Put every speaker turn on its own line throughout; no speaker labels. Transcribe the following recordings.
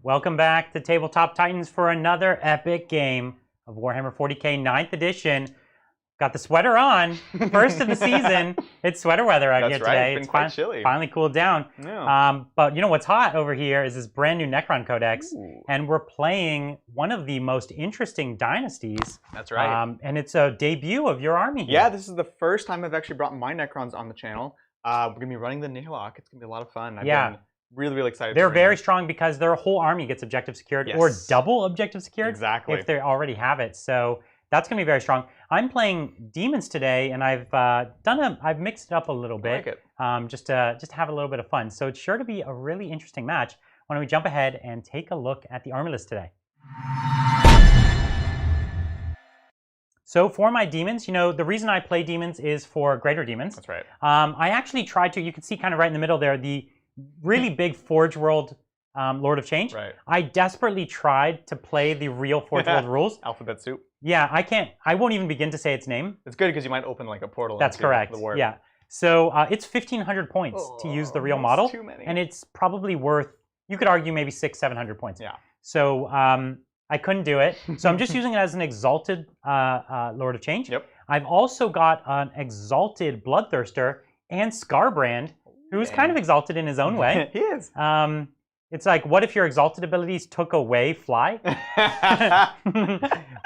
Welcome back to Tabletop Titans for another epic game of Warhammer 40k 9th edition. Got the sweater on, first of the season. It's sweater weather out here today.
It's been quite chilly.
Finally cooled down.
Yeah.
But you know what's hot over here is this brand new Necron Codex.
Ooh.
And we're playing one of the most interesting dynasties.
That's right.
And it's a debut of your army here.
Yeah, this is the first time I've actually brought my Necrons on the channel. We're going to be running the Nihilakh. It's going to be a lot of fun. I've been really excited.
They're very strong because their whole army gets objective secured or double objective secured.
Exactly.
If they already have it. So that's going to be very strong. I'm playing demons today, and I've mixed it up a little bit.
I like it.
Just to have a little bit of fun. So it's sure to be a really interesting match. Why don't we jump ahead and take a look at the army list today? So for my demons, you know, the reason I play demons is for greater demons.
That's right.
I actually tried to, you can see kind of right in the middle there, the really big Forge World Lord of Change.
Right.
I desperately tried to play the real Forge World rules.
Alphabet soup.
Yeah, I won't even begin to say its name.
It's good because you might open like a portal.
That's correct.
The war.
Yeah. So it's 1,500 points to use the real model.
Too many.
And it's probably worth, you could argue maybe 600-700 points.
Yeah.
So I couldn't do it. So I'm just using it as an exalted Lord of Change.
Yep.
I've also got an exalted Bloodthirster and Scarbrand, who's kind of exalted in his own way.
He is.
It's like, what if your exalted abilities took away fly?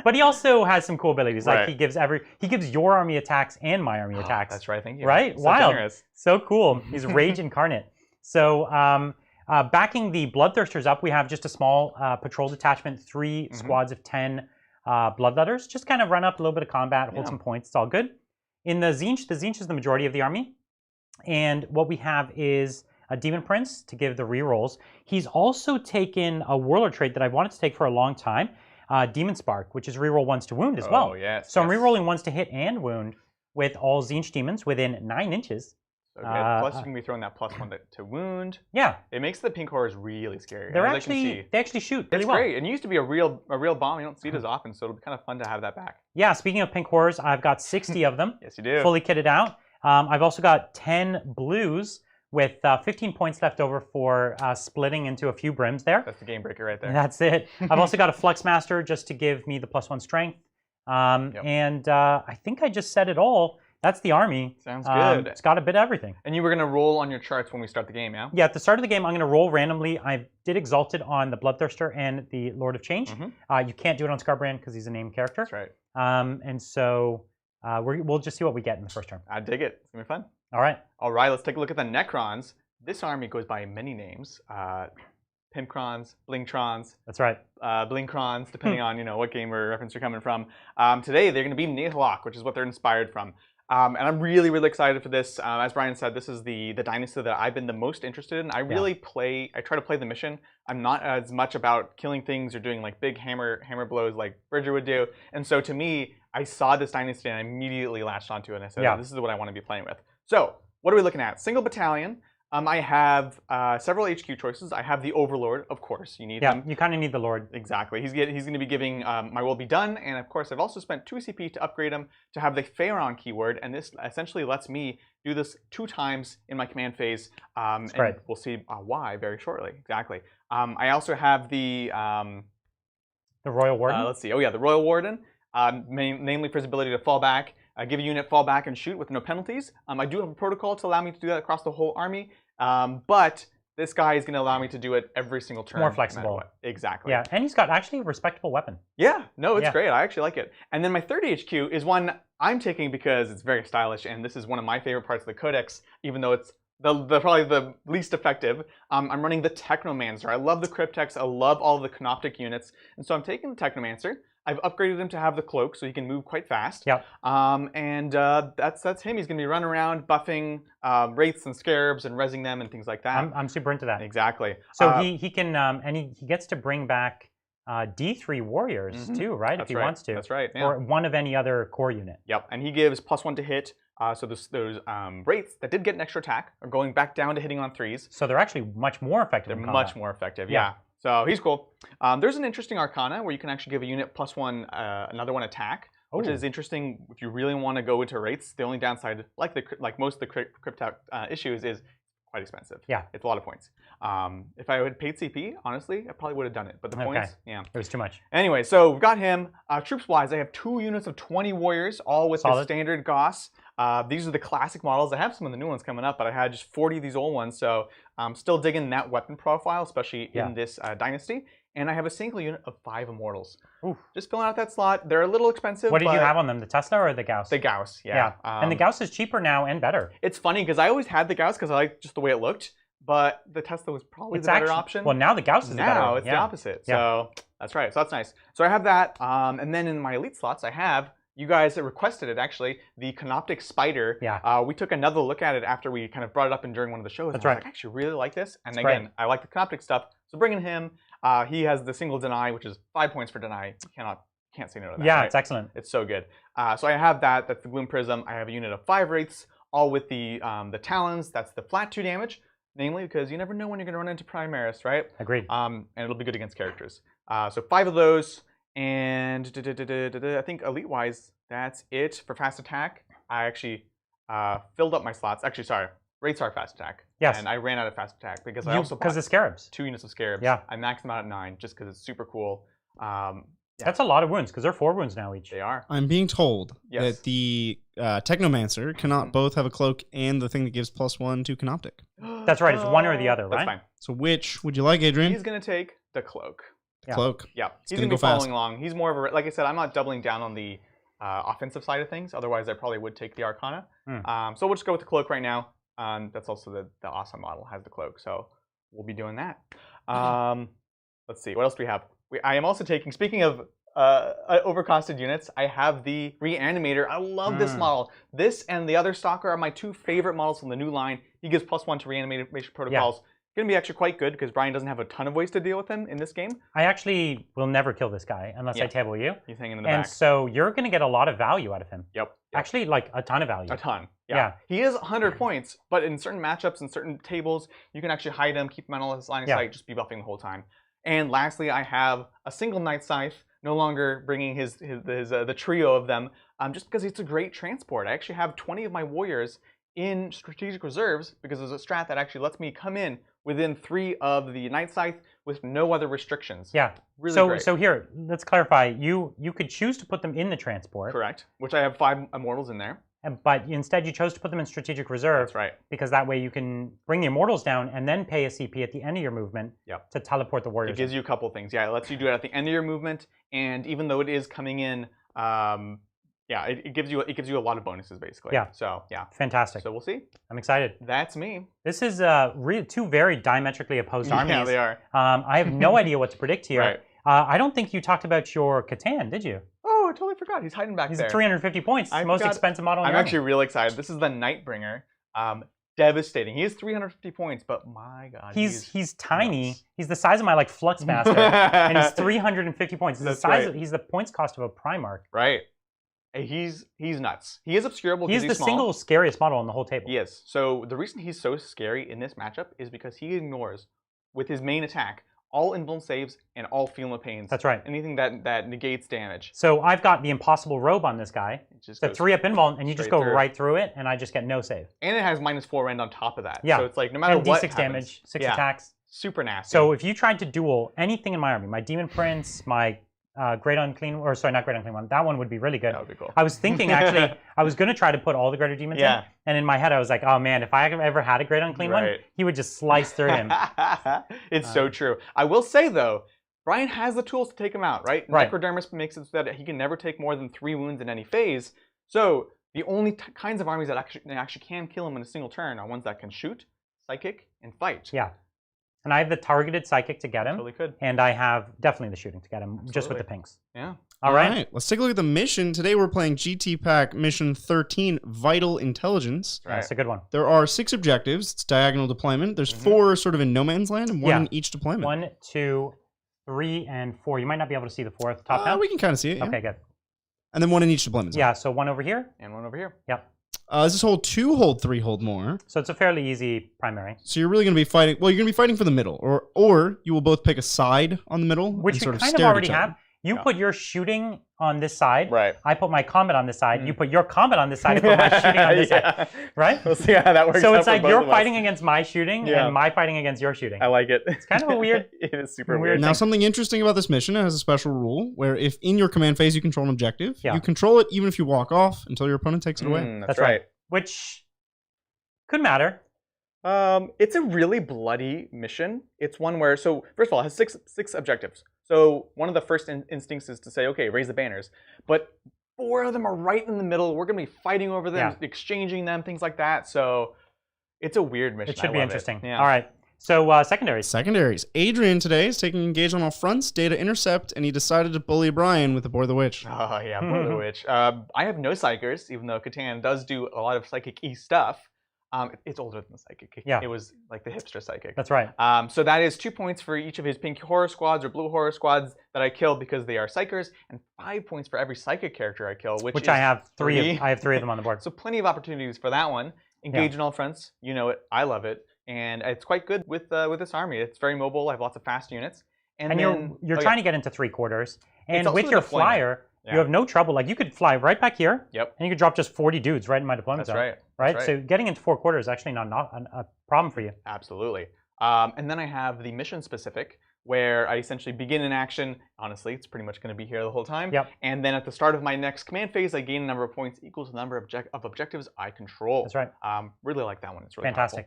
But he also has some cool abilities. Like he gives your army attacks and my army attacks.
That's right. Thank you.
Right?
So
Wild.
generous.
So cool. He's Rage incarnate. So backing the Bloodthirsters up, we have just a small patrol detachment, 3 squads of 10 Bloodletters. Just kind of run up a little bit of combat, hold some points. It's all good. In the Tzeench is the majority of the army. And what we have is a Demon Prince to give the rerolls. He's also taken a Warlord trait that I've wanted to take for a long time, Demon Spark, which is reroll 1s to wound as well.
Oh, yes.
So I'm rerolling 1s to hit and wound with all Tzeench demons within 9 inches.
So good. Plus, you can be throwing that +1 to wound.
Yeah.
It makes the pink horrors really scary.
They actually shoot really
it's
well.
great. And it used to be a real bomb. You don't see it as often, so it'll be kind of fun to have that back.
Yeah, speaking of pink horrors, I've got 60 of them.
Yes, you do.
Fully kitted out. I've also got 10 blues with 15 points left over for splitting into a few brims there.
That's the game breaker right there.
That's it. I've also got a Flux Master just to give me the +1 strength. And I think I just said it all. That's the army.
Sounds good.
It's got a bit of everything.
And you were going to roll on your charts when we start the game, yeah?
Yeah, at the start of the game, I'm going to roll randomly. I did Exalted on the Bloodthirster and the Lord of Change. You can't do it on Scarbrand because he's a named character.
That's right.
And so we'll just see what we get in the first turn.
I dig it. It's going to be fun.
All right.
All right, let's take a look at the Necrons. This army goes by many names. Pimpcrons, Blinkrons.
That's right.
Blinkrons, depending on what game or reference you're coming from. Today, they're going to be Nihilakh, which is what they're inspired from. And I'm really excited for this. As Brian said, this is the dynasty that I've been the most interested in. I try to play the mission. I'm not as much about killing things or doing like big hammer blows like Bridger would do. And so to me, I saw this dynasty and I immediately latched onto it and I said, this is what I want to be playing with. So what are we looking at? Single battalion. I have several HQ choices. I have the Overlord, of course. You need him.
You kind of need the Lord.
Exactly. He's going to be giving My Will Be Done, and of course, I've also spent 2 CP to upgrade him to have the Pharaon keyword, and this essentially lets me do this 2 times in my command phase, and we'll see why very shortly. Exactly. I also have the
Royal Warden.
Let's see. Oh yeah, the Royal Warden, namely for his ability to fall back. Give a unit fall back and shoot with no penalties. I do have a protocol to allow me to do that across the whole army, but this guy is going to allow me to do it every single turn.
More flexible.
Exactly.
Yeah, and he's got actually a respectable weapon.
Yeah, no, it's great. I actually like it. And then my third HQ is one I'm taking because it's very stylish, and this is one of my favorite parts of the Codex, even though it's probably the least effective. I'm running the Technomancer. I love the Cryptex. I love all of the Canoptic units, and so I'm taking the Technomancer. I've upgraded him to have the cloak, so he can move quite fast.
Yeah.
And that's him. He's going to be running around buffing wraiths and scarabs and rezzing them and things like that.
I'm super into that.
Exactly.
So he can and he gets to bring back D3 warriors too, right? If he wants to.
That's right. Yeah.
Or one of any other core unit.
Yep. And he gives +1 to hit. So those wraiths that did get an extra attack are going back down to hitting on 3s.
So they're actually much more effective.
They're much more effective. Yeah. So he's cool. There's an interesting Arcana where you can actually give a unit +1, another one attack, which is interesting if you really want to go into wraiths. The only downside, like most of the Cryptech issues, is quite expensive.
Yeah.
It's a lot of points. If I had paid CP, honestly, I probably would have done it. But the points, yeah.
It was too much.
Anyway, so we've got him. Troops-wise, I have 2 units of 20 warriors, all with the standard Goss. These are the classic models. I have some of the new ones coming up, but I had just 40 of these old ones. So I'm still digging that weapon profile, especially in this dynasty. And I have a single unit of 5 immortals.
Oof.
Just filling out that slot. They're a little expensive.
What did you have on them? The Tesla or the Gauss?
The Gauss, yeah.
And the Gauss is cheaper now and better.
It's funny because I always had the Gauss because I liked just the way it looked. But the Tesla was probably the better option.
Well, now the Gauss is the better.
Now it's the opposite. So that's right. So that's nice. So I have that. And then in my elite slots, I have, you guys requested it actually, the Canoptic Spider.
Yeah.
We took another look at it after we kind of brought it up during one of the shows.
That's
and I
right.
was like, I actually really like this. And
that's
again,
right.
I like the Canoptic stuff. So bringing him, he has the single deny, which is 5 points for deny. You can't say no to that.
Yeah,
right?
it's excellent.
It's so good. So I have that. That's the Gloom Prism. I have a unit of 5 Wraiths, all with the Talons. That's the flat 2 damage. Namely, because you never know when you're going to run into Primaris, right?
Agreed.
And it'll be good against characters. So 5 of those, and I think elite-wise, that's it for fast attack. I actually filled up my slots. Actually, sorry, Wraiths are fast attack.
Yes.
And I ran out of fast attack because I also bought
the Scarabs.
2 units of Scarabs.
Yeah.
I maxed them out at 9 just because it's super cool.
Yeah. That's a lot of wounds because they're 4 wounds now each.
They are.
I'm being told that the Technomancer cannot both have a cloak and the thing that gives +1 to Canoptic.
That's right. It's one or the other, right?
That's fine.
So which would you like, Adrian?
He's going to take the cloak.
The cloak.
Yeah. He's going to be following along. He's more of a, like I said, I'm not doubling down on the offensive side of things. Otherwise, I probably would take the Arcana. So we'll just go with the cloak right now. That's also the awesome model has the cloak. So we'll be doing that. Let's see. What else do we have? I am also taking, speaking of overcosted units, I have the Reanimator. I love this model. This and the other Stalker are my 2 favorite models from the new line. He gives +1 to reanimation protocols. Going to be actually quite good because Brian doesn't have a ton of ways to deal with him in this game.
I actually will never kill this guy unless I table you.
He's hanging in the back.
And so you're going to get a lot of value out of him.
Yep.
Actually, like a ton of value.
A ton. Yeah. He is 100 points, but in certain matchups and certain tables, you can actually hide him, keep him on his line of sight, just be buffing the whole time. And lastly, I have a single Night Scythe, no longer bringing the trio of them, just because it's a great transport. I actually have 20 of my warriors in strategic reserves because there's a strat that actually lets me come in within 3 of the Night Scythe with no other restrictions.
Yeah.
Really great.
So here, let's clarify. You could choose to put them in the transport.
Correct. Which I have 5 Immortals in there.
But instead you chose to put them in strategic reserve.
That's right.
Because that way you can bring the Immortals down and then pay a CP at the end of your movement to teleport the warriors.
It gives you a couple things. Yeah, it lets you do it at the end of your movement, and even though it is coming in, it gives you a lot of bonuses basically.
Yeah.
So yeah.
Fantastic.
So we'll see.
I'm excited.
That's me.
This is 2 very diametrically opposed armies.
Yeah, they are.
I have no idea what to predict here.
Right.
I don't think you talked about your Catan, did you?
Oh, I totally forgot. He's hiding back there.
He's at 350 points. It's the most expensive model in the
I'm actually really excited. This is the Nightbringer. Devastating. He has 350 points, but my God,
he's tiny. Nuts. He's the size of my Fluxmaster, and he's 350 points. He's he's the points cost of a Primarch.
Right. He's nuts. He is obscurable.
He's the single scariest model on the whole table.
He is. So the reason he's so scary in this matchup is because he ignores, with his main attack, all invuln saves and all Feel No Pains.
That's right.
Anything that negates damage.
So I've got the Impossible Robe on this guy. It's a 3-up invuln, and you just go right through it, and I just get no save.
And it has -4 rend on top of that.
Yeah.
So it's like no matter what
D6 damage, 6 attacks.
Super nasty.
So if you tried to duel anything in my army, my Demon Prince, my Great Unclean, or sorry, not Great Unclean one, that one would be really good.
That would be cool.
I was thinking actually, I was going to try to put all the Greater Demons in, and in my head I was like, oh man, if I ever had a Great Unclean one, he would just slice through him.
It's so true. I will say though, Brian has the tools to take him out, right? Necrodermis makes it so that he can never take more than 3 wounds in any phase. So the only kinds of armies that actually can kill him in a single turn are ones that can shoot, psychic, and fight.
Yeah. And I have the targeted psychic to get him.
Totally could.
And I have definitely the shooting to get him, just with the pinks.
Yeah.
All right.
Let's take a look at the mission. Today we're playing GT Pack Mission 13, Vital Intelligence.
Right. That's a good one.
There are 6 objectives. It's diagonal deployment. There's 4 sort of in no man's land and 1 in each deployment. 1, 2, 3, and 4. You might not be able to see the 4th top now. We can kind of see it.
Okay, good.
And then 1 in each deployment.
Yeah, so 1 over here.
And 1 over here.
Yep.
Is this hold 2, hold 3, hold more?
So it's a fairly easy primary.
So you're really going to be fighting, well, you're going to be fighting for the middle, or you will both pick a side on the middle.
Which
and
we
sort of
kind
stare
of
at
already
each other.
have. You put your shooting on this side.
Right.
I put my combat on this side. You put your combat on this side. I put my shooting on this side. Right?
We'll see how that works.
So it's like you're fighting against my shooting
Yeah.
and my fighting against your shooting.
I like it.
It's kind of a weird.
It is super weird.
Now, something interesting about this mission, it has a special rule where if in your command phase you control an objective,
Yeah.
you control it even if you walk off until your opponent takes it away.
That's right.
Which could matter.
It's a really bloody mission. It's one where, so first of all, it has six objectives. So one of the first instincts is to say, okay, raise the banners. But 4 of them are right in the middle. We're going to be fighting over them, exchanging them, things like that. So it's a weird mission.
It should be interesting.
Yeah.
All right. So secondaries.
Secondaries. Adrian today is taking engage on all fronts, data intercept, and he decided to bully Brian with the Boar the Witch.
Oh, yeah, Boar the Witch. I have no psychers, even though Catan does do a lot of psychic-y stuff. It's older than the psychic.
Yeah.
It was like the hipster psychic.
That's right.
So that is 2 points for each of his pink horror squads or blue horror squads that I killed because they are psychers, and 5 points for every psychic character I kill, which is
I have 3. I have 3 of them on the board.
So plenty of opportunities for that one. Engage on all fronts. You know it. I love it, and it's quite good with this army. It's very mobile. I have lots of fast units. And then,
you're trying to get into 3/4, and with your
deployment.
flyer, you have no trouble. Like you could fly right back here,
Yep.
and you could drop just 40 dudes right in my deployment zone.
That's
Right.
right.
So getting into 4/4 is actually not a problem for you.
Absolutely. And then I have the mission specific, where I essentially begin an action. Honestly, it's pretty much going to be here the whole time.
Yep.
And then at the start of my next command phase, I gain a number of points equal to the number of objectives I control.
That's right.
Really like that one. It's really
Fantastic.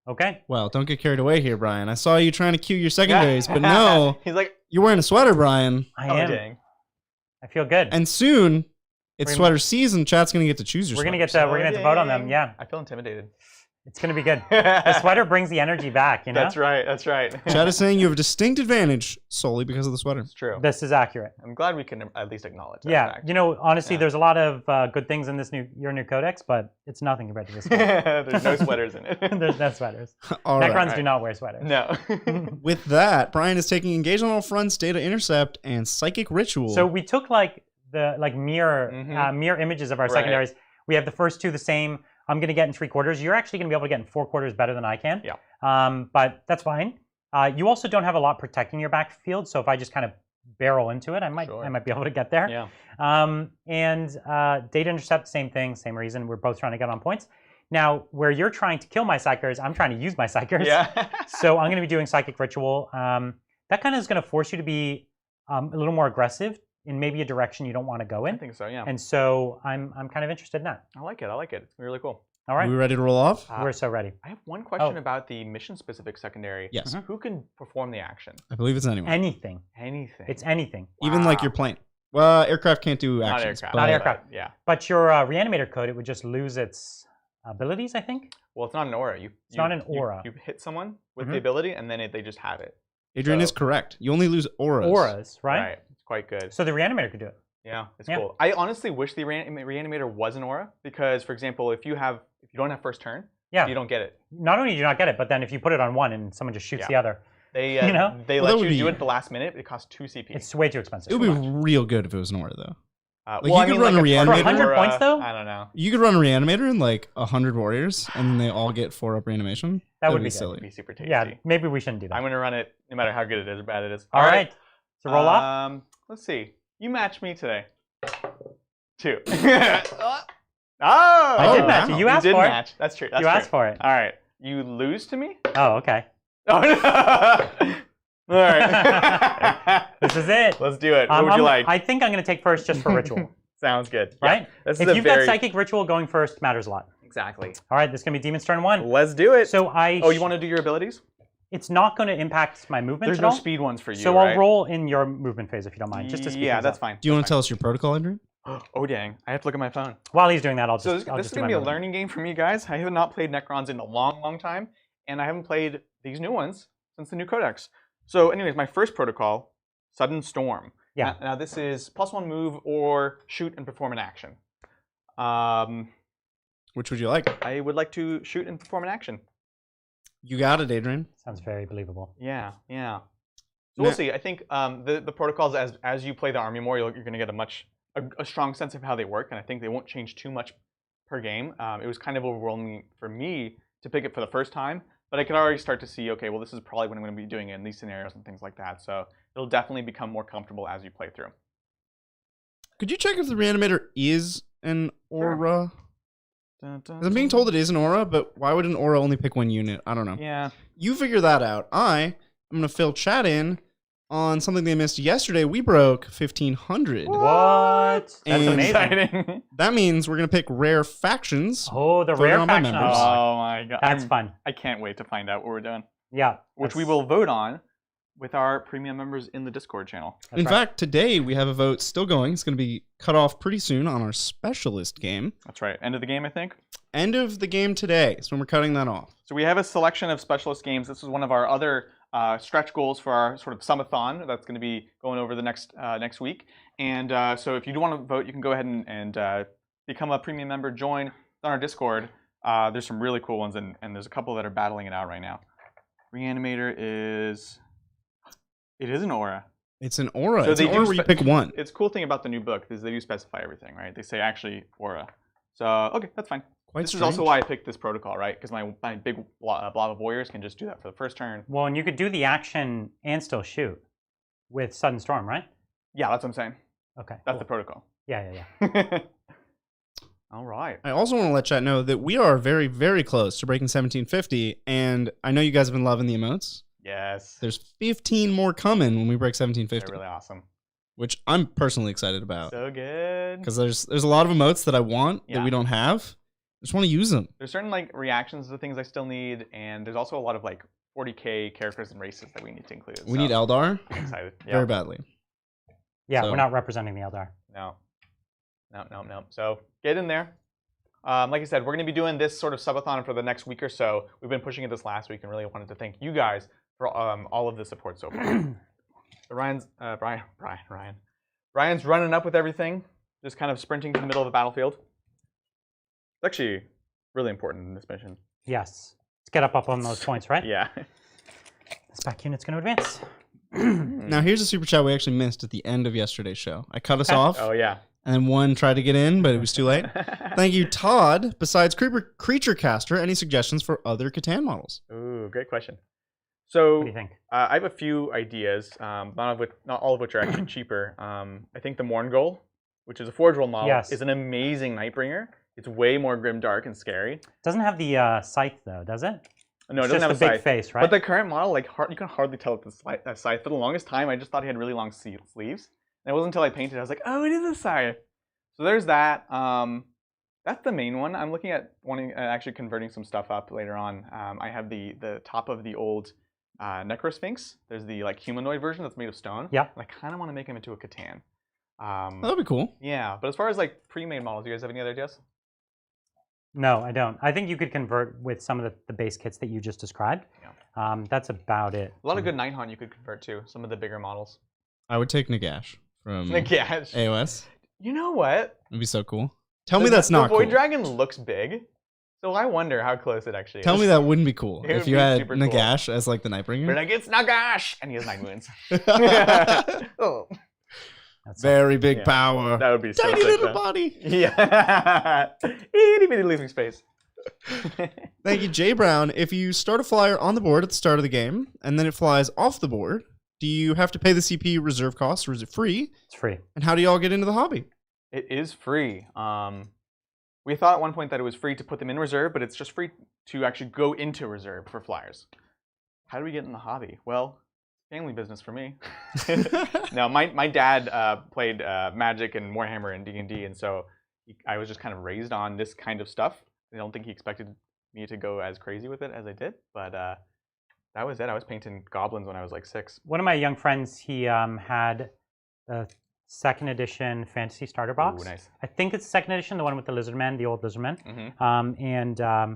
powerful.
Okay.
Well, don't get carried away here, Brian. I saw you trying to cue your secondaries, but no.
He's like,
You're wearing a sweater, Brian.
I am.
dang.
I feel good.
And soon, it's sweater season. Chat's going to get to choose your
We're
sweaters.
gonna get to vote on them. Yeah.
I feel intimidated.
It's gonna be good. The sweater brings the energy back. You know.
That's right. That's right.
Chat is saying you have a distinct advantage solely because of the sweater.
It's true.
This is accurate.
I'm glad we can at least acknowledge that
Yeah.
fact.
You know, honestly, there's a lot of good things in your new codex, but it's nothing compared to this.
There's no sweaters in it.
There's no sweaters.
All right.
Necrons do not wear sweaters.
No.
With that, Brian is taking engage on all fronts, data intercept, and psychic ritual.
So we took like the mirror images of our secondaries. We have the first 2 the same. I'm going to get in 3/4. You're actually going to be able to get in 4/4 better than I can.
Yeah.
But that's fine. You also don't have a lot protecting your backfield, so if I just kind of barrel into it, I might be able to get there.
Yeah.
And data intercept, same thing, same reason. We're both trying to get on points. Now, where you're trying to kill my psychers, I'm trying to use my psychers.
Yeah.
So I'm going to be doing psychic ritual. That kind of is going to force you to be a little more aggressive in maybe a direction you don't want to go in.
I think so, yeah.
And so I'm kind of interested in that.
I like it. I like it. It's really cool.
All right.
Are we ready to roll off?
We're so ready.
I have one question about the mission-specific secondary.
Yes.
Who can perform the action?
I believe it's anyone.
Anything.
Anything.
It's anything.
Even like your plane. Well, aircraft can't do
Not
actions.
aircraft.
Not aircraft.
Yeah.
But your reanimator code, it would just lose its abilities, I think.
Well, it's not an aura.
It's not an aura.
You hit someone with the ability, and then they just have it.
Adrian is correct. You only lose auras.
Auras, right?
Right. It's quite good.
So the reanimator could do it.
Yeah, it's cool. I honestly wish the reanimator was an aura because, for example, if you don't have first turn, you don't get it.
Not only do you not get it, but then if you put it on one and someone just shoots the other,
they
you
let you do it at the last minute. It costs 2 CP.
It's way too expensive.
It would be real good if it was an aura, though.
You could run a
reanimator.
For 100 points, though?
I don't know.
You could run a reanimator and like 100 warriors, and then they all get 4-up reanimation.
That would be
silly.
It'd be super tasty.
Yeah, maybe we shouldn't do that.
I'm going to run it no matter how good it is or bad it is.
All right. So roll off.
Let's see. You match me today. 2. Oh!
I did match you. You asked
did
for
match.
it.
That's true.
You asked for it.
All right. You lose to me?
Oh, okay.
Oh, no. All right.
This is it.
Let's do it. What would you like?
I think I'm going to take first just for ritual.
Sounds good.
Right?
Yeah.
If you've got psychic ritual going first, matters a lot.
Exactly.
All right, this is going to be Demon's turn 1.
Let's do it.
So
you want to do your abilities?
It's not going to impact my movement
There's
at
no
all.
speed ones for you,
So
right?
I'll roll in your movement phase if you don't mind. Just to speed
that's
things up.
fine.
Do you want to tell us your protocol, Adrian?
Oh, dang. I have to look at my phone.
While he's doing that, I'll just
So
I'll
this
just
is
do
going
my
to be a
movement.
learning game for me, guys. I have not played Necrons in a long, long time, and I haven't played these new ones since the new Codex. So anyways, my first protocol, Sudden Storm.
Yeah.
Now this is +1 move or shoot and perform an action.
Which would you like?
I would like to shoot and perform an action.
You got it, Adrian.
Sounds very believable.
Yeah. So we'll see. I think the protocols, as you play the army more, you're going to get a strong sense of how they work, and I think they won't change too much per game. It was kind of overwhelming for me to pick it for the first time, but I could already start to see, okay, well, this is probably what I'm going to be doing in these scenarios and things like that. So it'll definitely become more comfortable as you play through.
Could you check if the reanimator is an aura? Sure. I'm being told it is an aura, but why would an aura only pick one unit? I don't know.
Yeah.
You figure that out. I'm going to fill chat in on something they missed yesterday. We broke 1,500.
What? That's amazing.
Exciting.
That means we're going to pick rare factions.
Oh, the rare faction.
Oh my god.
That's fun.
I can't wait to find out what we're doing.
Yeah.
Which we will vote on with our premium members in the Discord channel.
In fact, today we have a vote still going. It's going to be cut off pretty soon on our specialist game.
That's right. End of the game, I think.
End of the game today is when we're cutting that off.
So we have a selection of specialist games. This is one of our other stretch goals for our sort of sumathon that's going to be going over the next week. And so if you do want to vote, you can go ahead and become a premium member. Join on our Discord. There's some really cool ones, and there's a couple that are battling it out right now. Reanimator is... It is an aura.
It's an aura.
So
it's an aura where you pick one.
It's a cool thing about the new book is they do specify everything, right? They say actually aura. So, okay, that's fine. This is also why I picked this protocol, right? Because my big blob of warriors can just do that for the first turn.
Well, and you could do the action and still shoot with Sudden Storm, right?
Yeah, that's what I'm saying.
Okay.
That's the protocol.
Yeah.
All right.
I also want to let chat know that we are very, very close to breaking 1750, and I know you guys have been loving the emotes.
Yes.
There's 15 more coming when we break 1750.
They're really awesome.
Which I'm personally excited about.
So good.
Because there's a lot of emotes that I want that we don't have. I just want to use them.
There's certain like reactions to things I still need, and there's also a lot of like 40k characters and races that we need to include.
We need Eldar.
I'm excited.
Very badly.
Yeah, we're not representing the Eldar.
No. So get in there. Like I said, we're going to be doing this sort of subathon for the next week or so. We've been pushing it this last week and really wanted to thank you guys for all of the support so far. So Brian's running up with everything, just kind of sprinting to the middle of the battlefield. It's actually really important in this mission.
Yes. Let's get up on those points, right?
Yeah.
This back unit's going to advance.
Now here's a super chat we actually missed at the end of yesterday's show. I cut us off.
Oh yeah.
And then one tried to get in, but it was too late. Thank you, Todd. Besides Creature Caster, any suggestions for other Catan models?
Ooh, great question. So,
what do you think?
I have a few ideas, not all of which are actually cheaper. I think the Mourngull, which is a Forge World model, is an amazing Nightbringer. It's way more grim, dark, and scary.
Doesn't have the scythe, though, does it?
No, it doesn't have a big face, right? But the current model, like, you can hardly tell it's a scythe. For the longest time, I just thought he had really long sleeves. And it wasn't until I painted, I was like, oh, it is a scythe. So there's that. That's the main one. I'm looking at actually converting some stuff up later on. I have the top of the old Necrosphinx. There's the like humanoid version that's made of stone.
Yeah.
And I kind of want to make him into a Catan.
That'd be cool.
Yeah, but as far as like pre-made models, you guys have any other ideas?
No, I don't. I think you could convert with some of the base kits that you just described. Yeah. That's about it.
A lot of good Nighthaunt you could convert to, some of the bigger models.
I would take Nagash from AOS.
You know what?
It'd be so cool. Tell me that's not cool.
The Void Dragon looks big, so I wonder how close it actually is.
Tell me that wouldn't be cool if you had Nagash as like the Nightbringer.
But like, it's Nagash! And he has 9 wounds.
Oh. Very big power.
That would be so
tiny
sick,
little
though.
body.
Yeah. Itty bitty leaving space.
Thank you, Jay Brown. If you start a flyer on the board at the start of the game, and then it flies off the board, do you have to pay the CP reserve cost, or is it free?
It's free.
And how do y'all get into the hobby?
It is free. We thought at one point that it was free to put them in reserve, but it's just free to actually go into reserve for flyers. How do we get in the hobby? Well, family business for me. No, my dad played Magic and Warhammer and D&D, and so I was just kind of raised on this kind of stuff. I don't think he expected me to go as crazy with it as I did, but that was it. I was painting goblins when I was like 6.
One of my young friends, he had the 2nd edition fantasy starter box.
Ooh, nice.
I think it's 2nd edition, the one with the Lizardmen, the old Lizardmen.
Mm-hmm.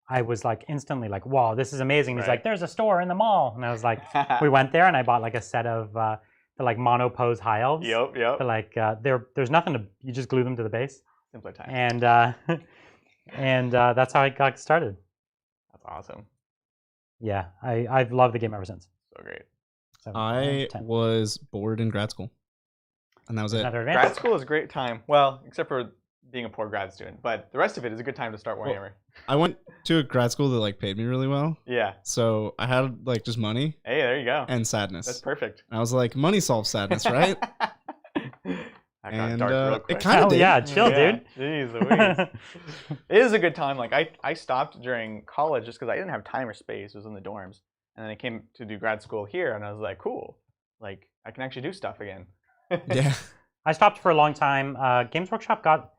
I was like instantly like, wow, this is amazing. He's like, there's a store in the mall. And I was like, we went there and I bought like a set of the like monopose high elves.
Yep.
But like there's nothing to, you just glue them to the base.
Simpler time.
And that's how I got started.
That's awesome.
Yeah, I've loved the game ever since.
So great.
So,
I was bored in grad school. And that was it.
Grad school is a great time. Well, except for being a poor grad student. But the rest of it is a good time to start Warhammer.
Well, I went to a grad school that like paid me really well.
Yeah.
So I had like just money.
Hey, there you go.
And sadness.
That's perfect.
And I was like, money solves sadness, right?
I got dark real quick.
It kind of did.
Yeah, chill, dude.
Jeez Louise. It is a good time. Like I stopped during college just because I didn't have time or space. It was in the dorms. And then I came to do grad school here, and I was like, cool. Like, I can actually do stuff again.
Yeah.
I stopped for a long time. Games Workshop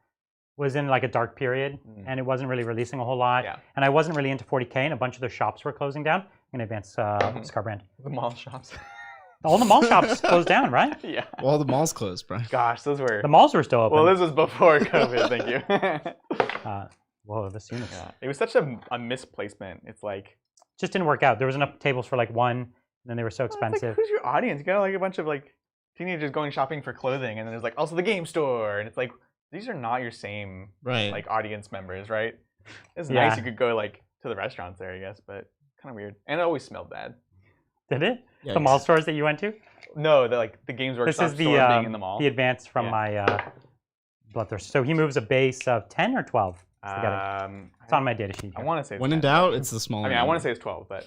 was in like a dark period, and it wasn't really releasing a whole lot.
Yeah.
And I wasn't really into 40K, and a bunch of their shops were closing down in Advanced Scarbrand.
The mall shops.
All the mall shops closed down, right?
Yeah.
Well, all the malls closed, Brian.
Gosh, those were...
The malls were still open.
Well, this was before COVID, thank you.
Whoa, this unit.
Yeah. It was such a misplacement. It's like...
Just didn't work out. There was enough tables for like one, and then they were so expensive.
Like, who's your audience? You got like a bunch of like teenagers going shopping for clothing, and then there's like also the game store, and it's like these are not your same like audience members, right? It's nice you could go like to the restaurants there, I guess, but kind of weird. And it always smelled bad.
Did it? Yeah, the mall stores that you went to?
No, the Games Workshop store being in the mall.
The advance from my Bloodthirster. So he moves a base of 10 or 12? It's on my data sheet.
I want to say
when in doubt, it's the smaller.
I mean, I want to say it's 12, but.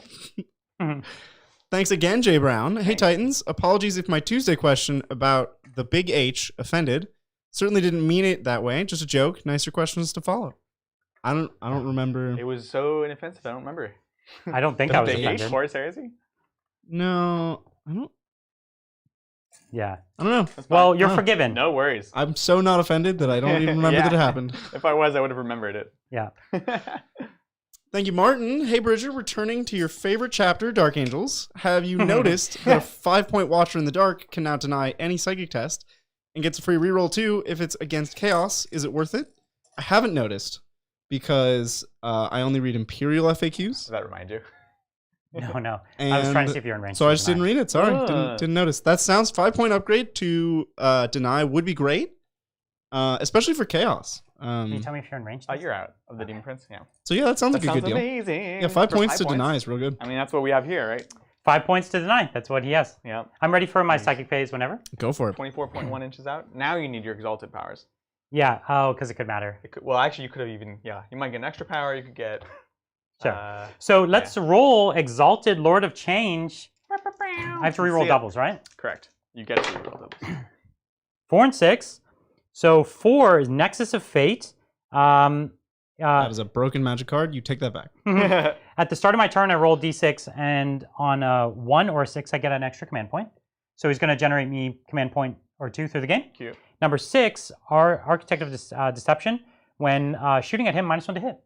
Thanks again, Jay Brown. Hey, Titans. Apologies if my Tuesday question about the big H offended. Certainly didn't mean it that way. Just a joke. Nicer questions to follow. I don't remember.
It was so inoffensive. I don't remember.
I don't think I was
offended.
offended.
Forest heresy?
No, I don't.
Yeah.
I don't know.
Well, you're forgiven.
No worries.
I'm so not offended that I don't even remember that it happened.
If I was, I would have remembered it.
Yeah.
Thank you, Martin. Hey, Bridger, returning to your favorite chapter, Dark Angels. Have you noticed that a 5-point Watcher in the Dark can now deny any psychic test and gets a free reroll too if it's against Chaos? Is it worth it? I haven't noticed because I only read Imperial FAQs.
Does that remind you?
No. I was trying to see if you're in range.
So I just didn't read it. Sorry. Didn't notice. That sounds 5-point upgrade to deny would be great, especially for Chaos.
Can you tell me if you're in range?
You're out of the Demon Prince, yeah.
So yeah, that sounds like a good deal.
Amazing.
Yeah, 5 points to deny is real good.
I mean, that's what we have here, right?
5 points to deny. That's what he has.
Yeah.
I'm ready for my psychic phase whenever.
Go for it.
24.1 inches out. Now you need your exalted powers.
Yeah. Oh, because it could matter.
Well, actually, you could have even, you might get an extra power. You could get...
Sure. So let's roll Exalted Lord of Change. I have to reroll doubles, right?
Correct. You get to reroll doubles.
4 and 6. So 4 is Nexus of Fate.
That is a broken magic card. You take that back.
At the start of my turn, I roll d6, and on a 1 or a 6, I get an extra command point. So he's going to generate me command point or 2 through the game.
Cute.
Number 6, our Architect of Deception. When shooting at him, -1 to hit.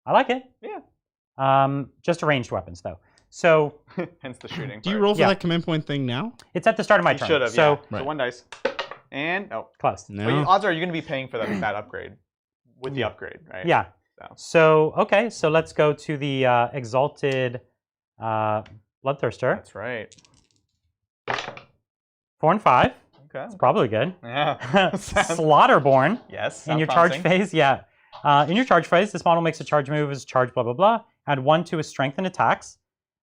I like it.
Yeah.
Just ranged weapons, though. So.
Hence the shooting.
Do you roll for that command point thing now?
It's at the start of my turn.
Should have.
So,
So 1 dice. And
close.
No. But odds are you're going to be paying for that upgrade with the upgrade, right?
Yeah. So okay. So let's go to the Exalted Bloodthirster.
That's right.
4 and 5.
Okay.
It's probably good.
Yeah.
Slaughterborn.
Yes.
In your charge phase, yeah. In your charge phase, this model makes a charge move as charge blah blah blah. Add 1 to his strength and attacks,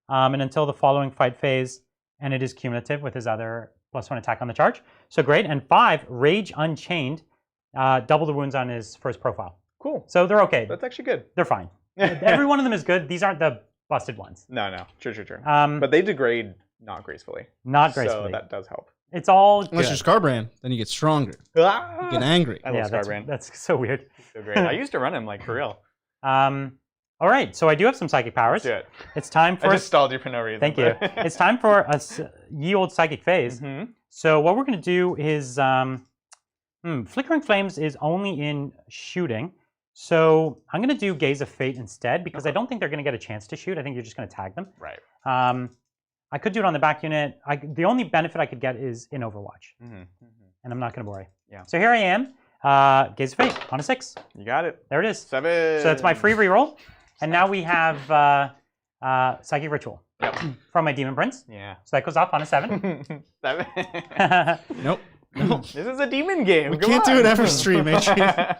and until the following fight phase, and it is cumulative with his other +1 attack on the charge. So great. And 5, Rage Unchained, double the wounds on his first profile.
Cool.
So they're okay.
That's actually good.
They're fine. Every one of them is good. These aren't the busted ones.
No. True. But they degrade not gracefully.
Not gracefully.
So that does help.
It's all good.
Unless you're Scarbrand, then you get stronger. You get angry.
I love Scarbrand.
That's so weird.
So great. I used to run him, like, for real.
All right, so I do have some psychic powers.
Let's do it.
It's time for...
I just stalled you for no reason.
Thank you. It's time for a ye old psychic phase. So what we're going to do is... Flickering Flames is only in shooting. So I'm going to do Gaze of Fate instead, because I don't think they're going to get a chance to shoot. I think you're just going to tag them.
Right.
I could do it on the back unit. The only benefit I could get is in Overwatch. And I'm not going to bore you.
Yeah.
So here I am. Gaze of Fate on a 6.
You got it.
There it is.
7.
So that's my free reroll. And now we have Psychic Ritual from my Demon Prince.
Yeah.
So that goes off on a 7.
7.
Nope. No.
This is a demon game.
We can't do it every stream, Adrian.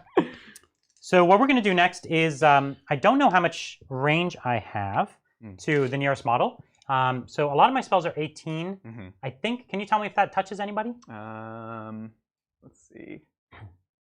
So what we're going to do next is, I don't know how much range I have to the nearest model. So a lot of my spells are 18. I think, can you tell me if that touches anybody?
Let's see.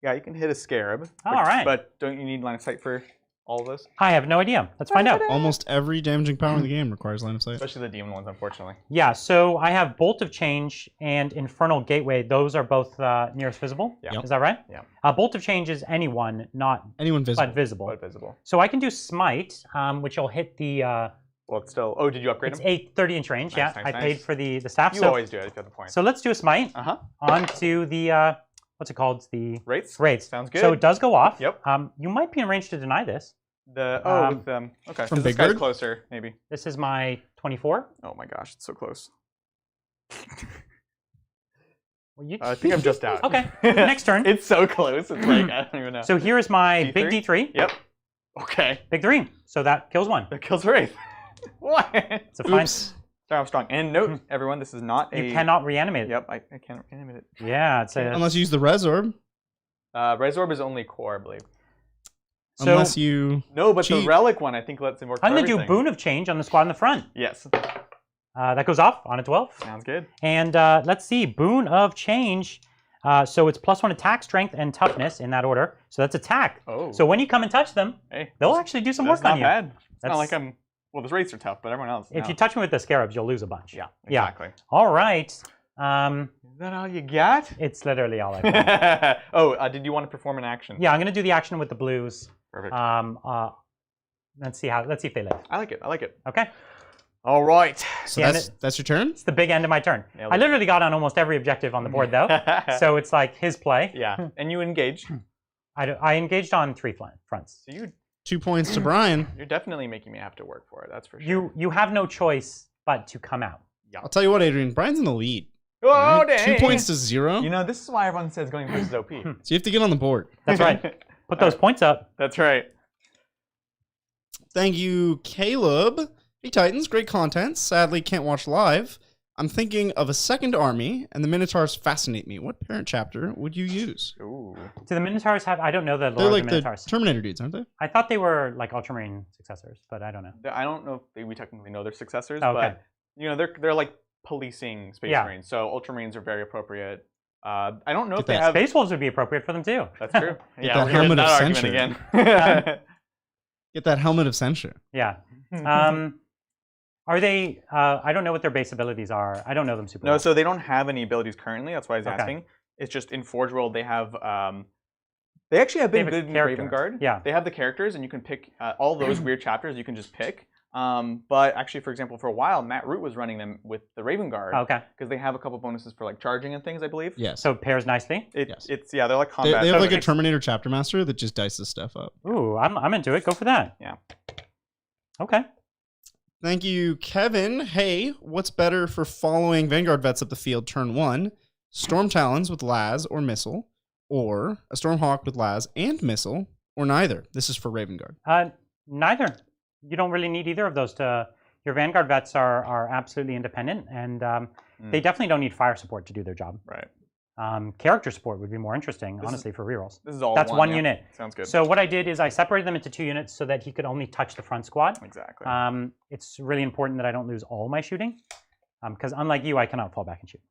Yeah, you can hit a scarab.
All right.
But don't you need line of sight for all of those?
I have no idea. Let's find out.
Almost every damaging power in the game requires line of sight.
Especially the demon ones, unfortunately.
Yeah, so I have Bolt of Change and Infernal Gateway. Those are both nearest visible.
Yeah.
Is that right?
Yeah.
Bolt of Change is anyone, not
Anyone visible.
but visible.
But visible.
So I can do Smite, which will hit the.
Well, it's still. Oh, did you upgrade
It's
them?
30-inch range.
Nice,
Yeah,
nice,
I paid
nice.
for the staff.
You always do it if you have the point.
So let's do a Smite.
Uh huh.
Onto the what's it called? The
Wraiths?
Wraiths.
Sounds good.
So it does go off.
Yep.
You might be in range to deny this.
Okay.
From
This
Big
guy's
Bird?
closer, maybe.
This is my 24.
Oh my gosh, it's so close.
Well, you...
I think I'm just out.
Okay. Next turn.
It's so close. It's like I don't even know.
So here is my
D3?
big D3.
Yep. Okay.
Big 3. So that kills one.
That kills Wraith. What?
It's a fine.
Oops.
Sorry, I'm strong. And note, everyone, this is not a.
You cannot reanimate it.
Yep, I can't animate it.
Yeah, it's a.
Unless you use the res orb.
Resorb is only core, I believe.
So
Unless you.
No, but
cheat.
the relic one, I think, lets it work.
I'm
for
gonna do
everything.
Boon of Change on the squad in the front.
Yes.
That goes off on a 12.
Sounds good.
And let's see, Boon of Change. So it's +1 attack, strength, and toughness in that order. So that's attack.
Oh.
So when you come and touch them,
Hey,
they'll actually do some
that's
work on
not
you.
bad. It's not
That's-
like I'm. Well, the Wraiths are tough, but everyone else.
If
no.
you touch me with the scarabs, you'll lose a bunch.
Yeah.
Yeah.
Exactly.
All right.
Is that all you got?
It's literally all I got.
Oh, did you want to perform an action?
Yeah, I'm gonna do the action with the blues.
Perfect.
Let's see if they live.
I like it. I like it.
Okay.
All right.
So
Yeah,
that's your turn?
It's the big end of my turn.
Nailed
I
it.
literally got on almost every objective on the board though. So it's like his play.
Yeah, and you engage.
I engaged on 3 fronts.
So
2 points to Brian.
you're definitely making me have to work for it. That's for sure.
You have no choice but to come out.
I'll tell you what, Adrian. Brian's in the lead.
Oh,
Alright?
dang.
2 points to 0.
You know, this is why everyone says going first is OP.
So you have to get on the board.
That's right. Put those points up.
That's right.
Thank you, Caleb. Hey, Titans. Great content. Sadly, can't watch live. I'm thinking of a second army, and the Minotaurs fascinate me. What parent chapter would you use?
Ooh.
Do the Minotaurs have? I don't know the lore
They're
of
like
the
the
Minotaurs.
Terminator dudes, aren't they?
I thought they were like Ultramarine successors, but I don't know.
I don't know if we technically know their successors,
Okay.
but you know they're like policing Space
Yeah.
Marines, so Ultramarines are very appropriate. I don't know if
Get
they
that
have.
Space Wolves would be appropriate for them too.
That's true. Yeah,
that
we're
helmet
getting
of
that argument
censure.
again.
Get that helmet of censure.
Yeah. Are they? I don't know what their base abilities are. I don't know them super
No,
well.
so they don't have any abilities currently. That's why I was
Okay.
asking. It's just in Forge World they have. They actually have been
They have a
good in
character.
Raven Guard.
Yeah.
They have the characters, and you can pick all those weird chapters. You can just pick. But actually, for example, for a while, Matt Root was running them with the Raven Guard.
Okay.
Because they have a couple bonuses for like charging and things, I believe.
Yes.
So it pairs nicely.
Yes.
It's they're like
they
combat.
have like a
tokens.
Terminator chapter master that just dices stuff up.
Ooh, I'm into it. Go for that.
Yeah.
Okay.
Thank you, Kevin. Hey, what's better for following Vanguard vets up the field turn 1? Storm Talons with Las or Missile, or a Stormhawk with Las and Missile, or neither? This is for Raven Guard.
Neither. You don't really need either of those to. Your Vanguard vets are absolutely independent, and they definitely don't need fire support to do their job.
Right.
Character support would be more interesting,
This
honestly, for rerolls.
This is all.
That's one
yeah.
unit.
Sounds good.
So what I did is I separated them into 2 units so that he could only touch the front squad.
Exactly.
It's really important that I don't lose all my shooting, because unlike you, I cannot fall back and shoot.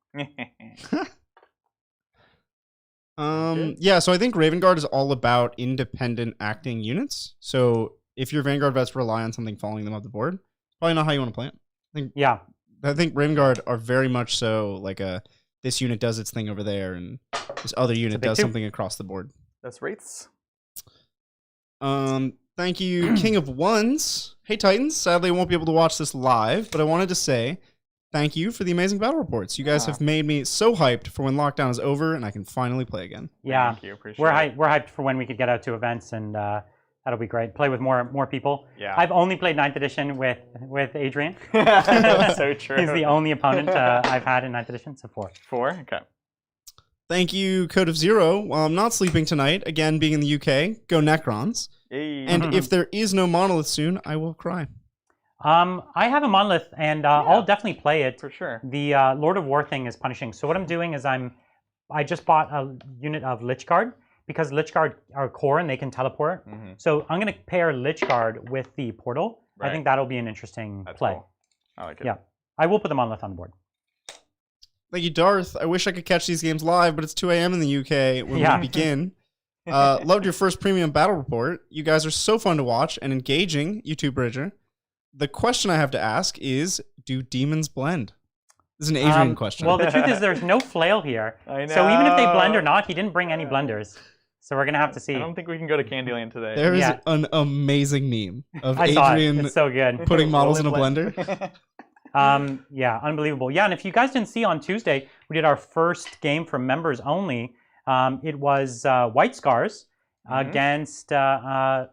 Yeah, so I think Raven Guard is all about independent acting units. So if your Vanguard vets rely on something following them up the board, probably not how you want to play it.
Yeah.
I think Raven Guard are very much so like this unit does its thing over there, and this other unit
big
does
two.
something across the board.
That's Wraiths.
Thank you, King of Ones. Hey, Titans. Sadly, I won't be able to watch this live, but I wanted to say thank you for the amazing battle reports. You guys have made me so hyped for when lockdown is over and I can finally play again.
Yeah.
Thank you. Appreciate
We're
it.
hyped for when we could get out to events, and that'll be great. Play with more people.
Yeah.
I've only played 9th edition with Adrian.
That's so true.
He's the only opponent I've had in 9th edition, so 4.
4? Okay.
Thank you, Code of Zero. While I'm not sleeping tonight, again being in the UK, go Necrons.
Yay.
And if there is no monolith soon, I will cry.
I have a monolith, and I'll definitely play it.
For sure.
The Lord of War thing is punishing. So what I'm doing is I just bought a unit of Lich Guard, because Lich Guard are core and they can teleport. So I'm going to pair Lich Guard with the portal. I
Right.
think that'll be an interesting
That's
play.
cool. I like it.
Yeah. I will put the monolith on the board.
Thank you, Darth. I wish I could catch these games live, but it's 2 a.m. in the UK when
Yeah.
we begin. Loved your first premium battle report. You guys are so fun to watch and engaging, you two, Bridger. The question I have to ask is, do demons blend? This is an Adrian question.
Well, the truth is there's no flail here.
I know.
So even if they blend or not, he didn't bring any blenders. So we're going to have to see.
I don't think we can go to Candyland today.
There is an amazing meme of
I saw it.
Adrian
It's so good.
putting models in a blender.
Yeah, unbelievable. Yeah, and if you guys didn't see on Tuesday, we did our first game for members only. It was White Scars against Death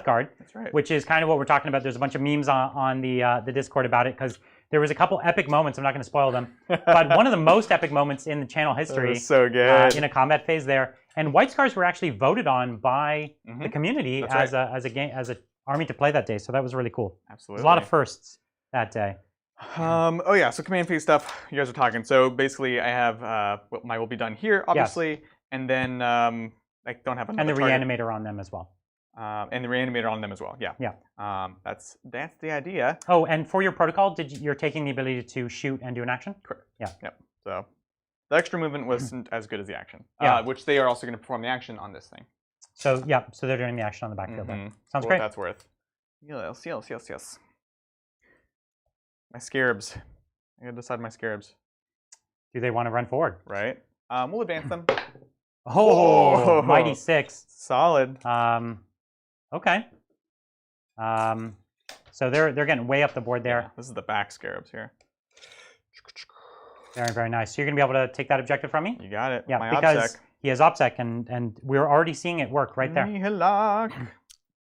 Guard,
That's right.
which is kind of what we're talking about. There's a bunch of memes on the Discord about it because there was a couple epic moments. I'm not going to spoil them, but one of the most epic moments in the channel history.
So good.
In a combat phase there, and White Scars were actually voted on by the community
That's
as a army to play that day. So that was really cool.
Absolutely.
There's a lot of firsts that day.
Oh yeah, so command phase stuff you guys are talking. So basically, I have my will be done here, obviously, and then I don't have another
And the
target.
reanimator on them as well.
And the reanimator on them as well. Yeah.
Yeah.
That's the idea.
Oh, and for your protocol, you're taking the ability to shoot and do an action?
Correct.
Yeah.
Yep. So the extra movement wasn't as good as the action.
Yeah.
Which they are also going to perform the action on this thing.
So yeah, so they're doing the action on the backfield. Then. Sounds
For
great.
What that's worth. Yes. My scarabs. I gotta decide my scarabs.
Do they want to run forward?
Right. We'll advance them.
Oh,
Whoa.
mighty 6.
Solid.
Okay. So they're getting way up the board there.
Yeah, this is the back scarabs here.
Very, very nice. So you're gonna be able to take that objective from me?
You got it.
Yeah,
My
because
OPSEC.
he has OPSEC, and we're already seeing it work right there.
Nihilakh.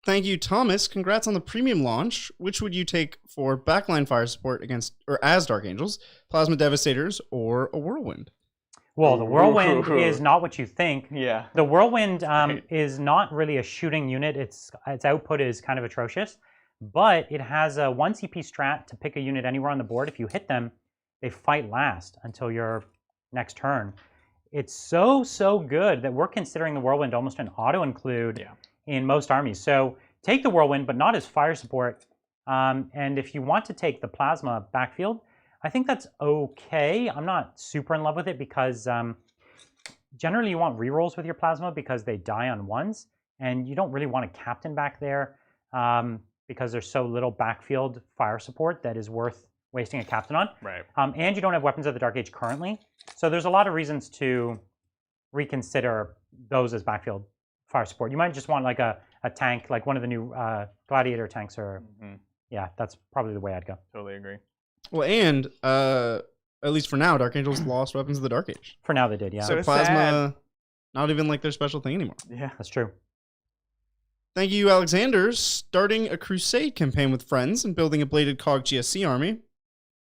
Thank you, Thomas. Congrats on the premium launch. Which would you take for backline fire support against or as Dark Angels, Plasma Devastators, or a Whirlwind?
Well, the Whirlwind is not what you think.
Yeah.
The Whirlwind is not really a shooting unit. Its output is kind of atrocious, but it has a 1 CP strat to pick a unit anywhere on the board. If you hit them, they fight last until your next turn. It's so good that we're considering the Whirlwind almost an auto-include in most armies. So take the Whirlwind, but not as fire support. And if you want to take the Plasma backfield, I think that's okay. I'm not super in love with it because generally you want rerolls with your Plasma because they die on 1s, and you don't really want a captain back there because there's so little backfield fire support that is worth wasting a captain on.
Right.
And you don't have Weapons of the Dark Age currently. So there's a lot of reasons to reconsider those as backfield fire support. You might just want like a tank, like one of the new Gladiator tanks, or yeah, that's probably the way I'd go.
Totally agree.
Well, and at least for now, Dark Angels lost Weapons of the Dark Age.
For now they did, yeah.
So
it's
Plasma,
sad.
not even like their special thing anymore.
Yeah.
That's true.
Thank you, Alexander. Starting a Crusade campaign with friends and building a Bladed Cog GSC army.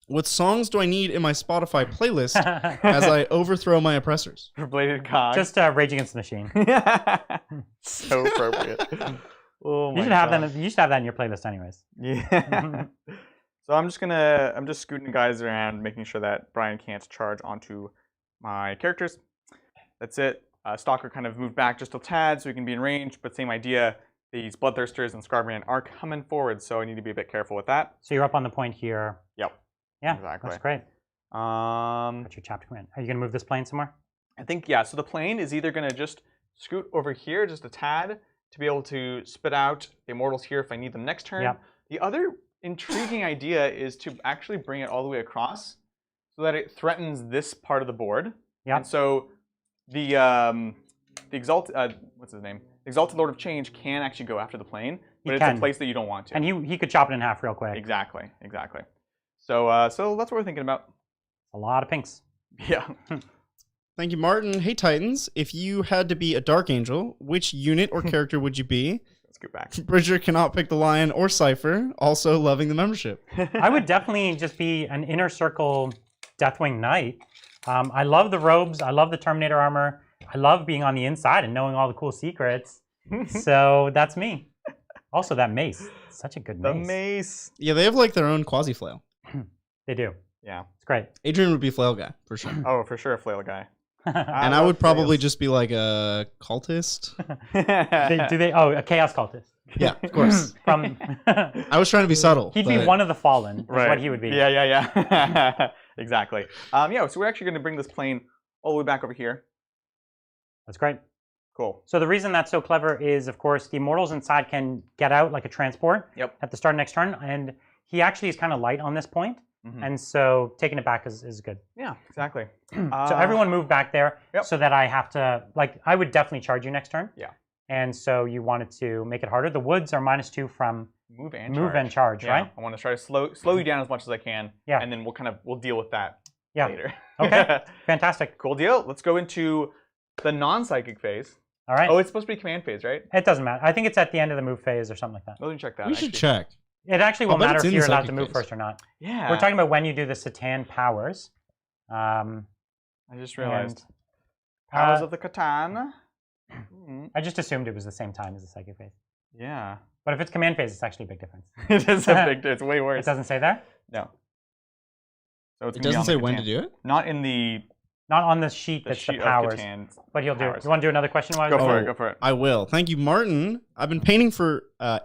What songs do I need in my Spotify playlist as I overthrow my oppressors?
For Bladed Cog.
Just Rage Against the Machine.
So appropriate. Oh my
You should have
gosh.
that. You should have that in your playlist, anyways.
Yeah. So I'm just scooting the guys around, making sure that Brian can't charge onto my characters. That's it. Stalker kind of moved back just a tad so he can be in range, but same idea. These Bloodthirsters and Scarbrand are coming forward, so I need to be a bit careful with that.
So you're up on the point here.
Yep.
Yeah,
Exactly.
that's great. What's your chapter command? Are you going to move this plane somewhere?
I think, yeah, so the plane is either going to just scoot over here just a tad to be able to spit out the Immortals here if I need them next turn.
Yep.
The other intriguing idea is to actually bring it all the way across so that it threatens this part of the board.
Yeah.
And so the Exalted, what's his name? The Exalted Lord of Change can actually go after the plane, but it's a place that you don't want to.
And he could chop it in half real quick.
Exactly. So so that's what we're thinking about.
A lot of pinks.
Yeah.
Thank you, Martin. Hey, Titans. If you had to be a Dark Angel, which unit or character would you be?
Let's go back.
Bridger cannot pick the Lion or Cypher. Also loving the membership.
I would definitely just be an Inner Circle Deathwing Knight. I love the robes. I love the Terminator armor. I love being on the inside and knowing all the cool secrets. So that's me. Also, that mace. Such a good mace.
The mace.
Yeah, they have like their own quasi-flail.
They do.
Yeah.
It's great.
Adrian would be flail guy, for sure.
Oh, for sure, a flail guy.
And I would probably just be like a cultist.
Oh, a Chaos Cultist.
Yeah, of course.
From
I was trying to be subtle.
He'd be one of the Fallen, is
right.
what he would be.
Yeah. Exactly. Yeah, so we're actually going to bring this plane all the way back over here.
That's great.
Cool.
So the reason that's so clever is, of course, the immortals inside can get out like a transport at the start of next turn, and he actually is kind of light on this point, and so taking it back is good.
Yeah, exactly.
So everyone move back there so that I have to, like, I would definitely charge you next turn.
Yeah.
And so you wanted to make it harder. The woods are -2 from
move and
charge, right?
I want to try to slow you down as much as I can, and then we'll deal with that later.
Okay, fantastic.
Cool deal. Let's go into the non-psychic phase.
All right.
Oh, it's supposed to be command phase, right?
It doesn't matter. I think it's at the end of the move phase or something like that.
Let me check that.
We should check.
It actually will matter if you're allowed to move
phase.
first or not.
Yeah.
We're talking about when you do the Satan powers.
I just realized. Powers of the Catan.
I just assumed it was the same time as the psychic phase.
Yeah.
But if it's command phase, it's actually a big difference.
It is a big difference. It's way worse.
It doesn't say there?
No. So
it doesn't say when to do it?
Not in the...
Not on the sheet that's the powers. But he'll do it. You want to do another question?
Go for it. Go for it.
I will. Thank you, Martin. I've been painting for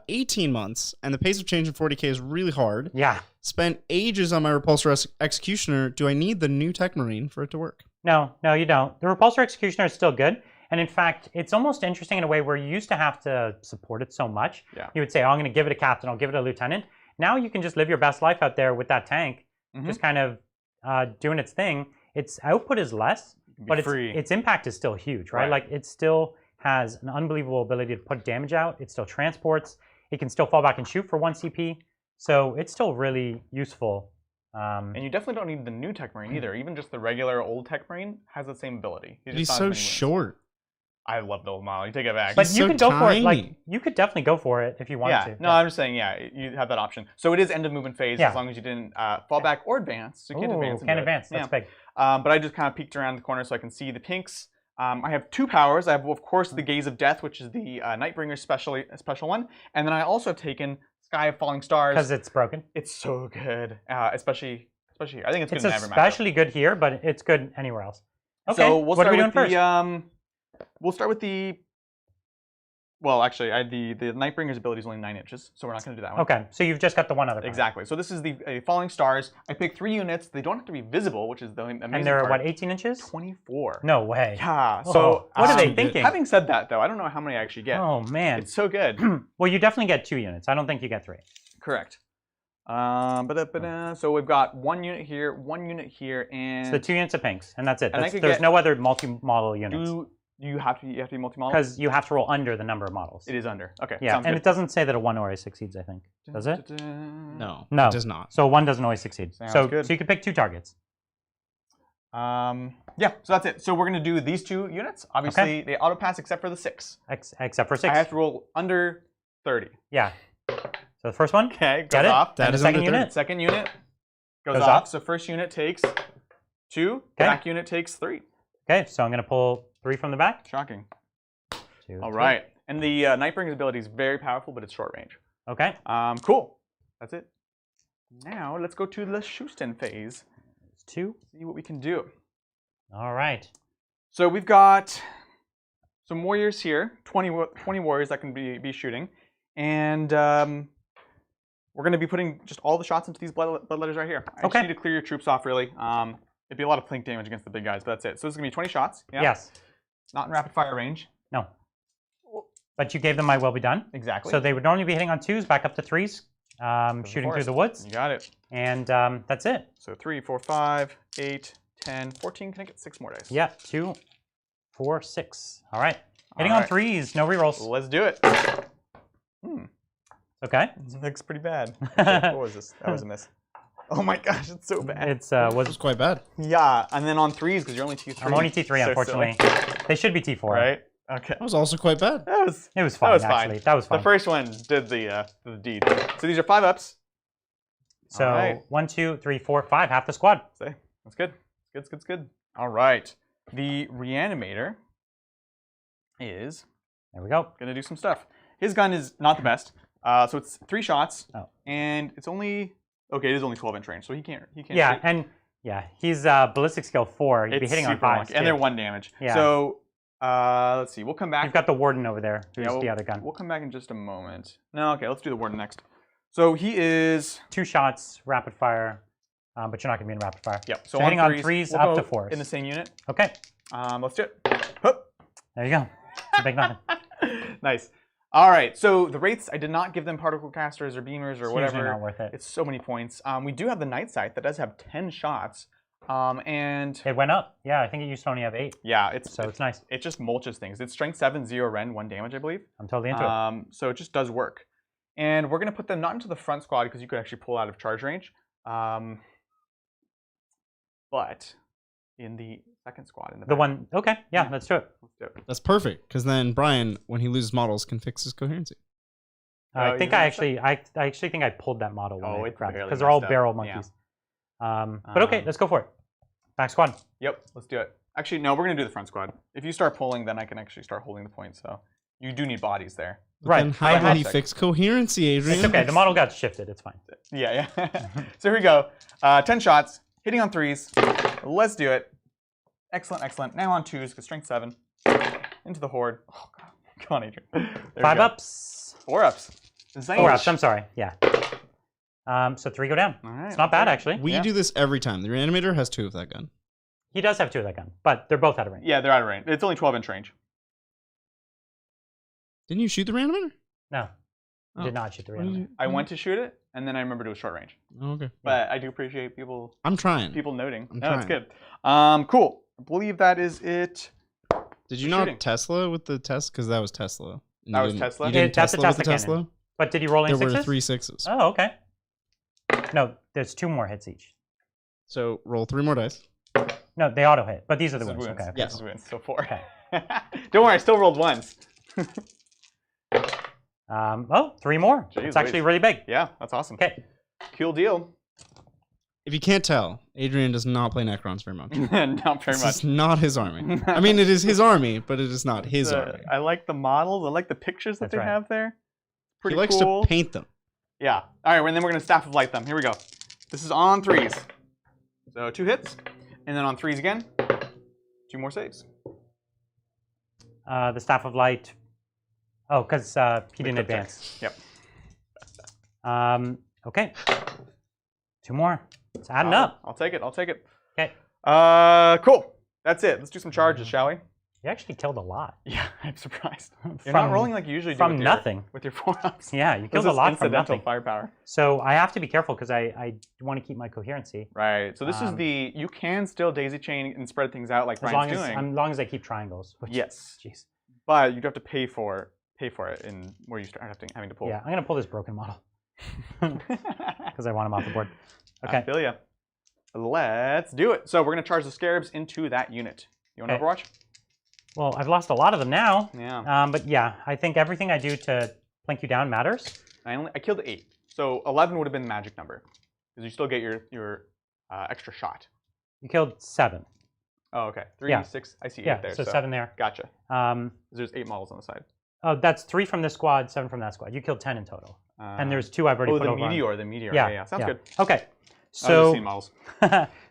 18 months, and the pace of change in 40k is really hard.
Yeah.
Spent ages on my Repulsor Executioner. Do I need the new Tech Marine for it to work?
No, you don't. The Repulsor Executioner is still good. And in fact, it's almost interesting in a way where you used to have to support it so much.
Yeah.
You would say, oh, I'm going to give it a captain. I'll give it a lieutenant. Now you can just live your best life out there with that tank, just kind of doing its thing. Its output is less, but its impact is still huge, right? Like it still has an unbelievable ability to put damage out. It still transports. It can still fall back and shoot for 1 CP. So it's still really useful.
And you definitely don't need the new Tech Marine either. Even just the regular old Tech Marine has the same ability.
He's so short.
I love the old model. You take it back.
But you could go for it. Like you could definitely go for it if you wanted to.
No, I'm just saying. Yeah, you have that option. So it is end of movement phase as long as you didn't fall back or advance. So you can advance.
Can advance. That's big.
But I just kind of peeked around the corner so I can see the pinks. I have 2 powers. I have, of course, the Gaze of Death, which is the Nightbringer special one, and then I also have taken Sky of Falling Stars
because it's broken.
It's so good, especially here. I think it's good.
It's especially good here, but it's good anywhere else. Okay.
So
what are we doing first?
We'll start with the. Well, actually, the Nightbringer's ability is only 9 inches, so we're not going to do that one.
Okay, so you've just got the one other.
Exactly. So this is the Falling Stars. I picked 3 units. They don't have to be visible, which is the amazing
And they're
part.
what, 18 inches?
24.
No way.
Yeah. So
what are they thinking?
Having said that, though, I don't know how many I actually get.
Oh man,
it's so good.
Well, you definitely get 2 units. I don't think you get 3.
Correct. So we've got 1 unit here, 1 unit here, and
so the 2 units of pinks, and that's it. There's no other multi-model units.
You have to be multi-model?
Because you have to roll under the number of models.
It is under. Okay.
Yeah, and it doesn't say that a 1 always succeeds, I think. Does it?
No.
No.
It does not.
So 1 doesn't always succeed. So you can pick 2 targets.
Yeah, so that's it. So we're going to do these 2 units. Obviously, they auto-pass except for the 6.
Except for 6.
I have to roll under 30.
Yeah. So the first one,
goes off.
That is the second unit.
Second unit goes off. So first unit takes 2. Back unit takes 3.
Okay, so I'm going to pull 3 from the back.
Shocking.
2,
All right. And the Nightbringer's ability is very powerful, but it's short range.
Okay.
Cool. That's it. Now let's go to the Schusten phase.
2.
See what we can do.
All right.
So we've got some warriors here, 20 warriors that can be shooting. And we're going to be putting just all the shots into these bloodletters right here. I just need to clear your troops off, really. It'd be a lot of plink damage against the big guys, but that's it. So this is going to be 20 shots. Yeah?
Yes.
Not in rapid fire range.
No. But you gave them my will be done.
Exactly.
So they would normally be hitting on 2s, back up to 3s, shooting through the woods.
You got it.
And that's it.
So 3, 4, 5, 8, 10, 14. Can I get 6 more dice?
Yeah, 2, 4, 6. All right. Hitting on 3s, no rerolls.
Let's do it.
Okay.
It looks pretty bad. What was this? That was a miss. Oh my gosh, it's so bad.
It was quite bad.
Yeah, and then on 3s, because you're only T3.
I'm only T3, so unfortunately. They should be T4.
Right? Okay.
That was also quite bad.
It was fine, actually. That was fine.
The first one did the deed. So these are 5 ups.
So 1, 2, 3, 4, 5, half the squad.
That's good. It's good. All right. The Reanimator is
there we go.
Gonna do some stuff. His gun is not the best. So it's 3 shots, and it's only it is only 12-inch range, so he can't.
Yeah,
shoot.
and he's ballistic skill 4. You'd be hitting on 5s,
and they're 1 damage.
Yeah.
So let's see. We'll come back.
You've got the Warden over there. Who's the other gun?
We'll come back in just a moment. No, okay. Let's do the Warden next. So he is
2 shots, rapid fire, but you're not gonna be in rapid fire.
Yep.
So hitting on 3s, up to 4s
in the same unit.
Okay.
Let's do it. Hup.
There you go. a big nothing.
Nice. All right, so the wraiths, I did not give them particle casters or beamers or
It's
whatever.
usually not worth it.
It's so many points. We do have the night sight that does have 10 shots, and
It went up. Yeah, I think it used to only have 8.
yeah,
it's nice.
It just mulches things. It's strength 7, 0 rend, 1 damage, I believe.
I'm totally into it.
So it just does work. And we're gonna put them not into the front squad because you could actually pull out of charge range, but in the second squad in the
The
back.
one. Okay, yeah, let's do it.
Let's do it.
That's perfect, because then Brian, when he loses models, can fix his coherency.
I
you
think
did
I
that
actually, I actually think I pulled that model when
Oh,
I
it's
grabbed it
barely
because they're all
messed up.
barrel
Yeah.
monkeys. But okay, let's go for it. Back squad.
Yep, let's do it. Actually, no, we're gonna do the front squad. If you start pulling, then I can actually start holding the points. So you do need bodies there.
But
Right.
Then
I
how
had-
did he fix coherency, Adrian?
It's okay. The model got shifted. It's fine.
Yeah, yeah. So here we go. 10 shots, hitting on 3s. Let's do it. Excellent, excellent. Now on 2s, because strength 7. Into the horde. Oh, God. Come on, Adrian. There we
5
go.
ups.
4 ups.
4 ups. I'm sorry. Yeah. So 3 go down.
All right,
It's not bad
okay.
actually.
We
Yeah.
do this every time. The reanimator has 2 of that gun.
He does have 2 of that gun, but they're both out of range.
Yeah, they're out of range. It's only 12-inch range.
Didn't you shoot the reanimator?
No, he
Oh.
did not shoot the
What did
reanimator.
you-
I went to shoot it, and then I remembered it was short range.
Oh, okay.
But I do appreciate people
I'm trying.
noting.
I'm
No, it's
trying.
good. Cool. I believe that is it.
Did you
shooting.
not Tesla with the test? Because that was Tesla. And
That
you
was
didn't-
Tesla?
You didn't
Yeah, that's a
Tesla with the
Tesla cannon.
Tesla?
But did he roll in
There were
6s?
3 6s.
Oh, okay. No, there's 2 more hits each.
So roll 3 more dice.
No, they auto hit, but these are the
This is
ones.
wins.
Okay.
Yes.
This is wins. So 4.
Okay.
Don't worry, I still rolled ones.
Oh, 3 more.
Jeez
It's actually
Louise.
really big.
Yeah, that's awesome.
Okay.
Cool deal.
If you can't tell, Adrian does not play Necrons very much.
Not very
This
much.
is not his army. I mean, it is his army, but it is not his army.
I like the models. I like the pictures that
That's
they
right.
have there.
He
Pretty
likes
cool.
to paint them.
Yeah. All right, and then we're going to staff of light them. Here we go. This is on 3s. So 2 hits. And then on 3s again, 2 more saves.
The Staff of Light. Oh, because he didn't
Quick check.
advance.
Yep.
Okay. 2 more. It's adding up.
I'll take it. I'll take it.
Okay.
Cool. That's it. Let's do some charges, shall we?
You actually killed a lot.
Yeah, I'm surprised. You're
From-
not rolling like you usually do
from
with
nothing.
with your 4-ups.
Yeah, you
This
killed a
is
lot from
incidental
nothing.
firepower.
So I have to be careful because I want to keep my coherency.
Right. So this is
Um,
the you can still daisy chain and spread things out like
As long
Brian's doing.
as long as I keep triangles. Which,
Yes.
Jeez.
But you do have to pay for it in where you start having to pull.
Yeah, I'm gonna pull this broken model because I want him off the board.
I
Okay.
feel ya. Let's do it. So we're gonna charge the scarabs into that unit. You want
Okay.
Overwatch?
Well, I've lost a lot of them now.
Yeah.
But yeah, I think everything I do to plink you down matters.
I killed 8. So 11 would have been the magic number because you still get your extra shot.
You killed 7.
Oh, okay. 3,
Yeah.
6. I see 8
Yeah,
there.
so 7 there.
Gotcha.
Um,
There's 8 models on the side.
oh, that's 3 from this squad, 7 from that squad. You killed 10 in total. And there's 2 I've already put
the
over on.
meteor. The meteor.
Yeah,
Yeah. Sounds
yeah.
good.
Okay.
Just
So,
seen models.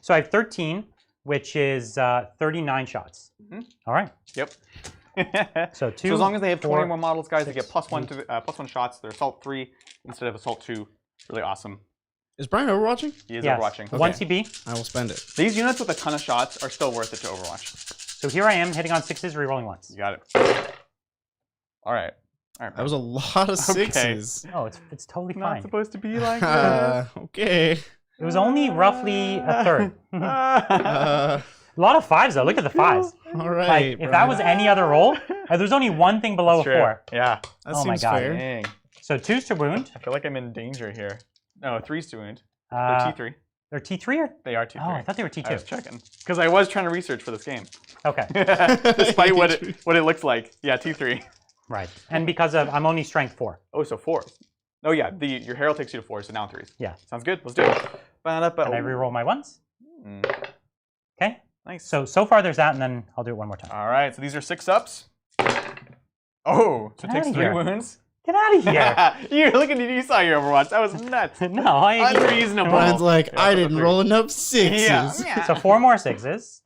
so I have 13, which is 39 shots.
Mhm.
All right.
Yep.
So 2.
So as long as they have 20
4,
more models, guys, they
6,
get +1 to +1 shots. They're assault 3 instead of assault 2. Really awesome.
Is Brian overwatching?
He is
yes.
overwatching.
1 CB.
I will spend it.
These units with a ton of shots are still worth it to Overwatch.
So here I am hitting on 6s, rerolling once.
You got it. All right. All right.
That was a lot of
Okay.
6s.
Oh, it's totally
not
fine.
supposed to be like this.
Okay.
It was only roughly a third. A
Uh,
lot of 5s though. Look at the 5s.
all right.
Like if that was any other roll, there's only one thing below a
True.
4.
Yeah.
that
oh my
seems
God.
fair.
Dang.
So 2s to wound.
I feel like I'm in danger here. No, 3's to wound. They're
Uh,
T3.
They're T3 or?
They are T3.
Oh, I thought they were
I was
T2.
checking because I was trying to research for this game,
Okay,
despite what it looks like. Yeah, T3.
right. And because of I'm only strength 4.
Oh, so 4. Oh yeah, your herald takes you to 4, so now 3s.
Yeah.
Sounds good. Let's do it.
And I reroll my 1s. Okay.
Nice.
So far there's that, and then I'll do it one more time.
All right, so these are 6-ups. Oh, so it
Get
takes
outta
3
here.
wounds.
Get out of here!
You look at you saw your Overwatch. That was nuts.
No, I.
Unreasonable.
Brian's like,
Yeah,
I
that's a
didn't
3.
roll enough 6s.
Yeah.
So 4 more 6s,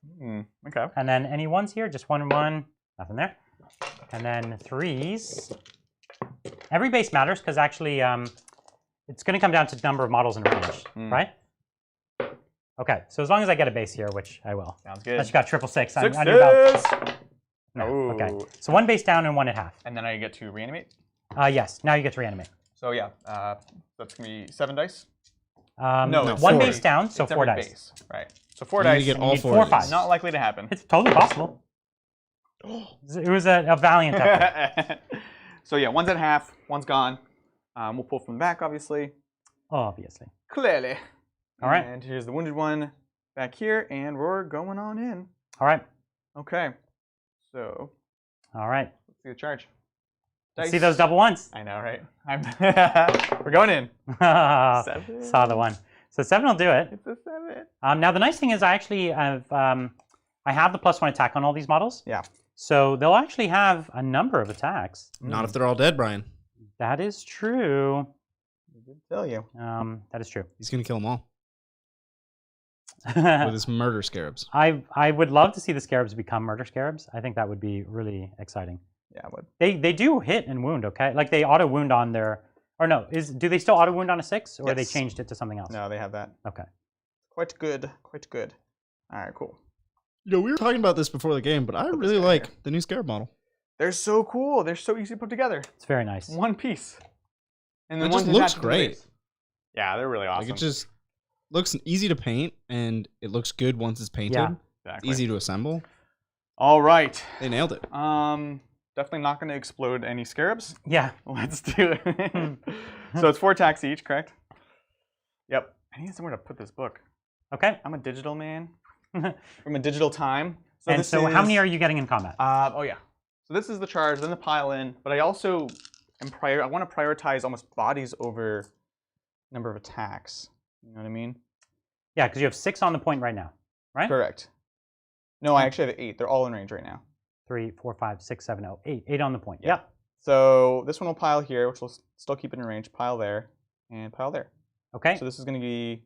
Okay.
and then any 1s here, just 1 and 1, nothing there, and then 3s. Every base matters because actually, it's going to come down to number of models in range, right? Okay, so as long as I get a base here, which I will.
Sounds good.
Unless you got 666,
6
on your belt. No.
Ooh.
Okay. So 1 base down and 1 at half.
And then I get to reanimate.
Yes. Now you get to reanimate.
So yeah, that's gonna be 7 dice.
No,
it's
1
4.
base down, so
It's
4
every
dice.
base. Right. So 4
You need
dice.
to get
and you
all
need
4
4
of these.
fives.
Not likely to happen.
It's totally possible. It was a valiant effort.
So yeah, 1's at half, 1's gone. We'll pull from the back, obviously.
Obviously.
Clearly.
All right.
And here's the wounded one back here, and we're going on in.
All right.
Okay. So
All right.
let's see the charge.
See those double ones?
I know, right? We're going in. 7.
Saw the one. So 7 will do it.
It's a 7.
Now the nice thing is I actually have I have the +1 attack on all these models.
Yeah.
So they'll actually have a number of attacks.
Not if they're all dead, Brian.
That is true.
I did tell you.
That is true.
He's gonna kill them all with his murder scarabs.
I would love to see the scarabs become murder scarabs. I think that would be really exciting.
Yeah, but
They do hit and wound, okay? Like they auto wound on their, or no, do they still auto wound on a 6, or they
Yes.
changed it to something else?
no, they have that.
Okay.
Quite good. Quite good. All right, cool.
You know, we were talking about this before the game, but I
Put this
really
guy
like
here.
the new scarab model.
They're so cool. They're so easy to put together.
It's very nice.
One piece. And
It
then
just
one's
looks
attached to the
great.
base. Yeah, they're really awesome.
Like it just looks easy to paint, and it looks good once it's painted.
Yeah.
Exactly.
It's easy to assemble.
All right.
They nailed it.
Definitely not going to explode any scarabs.
Yeah.
Let's do it. So it's 4 attacks each, correct? Yep. I need somewhere to put this book.
Okay.
I'm a digital man from a digital time. So
And
this
so
is,
how many are you getting in combat?
oh yeah. So this is the charge, then the pile in. But I also I want to prioritize almost bodies over number of attacks. You know what I mean?
Yeah, because you have 6 on the point right now, right?
Correct. No, I actually have 8. They're all in range right now.
3, 4, 5, 6, 7, 8. 8 on the point.
Yeah.
Yep.
So this one will pile here, which will still keep it in range. Pile there, and pile there.
Okay.
So this is going to be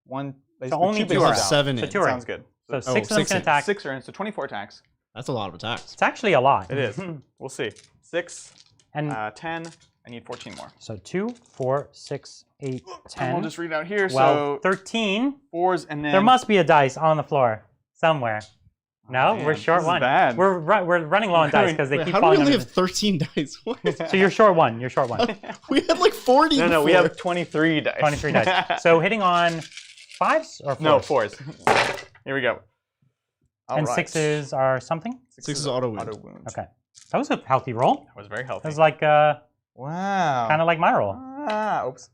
1.
only 2
bases
are
down.
out.
7
So
in.
2 are in.
Sounds good.
So
So
6 of them
6
can
in.
attack.
6 are in, so 24 attacks.
That's a lot of attacks.
It's actually a lot.
It is. We'll see. 6,
And
10. I need 14 more.
so 2, 4, 6, 8, 10,
And we'll just read out here.
12,
So
13.
4s and then.
There must be a dice on the floor somewhere. No,
man,
we're short
this is
1.
bad.
We're running low on dice because they
Wait,
keep
how do we
falling
only
under.
have 13 dice? What?
So you're short 1. You're short 1.
We had like 40
No, we
before.
have 23 dice.
23 dice. So hitting on 5s or 4s?
No, 4s. Here we go.
And
All right.
6s are something?
6 is auto wound.
Auto wound.
Okay. That was a healthy roll.
That was very healthy.
That was like kind
Wow.
of like my roll.
Oops.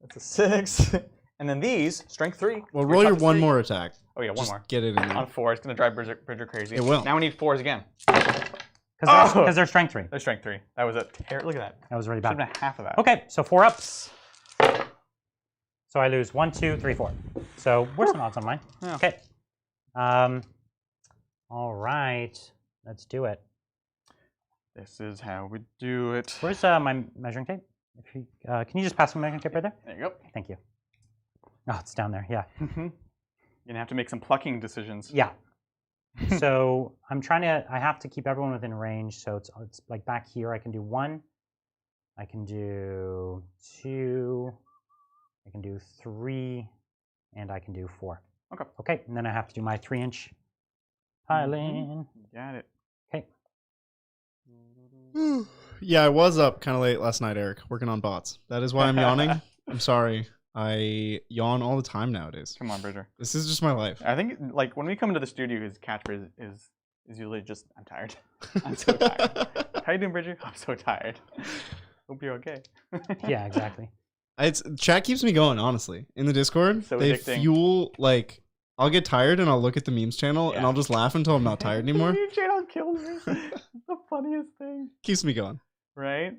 That's a 6. And then these, strength 3.
Well,
We're
roll your
tough to
one
see.
more attack.
Oh yeah, one
Just
more.
get it in there.
On 4, it's gonna drive Bridger crazy.
It will.
Now we need 4s again.
Because they're strength 3.
There's strength 3. That was a look at that.
That was really
Should have
bad.
been half of that.
Okay, so 4 ups. So I lose 1, 2, 3, 4. So worse than odds on mine.
Yeah.
Okay. All right. Let's do it.
This is how we do it.
Where's my measuring tape? If you, can you just pass me measuring tape right there?
There you go.
Thank you. Oh, it's down there. Yeah.
You're gonna have to make some plucking decisions.
Yeah. So I'm trying to. I have to keep everyone within range. So it's like back here. I can do 1. I can do 2. I can do 3, and I can do 4.
Okay.
Okay. And then I have to do my 3-inch pile in.
Got it.
Okay.
Yeah, I was up kind of late last night, Eric, working on bots. That is why I'm yawning. I'm sorry. I yawn all the time nowadays.
Come on, Bridger.
This is just my life.
I think like when we come into the studio, his catchphrase is usually just "I'm tired." I'm so tired. How you doing, Bridger? I'm so tired. Hope you're okay.
Yeah, exactly.
It's chat keeps me going, honestly. In the Discord,
So
they
addicting.
fuel like I'll get tired and I'll look at the memes channel and
Yeah.
I'll just laugh until I'm not tired anymore.
Your channel kills me. It's the funniest thing,
Keeps me going.
right?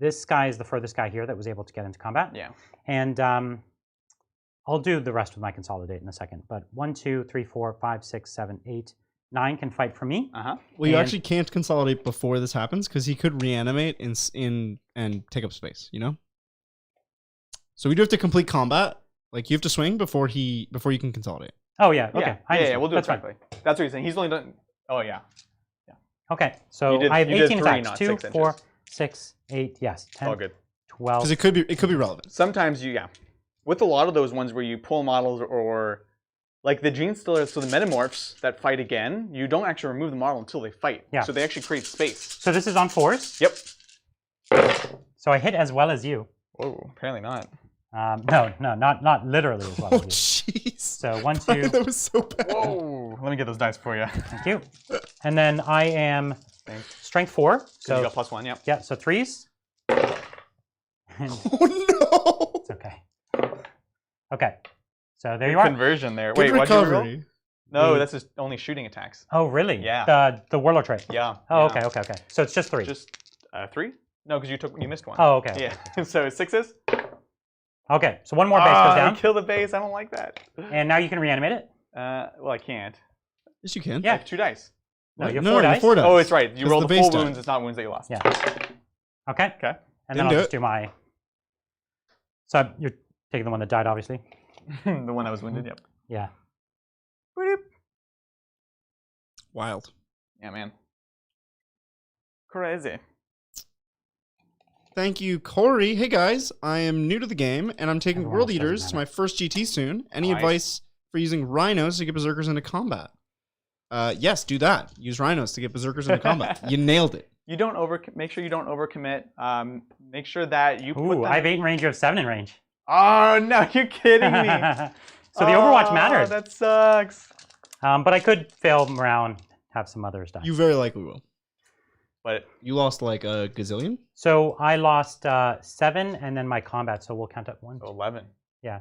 This guy is the furthest guy here that was able to get into combat.
Yeah.
And I'll do the rest with my consolidate in a second. But 1, 2, 3, 4, 5, 6, 7, 8, 9 can fight for me.
Uh-huh.
Well, you
And-
actually can't consolidate before this happens because he could reanimate in and take up space. You know. So we do have to complete combat. Like you have to swing before you can consolidate.
Oh yeah. Okay.
Yeah,
I
yeah, we'll do it
That's fine.
quickly. That's what he's saying. He's only done. Oh yeah.
Okay. So
You
I have
did
18
3,
attacks.
not
2,
6
4,
inches.
6, 8. Yes. 10,
All good.
12.
Because it could be relevant.
Sometimes with a lot of those ones where you pull models or like the gene stealers, so the metamorphs that fight again, you don't actually remove the model until they fight.
Yeah.
So they actually create space.
So this is on 4s.
Yep.
So I hit as well as you.
Whoa, apparently not.
No, not literally as well
Oh,
as you.
jeez.
So 1, 2.
That was so bad.
Whoa. Let me get those dice for you.
Thank you. And then I am strength 4.
So you got +1, yep.
Yeah, so 3s.
Oh, no.
It's okay. Okay. So there
Good
you are.
conversion there.
Good
Wait, what'd you roll?
recovery.
No, that's just only shooting attacks.
Oh, really?
Yeah.
The warlord trait.
Yeah.
Oh,
yeah.
okay. So it's just 3.
Just 3? No, because you missed one.
Oh, okay.
Yeah. So 6s?
Okay, so 1 more base goes down.
Kill the base. I don't like that.
And now you can reanimate it.
Well, I can't.
Yes, you can.
Yeah.
I have 2 dice.
No, you have
no,
4
you have
dice.
4 dice.
Oh, it's right. You
It's
roll
the
the
base
full
die.
wounds. It's not wounds that you lost.
Yeah. Okay.
Okay.
And
Didn't
then I'll
do
just
it.
do my... So you're taking the one that died, obviously.
The one that was wounded, yep.
Yeah.
Boop.
Wild.
Yeah, man. Crazy.
Thank you, Corey. Hey, guys. I am new to the game, and I'm taking
Everyone
World
else doesn't
Eaters
have
to my first GT soon. Any
Nice.
advice for using Rhinos to get Berserkers into combat? Yes, do that. Use Rhinos to get Berserkers into combat. You nailed it.
You don't make sure you don't overcommit. Make sure that you put
Ooh,
them...
I have 8 in range, you have 7 in range.
Oh, no, you're kidding me.
So the Overwatch mattered.
That sucks.
But I could fail morale and have some others die.
You very likely will.
But
You lost like a gazillion?
So I lost 7 and then my combat, so we'll count up 1.
11.
Yeah.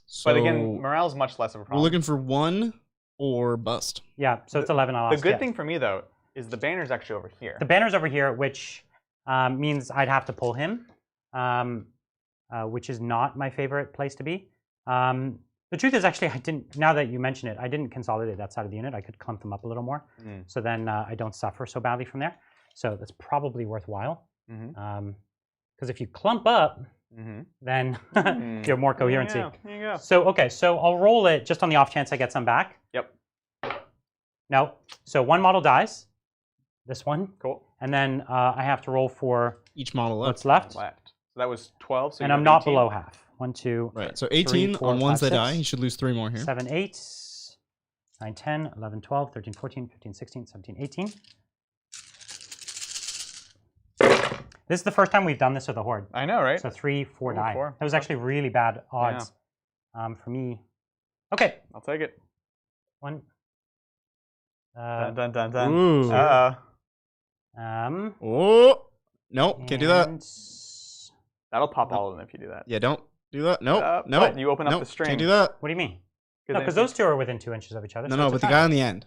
So
But again, morale's much less of a
we're
problem.
looking for 1 or bust.
Yeah, so it's 11 I lost.
The good
yeah.
thing for me, though, is the banner's actually over here.
The banner's over here, which means I'd have to pull him, which is not my favorite place to be. The truth is, actually, I didn't. Now that you mention it, I didn't consolidate that side of the unit. I could clump them up a little more, so then I don't suffer so badly from there. So that's probably worthwhile. Because if you clump up, then you have more coherency.
Yeah, there you go.
So okay, so I'll roll it just on the off chance I get some back.
Yep.
No. So 1 model dies. This one.
Cool.
And then I have to roll for
Each model left.
what's left.
Left. So that was 12. So
And
you
I'm
have
not
18.
below half. 1, 2,
Right, so 18
4,
on ones
5,
that die.
6,
You should lose 3 more here.
7, 8, 9, 10, 11, 12, 13, 14, 15, 16, 17, 18. This is the first time we've done this with a horde.
I know, right?
So 3, 4
Ooh,
die.
4.
That was actually really bad odds for me. Okay.
I'll take it.
1.
Dun, dun, dun, dun.
Ooh. Oh! Nope, can't do that.
and-
That'll pop all of them if you do that.
Yeah, don't do that. Nope, nope.
What? You open up
nope,
the string.
Can't do that.
What do you mean? No,
then
because
if you-
those two are within 2 inches of each other.
No,
so
no,
it's a
but the
tie.
guy on the end.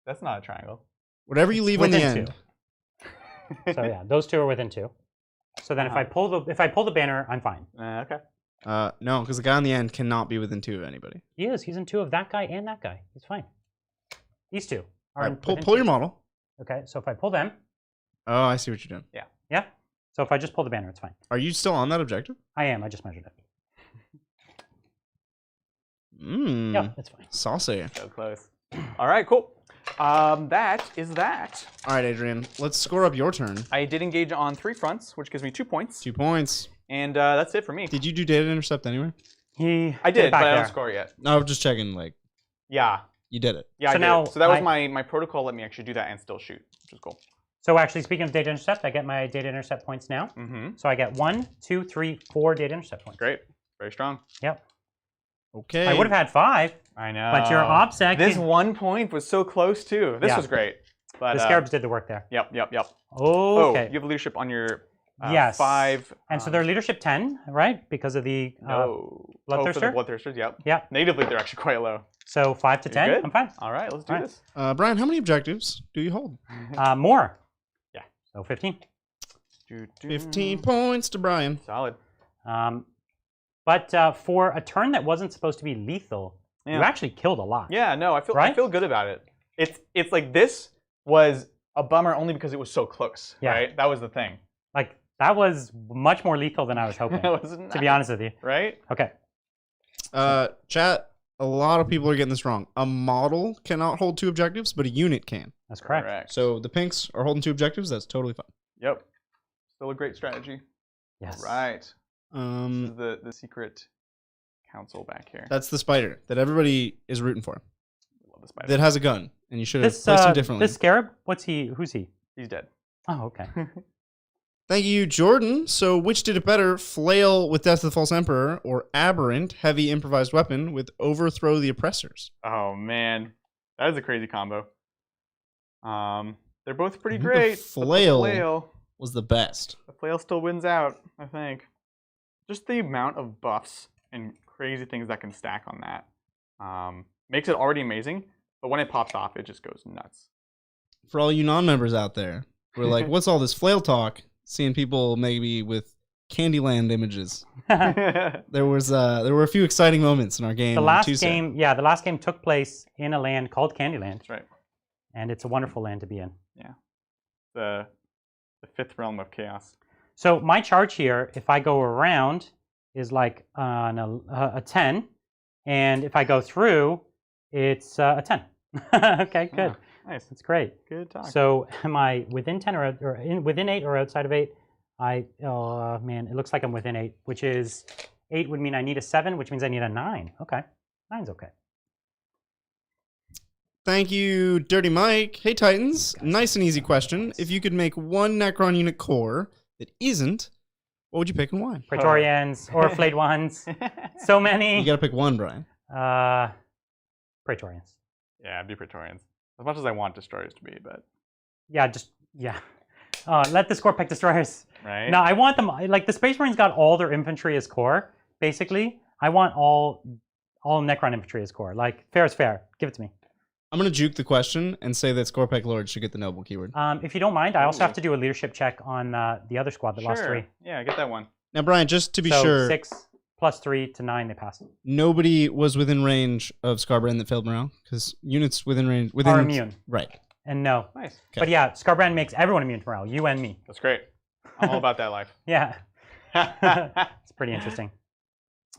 That's not a triangle.
Whatever you leave on the
Within
end.
2. So yeah, those two are within 2. So then if I pull the banner, I'm fine.
Okay.
No, because the guy on the end cannot be within 2 of anybody.
He is. He's in 2 of that guy and that guy. He's fine. These 2 are
All
in
right, pull
within
your
2.
model.
Okay, so if I pull them,
Oh, I see what you're doing.
yeah. So if I just pull the banner, it's fine.
Are you still on that objective?
I am. I just measured it.
Mmm.
Yeah, it's fine.
Saucy.
So close. All right, cool. That is that.
All right, Adrian, let's score up your turn.
I did engage on 3 fronts, which gives me 2 points.
2 points.
And that's it for me.
Did you do data intercept anyway?
I
did,
back
but I
there.
don't score yet.
No, I'm just checking, like,
Yeah.
you did it.
Yeah,
So
I did.
now
So that was
I-
my protocol let me actually do that and still shoot, which is cool.
So actually, speaking of data intercept, I get my data intercept points now. So I get 1, 2, 3, 4 data intercept points.
Great. Very strong.
Yep.
Okay.
I would have had 5,
I know.
but your OPSEC.
This 1 point was so close, too. This
Yeah.
was great. But,
the Scarabs did the work there.
Yep.
Okay.
Oh, you have leadership on your
Yes.
5.
And so they're leadership 10, right? Because of the
no.
Bloodthirster?
For the Bloodthirsters, yep.
Yeah.
Natively, they're actually quite low.
So 5 to 10.
good?
I'm fine.
All right, let's do
All right.
this.
Brian, how many objectives do you hold?
More.
Yeah.
So 15.
15 points to Brian.
Solid.
But for a turn that wasn't supposed to be lethal, you actually killed a lot.
Yeah, no, I
Right?
feel good about it. It's like this was a bummer only because it was so close.
Yeah.
Right? That was the thing.
Like, that was much more lethal than I was hoping,
That was
to be honest with you.
Right?
Okay.
Chat, a lot of people are getting this wrong. A model cannot hold 2 objectives, but a unit can.
That's correct.
So the pinks are holding 2 objectives. That's totally fine.
Yep. Still a great strategy.
Yes.
Right. This
Um,
is the secret council back here.
That's the spider that everybody is rooting for.
Love the spider.
That has a gun, and you should have placed him differently.
This scarab, what's he? Who's he?
He's dead.
Oh, okay.
Thank you, Jordan. So, which did it better, Flail with Death of the False Emperor, or Aberrant, heavy improvised weapon with Overthrow the Oppressors?
Oh man, that is a crazy combo. They're both pretty
I think
great.
the flail
but the flail
was the best.
The flail still wins out, I think. Just the amount of buffs and crazy things that can stack on that makes it already amazing, but when it pops off, it just goes nuts.
For all you non-members out there, we're like, what's all this flail talk? Seeing people maybe with Candyland images. There were a few exciting moments in our game.
The last game took place in a land called Candyland.
That's right.
And it's a wonderful land to be in.
Yeah. The fifth realm of chaos.
So my charge here, if I go around, is like a 10. And if I go through, it's a 10. Okay, good.
Oh, nice.
That's great.
Good talk.
So am I within 10 within 8 or outside of 8? Oh man, it looks like I'm within 8, which is 8 would mean I need a 7, which means I need a 9. Okay. 9's okay.
Thank you, Dirty Mike. Hey, Titans. Nice and easy question. If you could make one Necron unit core that isn't, what would you pick and why?
Praetorians or flayed ones. So many.
You gotta pick one, Brian.
Praetorians.
Yeah, it'd be Praetorians. As much as I want destroyers to be, but
Yeah, let the score pick destroyers.
right.
No, I want them like the Space Marines got all their infantry as core. Basically, I want all Necron infantry as core. Like fair is fair. Give it to me.
I'm gonna juke the question and say that Scorpec Lord should get the noble keyword.
If you don't mind, I also have to do a leadership check on the other squad that lost 3.
Yeah, get that one.
Now, Brian, just to be
So
sure,
6 plus 3 to 9, they pass.
nobody was within range of Scarbrand that failed morale because units within range
Are immune.
Right.
And no.
Nice.
Okay.
But yeah, Scarbrand makes everyone immune to morale. You and me.
That's great. I'm all about that life.
Yeah. It's pretty interesting.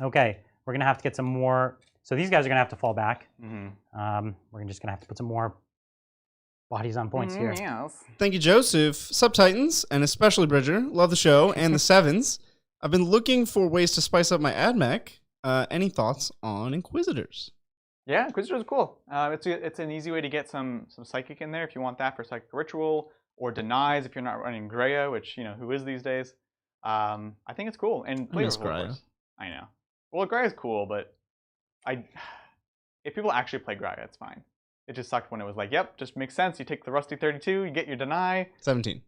Okay, we're gonna have to get some more. So these guys are gonna have to fall back.
Mm-hmm.
We're just gonna have to put some more bodies on points here.
Yes.
Thank you, Joseph. Sub-Titans, and especially Bridger, love the show, and the Sevens. I've been looking for ways to spice up my AdMech. Any thoughts on Inquisitors?
Yeah, Inquisitor is cool. It's an easy way to get some psychic in there if you want that for psychic ritual, or denies if you're not running Greya, which who is these days. I think it's cool and
I miss
flavorful. Of
Greya.
course. I know. Well, Greya is cool, but if people actually play Greya, it's fine. It just sucked when it was like, yep, just makes sense. You take the Rusty 32, you get your deny.
17.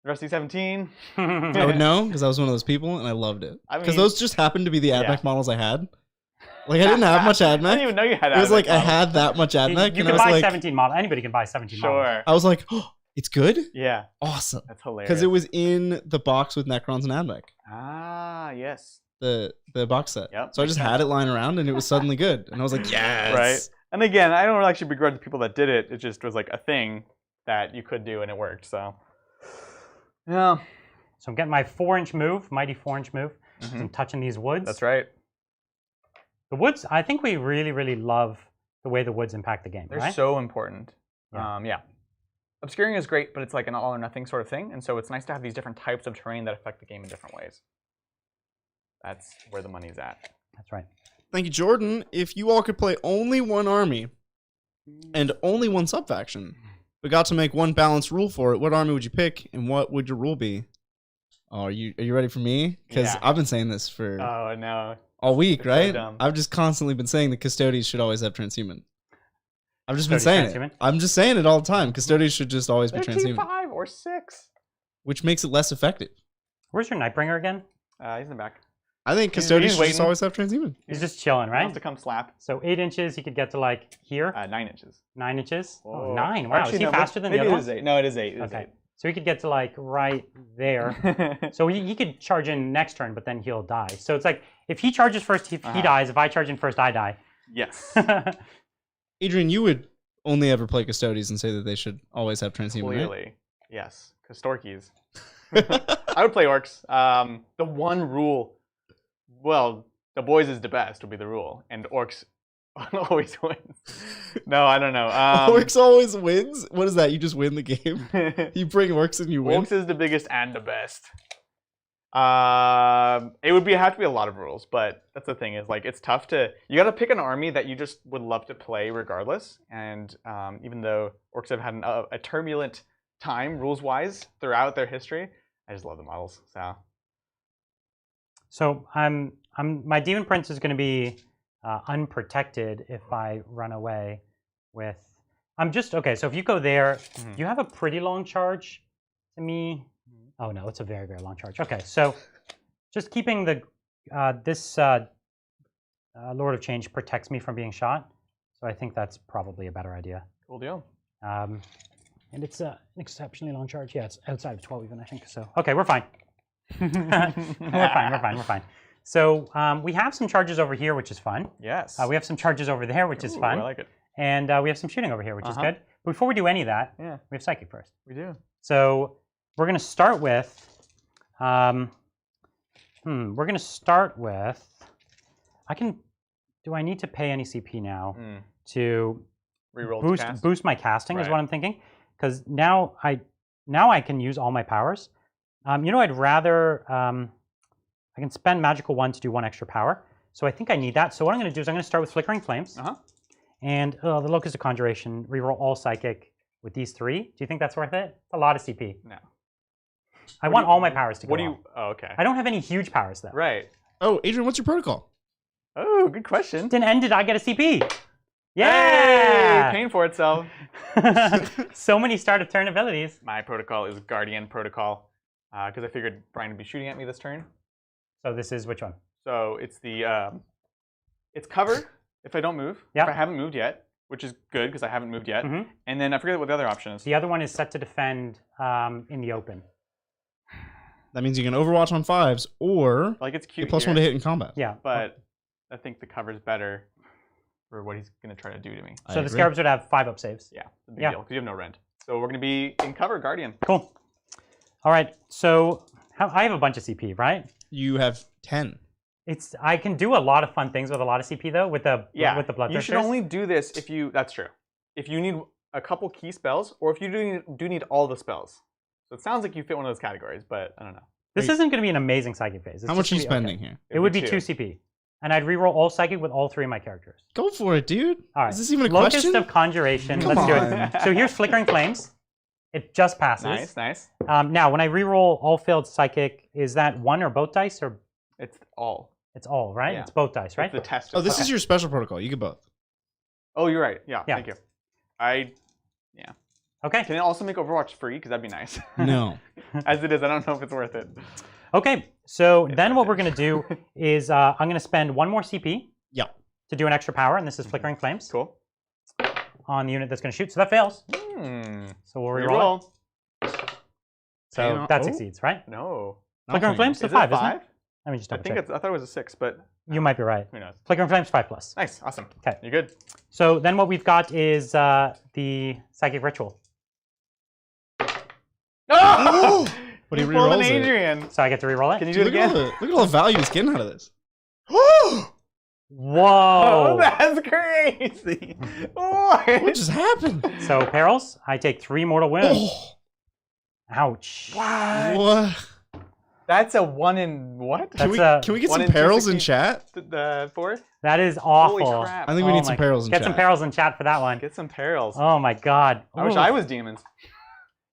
Rusty 17.
I would know because I was one of those people and I loved it. Because
mean,
those just happened to be the AdMech
yeah.
models I had. Like I didn't have much AdMech.
I didn't even know you had.
It was
AdMech
like I
models.
had that much AdMech.
You
and
can
I was
buy
like,
17 models. Anybody can buy 17 models.
Sure.
I was like, oh, it's good?
Yeah.
Awesome.
That's hilarious.
Because it was in the box with Necrons and AdMech.
Ah, yes.
The box set.
Yep,
So I just had it lying around and it was suddenly good. And I was like, yes.
Right. And again, I don't actually begrudge the people that did it. It just was like a thing that you could do and it worked. So, yeah.
So I'm getting my 4-inch move, mighty 4-inch move.
Mhm.
I'm touching these woods.
That's right.
The woods, I think we really, really love the way the woods impact the game,
They're
right?
so important.
Yeah.
Yeah. Obscuring is great, but it's like an all or nothing sort of thing. And so it's nice to have these different types of terrain that affect the game in different ways. That's where the money's at.
That's right.
Thank you, Jordan. If you all could play only one army and only one sub-faction, but got to make one balanced rule for it, what army would you pick and what would your rule be? Oh, are you ready for me? Because
Yeah.
I've been saying this for
Oh, no.
all week,
It's so
right?
dumb.
I've just constantly been saying the Custodies should always have transhuman. I've just been
Custodies
saying
transhuman?
it. I'm just saying it all the time. Custodies should just always be
They're
transhuman,
T5 or 6.
which makes it less effective.
Where's your Nightbringer again?
He's in the back.
I think
He's
Custodies should just
waiting.
always have transhuman.
He's just chilling,
He
right?
wants to come slap.
So 8 inches, he could get to like here,
9 inches.
9 inches. Oh,
Whoa.
9. Wow,
Actually,
is he
no,
faster than the
maybe
other
it is
one?
8. No, it is 8. It is
Okay. So he could get to like right there.
8.
So he could charge in next turn, but then he'll die. So it's like if he charges first, he dies. If I charge in first, I die.
Yes.
Adrian, you would only ever play Custodies and say that they should always have transhuman, right?
Clearly. Yes. Castorkies. I would play orcs. The one rule, well, the boys is the best would be the rule, and orcs always wins. No, I don't know.
Orcs always wins? What is that? You just win the game? You bring orcs and you win?
Orcs is the biggest and the best. It would have to be a lot of rules, but that's the thing is like it's tough to. You got to pick an army that you just would love to play regardless. And even though orcs have had a turbulent time rules-wise throughout their history, I just love the models.
So my demon prince is going to be unprotected if I run away with. Okay. So if you go there, you have a pretty long charge to me. Oh no, it's a very, very long charge. Okay, so just keeping the this Lord of Change protects me from being shot, so I think that's probably a better idea.
Cool deal.
And it's an exceptionally long charge. Yeah, it's outside of 12 even, I think. So okay, we're fine. We're fine. So we have some charges over here, which is fun.
Yes.
We have some charges over there, which is fun.
I like it.
And we have some shooting over here, which is good. But before we do any of that, we have psychic first.
We do.
So we're going to start with, do I need to pay any CP now to boost my casting is what I'm thinking. Because now I can use all my powers. I'd rather, I can spend Magical 1 to do 1 extra power. So I think I need that. So what I'm going to do is I'm going to start with Flickering Flames. And the Locus of Conjuration, reroll all psychic with these 3. Do you think that's worth it? It's a lot of CP.
No.
I want all my powers to go.
Oh, okay.
I don't have any huge powers though.
Right.
Oh, Adrian, what's your protocol?
Oh, good question.
Then did I get a CP? Yeah!
Hey, paying for itself.
So many start of turn abilities.
My protocol is Guardian Protocol, because I figured Brian would be shooting at me this turn.
So this is which one?
So it's the it's cover if I don't move.
Yep.
If I haven't moved yet, which is good because I haven't moved yet. And then I forget what the other option is.
The other one is set to defend in the open.
That means you can Overwatch on 5s, or
like it's cute.
get +1 to hit in combat.
Yeah.
But I think the cover's better for what he's going to try to do to me.
So the Scarabs would have 5 up saves.
Yeah, it's a big deal because you have no rend. So we're going to be in cover Guardian.
Cool. All right. So I have a bunch of CP, right?
You have 10.
I
can do a lot of fun things with a lot of CP though. With the Bloodthirsters.
You should only do this if you. That's true. If you need a couple key spells, or if you do need all the spells. So it sounds like you fit one of those categories, but I don't know.
This isn't going to be an amazing psychic phase.
How much are you spending here?
It would be 2 CP. And I'd reroll all psychic with all 3 of my characters.
Go for it, dude.
All right.
Is this even a
Locust
question?
of Conjuration.
Come
Let's do
on.
it. So here's Flickering Flames. It just passes.
Nice.
Now, when I reroll all failed psychic, is that 1 or both dice? Or
it's all.
It's all, right?
Yeah.
It's both dice, right?
It's the test.
Oh, this is your special protocol. You get both.
Oh, you're right. Yeah. Thank you.
Okay.
Can it also make Overwatch free? Because that'd be nice.
No.
As it is, I don't know if it's worth it.
Okay. So then what we're going to do is I'm going to spend 1 more CP.
Yeah.
To do an extra power, and this is Flickering Flames.
Cool.
On the unit that's going to shoot. So that fails. So we'll reroll it. So that succeeds, right?
No.
Flickering Flames to 5, isn't it? Let me just double check.
I thought it was a 6, but
you might be right.
Who knows?
Flickering Flames 5+.
Nice, awesome.
Okay,
you're good.
So then what we've got is the Psychic Ritual.
Oh!
But he
pulled an
rerolls it.
Adrian.
So I get to reroll it.
Can you do it again?
Look at all the value he's getting out of this.
Whoa!
Oh, that's crazy.
What just happened?
So perils, I take 3 mortal wounds.
Oh.
Ouch.
What?
That's a 1 in what?
Can we get some perils in chat?
The 4?
That is awful.
Holy crap.
I think we need some perils in chat.
Get some perils in chat for that one.
Get some perils.
Oh my god.
I wish I was demons.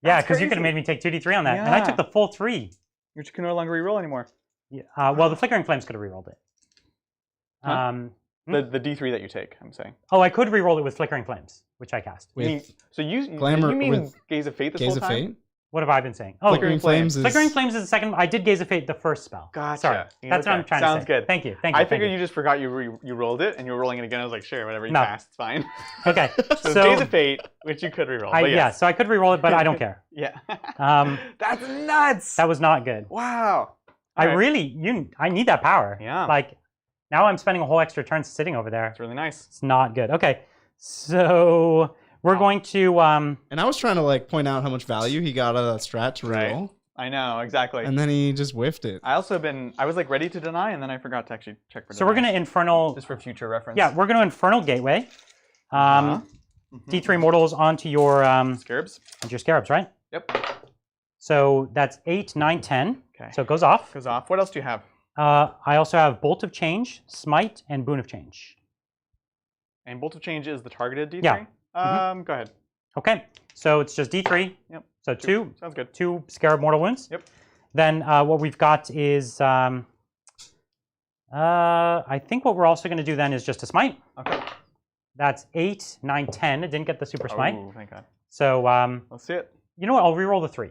Yeah, because you could have made me take 2d3 on that.
Yeah.
And I took the full 3.
Which you can no longer reroll anymore.
Yeah. Well, the Flickering Flames could have rerolled it.
Huh? The D3 that you take, I'm saying.
Oh, I could reroll it with Flickering Flames, which I cast.
So you
Glamour
mean
with
Gaze of Fate this
Gaze
whole
of
time?
Fate?
What have I been saying? Oh,
Flickering Flames is...
Flickering Flames is the second. I did Gaze of Fate the first spell.
Gotcha.
Sorry. That's what I'm trying to say.
Sounds good.
Thank you.
I figured you just forgot you rolled it and you were rolling it again. I was like, sure, whatever you cast, it's fine.
Okay.
So Gaze of Fate, which you could reroll.
Yeah, so I could reroll it, but I don't care.
Yeah.
That's
nuts.
That was not good.
Wow.
I need that power.
Yeah.
Like, now I'm spending a whole extra turn sitting over there.
It's really nice.
It's not good. Okay. So we're going to
And I was trying to like point out how much value he got out of that strat to reroll.
Right. I know, exactly.
And then he just whiffed it.
I was like ready to deny, and then I forgot to actually check for deny.
So we're going to Infernal...
Just for future reference.
Yeah, we're going to Infernal Gateway. D3 mortals onto your...
Scarabs.
Onto your Scarabs, right?
Yep.
So that's 8, 9, 10.
Okay.
So it goes off.
Goes off. What else do you have?
I also have Bolt of Change, Smite, and Boon of Change.
And Bolt of Change is the targeted D3?
Yeah.
Go ahead.
Okay, so it's just D3.
Yep.
So two.
Sounds good.
2 Scarab Mortal Wounds.
Yep.
Then what we've got is, I think what we're also going to do then is just a Smite.
Okay.
That's 8, 9, 10. It didn't get the Super Smite.
Oh, thank God.
So,
Let's see it.
you know what? I'll reroll the 3.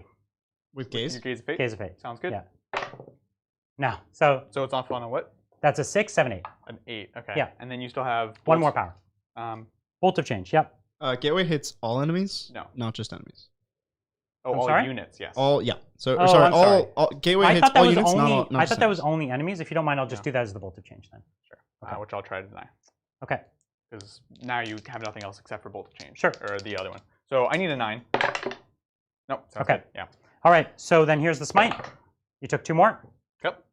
With Gaze?
Your Gaze of Fate?
Gaze of Fate.
Sounds good.
Yeah. No. So
it's off on a what?
that's a 6, 7, 8.
An 8. Okay.
Yeah.
And then you still have...
One more power. Bolt of Change. Yep.
Gateway hits all enemies?
No.
Not just enemies.
Oh,
I'm
all
sorry?
units, yes.
All, yeah. So,
Oh,
sorry,
I'm sorry.
all Gateway
I
hits
thought that
all
was
units,
only.
not
I
just
thought that was
enemies.
only enemies. If you don't mind, I'll just do that as the Bolt of Change then.
Sure. Which I'll try to deny.
Okay.
Because now you have nothing else except for Bolt of Change.
Sure.
Or the other one. So I need a 9. Nope. Sounds
Okay.
good. Yeah.
All right. So then here's the Smite. You took 2 more.
Yep.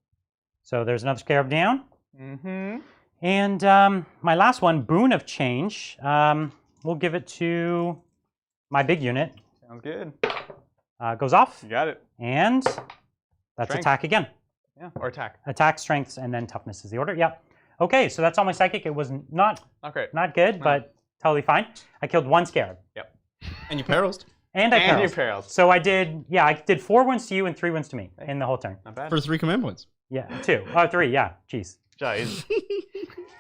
So there's another Scarab down.
Mm-hmm.
And my last one, Boon of Change. We'll give it to my big unit.
Sounds good.
Goes off.
You got it.
And that's
Strength.
attack again.
Yeah. Or attack.
Attack, strengths, and then toughness is the order. Yep. Okay, so that's all my psychic. It was not
Okay.
good,
No.
but totally fine. I killed 1 Scarab.
Yep.
And you perils.
And I
And you
perils.
perils.
So I did 4 wounds to you and 3 wounds to me in the whole turn.
Not bad.
For 3 command points.
Yeah, 2. Oh, 3, yeah. Jeez.
Jeez.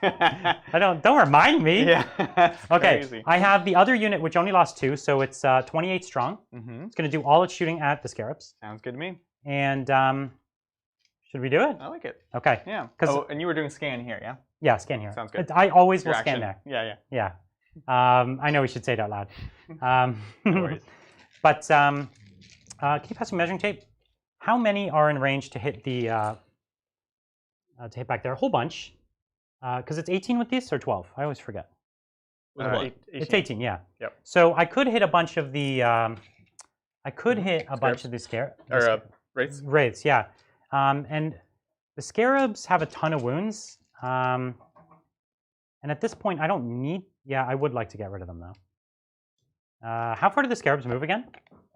Don't remind me.
Yeah.
Okay,
Crazy.
I have the other unit which only lost 2, so it's 28 strong.
Mm-hmm.
It's going to do all its shooting at the Scarabs.
Sounds good to me.
And should we do it?
I like it.
Okay.
Yeah.
'Cause-
Oh, and you were doing scan here, yeah?
Yeah, scan here.
Sounds good.
I always
Your
will scan
action.
there.
Yeah,
Yeah. I know we should say it out loud.
No worries.
But can you pass me measuring tape? How many are in range to hit the to hit back there? A whole bunch. Because it's 18 with these or 12? I always forget.
With what?
It's 18, yeah.
Yep.
So I could hit a bunch of the bunch of the wraiths, yeah. And the Scarabs have a ton of wounds. And at this point, I don't need. Yeah, I would like to get rid of them though. How far do the Scarabs move again?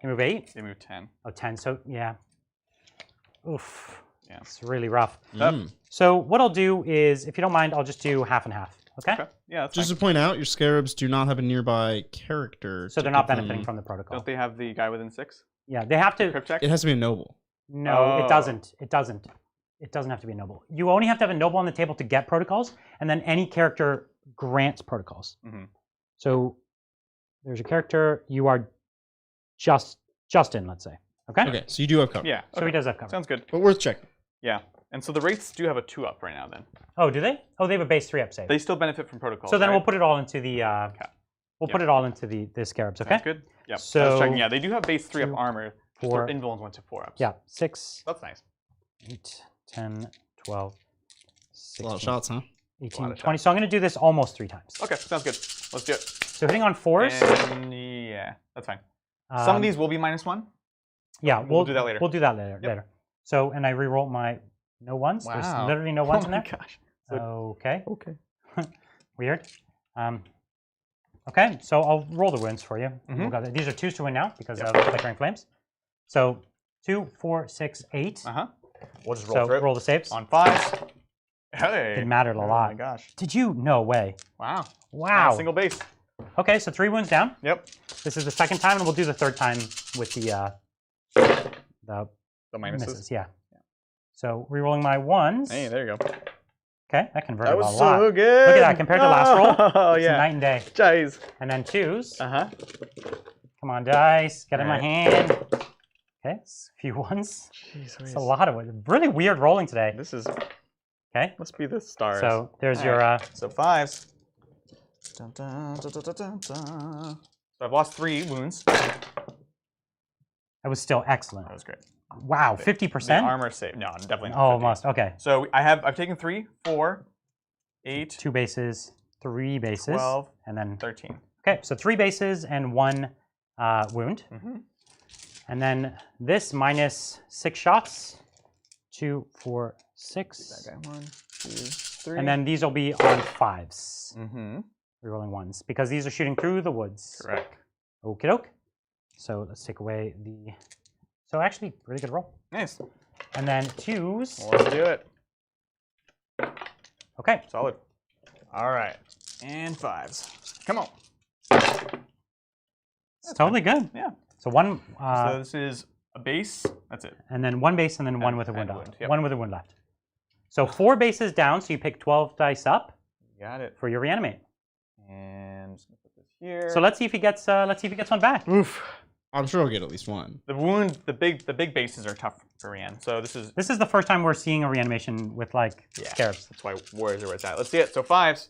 They move 8.
They move 10.
Oh, 10. So yeah. Oof.
Yeah.
It's really rough.
Mm.
So what I'll do is, if you don't mind, I'll just do half and half. Okay.
Okay. Yeah, that's
Just
fine.
to point out, your Scarabs do not have a nearby character.
So
to
they're not
give them-
benefiting from the protocol.
Don't they have the guy within 6?
Yeah, they have to.
Crypt check?
It has to be a noble.
No,
Oh.
it doesn't. It doesn't. It doesn't have to be a noble. You only have to have a noble on the table to get protocols, and then any character grants protocols.
Mhm.
So there's a character you are just in, let's say. Okay.
Okay, so you do have cover.
Yeah.
So he does have cover.
Sounds good.
But worth checking.
Yeah. And so the Wraiths do have a 2-up right now then.
Oh, do they? Oh, they have a base 3-up save.
They still benefit from protocols.
So then
right?
we'll put it all into the. We'll put
Yep.
it all into the Scarabs. Okay.
That's good. Yep.
So
I was checking. Yeah, they do have base 3-up
2,
armor. Just
4.
their invulns went to 4-ups.
Yeah. 6,
That's nice.
8, 10, 12,
A
16,
lot of shots, huh?
18,
of
20. So I'm going to do this almost 3 times.
Okay, sounds good. Let's do it.
So hitting on 4s.
And yeah, that's fine. Some of these will be -1.
Yeah,
we'll do that later.
We'll do that later.
Yep.
So, and I reroll my no ones. There's
Wow.
literally no ones
Oh
in
my
there.
gosh.
Okay.
Okay.
Weird. Okay, so I'll roll the wounds for you.
Mhm.
We'll go- These are 2s to win now because
Yep.
of flickering flames. So 2, 4, 6, 8.
We'll just roll
So
through it.
roll the saves.
On 5. Hey.
It mattered a
Oh
lot.
my gosh.
Did you? No way.
Wow.
Wow.
Single base.
Okay, so 3 wounds down.
Yep.
This is the second time, and we'll do the third time with the
The minuses.
misses. Yeah. So rerolling my 1s.
Hey, there you go.
Okay, that converted
That was
a lot.
so good.
Look at that, compared to last roll.
Oh,
It's
yeah.
night and day.
Jeez.
And then 2s.
Uh-huh.
Come on, dice. Get in my
Alright.
hand. Okay, it's a few 1s.
Jeez,
It's a lot of it. Really weird rolling today.
This is
Okay,
must be the stars.
so there's
All
your.
right. So 5s. Dun, dun, dun, dun, dun, dun. So I've lost 3 wounds.
That was still excellent.
That was great.
Wow,
The
50%?
armor save. No, definitely not.
Oh,
50.
almost. Okay.
So I've taken 3, 4, 8,
2 bases, 3 bases,
12,
and then.
13.
Okay, so 3 bases and 1 wound.
Mm-hmm.
And then this minus 6 shots. 2, 4, 6.
That guy. 1, 2, 3.
And then these will be on 5s.
Mm-hmm.
Rerolling 1s because these are shooting through the woods.
Correct.
Okie doke. So let's take away the. So actually, really good roll.
Nice.
And then 2s.
Well, let's do it.
Okay.
Solid. All right. And 5s. Come on.
It's totally good.
Yeah.
So one,
So this is a base. That's it.
and then one base, and then one with a
and
wound
wound,
left.
yep.
One with a wound left. So 4 bases down, so you pick 12 dice up
Got it.
for your reanimate.
And I'm just gonna put this here.
So let's see if he gets one back.
Oof.
I'm sure I'll get at least one.
The wound, the big bases are tough for Rian. So this is
The first time we're seeing a reanimation with like scarabs.
That's why warriors are where it's at. Let's see it. So 5s.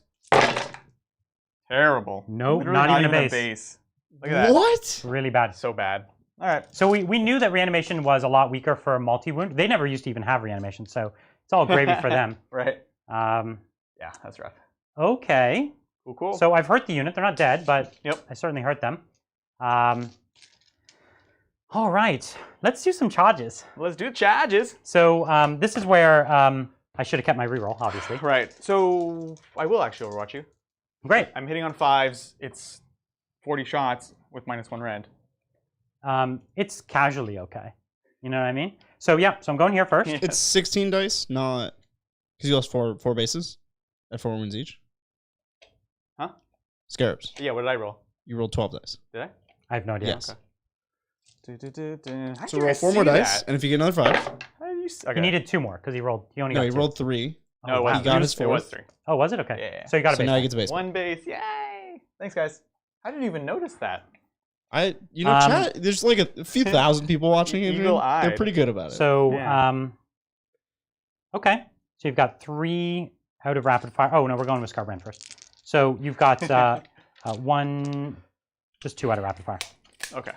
Terrible.
Nope,
Literally
not even a base.
Look at that.
What?
Really bad.
So bad. All right.
So we knew that reanimation was a lot weaker for multi-wound. They never used to even have reanimation, so it's all gravy for them.
Right.
Um,
Yeah, that's rough.
okay.
Cool, cool.
So I've hurt the unit. They're not dead, but
Yep.
I certainly hurt them. All right. Let's do some charges.
Let's do charges.
So this is where I should have kept my reroll, obviously.
Right. So I will actually overwatch you.
Great.
I'm hitting on 5s. It's 40 shots with -1 red.
It's casually okay. You know what I mean? So yeah, so I'm going here first.
Yeah.
It's 16 dice, not because you lost four bases at 4 wounds each.
Huh?
Scarabs.
Yeah, what did I roll?
You rolled 12 dice.
Did I?
I have no idea.
Yes.
Okay. How'd
So
you
roll
guys
4 more
see
dice,
that?
and if you get another 5,
How did you okay.
He needed 2 more because he only
no,
got
he
2.
rolled 3.
No, it
wow.
was
He got his
it was
fourth.
3.
Oh, was it? Okay.
Yeah.
So you got a
So
base.
now he
then.
gets a base.
1 base. Yay! Thanks, guys. How did you even notice that?
Chat. There's like a few thousand people watching. Adrian.
Eagle-eyed.
They're pretty good about it.
So,
Yeah.
okay. So you've got 3 out of rapid fire. Oh, no, we're going with Scarbrand first. So you've got 2 out of rapid fire.
Okay,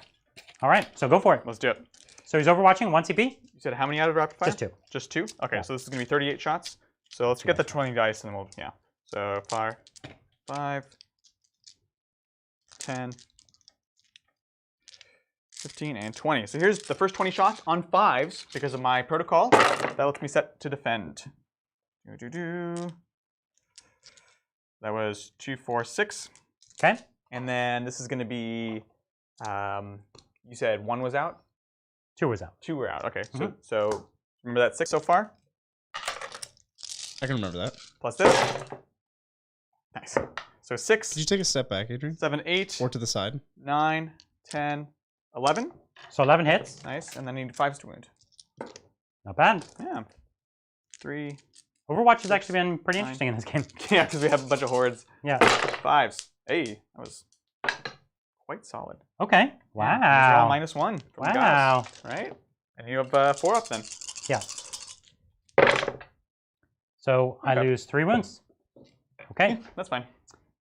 All right, so go for it.
let's do it.
So he's overwatching, 1 CP,
You said how many out of rapid fire?
just 2.
Just 2? Okay,
Yeah.
so this is going to be 38 shots. So let's get the 20 dice and then we'll, yeah. So fire, 5, 10, 15, and 20. So here's the first 20 shots on 5s because of my protocol. That lets me set to defend. That was 2, 4, 6.
Okay.
And then this is going to be, you said 1 was out?
2 was out.
2 were out. Okay, so remember that 6 so far?
I can remember that.
Plus this. Nice. So 6,
Did you take a step back, Adrian?
7, 8,
Or to the side?
9, 10, 11.
So 11 hits.
Nice. And then I need 5s to wound.
Not bad.
Yeah. 3.
Overwatch has actually been pretty
9.
interesting in this game.
Yeah, because we have a bunch of hordes.
Yeah.
5s. Hey, that was quite solid.
Okay.
Yeah, these are all
Wow.
-1 from the
Wow.
guys, right? And you have 4 up then.
Yeah. So I
Okay.
lose 3 wounds. Okay.
That's fine.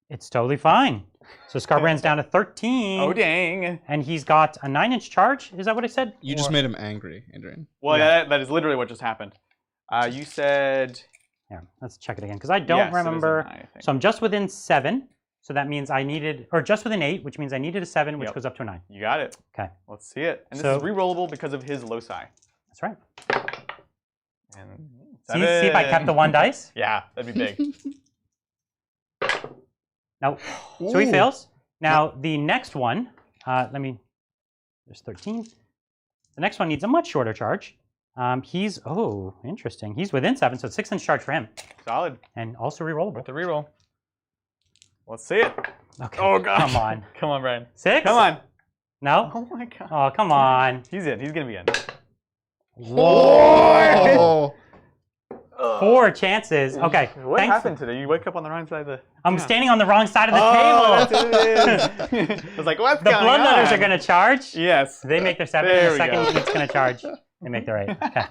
It's totally fine. So Scarbrand's down to 13.
Oh, dang.
And he's got a 9-inch charge. Is that what I said?
You just made him angry, Adrian.
Well,
Yeah.
that is literally what just happened. You said...
Yeah, let's check it again because I don't
Yes, it is a
remember.
9, I think.
So I'm just within 7. So that means I needed, or just within 8, which means I needed a 7, which
Yep.
goes up to a 9.
You got it.
Okay.
Let's see it. And this
So-
is re-rollable because of his loci.
That's right.
And
See if I kept the 1 dice?
Yeah, that'd be big.
No. So he
Ooh.
fails. Now the next one, there's 13. The next one needs a much shorter charge. He's, interesting. He's within 7, so 6-inch charge for him.
Solid.
And also rerollable.
With the reroll. Let's see it.
Okay.
Oh, gosh.
Come on.
Come on, Brian.
6?
Come on.
No?
Oh, my God.
Oh, come on.
He's in. He's going to be in.
Oh!
4 chances. Okay.
What
thanks.
happened today? You wake up on the wrong side of the...
I'm
Yeah.
standing on the wrong side of the
Oh,
table.
that's what it is. I was like, what's
The
going
bloodletters
on?
are going to charge.
Yes.
They make their 7,
There
and the
we
second
go.
unit's going to charge. They make their 8. Okay.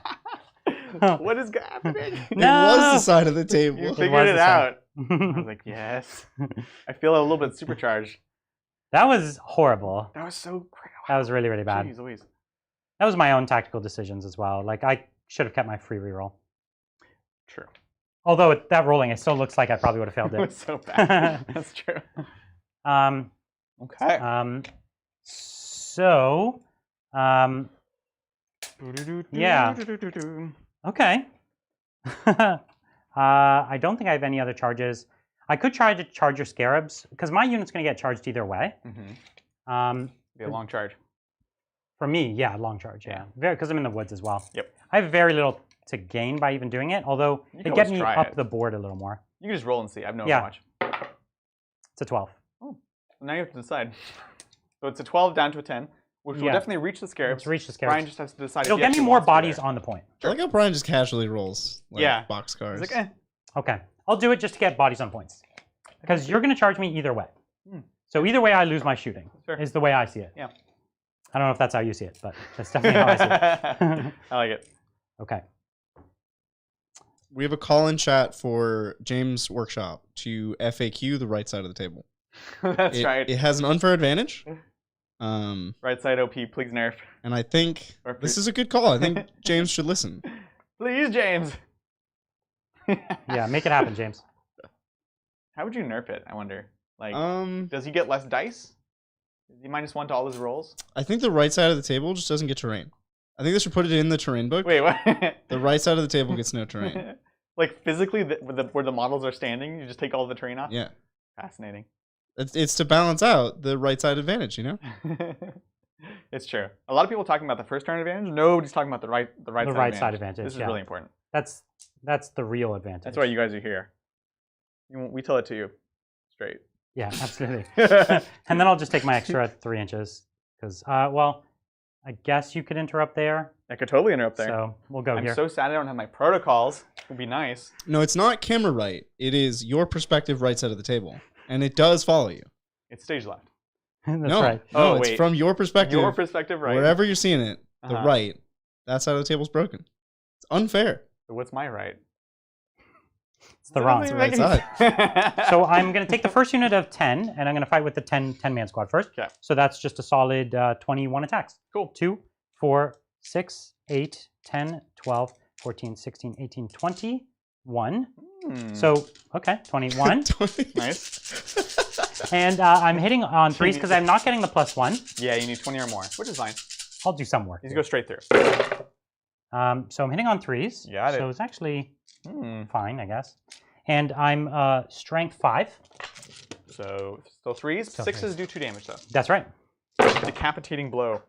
What is happening?
It was the side of the
You
table.
figured
was
it
the same.
out. I was like, yes. I feel a little bit supercharged.
That was horrible.
That was so great.
That was really, really bad.
Jeez Louise.
That was my own tactical decisions as well. Like, I should have kept my free reroll.
True.
Although with that rolling, it still looks like I probably would have failed
It was
it.
so bad. That's true. Okay.
So, yeah. Okay. I don't think I have any other charges. I could try to charge your scarabs, because my unit's going to get charged either way.
Be a long charge.
For me, yeah, long charge, yeah. Because I'm in the woods as well.
Yep.
I have very little to gain by even doing it, although
You
it
can
gets
always
me
try
up
it.
the board a little more.
You can just roll and see. I have no
Yeah.
much.
It's a 12.
Oh, now you have to decide. So it's a 12 down to a 10, which will
Yeah.
definitely reach the scarabs.
Let's reach the scarabs.
Brian just has to decide.
It'll
if he
get me
actually
more
wants to be
bodies
there.
on the point.
I like how Brian just casually rolls like
Yeah.
boxcars.
He's like,
Okay, I'll do it just to get bodies on points. Because you're going to charge me either way.
Hmm.
So either way, I lose my shooting,
Sure.
is the way I see it.
Yeah.
I don't know if that's how you see it, but that's definitely how I see it.
I like it.
Okay.
We have a call in chat for James' workshop to FAQ the right side of the table.
That's right.
It has an unfair advantage.
Right side OP, please nerf.
And I think
Or
this
please-
is a good call. I think James should listen.
Please, James.
Yeah, make it happen, James.
How would you nerf it? I wonder. Like, does he get less dice? Is he -1 to all his rolls?
I think the right side of the table just doesn't get terrain. I think they should put it in the terrain book.
Wait, what?
The right side of the table gets no terrain.
Like physically, where the models are standing, you just take all the terrain off?
Yeah.
Fascinating.
It's to balance out the right side advantage, you know?
It's true. A lot of people talking about the first turn advantage. Nobody's talking about the right side
advantage.
This is
yeah.
really important.
That's the real advantage.
That's why you guys are here. We tell it to you straight.
Yeah, absolutely. And then I'll just take my extra 3 inches. Because, well, I guess you could interrupt there.
I could totally interrupt there.
So we'll go
I'm
here.
so sad I don't have my protocols. It would be nice.
No, it's not camera right. It is your perspective right side of the table. And it does follow you.
It's stage left.
That's
no,
right.
no,
Oh,
it's
wait.
from your perspective.
Your perspective, right?
Wherever you're seeing it, the
Uh-huh.
right, that side of the table's broken. It's unfair.
So what's my right?
It's the wrong.
Doesn't
right
make any sense.
So I'm going to take the first unit of 10, and I'm going to fight with the 10-man squad first.
Okay.
So that's just a solid 21 attacks.
Cool.
2, 4, 6, 8, 10, 12, 14, 16, 18, 21. So, okay, 21.
Nice.
And I'm hitting on 3s because I'm not getting the +1.
Yeah, you need 20 or more, which is fine.
I'll do some work.
You just go straight through.
So I'm hitting on 3s.
Got it.
So it's actually
Hmm.
fine, I guess. And I'm strength 5.
So still 3s.
Still
6s do 2 damage though.
That's right.
Decapitating blow.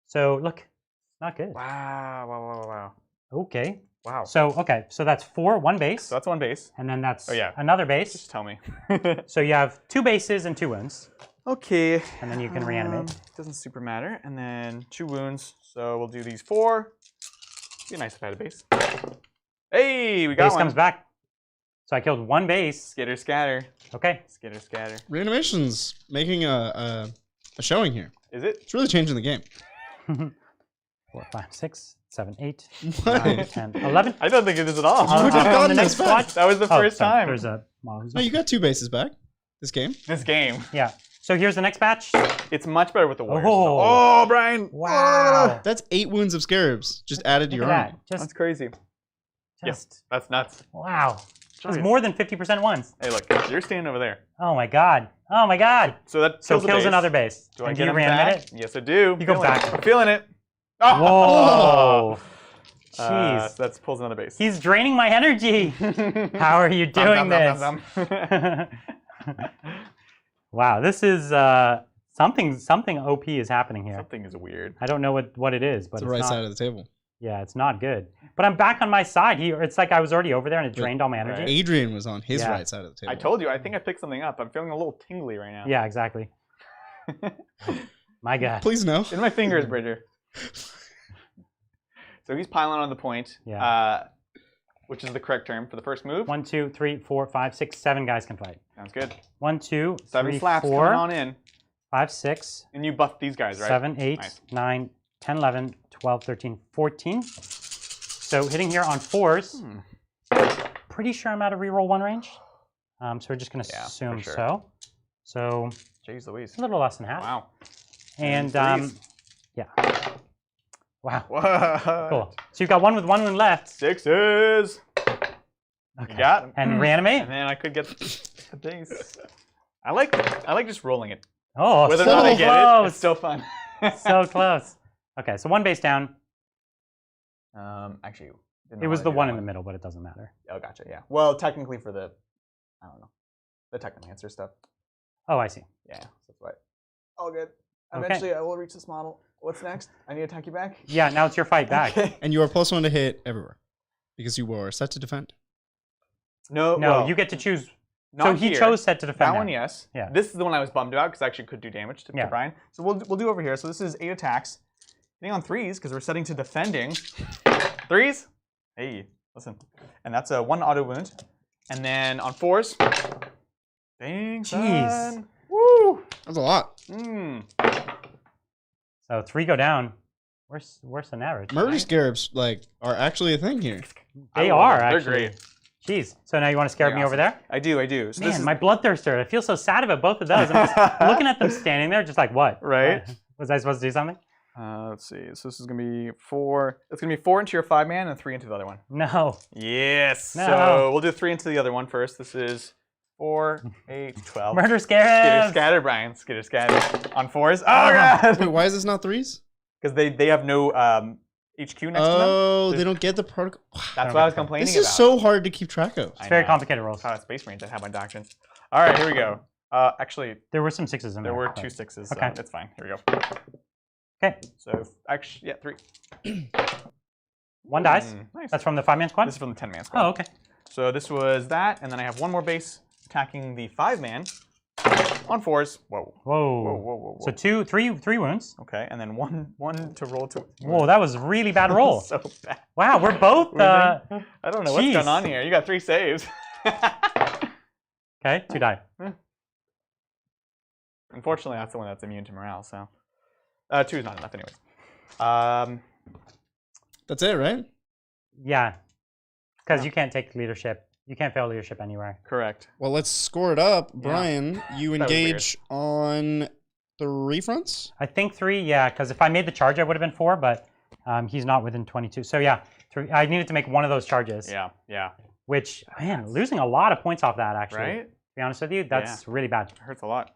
So look, not good.
Wow! Wow! Wow! Wow!
Okay.
Wow.
So, okay, so that's 4, 1 base.
So that's 1 base.
And then that's
Oh, yeah.
another base.
Just tell me.
So you have 2 bases and 2 wounds.
Okay.
And then you can reanimate.
Doesn't super matter. And then 2 wounds. So we'll do these 4. Be nice if I had a base. Hey, we got
Base
one.
comes back. So I killed 1 base.
Skitter scatter.
Okay.
Skitter scatter.
Reanimation's making a showing here.
Is it?
It's really changing the game.
4, 5, 6, 7, 8,
What?
9, 10, 11.
I don't think it is at all.
You would have
On
gotten
the
this
next
back.
squad.
That was the first
sorry,
time.
There's a model who's
No, you got 2 bases back this game.
This game.
Yeah. So here's the next batch.
It's much better with the warriors.
Oh.
Oh, Brian.
Wow.
That's 8 wounds of scarabs just added to
Look
your
at
army.
that. Just,
That's crazy.
just
That's nuts.
wow. There's
Jeez.
more than 50% ones.
Hey, look. You're standing over there.
Oh my god. Oh my god.
So that
So
kills, a
kills
base.
another base.
Do I
And
get
you
him
reanimate
back?
it?
Yes, I do.
You go
Feeling it.
back.
I'm feeling it. Oh!
Whoa. Jeez.
So that pulls another base.
He's draining my energy. How are you doing this?
Dum.
Wow, this is something OP is happening here.
Something is weird.
I don't know what it is, but
It's the
it's
right
not,
side of the table.
yeah, it's not good. But I'm back on my side. It's like I was already over there and it drained all my energy.
Right.
Adrian was on his
Yeah.
right side of the table.
I told you. I think I picked something up. I'm feeling a little tingly right now.
Yeah, exactly. My God.
Please no.
In my fingers, Bridger. So he's piling on the point.
Yeah.
Which is the correct term for the first move.
1, 2, 3, 4, 5, 6, 7 guys can fight.
Sounds good.
1, 2,
7
3,
slaps
4,
coming on in.
5, 6,
And you buff these guys, right?
7, 8,
Nice.
9, 10, 11, 12, 13, 14. So hitting here on 4s. Pretty sure I'm out of reroll 1 range. So we're just going to
Yeah, for
assume
sure.
so. So
Jeez Louise.
a little less than half.
Wow.
And
threes.
yeah. Wow.
What?
Cool. So you've got 1 with 1 wound left.
6s.
Okay.
You got?
And reanimate.
And then I could get a base. I like just rolling it.
Oh,
Whether
so
or not I get it,
close.
it's still fun.
So close. Okay, so 1 base down.
Actually,
It was the one in the middle, but it doesn't matter.
Oh, gotcha. Yeah. Well, technically for the, I don't know, the technomancer stuff.
Oh, I see.
Yeah. That's why. All good.
Okay.
Eventually, I will reach this model. What's next? I need to attack you back?
Yeah, now it's your fight back.
Okay.
And you are +1 to hit everywhere because you are set to defend.
No,
No,
well,
you get to choose.
not
So he
here.
chose set to defend.
That
now.
one, yes.
Yeah.
This is the one I was bummed about because I actually could do damage to Brian. So we'll do over here. So this is 8 attacks. Hitting on 3s because we're setting to defending. 3s. Hey, listen. And that's a 1 auto wound. And then on 4s. Dang,
Jeez.
son. Woo!
That's a lot.
So 3 go down. Worse than average.
Murder scarabs are actually a thing here.
They are
They're
actually.
great.
Jeez. So now you want to scarab me over there?
I do. So
Man,
this is,
my bloodthirster. I feel so sad about both of those. I'm just looking at them standing there, just like, what?
Right.
Was I supposed to do something?
let's see. So this is gonna be 4. It's gonna be 4 into your 5-man and 3 into the other one.
No.
Yes.
No.
So we'll do 3 into the other one first. This is 4, 8, 12.
Murder
Skitter
scarab.
scatter, Brian. Skitter scatter. On 4s. Oh god.
Wait, why is this not 3s?
Because they have no HQ next to them.
Oh, they don't get the protocol.
That's what I was complaining
This
about.
is so hard to keep track of.
It's very
know.
complicated rolls.
Oh, Space Marines. I have my doctrine. All right, here we go. Actually,
There were some 6s in there.
there were
but-
2 6s.
Okay.
So it's fine. Here we go.
Okay.
So actually, yeah, 3.
1 dies.
Nice.
That's from the 5-man squad?
This is from the 10-man squad.
Oh, okay.
So this was that, and then I have 1 more base attacking the 5-man on 4s. Whoa.
Whoa. So 3 wounds.
Okay, and then one to roll to.
Whoa, that was a really bad roll.
So bad.
Wow, we're both.
I don't know what's
Jeez.
going on here. You got 3 saves.
Okay, 2 die.
Unfortunately, that's the one that's immune to morale. So 2 is not enough, anyways.
That's it, right?
Yeah. Because you can't take leadership. You can't fail leadership anywhere.
Correct.
Well, let's score it up. Brian, you
That was weird.
engage on 3 fronts?
I think 3, yeah, because if I made the charge, I would have been 4, but he's not within 22. So yeah, 3, I needed to make one of those charges.
Yeah.
Which, man, losing a lot of points off that, actually.
Right?
To be honest with you, that's really bad.
It hurts a lot.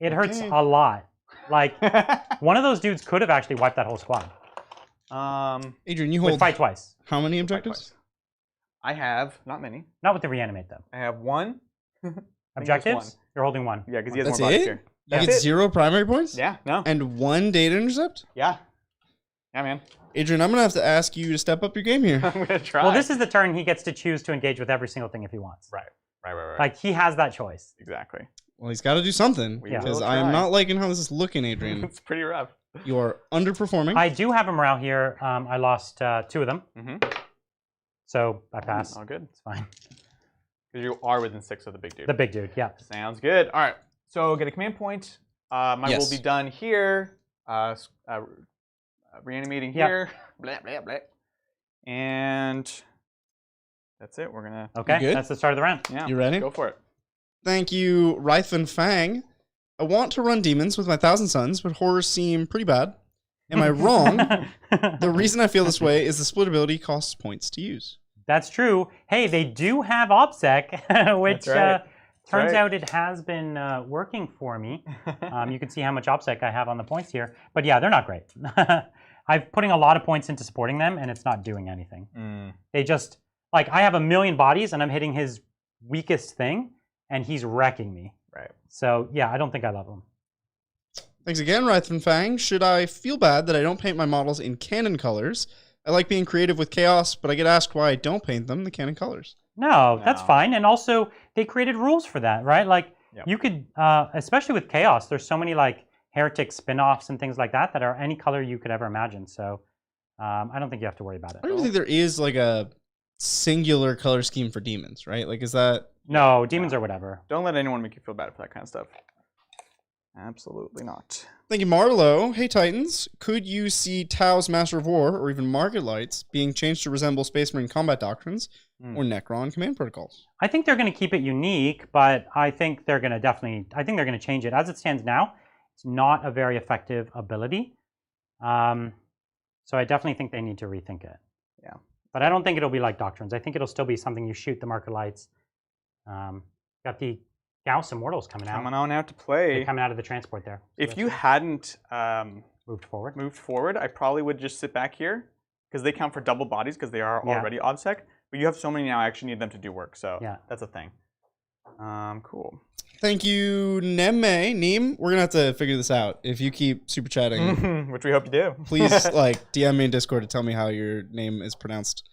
It hurts
Okay.
a lot. Like, one of those dudes could have actually wiped that whole squad.
Adrian, you
With
hold
fight twice.
how many objectives?
Twice. I have not many.
Not with the reanimate, though.
I have 1.
Objectives? You're holding 1.
Yeah, because he has
That's
more bodies
it?
here.
You
That's
get
it.
0 primary points?
Yeah. No.
And 1 data intercept?
Yeah, man.
Adrian, I'm going to have to ask you to step up your game here.
I'm gonna try.
Well, this is the turn he gets to choose to engage with every single thing if he wants.
right.
Like, he has that choice.
Exactly.
Well, he's got to do something.
We
Because
will
I am
try.
not liking how this is looking, Adrian.
It's pretty rough.
You are underperforming.
I do have a morale here. I lost 2 of them.
Mm-hmm.
So I pass.
All good.
It's fine.
Because you are within 6 of the big dude.
The big dude, yeah.
Sounds good. All right. So get a command point. My
Yes.
will be done here. Reanimating
Yeah.
here. Blah, blah, blah. And that's it. We're gonna.
Okay,
good?
that's the start of the round.
Yeah.
You ready?
Go for it.
Thank you, Rythan Fang. I want to run demons with my 1,000 Suns, but horrors seem pretty bad. Am I wrong? The reason I feel this way is the split ability costs points to use.
That's true. Hey, they do have OPSEC, which
That's right.
turns
right.
out it has been working for me. You can see how much OPSEC I have on the points here. But yeah, they're not great. I'm putting a lot of points into supporting them, and it's not doing anything. They just, like, I have 1 million bodies, and I'm hitting his weakest thing, and he's wrecking me.
Right.
So yeah, I don't think I love him.
Thanks again, Rythan Fang. Should I feel bad that I don't paint my models in canon colors? I like being creative with chaos, but I get asked why I don't paint them the canon colors.
No, that's
No.
fine. And also, they created rules for that, right? Like,
Yep.
you could, especially with Chaos, there's so many, like, heretic spin-offs and things like that that are any color you could ever imagine. So I don't think you have to worry about
I
it.
don't even think there is like a singular color scheme for demons, right? Like, is that...
No, demons are whatever.
Don't let anyone make you feel bad for that kind of stuff. Absolutely not.
Thank you, Marlo. Hey, Titans. Could you see Tao's Master of War, or even Market Lights, being changed to resemble Space Marine combat doctrines or Necron command protocols?
I think they're going to keep it unique, but I think they're going to they're going to change it. As it stands now, it's not a very effective ability. So I definitely think they need to rethink it.
Yeah.
But I don't think it'll be like Doctrines. I think it'll still be something you shoot the marker lights. Got the Gauss Immortals coming out.
Coming on out to
They're
play.
coming out of the transport there. So
If
that's
you
nice.
hadn't
moved forward.
I probably would just sit back here because they count for double bodies because they are
Yeah.
already OBSEC. But you have so many now, I actually need them to do work. So
Yeah.
that's a thing. Cool.
Thank you, Neem. We're gonna have to figure this out. If you keep super chatting,
Which we hope you do.
please DM me in Discord to tell me how your name is pronounced.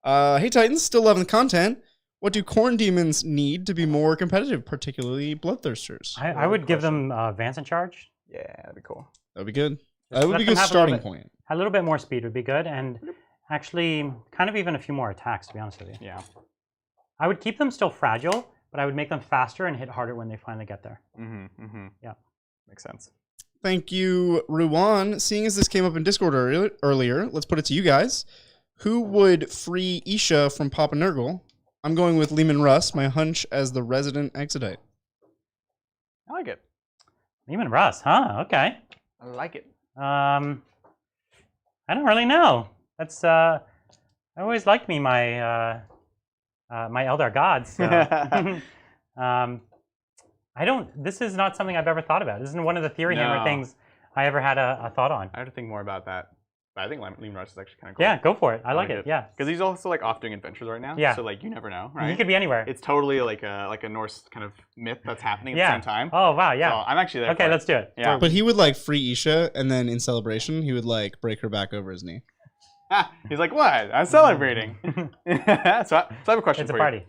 Hey Titans, still loving the content. What do corn demons need to be more competitive, particularly bloodthirsters?
I would give them advance and charge.
Yeah, that'd be cool.
That'd be good.
Just
That would
let
be a
them
good
have
starting
little
point.
A little bit more speed would be good, and actually kind of even a few more attacks, to be honest with you.
Yeah.
I would keep them still fragile, but I would make them faster and hit harder when they finally get there. Yeah.
Makes sense.
Thank you, Ruwan. Seeing as this came up in Discord earlier, let's put it to you guys. Who would free Isha from Papa Nurgle? I'm going with Lehman Russ, my hunch as the resident Exodite.
I like it.
Even Russ, huh? Okay.
I like it.
I don't really know. That's I always liked me my my elder gods. So. I don't. This is not something I've ever thought about. This isn't one of the theory hammer things I ever had a thought on.
I have to think more about that. But I think Lehman Russ is actually kind of cool.
Yeah, go for it. I like it. Yeah.
Because he's also like off doing adventures right now.
Yeah.
So like you never know, right?
He could be anywhere.
It's totally like a Norse kind of myth that's happening at the same time.
Oh wow, yeah.
So I'm actually there.
Okay, let's do it.
Yeah.
But he would free Isha, and then in celebration, he would break her back over his knee.
He's like, what? I'm celebrating. so I have a question
It's
for
a party.
you.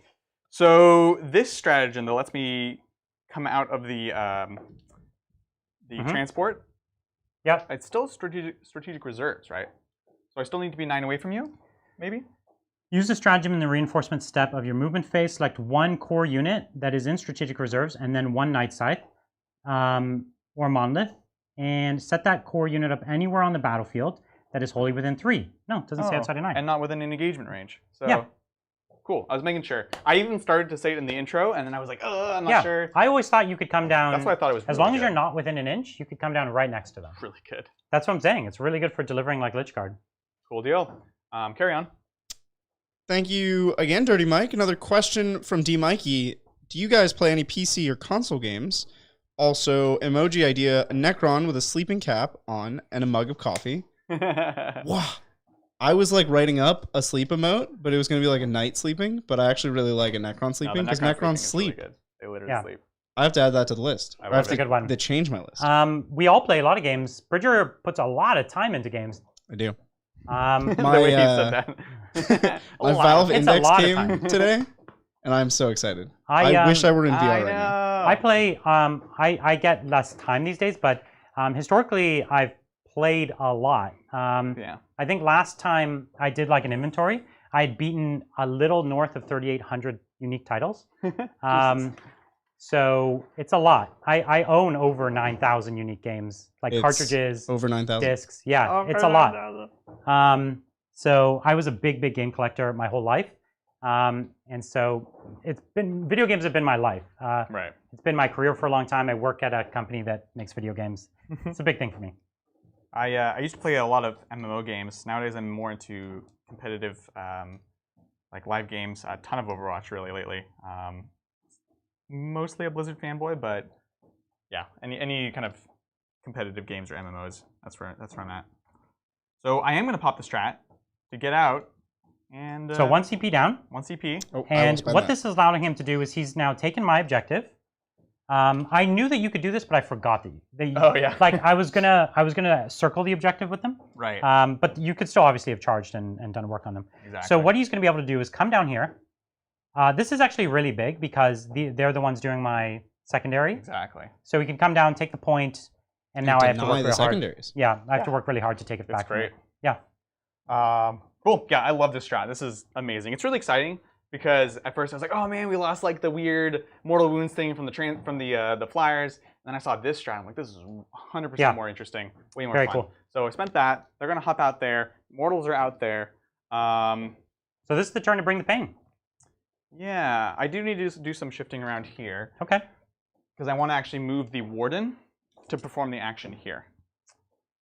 So this stratagem that lets me come out of the transport.
Yep.
It's still strategic reserves, right? So I still need to be 9 away from you, maybe?
Use the stratagem in the reinforcement step of your movement phase. Select one core unit that is in strategic reserves, and then one Night Scythe or Monolith, and set that core unit up anywhere on the battlefield that is wholly within 3. No, it doesn't say outside of 9.
And not within an engagement range. So
yeah.
Cool. I was making sure. I even started to say it in the intro, and then I was like, oh, I'm not sure.
I always thought you could come down.
That's what I thought it was.
As long as you're not within an inch, you could come down right next to them.
Really good.
That's what I'm saying. It's really good for delivering like Lich Guard.
Cool deal. Carry on.
Thank you again, Dirty Mike. Another question from D. Mikey. Do you guys play any PC or console games? Also, emoji idea, a Necron with a sleeping cap on and a mug of coffee. Wow. I was writing up a sleep emote, but it was going to be a night sleeping, but I actually really like a Necron sleeping because Necrons sleep.
Really good. They literally sleep.
I have to add that to the list. I have
a good one.
to change my list.
We all play a lot of games. Bridger puts a lot of time into games.
I do.
My
the way he said that.
My Valve Index came today, and I'm so excited. I wish I were in VR right now.
I play. I get less time these days, but historically I've played a lot.
Yeah.
I think last time I did an inventory, I had beaten a little north of 3,800 unique titles. So it's a lot. I own over 9,000 unique games, cartridges,
over 9,000
discs. Yeah, it's a lot. So I was a big game collector my whole life, and so video games have been my life.
Right.
It's been my career for a long time. I work at a company that makes video games. It's a big thing for me.
I used to play a lot of MMO games. Nowadays I'm more into competitive live games. A ton of Overwatch really lately. Mostly a Blizzard fanboy, but yeah, any kind of competitive games or MMOs, that's where I'm at. So I am going to pop the strat to get out, and
so 1 CP down.
1 CP.
Oh, and what this is allowing him to do is he's now taken my objective. I knew that you could do this, but I forgot that you,
oh yeah.
I was gonna circle the objective with them.
Right.
But you could still obviously have charged and done work on them.
Exactly.
So what he's gonna be able to do is come down here. This is actually really big because they're the ones doing my secondary.
Exactly.
So he can come down, take the point, and now I have to work really
secondaries.
hard. Yeah, I have to work really hard to take it back.
That's great.
Yeah.
Cool. Yeah, I love this strat. This is amazing. It's really exciting because at first I was like, oh man, we lost the weird mortal wounds thing from the flyers. And then I saw this strat. I'm like, this is 100% more interesting. Way more
Very
fun.
cool.
So I spent that. They're gonna hop out there. Mortals are out there.
So this is the turn to bring the pain.
Yeah, I do need to do some shifting around here.
Okay.
Because I want to actually move the warden to perform the action here.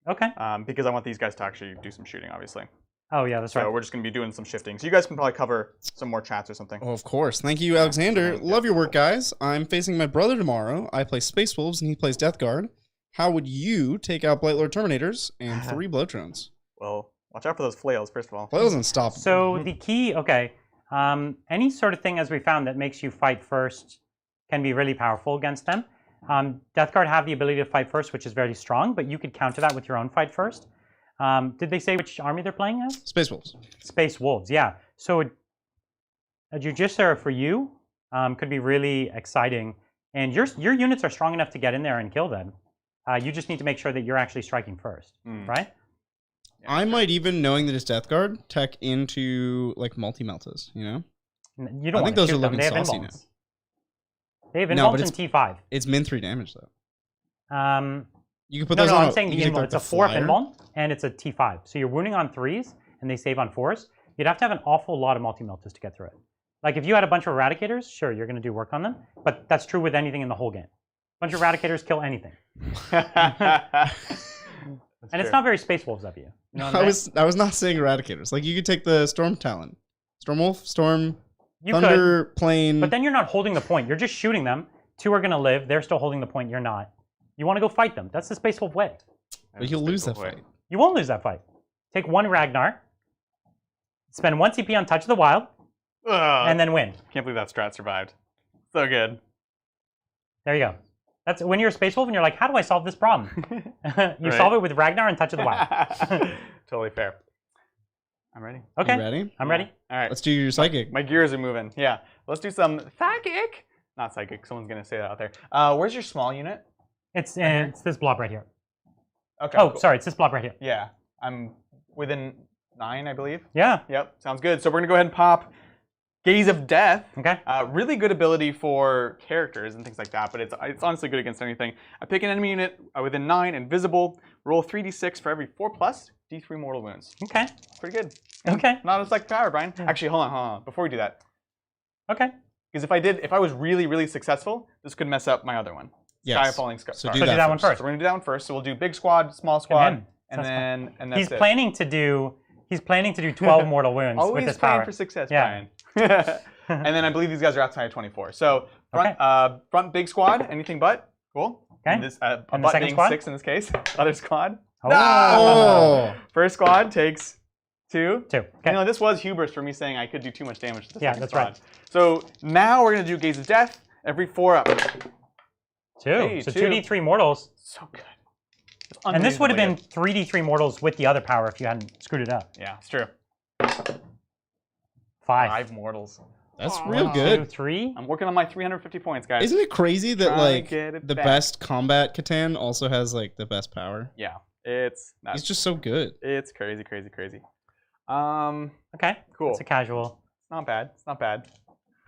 Okay.
Because I want these guys to actually do some shooting, obviously.
Oh yeah, that's right.
So we're just going to be doing some shifting. So you guys can probably cover some more chats or something.
Oh, of course. Thank you, Alexander. Love your work, guys. I'm facing my brother tomorrow. I play Space Wolves and he plays Death Guard. How would you take out Blightlord Terminators and 3 Blow Drones?
Well, watch out for those flails, first of all.
Flails unstoppable.
So the key, okay, any sort of thing as we found that makes you fight first can be really powerful against them. Death Guard have the ability to fight first, which is very strong, but you could counter that with your own fight first. Did they say which army they're playing as?
Space Wolves.
Space Wolves, yeah. So a Judiciary for you could be really exciting. And your units are strong enough to get in there and kill them. You just need to make sure that you're actually striking first, right?
Yeah, I might even, knowing that it's Death Guard, tech into like multi-meltas, you know?
You don't
I think those are
them.
looking
They have
saucy now.
involts. They have involts in T5.
It's min 3 damage though. You can put
no,
those
no,
on.
I'm saying the invuln. It's a 4th invuln, and it's a T5. So you're wounding on 3s, and they save on 4s. You'd have to have an awful lot of multi-meltas to get through it. Like if you had a bunch of Eradicators, sure, you're going to do work on them. But that's true with anything in the whole game. A bunch of Eradicators kill anything. And it's not very Space Wolves of you. You know what
I was not saying Eradicators. Like you could take the Storm Talon, Storm Wolf, Storm,
you
Thunder,
could,
Plane.
But then you're not holding the point. You're just shooting them. 2 are going to live. They're still holding the point. You're not. You want to go fight them. That's the Space Wolf way.
But you'll lose that fight.
You won't lose that fight. Take 1 Ragnar, spend 1 CP on Touch of the Wild, and then win.
Can't believe that strat survived. So good.
There you go. That's when you're a Space Wolf and you're like, how do I solve this problem? You solve it with Ragnar and Touch of the Wild.
Totally fair. I'm ready.
Okay.
You ready?
I'm ready.
All right.
Let's do your Psychic.
My gears are moving. Yeah. Let's do some Psychic. Not Psychic. Someone's going to say that out there. Where's your small unit?
It's this blob right here.
Okay.
Oh,
cool.
sorry. It's this blob right here.
Yeah. I'm within 9, I believe.
Yeah.
Yep. Sounds good. So we're going to go ahead and pop Gaze of Death.
Okay.
Really good ability for characters and things like that, but it's honestly good against anything. I pick an enemy unit within 9, invisible, roll 3d6 for every 4+, d3 mortal wounds.
Okay.
Pretty good.
Okay.
Not as like power, Brian. Actually, hold on. Before we do that.
Okay.
Because if I was really, really successful, this could mess up my other one.
Yes.
Sky Falling Star.
So
do that one first.
So we're gonna do that one first. So we'll do big squad, small squad, and that's
he's planning to do 12 mortal wounds
Always
with this
planning
power.
for success,
Yeah.
Brian. And then I believe these guys are outside of 24. So front big squad, anything but. Cool.
Okay.
And this, a
And the
butt
second
being
squad?
6 in this case. Other squad.
Oh.
Oh.
First squad takes 2.
2. Okay.
You know, this was hubris for me saying I could do too much damage to the second
that's
squad.
right.
So now we're going to do Gaze of Death every 4 up.
2.
Hey,
so
2.
2d3 mortals.
So good.
And this would have been 3d3 mortals with the other power if you hadn't screwed it up.
Yeah, it's true.
5
mortals.
That's real good.
2, 3.
I'm working on my 350 points, guys.
Isn't it crazy that like
get it
the
back.
best combat Catan also has like the best power?
Yeah, it's
He's just so good.
it's crazy.
Okay.
Cool.
It's a casual.
Not bad. It's not bad.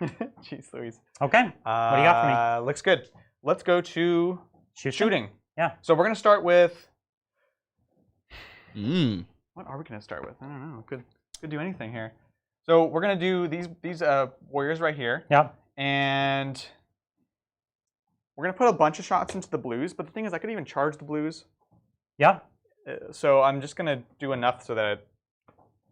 Jeez Louise.
Okay. What do you got for me?
Looks good. Let's go to shooting.
Yeah.
So we're gonna start with.
Mm.
What are we gonna start with? I don't know. Could do anything here. So we're gonna do these warriors right here.
Yep.
And we're gonna put a bunch of shots into the blues. But the thing is, I could even charge the blues.
Yep.
So I'm just gonna do enough so that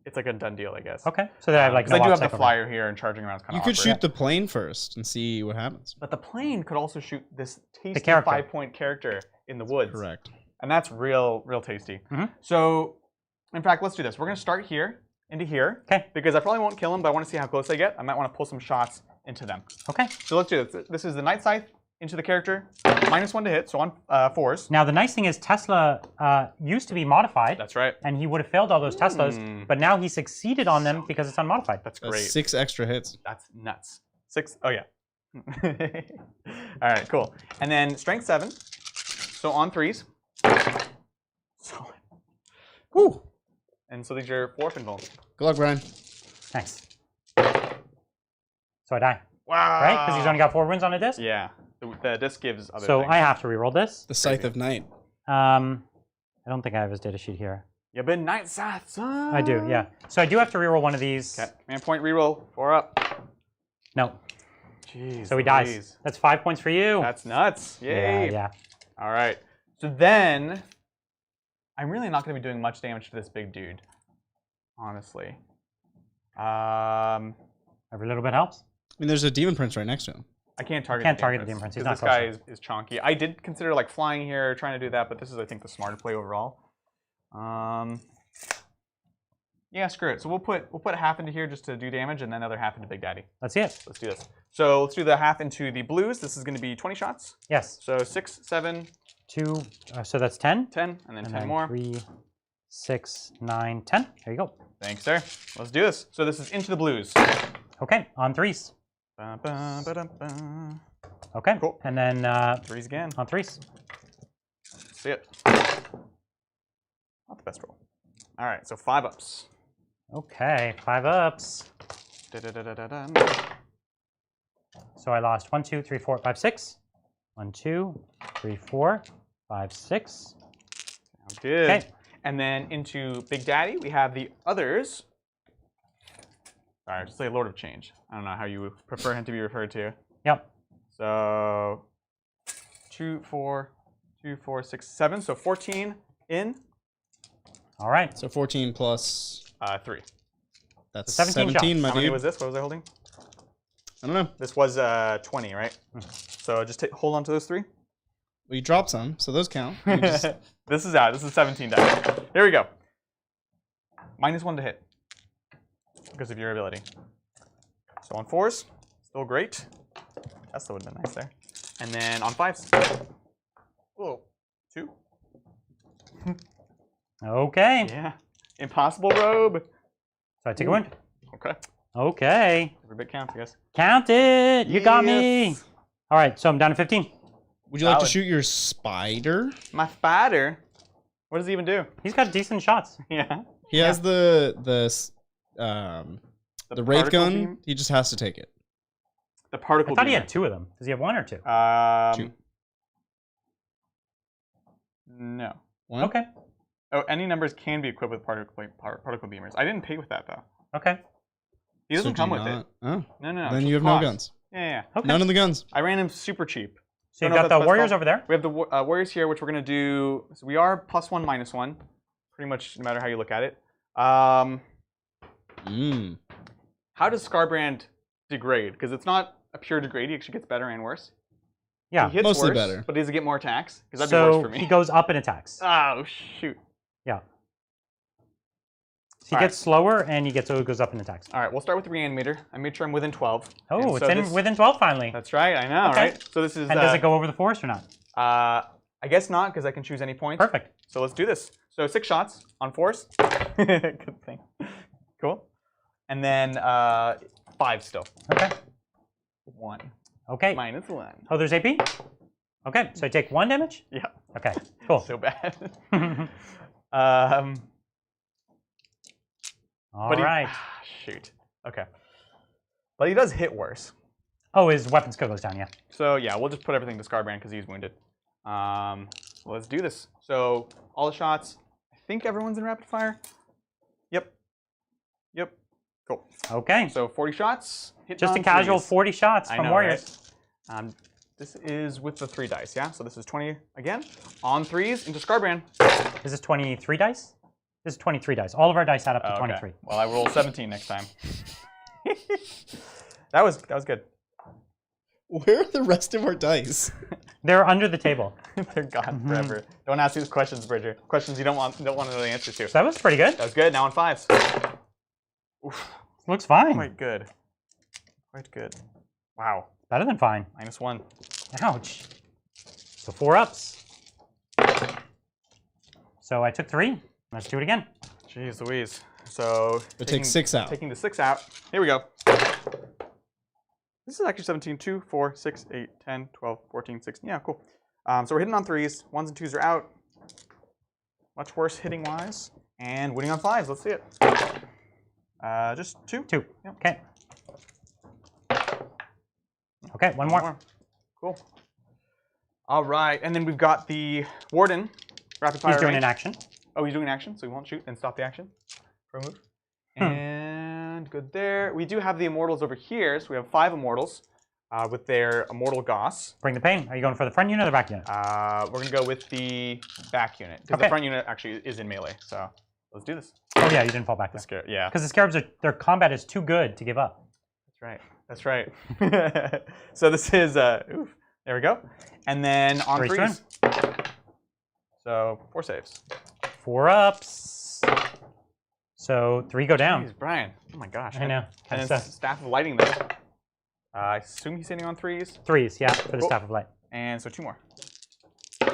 it's like a done deal, I guess.
Okay. So that I have like.
Because I do have the
obstacle.
flyer here, and charging around is kind
You
of
could
awkward.
shoot the plane first and see what happens.
But the plane could also shoot this tasty
character.
5-point character in the woods.
Correct.
And that's real tasty.
Mhm.
So, in fact, let's do this. We're going to start here into here.
Okay.
Because I probably won't kill him, but I want to see how close I get. I might want to pull some shots into them.
Okay.
So let's do this. This is the Night Scythe into the character. -1 to hit, so on 4s.
Now the nice thing is Tesla used to be modified,
That's right.
and he would have failed all those Teslas, but now he succeded on them because it's unmodified.
That's
That's
great.
6 extra hits.
That's nuts. 6. Oh, yeah. All right, cool. And then Strength 7. So on 3s. Solid. Woo! And so these are 4 invulns.
Good luck, Brian.
Thanks. So I die,
Wow.
right? Because he's only got 4 wounds on a disc.
Yeah. The disc gives other
So
things.
I have to reroll this.
The Scythe of Night.
I don't think I have his data sheet here.
You've been Night Scythe, son.
I do, yeah. So I do have to reroll one of these.
Okay. Command point reroll. 4 up.
No.
Jeez.
So he dies.
Louise.
That's 5 points for you.
That's nuts. Yay.
Yeah.
All right. So then, I'm really not going to be doing much damage to this big dude, honestly.
Every little bit helps.
I mean, there's a Demon Prince right next to him.
I can't target
Can't
the
target the Demon Prince. He's
because
not
this guy is chonky. I did consider like flying here, trying to do that, but this is, I think, the smarter play overall. Yeah, screw it. So we'll put half into here just to do damage, and then another half into Big Daddy.
Let's see it.
Let's do this. So let's do the half into the blues. This is going to be 20 shots.
Yes.
So 6, 7,
2. So that's 10.
10, and then 10 more.
3, 6, 9, 10. There you go.
Thanks, sir. Let's do this. So this is into the blues.
Okay, on 3s.
Ba, ba, ba, da, ba.
Okay,
Cool.
And then
3s again.
on 3s.
Let's see it. Not the best roll. All right, so 5 ups.
Okay, 5 ups.
Da, da, da, da, da, da.
So I lost 1, 2, 3, 4, 5, 6. 1, 2, 3, 4, 5, 6.
Sounds good.
Okay.
And then into Big Daddy, we have the others. Sorry, just say Lord of Change. I don't know how you prefer him to be referred to.
Yep.
So 2, 4, 2, 4, 6, 7. So 14 in.
All right.
So 14 plus
3.
that's
So 17
17, my
How many
dude.
was this? What was I holding?
I don't know.
This was 20, right? So just hold on to those 3.
Well, you dropped some, so those count. You just-
This is out. This is 17 dice. Here we go. -1 to hit because of your ability. So on 4s, still great. That still would have been nice there. And then on 5s, whoa, 2.
Okay.
Yeah, impossible robe.
So I take a wound.
Okay,
Okay.
every bit counts, I guess.
Count it. You got me.
Yes.
All right, so I'm down to 15.
Would you like to
Valid.
shoot your spider?
My spider. What does he even do?
He's got decent shots.
Yeah.
He has the wraith
particle
gun.
beam?
He just has to take it.
The particle.
I thought he
beam.
had 2 of them. Does he have 1 or 2?
2.
No.
One?
Okay.
Oh, any numbers can be equipped with particle beamers. I didn't pay with that though.
Okay.
He doesn't
So
come
do
with
not-
it.
Oh,
No, no, no.
then
it's
you have
just
no
cost.
guns.
Yeah, yeah.
Okay.
None of the guns.
I ran him super cheap.
So you've
Don't know
got
if
the
that's
warriors
possible.
over there.
We have the warriors here, which we're gonna do. So we are +1, -1, pretty much no matter how you look at it. How does Scarbrand degrade? Because it's not a pure degrade. He actually gets better and worse.
Yeah.
He hits
Mostly
worse,
better.
but does he get more attacks? Because that'd be worse
So
for me.
he goes up in attacks.
Oh shoot!
Yeah. So he
All
gets slower and he goes up in attacks.
All right, we'll start with the reanimator. I made sure I'm within 12.
Oh,
And
it's
so
in
this-
within 12 finally.
That's right. I know,
Okay.
right? So this is.
And does it go over the forest or not?
I guess not, because I can choose any point.
Perfect.
So let's do this. So 6 shots on 4s. Good thing. Cool. And then 5 still.
Okay.
1.
Okay.
-1.
Oh, there's AP? Okay, so I take 1 damage?
Yeah.
Okay, cool.
So bad.
All
but
right.
Shoot. Okay. But he does hit worse.
Oh, his weapon skill goes down, yeah.
So yeah, we'll just put everything to Scarbrand because he's wounded. So let's do this. So all the shots. I think everyone's in rapid fire. Yep. Yep. Cool.
Okay,
So 40 shots. Hit
just a
on
casual
3s.
40 shots
I
from
know,
Warriors.
right? This is with the 3 dice, yeah? So this is 20 again. On 3s into Scarbrand.
Is this 23 dice? This is 23 dice. All of our dice add up to
Oh, okay.
23.
Well, I roll 17 next time. that was good.
Where are the rest of our dice?
They're under the table.
They're gone forever. Don't ask these questions, Bridger. Questions you don't want to know the answers to.
So that was pretty good.
That was good. Now on 5s. Oof.
Looks fine.
Quite good. Quite good. Wow.
Better than fine.
-1.
Ouch. So 4 ups. So I took 3. Let's do it again.
Jeez Louise. So
It takes 6 out.
Taking the 6 out. Here we go. This is actually 17, 2, 4, 6, 8, 10, 12, 14, 16. Yeah, cool. So we're hitting on 3s. 1s and 2s are out. Much worse hitting wise. And winning on 5s. Let's see it. Just 2.
2.
Yep.
Okay. Okay, one more.
Cool. All right, and then we've got the Warden. Rapid fire
He's doing
range.
an action.
Oh, he's doing an action, so he won't shoot and stop the action for a move. And good there. We do have the Immortals over here, so we have 5 Immortals with their Immortal Goss.
Bring the pain. Are you going for the front unit or the back unit?
We're going to go with the back unit, because
Okay.
the front unit actually is in melee, so let's do this.
Oh yeah, you didn't fall back there.
Scare, yeah,
Because the Scarabs, their combat is too good to give up.
that's right. That's right. So this is, oof, there we go. And then on
3s.
3s. So 4 saves.
4 ups. So 3 go down.
Jeez, Brian. Oh my gosh.
I know.
And
That's,
then Staff of Lighting though. I assume he's hitting on 3s.
3s, yeah, for the
Cool.
Staff of Light.
And so 2 more.
Okay,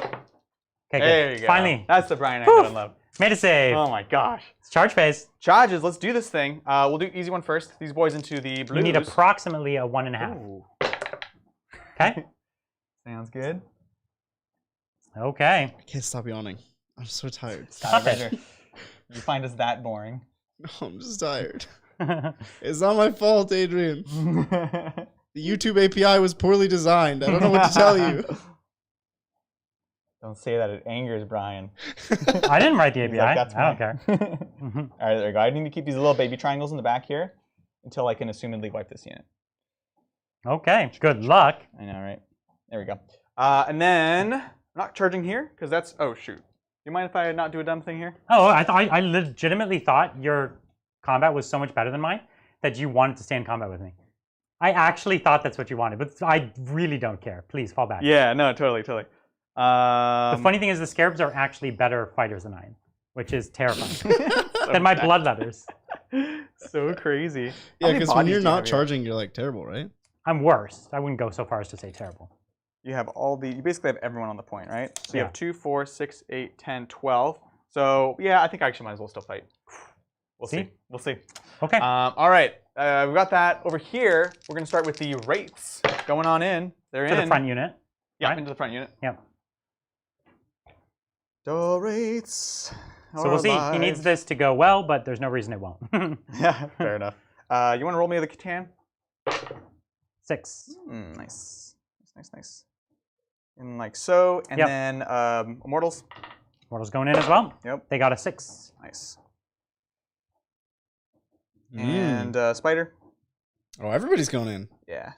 There
good.
you go.
Finally.
That's the Brian I know and love.
Made a save.
Oh my gosh.
It's charge phase.
Charges, let's do this thing. We'll do easy one first. These boys into the blues.
You need approximately a 1.5.
Ooh.
Okay.
Sounds good.
Okay.
I can't stop yawning. I'm so tired.
Stop it.
You find us that boring.
No, I'm just tired. It's not my fault, Adrian. The YouTube API was poorly designed. I don't know what to tell you.
Don't say that. It angers Brian.
I didn't write the API.
Like, that's
I don't
mine.
care.
All right, there we go. I need to keep these little baby triangles in the back here until I can assumedly wipe this unit.
Okay. Good luck.
I know, right? There we go. And then I'm not charging here because that's. Oh shoot. You mind if I not do a dumb thing here?
Oh, I legitimately thought your combat was so much better than mine that you wanted to stay in combat with me. I actually thought that's what you wanted, but I really don't care. Please fall back.
Yeah. No. Totally. Totally.
The funny thing is the Scarabs are actually better fighters than I am, which is terrifying. Than my Bloodleathers.
So crazy.
Yeah, because when you're not
charging.
charging, you're like terrible, right?
I'm worse. I wouldn't go so far as to say terrible.
You have you basically have everyone on the point, right? So you
Yeah.
have 2, 4, 6, 8, 10, 12. So yeah, I think I actually might as well still fight. We'll see. We'll see.
Okay.
All right. We've got that. Over here, we're going to start with the Wraiths going on in. They're
to
in.
the front unit.
Yeah,
right?
into the front unit.
Yep.
The Wraiths.
So we'll see. He needs this to go well, but there's no reason it won't.
Yeah, fair enough. You want to roll me the Catan?
6.
Nice. Nice. And like so. And
Yep.
then Immortals.
Mortal's going in as well.
Yep.
They got a 6.
Nice.
Mm.
And Spider.
Oh, everybody's going in.
Yeah.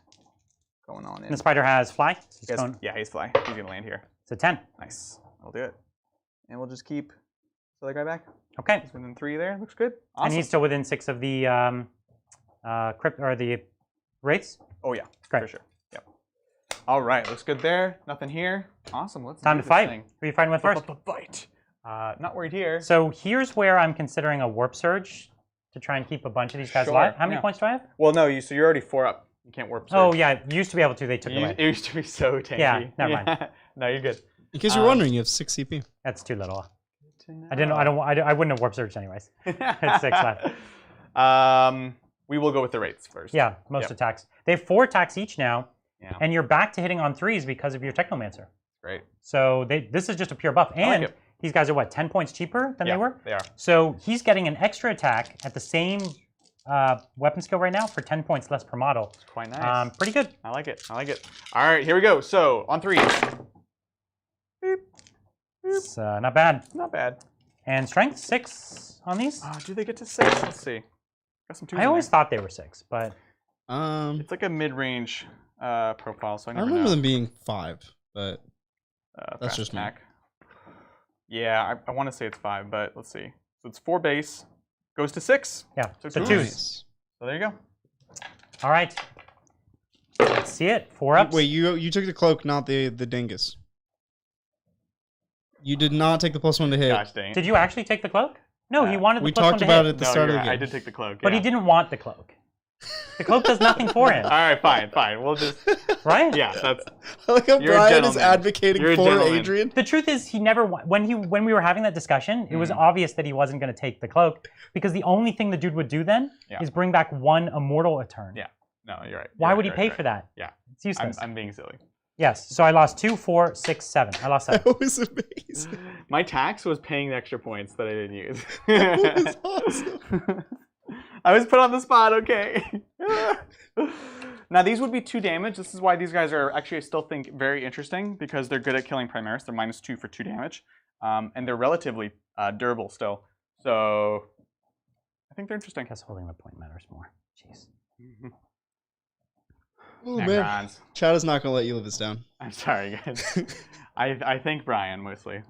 Going on in.
And the Spider has fly. So
He has-
going,
yeah, he's fly. He's going to land here.
it's a 10.
Nice. I'll do it. And we'll just keep the other guy back.
Okay.
He's within 3 there. Looks good. Awesome.
And he's still within 6 of the crypt or the wraiths.
Oh, yeah.
Great.
For sure. Yep. All right. Looks good there. Nothing here. Awesome. Let's
Time
do
to
this
fight.
thing.
Who are you fighting with first?
Fight. Not worried here.
So here's where I'm considering a warp surge to try and keep a bunch of these guys
Sure,
alive. How many
yeah.
points do I have?
Well, no. So you're already 4 up. You can't warp.
Oh
surge.
yeah, you used to be able to. They took it away.
It used to be so tanky.
Yeah, never mind.
No, you're good.
In case you're wondering, you have 6 CP.
That's too little. I wouldn't have warp surged anyways. It's 6 left.
We will go with the rates first.
Yeah, most
Yep.
attacks. They have 4 attacks each now,
Yeah.
and you're back to hitting on 3s because of your Technomancer.
Great.
So this is just a pure buff.
I like
And
it.
these guys are what, 10 points cheaper than
Yeah,
they were?
They are.
So he's getting an extra attack at the same weapon skill right now for 10 points less per model.
It's quite nice.
Pretty good.
I like it. I like it. All right, here we go. So on 3. Beep.
It's not bad.
Not bad.
And strength 6 on these?
Do they get to 6? Let's see. Got some 2s.
I always thought they were 6, but
It's like a mid-range profile, so I
I
never
remember
know.
them being 5, but that's
Fast
just me.
attack. Yeah, I want to say it's 5, but let's see. So it's 4 base, goes to 6.
yeah,
So
so 2s.
nice.
So there you go.
All right. Let's see it. 4 ups.
Wait, you took the cloak, not the dingus. You did not take the +1 to hit.
Gosh dang it.
Did you actually take the cloak? No, he wanted the
We
plus 1
talked
to
about
hit.
it at the
No,
start of
you're
the
right.
game.
I did take the cloak.
But
yeah.
he didn't want the cloak. The cloak does nothing for him,
All right, fine. We'll just.
right?
Yeah, that's.
I like how
You're a
Brian is
gentleman.
advocating
You're a
for
gentleman.
Adrian.
The truth is, he never when we were having that discussion, it was obvious that he wasn't going to take the cloak because the only thing the dude would do then
Yeah.
is bring back 1 immortal a turn.
Yeah. No, you're right.
Why
You're
would he
right,
pay
you're
for
right.
that?
Yeah.
It's useless.
I'm being silly.
Yes. So I lost 2, 4, 6, 7. I lost 7.
That was amazing.
My tax was paying the extra points that I didn't use.
That was awesome.
I was put on the spot, okay. Now these would be 2 damage. This is why these guys are actually, I still think, very interesting because they're good at killing Primaris. They're -2 for 2 damage. And they're relatively durable still. So I think they're interesting.
I guess holding the point matters more. Jeez.
Oh, man.
Necrons.
Chad is not going to let you live this down.
I'm sorry, guys. I think Brian mostly.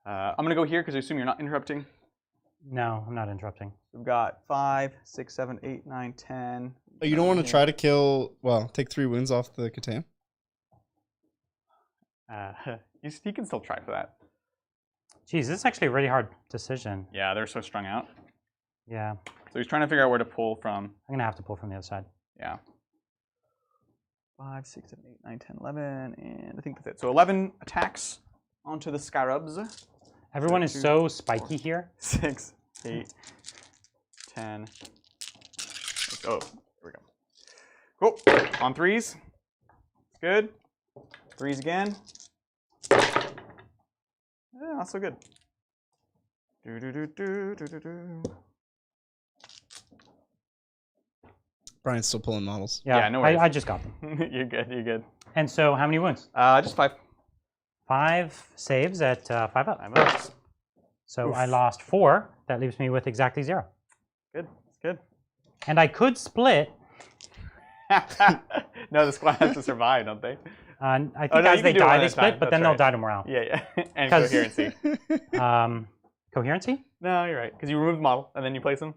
I'm gonna go here because I assume you're not interrupting.
No, I'm not interrupting.
We've got 5, 6, 7, 8, 9, 10.
Oh, you don't want to try to kill, well, take 3 wounds off the Catan?
You can still try for that.
Geez, this is actually a really hard decision.
Yeah, they're so strung out.
Yeah.
So he's trying to figure out where to pull from.
I'm going to have to pull from the other side.
Yeah. 5, 6, 7, 8, 9, 10, 11, and I think that's it. So 11 attacks onto the scarabs.
Everyone is so spiky here.
6, 8, 10. Oh, there we go. Cool. On 3s. Good. 3s again. Yeah, not so good. Do.
Brian's still pulling models.
Yeah,
no worries.
I just got them.
You're good. You're good.
And so, how many wounds?
Just 5.
5 saves at 5 up.
5 up.
So
Oof.
I lost 4. That leaves me with exactly 0.
Good. Good.
And I could split.
No, the squad has to survive, don't they?
I think
no,
as
you
they
can do it
die,
one
they
at a
split,
time.
but
That's
then they'll
right.
die to morale.
Yeah. And
'Cause-
coherency.
Coherency?
No, you're right. Because you remove the model and then you place them.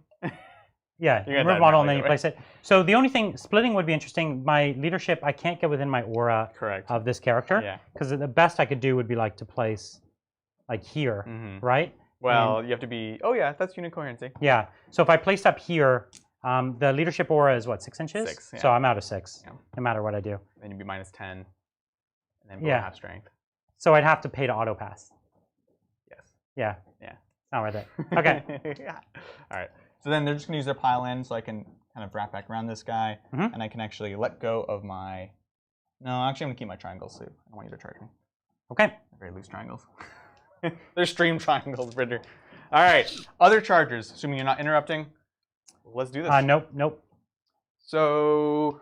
Yeah,
You're
you
gonna
remove
die
model
now
and then you
either
place it. So the only thing, splitting would be interesting. My leadership, I can't get within my aura
Correct.
of this character.
Yeah.
Because the best I could do would be like to place like here, right?
Well, you have to be. Oh yeah, that's unit coherency.
Yeah. So if I placed up here, the leadership aura is what, 6 inches?
6, yeah.
So I'm out of 6,
Yeah.
no matter what I do.
Then you'd be -10, and then below
Yeah.
half strength.
So I'd have to pay to auto pass.
Yes.
Yeah.
Yeah.
Not worth it. Okay.
All right. So then they're just gonna use their pile in, so I can kind of wrap back around this guy,
Mhm.
and I can actually let go of my. No, actually, I'm gonna keep my triangles. So I don't want you to charge me.
Okay.
They're very loose triangles. They're stream triangles, Bridger. All right. Other chargers, assuming you're not interrupting. Let's do this.
Nope.
So.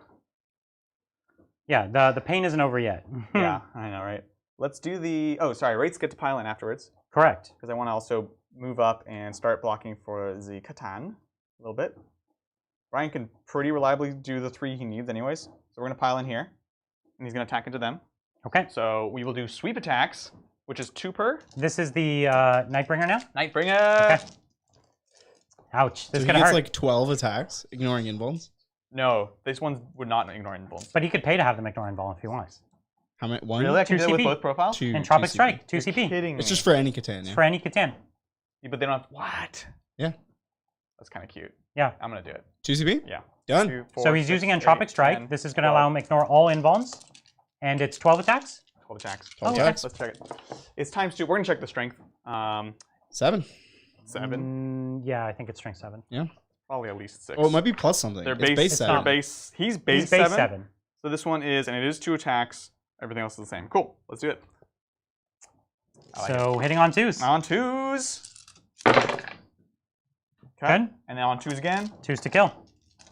Yeah, the pain isn't over yet.
Yeah, I know, right? Let's do the. Oh, sorry. Rates get to pile in afterwards.
Correct.
Because I want to also move up and start blocking for the Catan a little bit. Ryan can pretty reliably do the 3 he needs anyways. So we're going to pile in here, and he's going to attack into them.
Okay.
So we will do sweep attacks, which is 2 per.
This is the Nightbringer now?
Nightbringer!
Okay. Ouch. This
So
is
he
going to
gets
hurt.
like 12 attacks, ignoring invulns.
No, this one would not ignore invulns.
But he could pay to have them ignore invul if he wants.
How many? 1?
Really? I can
2
do it with
CP.
both profiles?
2.
And Tropic
2
Strike, 2
You're
CP.
kidding me.
It's just for any Catan,
It's
yeah.
for any Catan.
Yeah, but they don't have. What?
Yeah.
That's kind of cute.
Yeah.
I'm going to do it.
2 CP?
Yeah.
Done.
2, 4,
So he's
6,
using
8,
Entropic Strike.
10,
This is going to allow him to ignore all invulns. And it's 12 attacks?
12 attacks.
12
okay.
attacks.
Let's check it. It's times 2. We're going to check the strength.
7.
7.
Yeah, I think it's strength 7.
Yeah.
Probably at least 6.
Oh, it might be plus something.
Their
It's
base,
base 7.
Their base. He's base,
He's base
7.
7.
So this one is, and it is 2 attacks. Everything else is the same. Cool. Let's do it. I like
So hitting on 2s.
On 2s. Okay.
Good.
And then on 2s again.
2s to kill.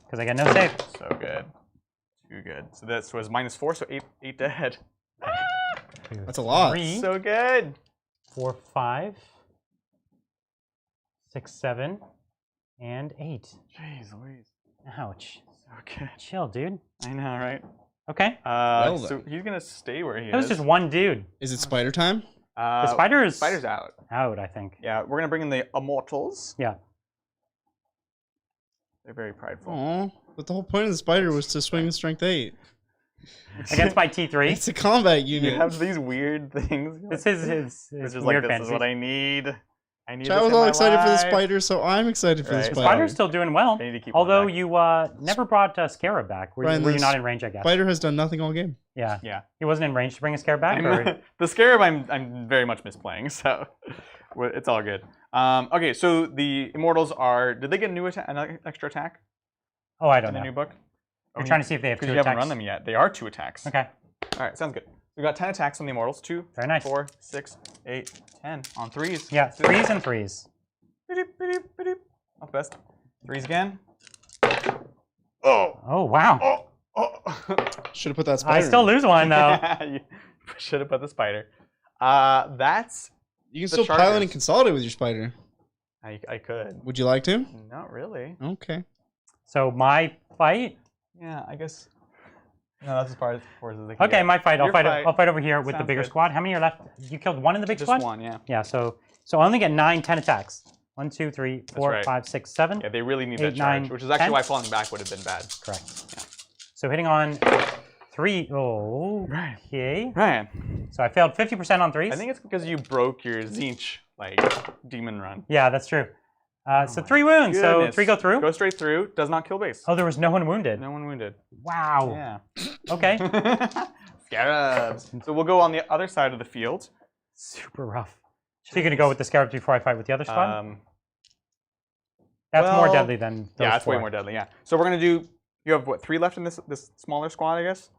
Because I get no save.
So good. Too good. So this was -4, so 8 dead.
That's a lot.
3,
So good.
4, 5, 6, 7, and 8.
Jeez Louise.
Ouch.
So good.
Chill, dude.
I know, right?
Okay.
Well
So he's going to stay where he
That was
is.
just one dude.
Is it spider time?
The spider is
Spider's out.
out, I think.
Yeah, we're going to bring in the Immortals.
Yeah.
They're very prideful.
Aw. But the whole point of the spider was to swing with strength 8.
Against my T3.
It's a combat unit.
You have these weird things.
This is his
It's just
weird
like, this is
fantasy.
what I need. I need
Chat
this
was
in
all
my
excited for the
life.
spider, so I'm excited for the
Right.
spider.
Spider's still doing well.
I need to keep one
Although
back.
you never brought Scarab back. Were
Brian,
you
the
not in range, I guess?
Spider has done nothing all game.
Yeah.
Yeah.
He wasn't in range to bring a Scarab back? Or?
The Scarab I'm very much misplaying, so it's all good. Okay, so the Immortals are... Did they get a new an extra attack
Oh, I
in
don't
the
know.
new book?
I'm trying to see if they have 2
Because you
attacks.
haven't run them yet. They are 2 attacks.
Okay.
All right, sounds good. We got 10 attacks on the Immortals. 2,
Very nice.
4, 6, 8, 10 on 3s.
Yeah, 3s and 3s.
Not the best. 3s again. Oh.
Oh, wow.
Should have put that spider
I still
in.
lose one, though.
You should have put the spider. That's...
You can
the
still pile in and
chargers.
consolidate with your spider.
I could.
Would you like to?
Not really.
Okay.
So my fight?
Yeah, I guess. No, that's as far as they can
Okay,
get.
my fight. I'll
Your
fight.
fight
I'll fight over here with the
sounds
bigger
good.
squad. How many are left? You killed one in the big
Just
squad?
one, yeah.
Yeah, so I only get 9, 10 attacks. 1, 2, 3, 4,
right.
5, 6, 7.
Yeah, they really need
8,
that charge,
9,
which is actually
10.
why falling back would have been bad.
Correct.
Yeah.
So hitting on 3. Oh,
Right.
okay.
Ryan,
So I failed 50% on 3s.
I think it's because you broke your Tzeench demon run.
Yeah, that's true. So 3 wounds.
Goodness.
So 3 go through.
Go straight through. Does not kill base.
Oh, there was no one wounded.
No one wounded.
Wow.
Yeah.
Okay.
Scarabs. So we'll go on the other side of the field.
Super rough. So you're gonna go with the scarabs before I fight with the other squad? That's more
well,
deadly than those
Yeah, that's
4.
way more deadly. Yeah. So we're gonna do. You have what, 3 left in this smaller squad, I guess.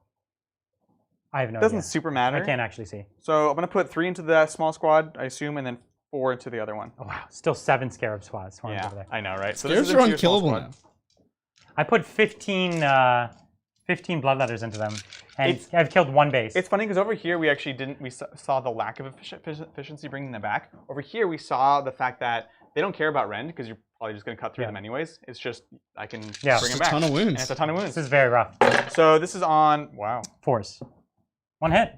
I have no
Doesn't
idea.
super matter.
I can't actually see.
So I'm gonna put 3 into the small squad, I assume, and then 4 into the other one.
Oh wow, still 7 scarab squads. Over
Yeah,
there.
I know, right? So
Scarabs
this is
are
into your small
unkillable
squad.
now.
I put 15 bloodletters into them, and I've killed 1 base.
It's funny because over here we actually didn't. We saw the lack of efficiency bringing them back. Over here we saw the fact that they don't care about rend because you're probably just going to cut through them anyways. It's just I can bring them
It's a
back.
ton of wounds.
And it's a ton of wounds.
This is very rough.
So this is on. Wow.
4s. 1 hit.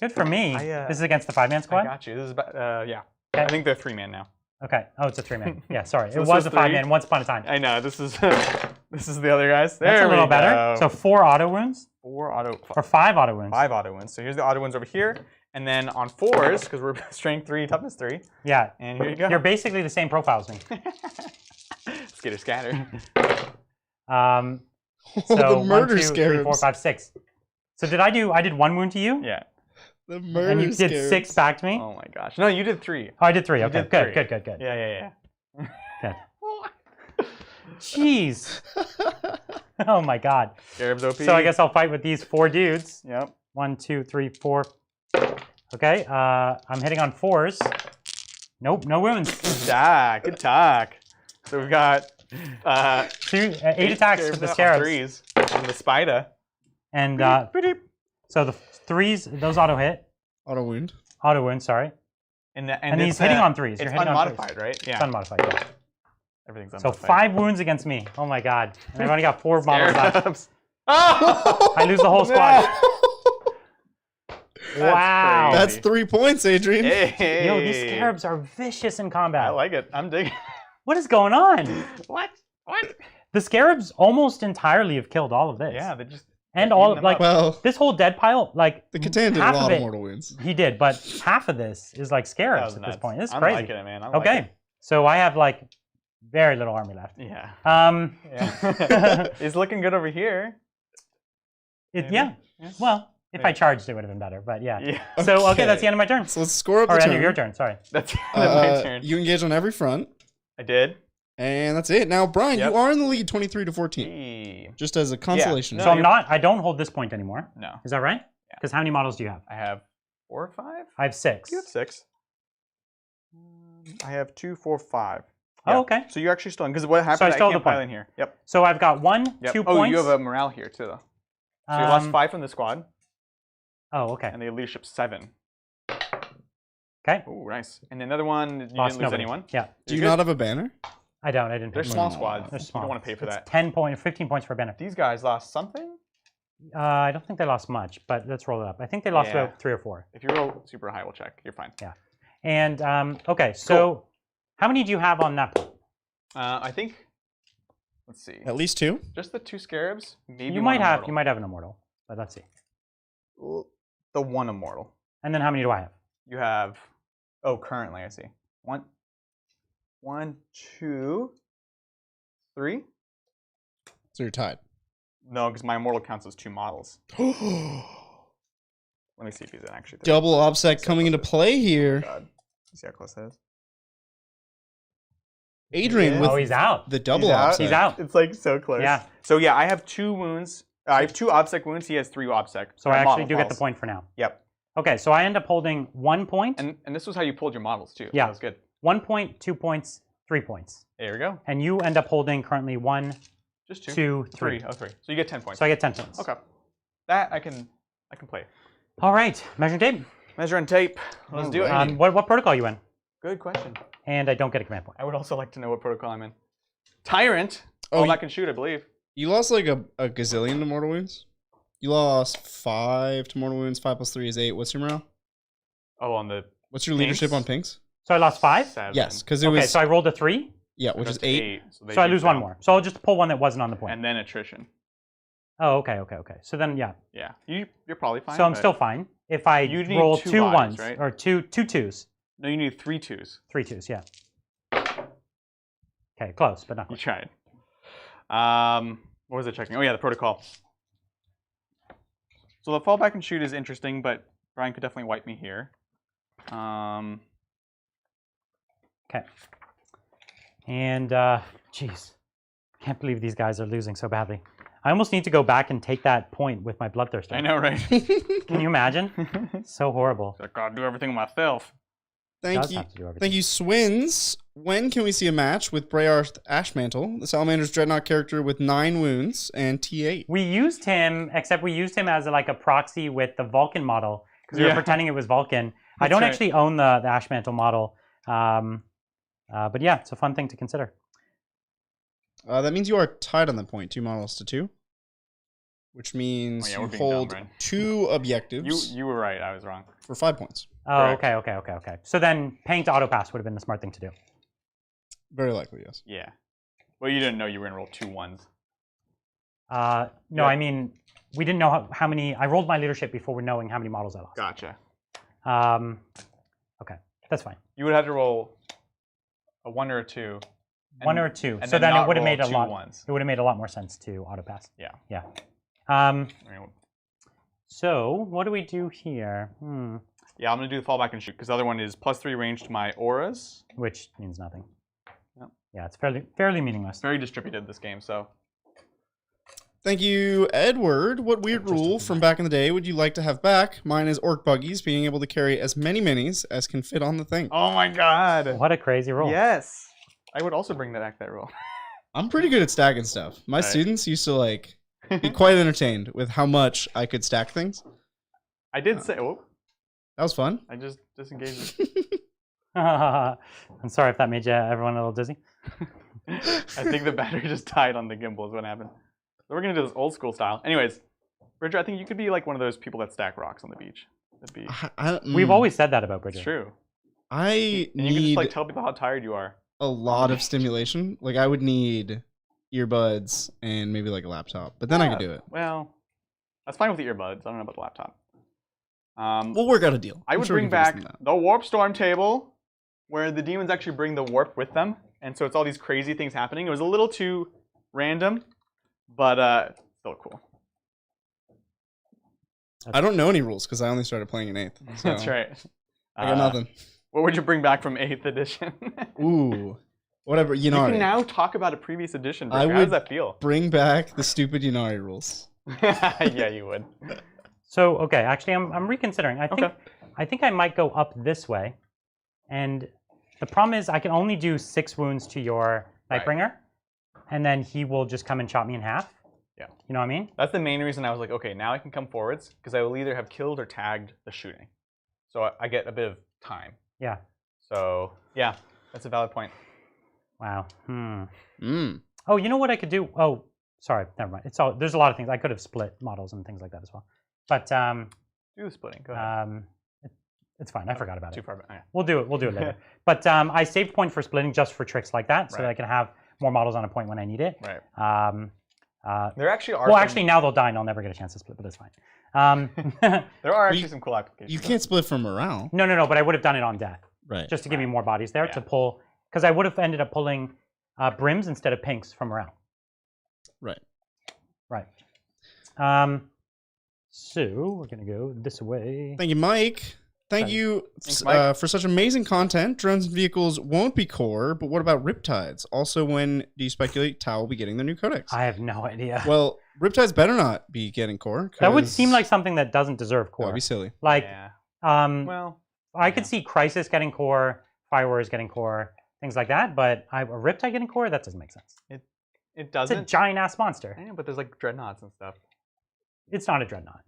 Good for me. This is against the 5-man
I
squad?
got you. This is yeah.
Okay.
I think they're 3-man now.
Okay. Oh, it's a 3-man. Yeah, sorry.
So
it
this
was
was
a
3.
5-man once upon a time.
I know. This is this is the other guys. There
That's a little
we
better.
go.
So 4 auto wounds?
4 auto.
Or 5 auto wounds?
5 auto wounds. So here's the auto wounds over here, and then on 4s because we're strength 3, toughness 3.
Yeah.
And here you go.
You're basically the same profile as me.
Skitter scatter.
So
the
1,
murder
2, 3, 4,
scarabs.
5, 6. So did I did 1 wound to you?
Yeah.
The murder
And you did
scarabs.
6 back to me?
Oh my gosh. No, you did 3.
Oh, I did 3. Okay,
did
good,
3.
good.
Yeah.
Good. Jeez. Oh my god.
Scarabs OP.
So I guess I'll fight with these 4 dudes.
Yep.
1, 2, 3, 4. Okay, I'm hitting on 4s. Nope, no wounds.
Good talk. So we've got
8 attacks with the scarabs.
3s and the spider.
And so the 3s, those auto hit.
Auto wound.
Auto wound, sorry.
And
he's hitting on 3s.
It's
You're hitting on
unmodified, right? Yeah.
It's unmodified, yeah.
Everything's
So
unmodified.
5 wounds against me. Oh my god. And I've only got 4 models left.
Scarabs. Oh!
I lose the whole squad. Wow.
crazy.
That's 3 points, Adrian.
Hey.
Yo, these scarabs are vicious in combat.
I like it. I'm digging.
What is going on?
What?
The scarabs almost entirely have killed all of this.
Yeah, they just.
And
they're
all
eating them
like
up.
Well,
this whole dead pile, like
the Catan did a
half
lot
of
of
it-
mortal wounds.
he did, but half of this is like
That
scarabs
was
at
nuts.
this point. This is
I'm
crazy.
liking it, man. I'm
Okay,
liking
so I have like very little army left.
it. Yeah.
Yeah.
It's looking good over here. Maybe.
Yeah.
Yeah.
Well, if I
Maybe.
charged, it would have been better. But yeah.
Yeah.
So okay,
Okay.
that's the end of my turn.
So let's score up
Or
the
end
turn.
of your turn. Sorry.
That's my turn.
You engage on every front,
I did.
and that's it. Now, Brian,
Yep.
you are in the lead 23 to 14.
Hey.
Just as a consolation.
No,
So I'm
you're-
not. I don't hold this point anymore.
No.
Is that right? Because how many models do you have?
I have 4 or 5?
I have 6.
You have 6. I have 2, 4, 5.
Oh, okay.
So you're actually still in, because what happened,
I
I
still have
can't
the point.
pile in here. Yep.
So I've got 1,
Yep.
2
Oh,
points.
you have a morale here, too, though. So you lost 5 from the squad,
Oh, okay.
and the leadership 7.
Okay.
Oh, nice. And another one, you
Lost
didn't lose
nobody.
anyone.
Yeah.
Do you
You're
not
good.
have a banner?
I don't. I didn't.
They're
pick
small
one.
squads.
They're
You
small.
don't want to pay for
It's
that.
15 points for benefit.
These guys lost something?
I don't think they lost much, but let's roll it up. I think they lost
Yeah.
about 3 or 4.
If you roll super high, we'll check. You're fine.
Yeah. And okay, so how many do you have on that point?
I think, let's see.
At least 2?
Just the 2 scarabs. Maybe
You
one
might have.
immortal.
You might have an immortal, but let's see.
The 1 immortal.
And then how many do I have?
You have, oh, currently, I see. 1, 2, 3.
So you're tied.
No, because my immortal counts as 2 models. Let me see if he's in actually.
Double OBSEC coming into play
Oh,
here.
God. See how close that is?
Adrian
Yeah.
with
Oh, he's out.
the double
He's out?
OBSEC.
He's out.
It's like so close.
Yeah.
So yeah, I have 2 wounds. I have 2 OBSEC wounds. He has 3 OBSEC.
So I actually
models,
do get the
models.
point for now.
Yep.
Okay, so I end up holding 1 point,
And this was how you pulled your models too.
Yeah.
That was good.
1 point, 2 points, 3 points.
There we go.
And you end up holding currently 1,
Just 2.
2, 3.
3. Oh, 3. So you get 10 points.
So I get 10 points.
Okay. That I can play.
All right, measuring tape.
Measure and tape. Let's do it.
Alrighty.
What protocol are you in?
Good question.
And I don't get a command point.
I would also like to know what protocol I'm in. Tyrant.
Oh,
All
you-
that can shoot, I believe.
You lost like a gazillion to mortal wounds? You lost 5 to mortal wounds. 5 plus 3 is 8. What's your morale?
Oh, on the
What's your leadership
Pinks?
on pinks?
So I lost 5?
7.
Yes, because it
Okay,
was
so I rolled a 3,
yeah, which is 8.
they
so I
do
lose 1
down.
more. So I'll just pull one that wasn't on the point.
And then attrition.
Oh, okay. So then, yeah.
Yeah. You're probably fine.
So I'm
but-
still fine. if I
You'd need
roll
2
two
bodies,
ones
right?
or two twos.
No, you need 3 2s.
3 twos, yeah. Okay, close, but not
You
quite.
tried. What was it checking? Oh yeah, the protocol. So the fall back and shoot is interesting, but Brian could definitely wipe me here.
Okay. And, jeez. Can't believe these guys are losing so badly. I almost need to go back and take that point with my Bloodthirster.
I know, right?
Can you imagine? So horrible.
I gotta do everything myself.
Thank
Does
you.
have to do everything.
Thank you, Swins. When can we see a match with Brayarth Ashmantle, the Salamander's Dreadnought character with 9 wounds and T8?
We used him, except we used him as like a proxy with the Vulcan model because we were pretending it was Vulcan. I don't actually own the Ashmantle model, but yeah, it's a fun thing to consider.
That means you are tied on the point, 2 models to 2, which means
Oh, yeah, we're
you
being dumb,
hold
Brian.
2 objectives
You were right. I was wrong.
for 5 points.
Oh,
Correct.
okay. So then paying to autopass would have been the smart thing to do.
Very likely, yes.
Yeah. Well, you didn't know you were gonna roll 2 1s.
No,
Yeah.
I mean, we didn't know how many. I rolled my leadership before knowing how many models I lost.
Gotcha.
Okay, that's fine.
You would have to roll a 1 or a 2.
One or 2.
and
So then
not
it would have
roll
made a
2
lot.
1s.
It would have made a lot more sense to autopass.
Yeah.
Yeah.
I mean,
So what do we do here?
yeah, I'm gonna do the fallback and shoot because the other one is +3 range to my auras.
Which means nothing.
Yep.
Yeah, it's fairly meaningless.
Very distributed this game, so.
Thank you, Edward. What weird
Just
rule
a
from back in the day would you like to have back? Mine is orc buggies being able to carry as many minis as can fit on the thing.
Oh my god.
What a crazy rule.
Yes. I would also bring that rule.
I'm pretty good at stacking stuff. My
Right.
students used to like be quite entertained with how much I could stack things.
I did say. Oh,
That was fun.
I just disengaged.
I'm sorry if that made everyone a little dizzy.
I think the battery just died on the gimbal is what happened. So we're gonna do this old school style. Anyways, Bridger, I think you could be like one of those people that stack rocks on the beach. That'd be.
We've always said that about
It's
Bridget.
true.
I
And you can just
need
like tell people how tired you are.
a lot of stimulation. Like I would need earbuds and maybe like a laptop, but then I could do it.
Well, that's fine with the earbuds. I don't know about the laptop.
We'll work out a deal.
I
I'm
would
sure we
bring
can figure
back
something out.
the warp storm table, where the demons actually bring the warp with them, and so it's all these crazy things happening. It was a little too random, but still cool.
I don't know any rules because I only started playing in 8th. So
That's right.
I got nothing.
What would you bring back from 8th edition?
Ooh, whatever.
You
Yinari.
can now talk about a previous edition.
I
How does
would-
that feel?
Bring back the stupid Yinari rules.
Yeah, you would.
So okay, actually, I'm reconsidering. I think I might go up this way, and the problem is I can only do 6 wounds to your
Right.
Nightbringer, and then he will just come and chop me in half.
Yeah.
You know what I mean?
That's the main reason I was like, okay, now I can come forwards because I will either have killed or tagged the shooting, so I get a bit of time.
Yeah.
So yeah, that's a valid point.
Wow.
Mm.
Oh, you know what I could do? Oh, sorry, never mind. There's a lot of things I could have split models and things like that as well, but
Do the splitting. Go ahead.
it's fine. I forgot about
Too
it.
far back. Okay.
We'll do it later. But I saved point for splitting just for tricks like that, so that
Right.
I can have more models on a point when I need it.
Right. There actually are.
Well,
some,
actually, now they'll die and I'll never get a chance to split, but that's fine.
there are actually
you-
some cool applications.
You
for
can't split from morale.
No, but I would have done it on death,
Right.
just to give me more bodies there to
Yeah.
pull, because I would have ended up pulling brims instead of pinks from morale.
Right.
Right. So we're gonna go this way.
Thank you, Mike. Thank
Thanks.
you
Thanks, Mike.
for such amazing content. Drones and vehicles won't be core, but what about Riptides? Also, when do you speculate Tau will be getting their new codex?
I have no idea.
Well, Riptides better not be getting core.
That would
'cause
seem like something that doesn't deserve
that
core.
would be silly.
Like,
Yeah.
well, I could
yeah.
see Crisis getting core, Fire Warriors getting core, things like that. But a Riptide getting core, that doesn't make sense.
It
It's a
doesn't.
giant ass monster.
I know, but there's like dreadnoughts and stuff.
It's not a dreadnought.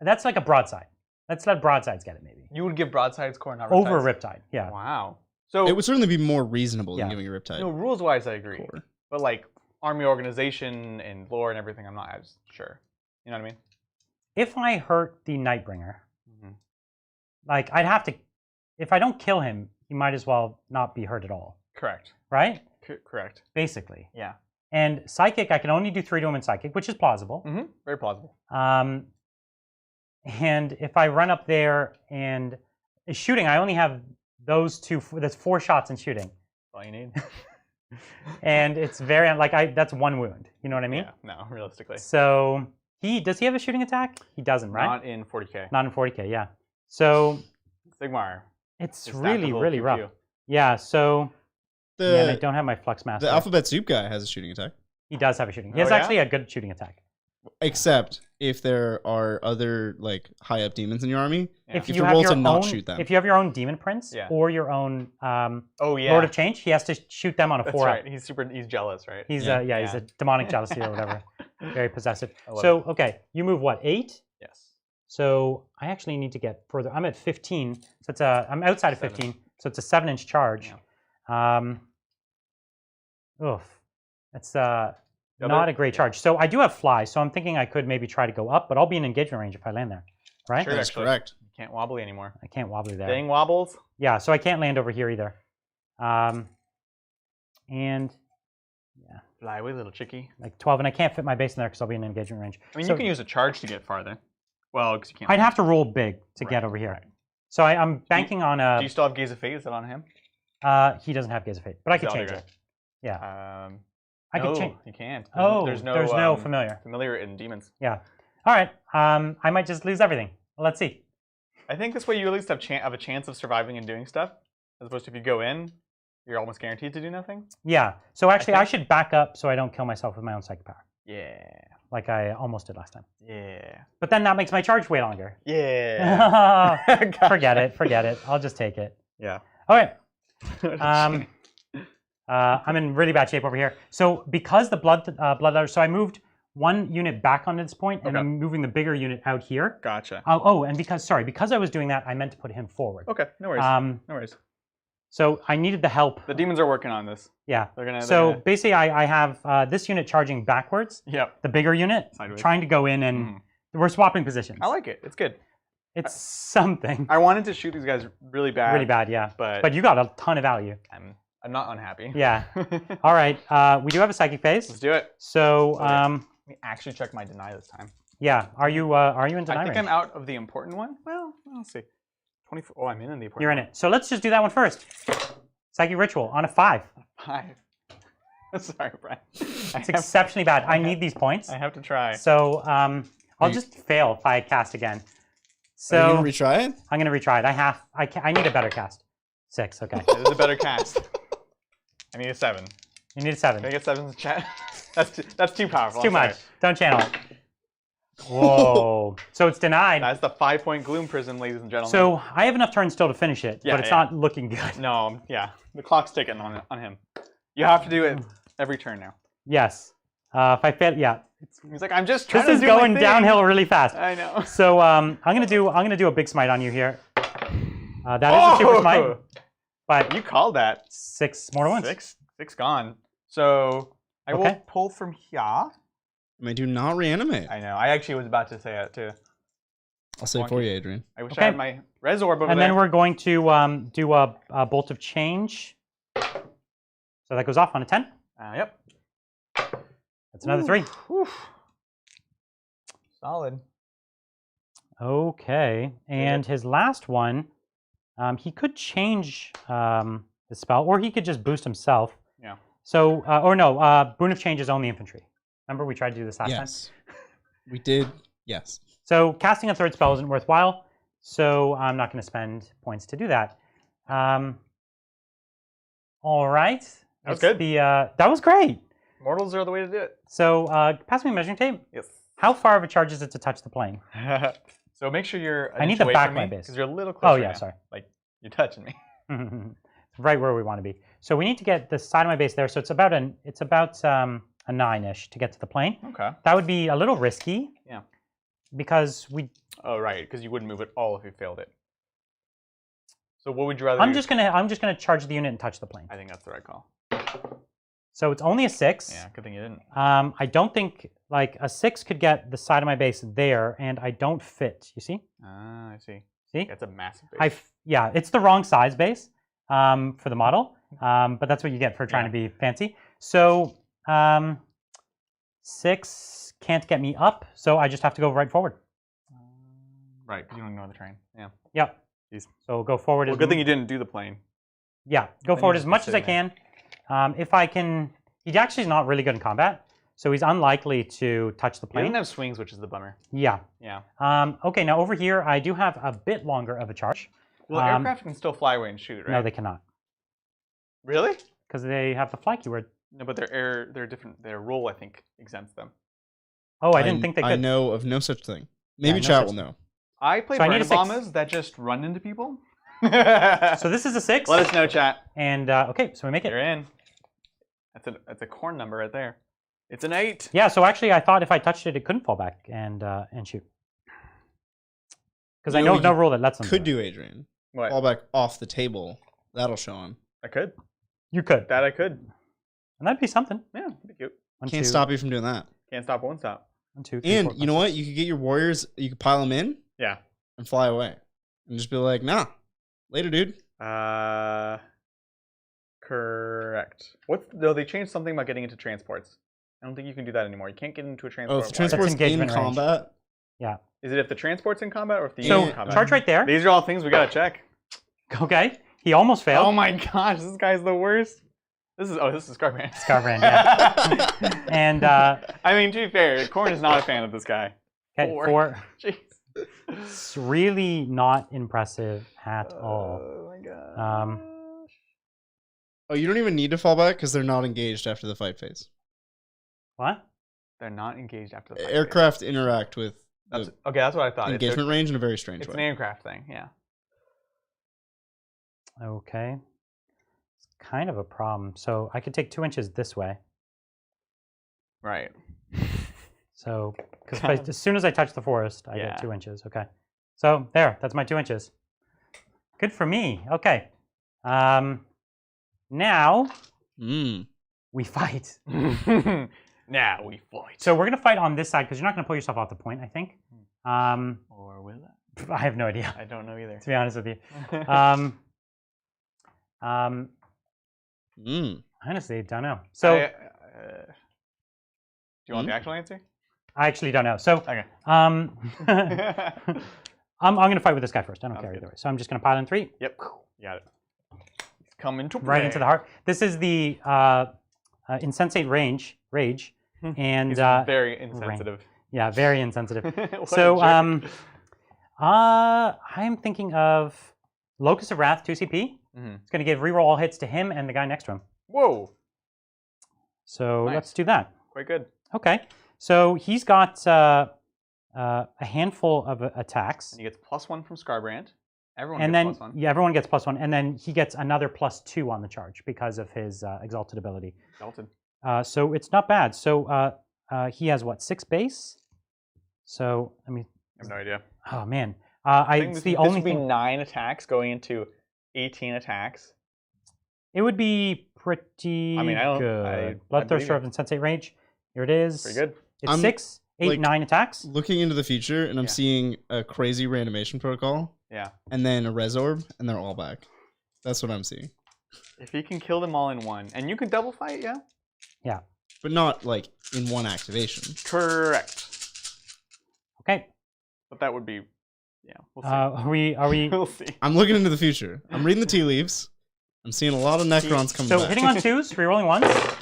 That's like a broadside. Let's let broadsides get it, maybe.
You would give broadsides core, not
Over
riptides?
Riptide, yeah.
Wow. So
It would certainly be more reasonable than
Yeah.
giving a Riptide
no, rules wise, I agree.
core.
But like army organization and lore and everything, I'm not as sure. You know what I mean?
If I hurt the Nightbringer,
Mhm.
like I'd have to, if I don't kill him, he might as well not be hurt at all,
Correct.
right?
Correct.
Basically.
Yeah.
And Psychic, I can only do 3 to him in Psychic, which is plausible.
Very plausible.
And if I run up there and shooting, I only have those two. That's 4 shots in shooting.
That's all you need.
And it's very like that's 1 wound. You know what I mean?
Yeah. No, realistically.
So does he have a shooting attack? He doesn't, right?
Not in 40k.
Not in 40k. Yeah. So
Sigmar.
it's really rough.
pew.
Yeah. So and I
The
don't have my flux master.
alphabet soup guy has a shooting attack.
He does have a shooting. He
Oh,
has
yeah?
actually a good shooting attack.
Except if there are other like high up demons in your army.
Yeah.
If
You
you
have to
have
roll
your
to not
own,
shoot them.
if you have your own demon prince
Yeah.
or your own
Oh yeah.
Lord of Change, he has to shoot them on a
That's
4
right.
up.
He's jealous, right?
He's
Yeah.
he's a demonic jealousy or whatever. Very possessive.
I love
So okay, you move what, 8?
Yes.
So I actually need to get further. I'm at 15, so I'm outside of 15, so it's a 7-inch charge. Oof, that's not a great charge. So I do have fly, so I'm thinking I could maybe try to go up, but I'll be in engagement range if I land there, right?
Sure.
That's
actually.
correct.
You can't wobbly anymore.
I can't wobbly there.
Dang wobbles.
Yeah, so I can't land over here either. And yeah,
Fly away, little chickie.
like 12, and I can't fit my base in there because I'll be in engagement range.
I mean,
So
you can use a charge to get farther. Well, because you can't.
I'd have to roll big to get
Right,
over here.
right.
So I'm banking on
Do you still have Gaze of Fate? Is that on him?
he doesn't have Gaze of Fate, but I could change
Zelda
it. Yeah,
guy.
I could change.
You can't.
There's no familiar.
familiar in demons.
Yeah. All right. I might just lose everything. Let's see.
I think this way you at least have a chance of surviving and doing stuff, as opposed to if you go in, you're almost guaranteed to do nothing.
Yeah. So actually, I
think-
should back up so I don't kill myself with my own psychic power,
Yeah.
like I almost did last time.
Yeah.
But then that makes my charge way longer.
Yeah.
Forget it. Forget it. I'll just take it.
Yeah.
All right. I'm in really bad shape over here. So because the blood letters, so I moved 1 unit back onto this point, and
Okay.
I'm moving the bigger unit out here.
Gotcha.
And because I was doing that, I meant to put him forward.
Okay. No worries.
No
worries.
So I needed the help.
The demons are working on this.
Yeah.
They're gonna.
So basically, I have this unit charging backwards,
Yep.
the bigger unit
Sideways.
trying to go in, and
Mhm.
we're swapping positions.
I like it. It's good.
It's something.
I wanted to shoot these guys really bad.
Really bad, yeah.
But
But you got a ton of value.
I'm not unhappy.
Yeah. All right. We do have a psychic phase.
Let's do it.
So
Let me actually check my deny this time.
yeah, are you in deny
I think
range?
I'm out of the important one. Well, let's see. 24. Oh, I'm in the important.
You're in it. So let's just do that one first. Psychic ritual on a 5.
5. Sorry, Brian.
It's exceptionally bad. I need these points.
I have to try.
So I'll just fail if I cast again.
Are
So
you gonna retry it?
I'm gonna retry it. I need a better cast. 6. Okay.
This is a better cast. I need a 7.
You need a 7.
Can I get 7s in the chat? That's too powerful.
It's too
I'm sorry.
much. Don't channel it. Whoa. So it's denied.
That's the 5-point gloom prism, ladies and gentlemen.
So I have enough turns still to finish it,
Yeah,
but it's
yeah.
not looking good.
No, yeah. The clock's ticking on him. You have to do it every turn now.
Yes. If I fail, yeah.
He's like, I'm just trying
This
to
is
do my
going
thing.
downhill really fast.
I know.
So I'm gonna do a big smite on you here. That is a super smite, but
You called that.
6 more ones.
6 gone. So I will
Okay.
pull from here.
I do not reanimate.
I know. I actually was about to say that too.
I'll say it for you, Adrian.
I wish
Okay.
I had my res orb over
And
there.
then we're going to do a bolt of change. So that goes off on a 10.
Yep.
That's another 3.
Whew. Solid.
Okay. And his last one, he could change the spell, or he could just boost himself.
Yeah.
So, Boon of Change is only infantry. Remember we tried to do this last time?
Yes. We did. Yes.
So casting a 3rd spell isn't worthwhile, so I'm not going to spend points to do that. All right.
That was good.
That was great.
Mortals are the way to do it.
So pass me a measuring tape.
Yes.
How far of a charge is it to touch the plane?
So make sure you're an
I need
inch
the
away
back
from
of my
me,
base.
because you're a little closer.
Oh, yeah,
now.
sorry.
Like, you're touching me.
It's right where we want to be. So we need to get the side of my base there. So it's about a 9-ish to get to the plane.
Okay.
That would be a little risky.
Yeah.
Because we.
Oh, right, because you wouldn't move it all if you failed it. So what would you rather
I'm
use?
just gonna charge the unit and touch the plane.
I think that's the right call.
So it's only a 6.
Yeah, good thing you didn't.
I don't think like a 6 could get the side of my base there, and I don't fit. You see?
Ah, I see.
See?
That's a massive base.
Yeah, it's the wrong size base for the model, but that's what you get for trying to be fancy. So 6 can't get me up, so I just have to go right forward.
Right, because you don't ignore the train. Yeah.
Yep.
Jeez.
So go forward.
Well, good thing you didn't do the plane.
Yeah, go forward as much as I
sitting
can. If I can, he actually is not really good in combat, so he's unlikely to touch the
He
plane.
doesn't have swings, which is the bummer.
Yeah.
Yeah.
Okay, now over here, I do have a bit longer of a charge.
Well, aircraft can still fly away and shoot, right?
No, they cannot,
Really?
because they have the fly keyword.
No, but they're different. Their role, I think, exempts them.
Oh, I didn't think they could.
I know of no such thing. Maybe
no
chat
such
will know.
I play
So I need
burn
a 6.
bombers that just run into people.
So this is a 6.
Let us know, chat.
And okay, so we make it.
You're in. That's a corn number right there. It's an 8.
Yeah, so actually I thought if I touched it, it couldn't fall back and shoot. Because I know no rule that lets them
Could
do it.
do, Adrian.
What?
Fall back off the table. That'll show him.
I could.
You could.
That I could.
And that'd be something.
Yeah, that'd be cute.
One,
Can't
two,
stop you from doing that.
Can't stop, won't stop.
1, 2, 3,
And
4,
you know what? You could get your warriors. You could pile them in
Yeah.
and fly away, and just be like, "Nah, later, dude."
Correct. No, they changed something about getting into transports. I don't think you can do that anymore. You can't get into a transport.
Oh, if the
while-
transport's in
engagement range.
combat.
Yeah.
Is it if the transport's in combat or if the
So
unit's in combat?
charge right there.
These are all things we gotta check.
Okay. He almost failed.
Oh my gosh, this guy's the worst. This is Scarbrand.
Scarbrand, yeah. And
I mean, to be fair, Corn is not a fan of this guy.
okay,
4.
4.
Jeez.
It's really not impressive at all.
Oh my god.
Oh, you don't even need to fall back because they're not engaged after the fight phase.
What?
They're not engaged after the fight.
Aircraft interact with
Okay,
the
that's what I thought.
engagement range in a very strange
It's an
way.
aircraft thing, yeah.
Okay. It's kind of a problem. So I could take 2 inches this way.
Right.
So, because as soon as I touch the forest, I
Yeah.
get 2 inches. Okay. So there, that's my 2 inches. Good for me. Okay. Now we fight.
Now we fight.
So we're gonna fight on this side because you're not gonna pull yourself off the point, I think.
Or will it?
I have no idea,
I don't know either.
to be honest with you. Honestly, don't know. So
do you want the actual answer?
I actually don't know. So
Okay.
I'm gonna fight with this guy first. I don't
Sounds
care
good.
either way. So I'm just gonna pile in 3.
Yep. You got it. He's coming to
Right into the heart. This is the insensate rage, and
He's very insensitive.
yeah, very insensitive.
What a
So
jerk.
I'm thinking of Locust of Wrath 2 CP.
Mhm.
It's going to give reroll all hits to him and the guy next to him.
Whoa,
So
Nice.
let's do that.
quite good.
Okay. So he's got a handful of attacks,
And he gets +1 from Scarbrand. Everyone
and
gets
then
+1.
yeah, everyone gets +1, and then he gets another +2 on the charge because of his exalted ability.
Dalton.
So it's not bad. So he has what, 6 base? So I mean,
I have no idea.
oh man,
I think
it's
this,
the
this
only
would be
thing.
9 attacks going into 18 attacks.
It would be pretty
I mean, I don't-
good.
I
Bloodthirster
believe
of Insensate Rage. Here it is.
Pretty good.
It's
I'm,
6, 8,
like,
9 attacks.
Looking into the future, and I'm
Yeah.
seeing a crazy reanimation protocol,
Yeah.
and then a res orb, and they're all back. That's what I'm seeing.
If he can kill them all in one, and you can double fight, yeah.
But not like in one activation.
Correct.
Okay.
But that would be, yeah. We'll see.
Are we?
We'll see.
I'm looking into the future. I'm reading the tea leaves. I'm seeing a lot of Necrons coming
So
back.
hitting on 2s, rerolling 1s,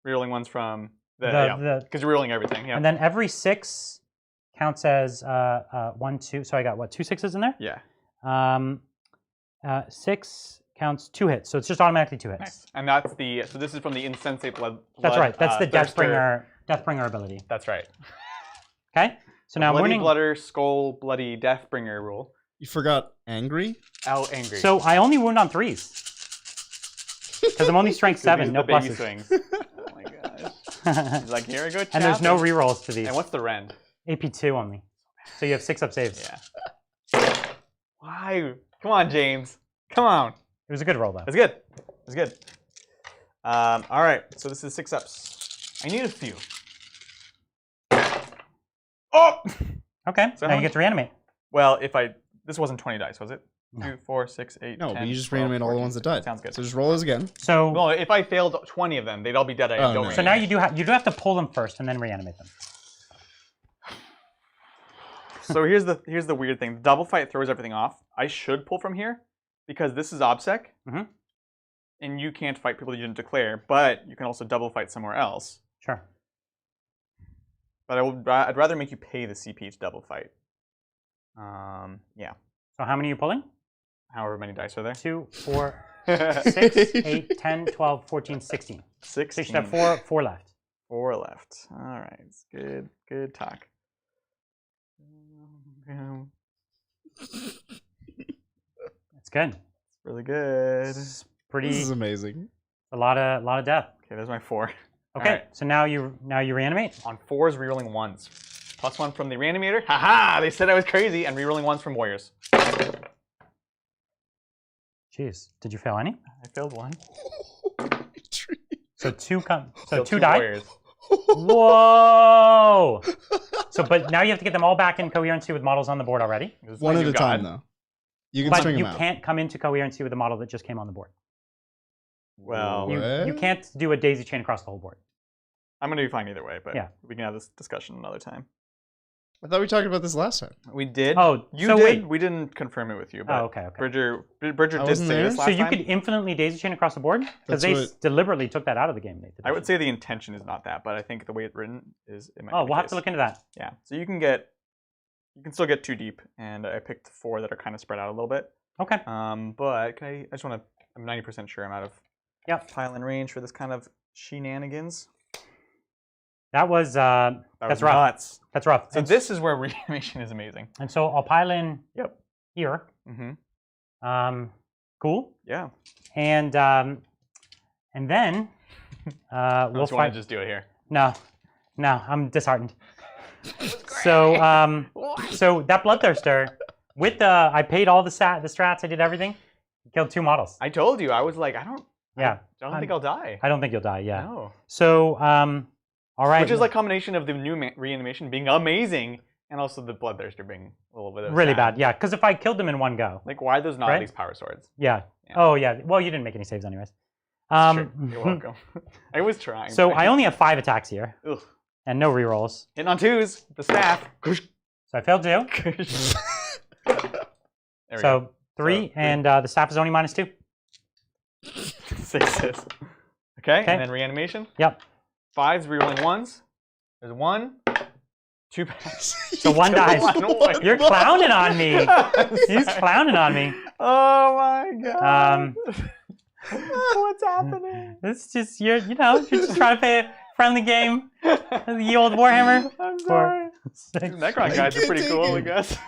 Rerolling ones from the because you're rolling everything. Yeah.
and then every 6 counts as 1, 2. So I got what, 2 6s in there?
Yeah.
6 counts 2 hits, so it's just automatically 2 hits.
Nice. And that's the so this is from the insensate blood.
That's right. That's the
Thirster.
Deathbringer ability.
That's right.
Okay. So now
bloody
wounding.
blooder, skull, bloody deathbringer rule.
You forgot angry?
Out angry.
So I only wound on 3s because I'm only strength 7, no
the baby
pluses.
swings. Oh my gosh. He's like, here I go.
And there's no
chapping.
rerolls to these.
And what's the rend?
AP2 only. So you have 6 up saves.
Yeah. Why? Come on, James. Come on.
It was a good roll though.
It's good. It's good. All right. So this is 6 ups. I need a few. Oh.
Okay.
So
now
how
you get
much?
to reanimate.
Well, if I this wasn't 20 dice, was it?
No.
2, 4, 6, 8,
No,
10,
but you just
12,
reanimate all the
14,
ones that died.
Sounds good.
So just roll those again.
So
Well, if I failed 20 of them, they'd all be dead. I
Oh,
don't.
no.
so now you do have to pull them first and then reanimate them.
So here's the weird thing. The double fight throws everything off. I should pull from here because this is OBSEC, and you can't fight people you didn't declare. But you can also double fight somewhere else.
Sure.
But I'd rather make you pay the CP to double fight. Yeah.
So how many are you pulling?
However many dice are there.
2, 4, 6, 8, 10, 12, 14, 16.
16.
So you should have 4 left.
4 left. All right. It's good talk.
That's good.
It's really good.
It's pretty.
This is amazing.
A lot of death.
Okay, there's my 4.
Okay,
right.
so now you reanimate.
On 4s, rerolling 1s. +1 from the reanimator. Haha! They said I was crazy, and rerolling 1s from warriors.
Jeez, did you fail any?
I failed 1.
So 2 come. So
Killed
2
2
died.
warriors.
Whoa! So, but now you have to get them all back in coherency with models on the board already.
One at a time, though. You can
But
string
you
them out.
can't come into coherency with the model that just came on the board.
Well,
You can't do a daisy chain across the whole board.
I'm gonna be fine either way, but
Yeah.
we can have this discussion another time.
I thought we talked about this last time.
We did.
Oh,
you
so
did.
wait.
We didn't confirm it with you, but
Oh, okay.
Bridger
I
did
wasn't
say
there.
this last
So you
time.
could infinitely daisy chain across the board? Because
That's
they
what-
deliberately took that out of the game.
I would say the intention is not that, but I think the way it's written is it might
Oh,
be the
we'll have
case.
to look into that.
Yeah. So you can still get 2 deep, and I picked 4 that are kind of spread out a little bit.
Okay.
But I just want to. I'm 90% sure I'm out of pile in range for this kind of shenanigans.
That was
That
that's
was
rough.
nuts.
That's rough.
So
And,
this is where reanimation is amazing.
and so I'll pile in here.
Mm-hmm.
Cool.
Yeah.
And then we'll
Unless you want
fight.
to just do it here.
No, I'm disheartened. So so that Bloodthirster with I paid all the strats. I did everything. Killed 2 models.
I told you. I was like, I don't think I'll die.
I don't think you'll die. Yeah.
No.
So all right.
Which is like a combination of the new reanimation being amazing and also the Bloodthirster being a little bit of
really
sad.
bad. Yeah, because if I killed them in one go.
Like, why are those not
Right?
at least power swords?
Yeah.
Yeah.
Oh yeah. Well, you didn't make any saves anyways.
Sure. You're welcome. I was trying.
So I only have 5 attacks here
Ugh.
and no rerolls.
Hitting on 2s. The staff.
So I failed 2.
There we go.
So 3 and the staff is only -2.
6s. Okay, and then reanimation.
Yep.
5s, rerolling 1s. There's 1. 2 packs.
So 1 dies. You're clowning on me. He's clowning on me.
Oh my god. What's happening?
It's just you're just trying to play a friendly game. The old Warhammer.
I'm sorry.
6.
Necron guys are pretty cool, I guess.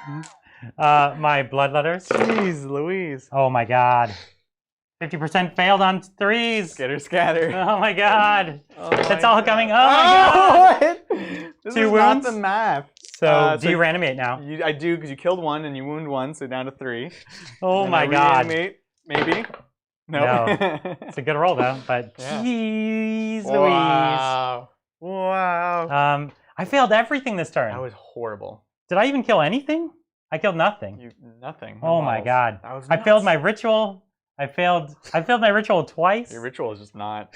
My bloodletters.
Jeez Louise.
Oh my god. 50% failed on 3s.
Skitter scatter.
Oh my god.
Oh
That's
my
all
God.
coming. Oh my god.
What? This
2
is
wounds?
not the math.
So
So
do you reanimate now?
I do, because you killed 1 and you wound 1, so down to 3.
Oh
And
my
I
god.
reanimate, maybe. No.
It's a good roll though, but
Yeah.
jeez Louise.
Wow. Wow.
I failed everything this turn.
That was horrible.
Did I even kill anything? I killed nothing.
Nothing.
Oh
No
my
balls.
god.
That was
I failed
nuts.
my ritual. I failed my ritual twice.
Your ritual is just not.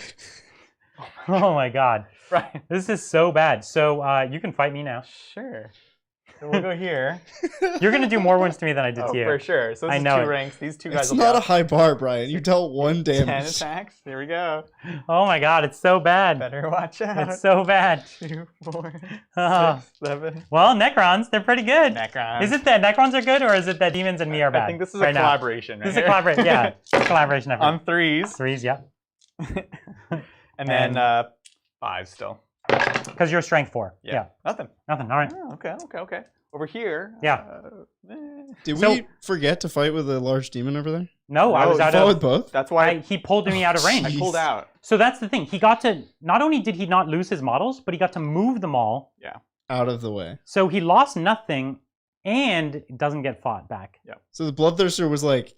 Oh my god.
Right.
This is so bad. So you can fight me now.
Sure. So we'll go here.
You're gonna do more wounds to me than I did
Oh,
to you.
for sure. So this
I
is
know
2
it.
ranks. These 2 guys
It's
will
not
be
a high bar, Brian. You dealt 1
10
damage.
attacks. Here we go.
Oh my god, it's so bad.
Better watch out.
It's so bad.
2, 4,
Oh.
6, 7.
Well, Necrons, they're pretty good.
Necrons.
Is it that Necrons are good, or is it that demons and me are bad?
I think this is
right
a
now?
collaboration. Right
This is a
here.
collaboration. Yeah, collaboration effort.
On 3s.
3s, yep.
And then 5 still.
Because you're strength 4. Yeah.
Nothing.
Nothing. All right.
Oh, okay. Over here.
Yeah.
Did
So-
we forget to fight with a large demon over there?
No, I
No,
was
you
out
Fought
of.
with both?
That's why
He pulled me out of range.
I pulled out.
So that's the thing. He got to. Not only did he not lose his models, but he got to move them all.
Out of the way.
So he lost nothing, and doesn't get fought back.
So the Bloodthirster was like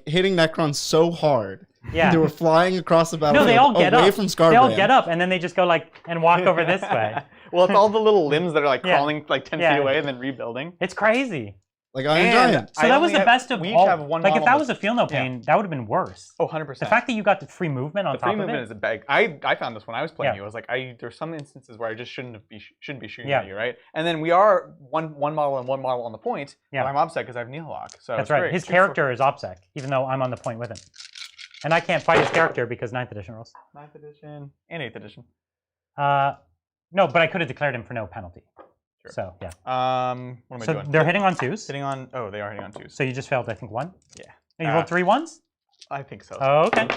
hitting Necrons so hard.
Yeah.
They were flying across the battlefield
No, they all get
away
up.
from
They
Scarbrand.
all get up, and then they just go and walk over this way.
Well, it's all the little limbs that are
Yeah.
crawling 10
Yeah.
feet away and then rebuilding.
It's crazy.
Like Iron Giant.
So that was the best of
we
all.
each have one
like if
model
that was
that's-
a feel no pain, that would have been worse.
Oh, 100%.
The fact that you got the free movement on
the
top
free
of
movement
it.
is a big. I found this when I was playing
Yeah.
you. I was like, there's some instances where I just shouldn't be shooting
Yeah.
at you, right? And then we are one model and one model on the point.
Yeah.
But I'm upset because I have Nihilakh. So
That's
it's
right.
great.
His character is OPSEC, even though I'm on the point with him. And I can't fight his character because 9th edition rules.
9th edition and 8th edition.
No, but I could have declared him for no penalty.
Sure.
So yeah.
What am I
So
doing?
they're hitting on 2s.
Hitting on. Oh, they are hitting on 2s.
So you just failed, I think, 1.
Yeah.
And you rolled 3 1s?
I think so.
Oh, okay.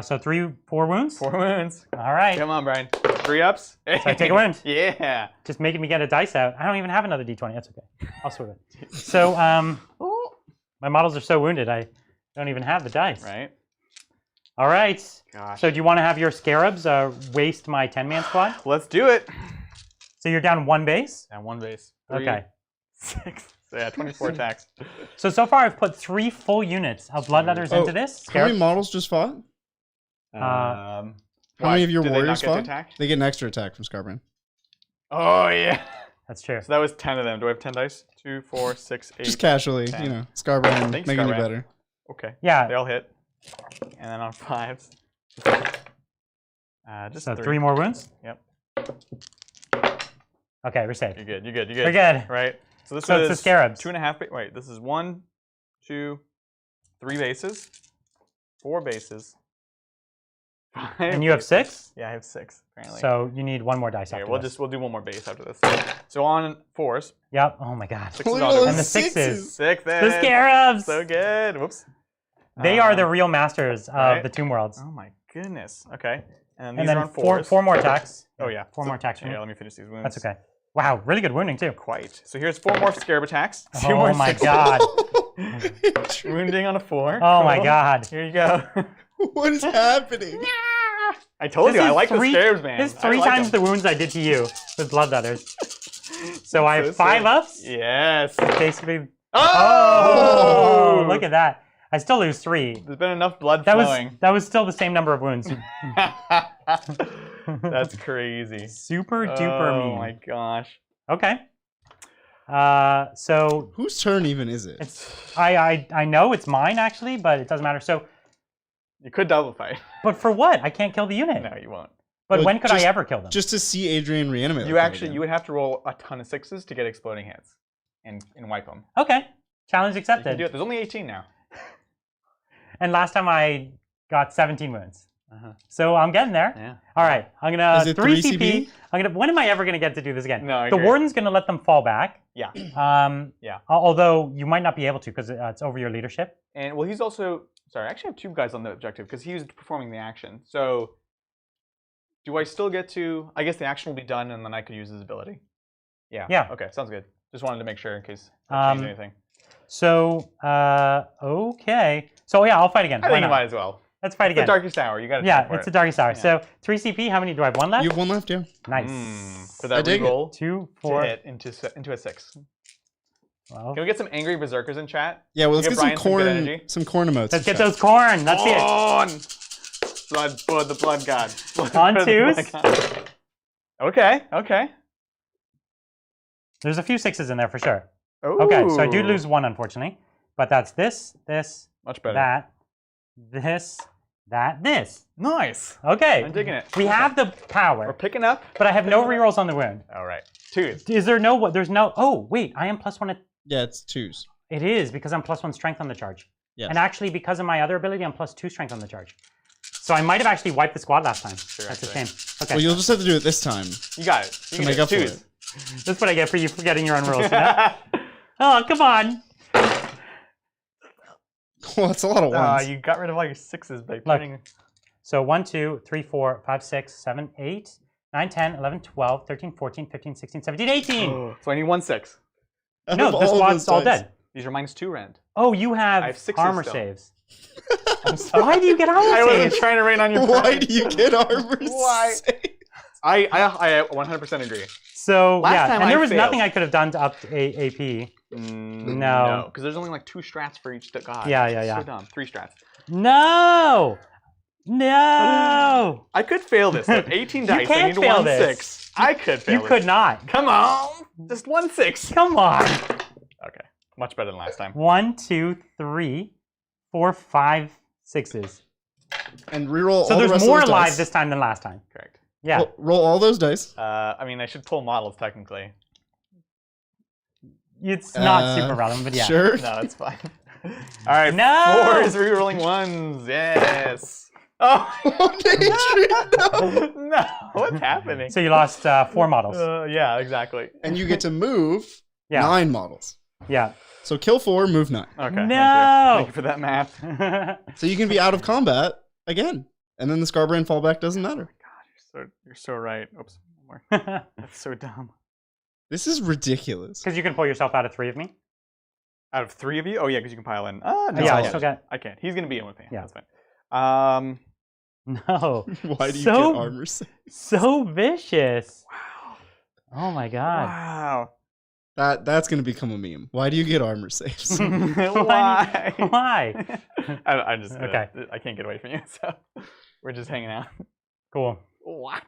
So 4 wounds?
4 wounds.
All right.
Come on, Brian. 3 ups.
So I take a wound.
Yeah.
Just making me get a dice out. I don't even have another d20. That's okay. I'll sort it. So my models are so wounded, I don't even have the dice.
Right.
All right.
Gosh.
So do you want to have your scarabs waste my 10-man squad?
Let's do it.
So you're down 1 base?
And 1 base. 3,
Okay.
6. So yeah, 24 attacks.
So far I've put 3 full units of bloodletters into this.
How many models just fought?
How
How many of your
Did they not
warriors
get to
fought?
attack?
They get an extra attack from Scarbrand.
Oh, yeah.
That's true.
So that was 10 of them. Do I have 10 dice? 2, 4, 6, 8.
Just casually,
10.
you know, Scarbrand
Thanks,
making you
Scarbrand.
better.
Okay.
Yeah.
They all hit. And then on 5s. Just
So
3.
3 more wounds?
Yep.
Okay, we're safe.
You're good. You're good.
We're good.
Right. So this
So
is
it's the scarabs.
2.5. Wait, this is 1, 2, 3 bases, 4 bases. 5.
And you have 6?
Yeah, I have 6 apparently.
So you need 1 more dice
here,
after this.
we'll do 1 more base after this. So on 4s,
Yep. Oh my god.
6
Look
is
at
on
those
And the
sixes.
6.
The scarabs!
So good. Whoops.
They are the real masters of
right.
the Tomb Worlds.
Oh my goodness. Okay. And
And
these are
then
on 4s.
4 more attacks.
Oh yeah.
4 more attacks. from
Yeah,
you.
let me finish these wounds.
That's okay. Wow, really good wounding too.
Quite. So here's 4 more scarab attacks. 2
Oh
more
my
6s.
god.
Wounding on a 4.
Oh my
Cool.
god.
Here you go.
What is happening?
I told
This
you, I
is
like the
3
scarabs, man.
This is
I
3
like
times
them.
the wounds I did to you with blood letters. So I have
So
5
sick.
ups.
Yes.
Basically.
Oh!
Oh, look at that. I still lose 3.
There's been enough blood
That
flowing.
was still the same number of wounds.
That's crazy.
Super duper
Oh
mean.
my gosh.
Okay. So
Whose turn even is it?
it's I know it's mine actually, but it doesn't matter. So,
You could double fight.
but for what? I can't kill the unit.
No, you won't.
But
Well,
when could I
just-
ever kill them?
Just to see Adrian reanimate.
You actually, you would have to roll a ton of 6s to get exploding hits and wipe them.
Okay. Challenge
You can do
accepted.
it. There's only 18 now.
And last time I got 17 wounds. So I'm getting there.
Yeah.
All right. I'm gonna
Is it
3
3
CP. When am I ever gonna get to do this again?
No, I
The
agree.
warden's gonna let them fall back.
Yeah.
Yeah. Although you might not be able to because it's over your leadership.
And well, he's also sorry. I actually have 2 guys on the objective because he was performing the action. So, do I still get to? I guess the action will be done, and then I could use his ability. Yeah.
Yeah.
Okay. Sounds good. Just wanted to make sure in case I changed anything.
So okay. So yeah, I'll fight again.
I
Why
think you
not?
might as well.
Let's fight
The
again.
darkest hour. You got to.
Yeah, it's the darkest hour.
Yeah.
So 3 CP. How many do I have? 1 left.
You have 1 left, yeah.
Nice.
For
I
that
dig it.
reroll
2,
to
4.
hit into a 6.
Well,
Can we get some angry berserkers in chat?
Yeah, well, let's
Give
get some
Brian some good
corn,
energy.
some corn emotes.
let's
in
get
chat.
those corn. Let's see it.
On! Blood, the blood god.
On
For the
2s?
blood god. Okay, okay.
There's a few 6s in there for sure.
Ooh.
Okay, so I do lose 1 unfortunately, but that's this,
Much better.
that, this, this.
Nice.
Okay.
I'm digging it.
We have the
We're
power,
picking up.
but I have no rerolls on the wound.
All right. 2s.
Is there no? There's no. Oh wait, I am +1 at.
Yeah, it's 2s.
It is because I'm +1 strength on the charge.
Yes.
And actually, because of my other ability, I'm +2 strength on the charge. So I might have actually wiped the squad last time.
Sure,
That's a
actually.
shame. Okay.
Well, you'll just have to do it this time.
You got it. You
To
can
make
do
up for
2s.
it.
That's what I get for you forgetting your own rules. You know? Oh, come on.
Well, that's a lot of ones.
You got rid of all your 6s by putting.
So 1, 2, 3, 4, 5, 6, 7, 8, 9, 10, 11, 12, 13, 14, 15, 16, 17, 18.
So I need 1 6.
Out
No,
of
the
all of
squad's
those
all
dice.
dead.
These are -2 rend.
Oh, you have,
I have 6s
armor
still.
saves. Why do you get armor
I wasn't
saves?
trying to rain on your
Why
parade.
do you get armor?
Why?
save?
I 100% agree.
So
Last
yeah,
time
and there
I
was
failed.
nothing I could have done to up to AP. No.
because there's only like 2 strats for each god.
Yeah, yeah, yeah.
So dumb. 3 strats.
No! No!
I could fail this. Look, 18 dice. I
can't
need
fail
1
this.
6. I could fail
You
this.
could not.
Come on, just 1 6.
Come on.
Much better than last time.
1, 2, 3, 4, 5, 6s.
And reroll
So
all the
there's
rest
more
of those
alive
dice.
this time than last time.
Correct.
Yeah.
Roll all those dice.
I mean, I should pull models technically.
It's not super relevant, but yeah.
Sure.
No, it's fine. All right.
No!
4 is rerolling 1s. Yes. Oh.
Adrian, no.
No. What's happening?
So you lost 4 models.
Yeah, exactly.
And you get to move
Yeah.
9 models.
Yeah.
So kill 4, move 9.
Okay.
No!
Thank you for that math.
So you can be out of combat again. And then the Scarbrand fallback doesn't matter.
God, you're so right. Oops. One more. That's so dumb.
This is ridiculous.
Because you can pull yourself out of 3 of me.
Out of 3 of you? Oh yeah, because you can pile in. No,
Yeah, I
can't.
still got.
I can't. He's gonna be in with me.
Yeah.
That's fine.
No.
Why do you
So-
get armor save?
So vicious.
Wow.
Oh my god.
Wow.
That's gonna become a meme. Why do you get armor saves?
Why?
Why?
I just
Okay.
I can't get away from you, so we're just hanging out.
Cool.
What?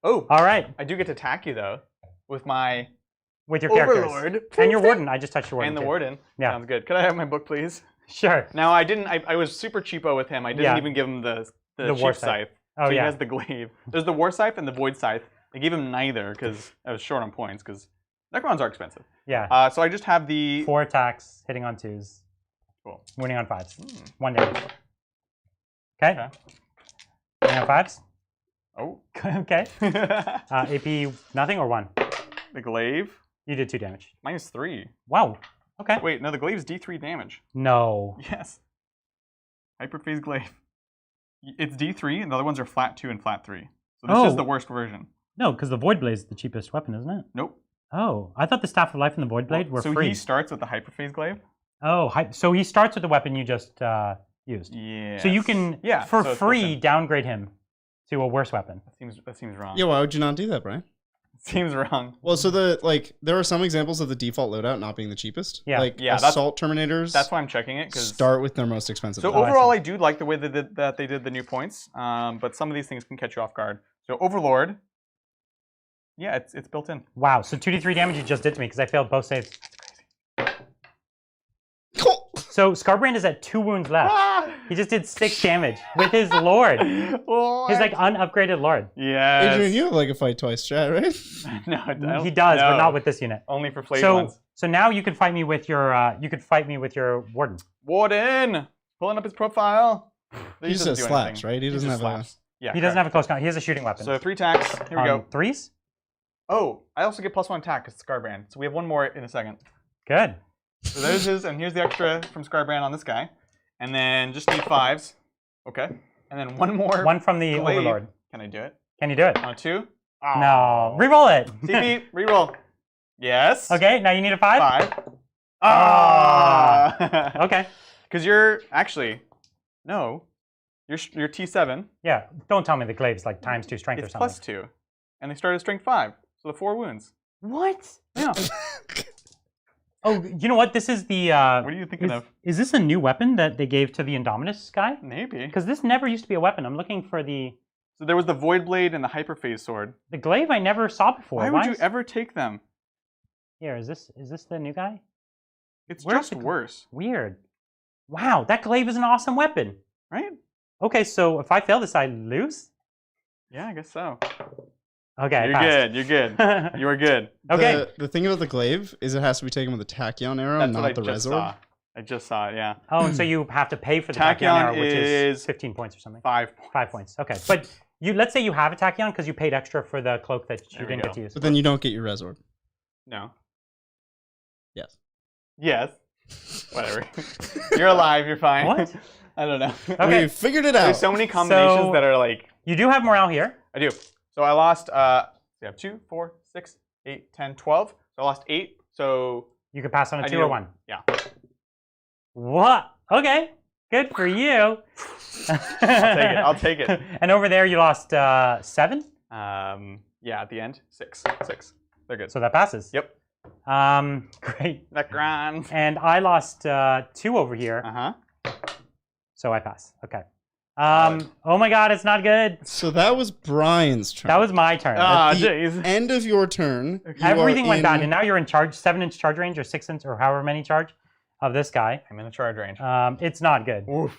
Oh,
All right.
I do get to attack you though with my
With your characters.
Overlord
And your warden. I just touched your warden.
and the
too.
warden.
Yeah.
Sounds good. Could I have my book, please?
Sure.
Now I didn't. I was super cheapo with him. I didn't
Yeah.
even give him the
The war
chief
scythe.
scythe.
Oh
So he
yeah.
has the glaive. There's the war scythe and the void scythe. I gave him neither because I was short on points because Necrons are expensive.
Yeah.
So I just have the
4 attacks, hitting on 2s,
Cool.
winning on 5s. 1 damage. Okay.
Okay.
Winning on 5s.
Oh.
Okay. AP nothing or 1?
The glaive.
You did 2 damage.
-3.
Wow. Okay.
Wait, no, the glaive's D3 damage.
No.
Yes. Hyperphase glaive. It's D3, and the other ones are flat 2 and flat 3. So this is
Oh.
the worst version.
No, because the Void Blade is the cheapest weapon, isn't it?
Nope.
Oh, I thought the Staff of Life and the Void Blade were
so
free.
he starts with the hyperphase glaive.
Oh, so he starts with the weapon you just used.
Yeah.
So you can,
Yeah,
for
so it's
free,
built in.
downgrade him to a worse weapon.
That seems wrong.
Yeah, why would you not do that, Brian?
Seems wrong.
Well, so there are some examples of the default loadout not being the cheapest.
Yeah.
Like
Yeah, that's-
assault terminators
That's why I'm checking it because
start with their most expensive.
So
Oh, I
overall,
see.
I do like the way that they did the new points, but some of these things can catch you off guard. So Overlord, yeah, it's built in.
Wow, so 2d3 damage you just did to me because I failed both saves. So Scarbrand is at 2 wounds left. He just did 6 damage with his Lord. His like unupgraded Lord.
Yes.
Adrian, you have like a fight twice strat, right?
No, I don't.
He does, but
No.
not with this unit.
Only for flayed
So
ones.
so now you can fight me with your Warden.
Warden, pulling up his profile.
He just
doesn't
says
do
slaps,
anything.
right? He doesn't have
slaps. Yeah.
He doesn't have a close count. He has a shooting weapon.
So 3 attacks. Here we go.
3s?
Oh, I also get +1 attack because it's Scarbrand. So we have 1 more in a second.
Good.
So there's his, and here's the extra from Scarbrand on this guy. And then just need 5s. Okay. And then 1 more.
1 from the
glaive.
Overlord.
Can I do it?
Can you do it?
On a 2?
No. Reroll it.
TP, reroll. Yes.
Okay, now you need a 5?
5. Ah.
Okay.
Because you're actually, no, you're T7.
Yeah, don't tell me the glaive's like ×2 strength or
It's
something.
+2, and they start at strength 5, so the 4 wounds.
What?
Yeah.
Oh, you know what? This is the.
What are you thinking of?
Is this a new weapon that they gave to the Indominus guy?
Maybe.
Because this never used to be a weapon. I'm looking for the
So there was the Void Blade and the Hyperphase Sword.
glaive. I never saw before.
Why would you
is-
ever take them?
Here, is this the new guy?
It's
Where's
just
the-
worse,
Weird. Wow, that glaive is an awesome weapon.
right?
Okay, so if I fail this, I lose.
Yeah, I guess so.
Okay, I
You're
passed.
good. You're good. You are good.
Okay.
The thing about the glaive is it has to be taken with a tachyon arrow,
That's what I
not the
just
resorb.
saw. I just saw it. Yeah.
Oh, and so you have to pay for the
Tachyon
tachyon arrow, which is
is
15 points or something.
5 points.
5 points. Okay, but let's say you have a tachyon because you paid extra for the cloak that you
There we
didn't
go.
get to use.
But then you don't get your resorb.
No.
Yes.
Yes. Whatever. You're alive. You're fine.
What?
I don't know.
Okay.
We figured it out.
There's so many combinations
So-
that are like.
You do have morale here.
I do. So I lost. We have 2, 4, 6, 8, 10, 12. So I lost 8. So
You could pass on a
I
2
need
or
a-
1.
yeah.
What? Okay. Good for you.
I'll take it.
And over there you lost 7.
Yeah. At the end, 6. They're good.
So that passes.
Yep.
Great.
Necrons.
And I lost 2 over here.
Uh huh.
So I pass. Okay. Oh my god, it's not good.
So that was Brian's turn.
That was my turn.
Ah,
At the
jeez.
end of your turn, you
Everything
are
went bad,
in-
and now you're in charge, 7-inch charge range, or 6-inch, or however many charge of this guy.
I'm in the charge range.
It's not good.
Woof.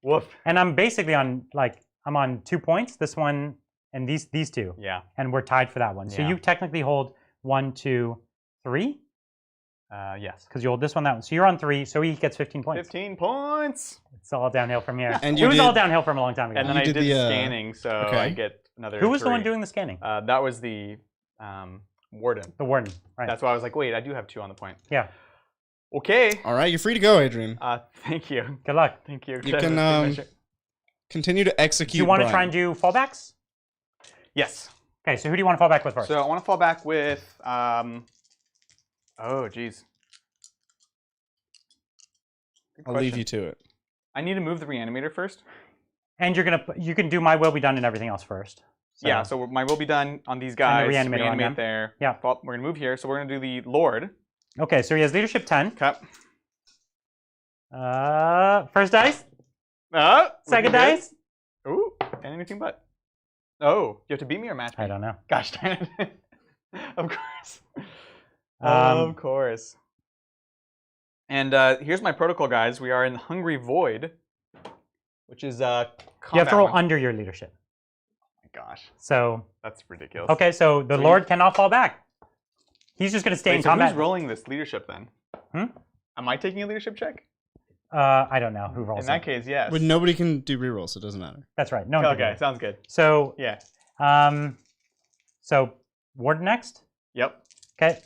Woof.
And I'm basically on I'm on 2 points. This one and these two.
Yeah.
And we're tied for that one. So
Yeah.
you technically hold 1, 2, 3.
Yes.
Because you hold this one, that one. So you're on 3. So he gets 15 points.
15 points.
It's all downhill from here.
And
it
you
was
did-
all downhill from a long time ago.
And then
You
I
did
did
the,
scanning, so
okay.
I get another.
Who was the one
3.
doing the scanning?
That was the warden.
The warden. Right.
That's why I was like, wait, I do have 2 on the point.
Yeah.
Okay.
All right, you're free to go, Adrian.
Thank you.
Good luck.
Thank you.
You can continue to execute.
Do you want to
Brian.
try and do fallbacks?
Yes.
Okay, so who do you want to fall back with first?
So I want to fall back with. Oh, geez. Good
I'll leave
question.
you to it.
I need to move the reanimator first.
And you can do my will be done and everything else first. So,
Yeah, so my will be done on these guys.
reanimator on
reanimate
them.
there.
Yeah.
Well, we're gonna move here, so we're gonna do the Lord.
Okay, so he has leadership 10.
Okay.
First dice. Second
looking good.
dice.
Ooh, and anything but. Oh, you have to beat me or match me?
I don't know.
Gosh darn it. Of course.
Um,
Of course. And here's my protocol, guys. We are in the Hungry Void, which is
You have
combat
to roll
one.
under your leadership.
Oh my gosh,
So,
that's ridiculous.
okay, so the
So
Lord cannot fall back. He's just going to stay
Wait,
in
so
combat.
who's rolling this leadership then?
Hmm?
Am I taking a leadership check?
I don't know who rolls
In that
it.
case, yes.
But nobody can do rerolls, so it doesn't matter.
That's right. No one can do
Okay,
it.
sounds good.
So,
Yeah.
so Warden next.
Yep.
Okay.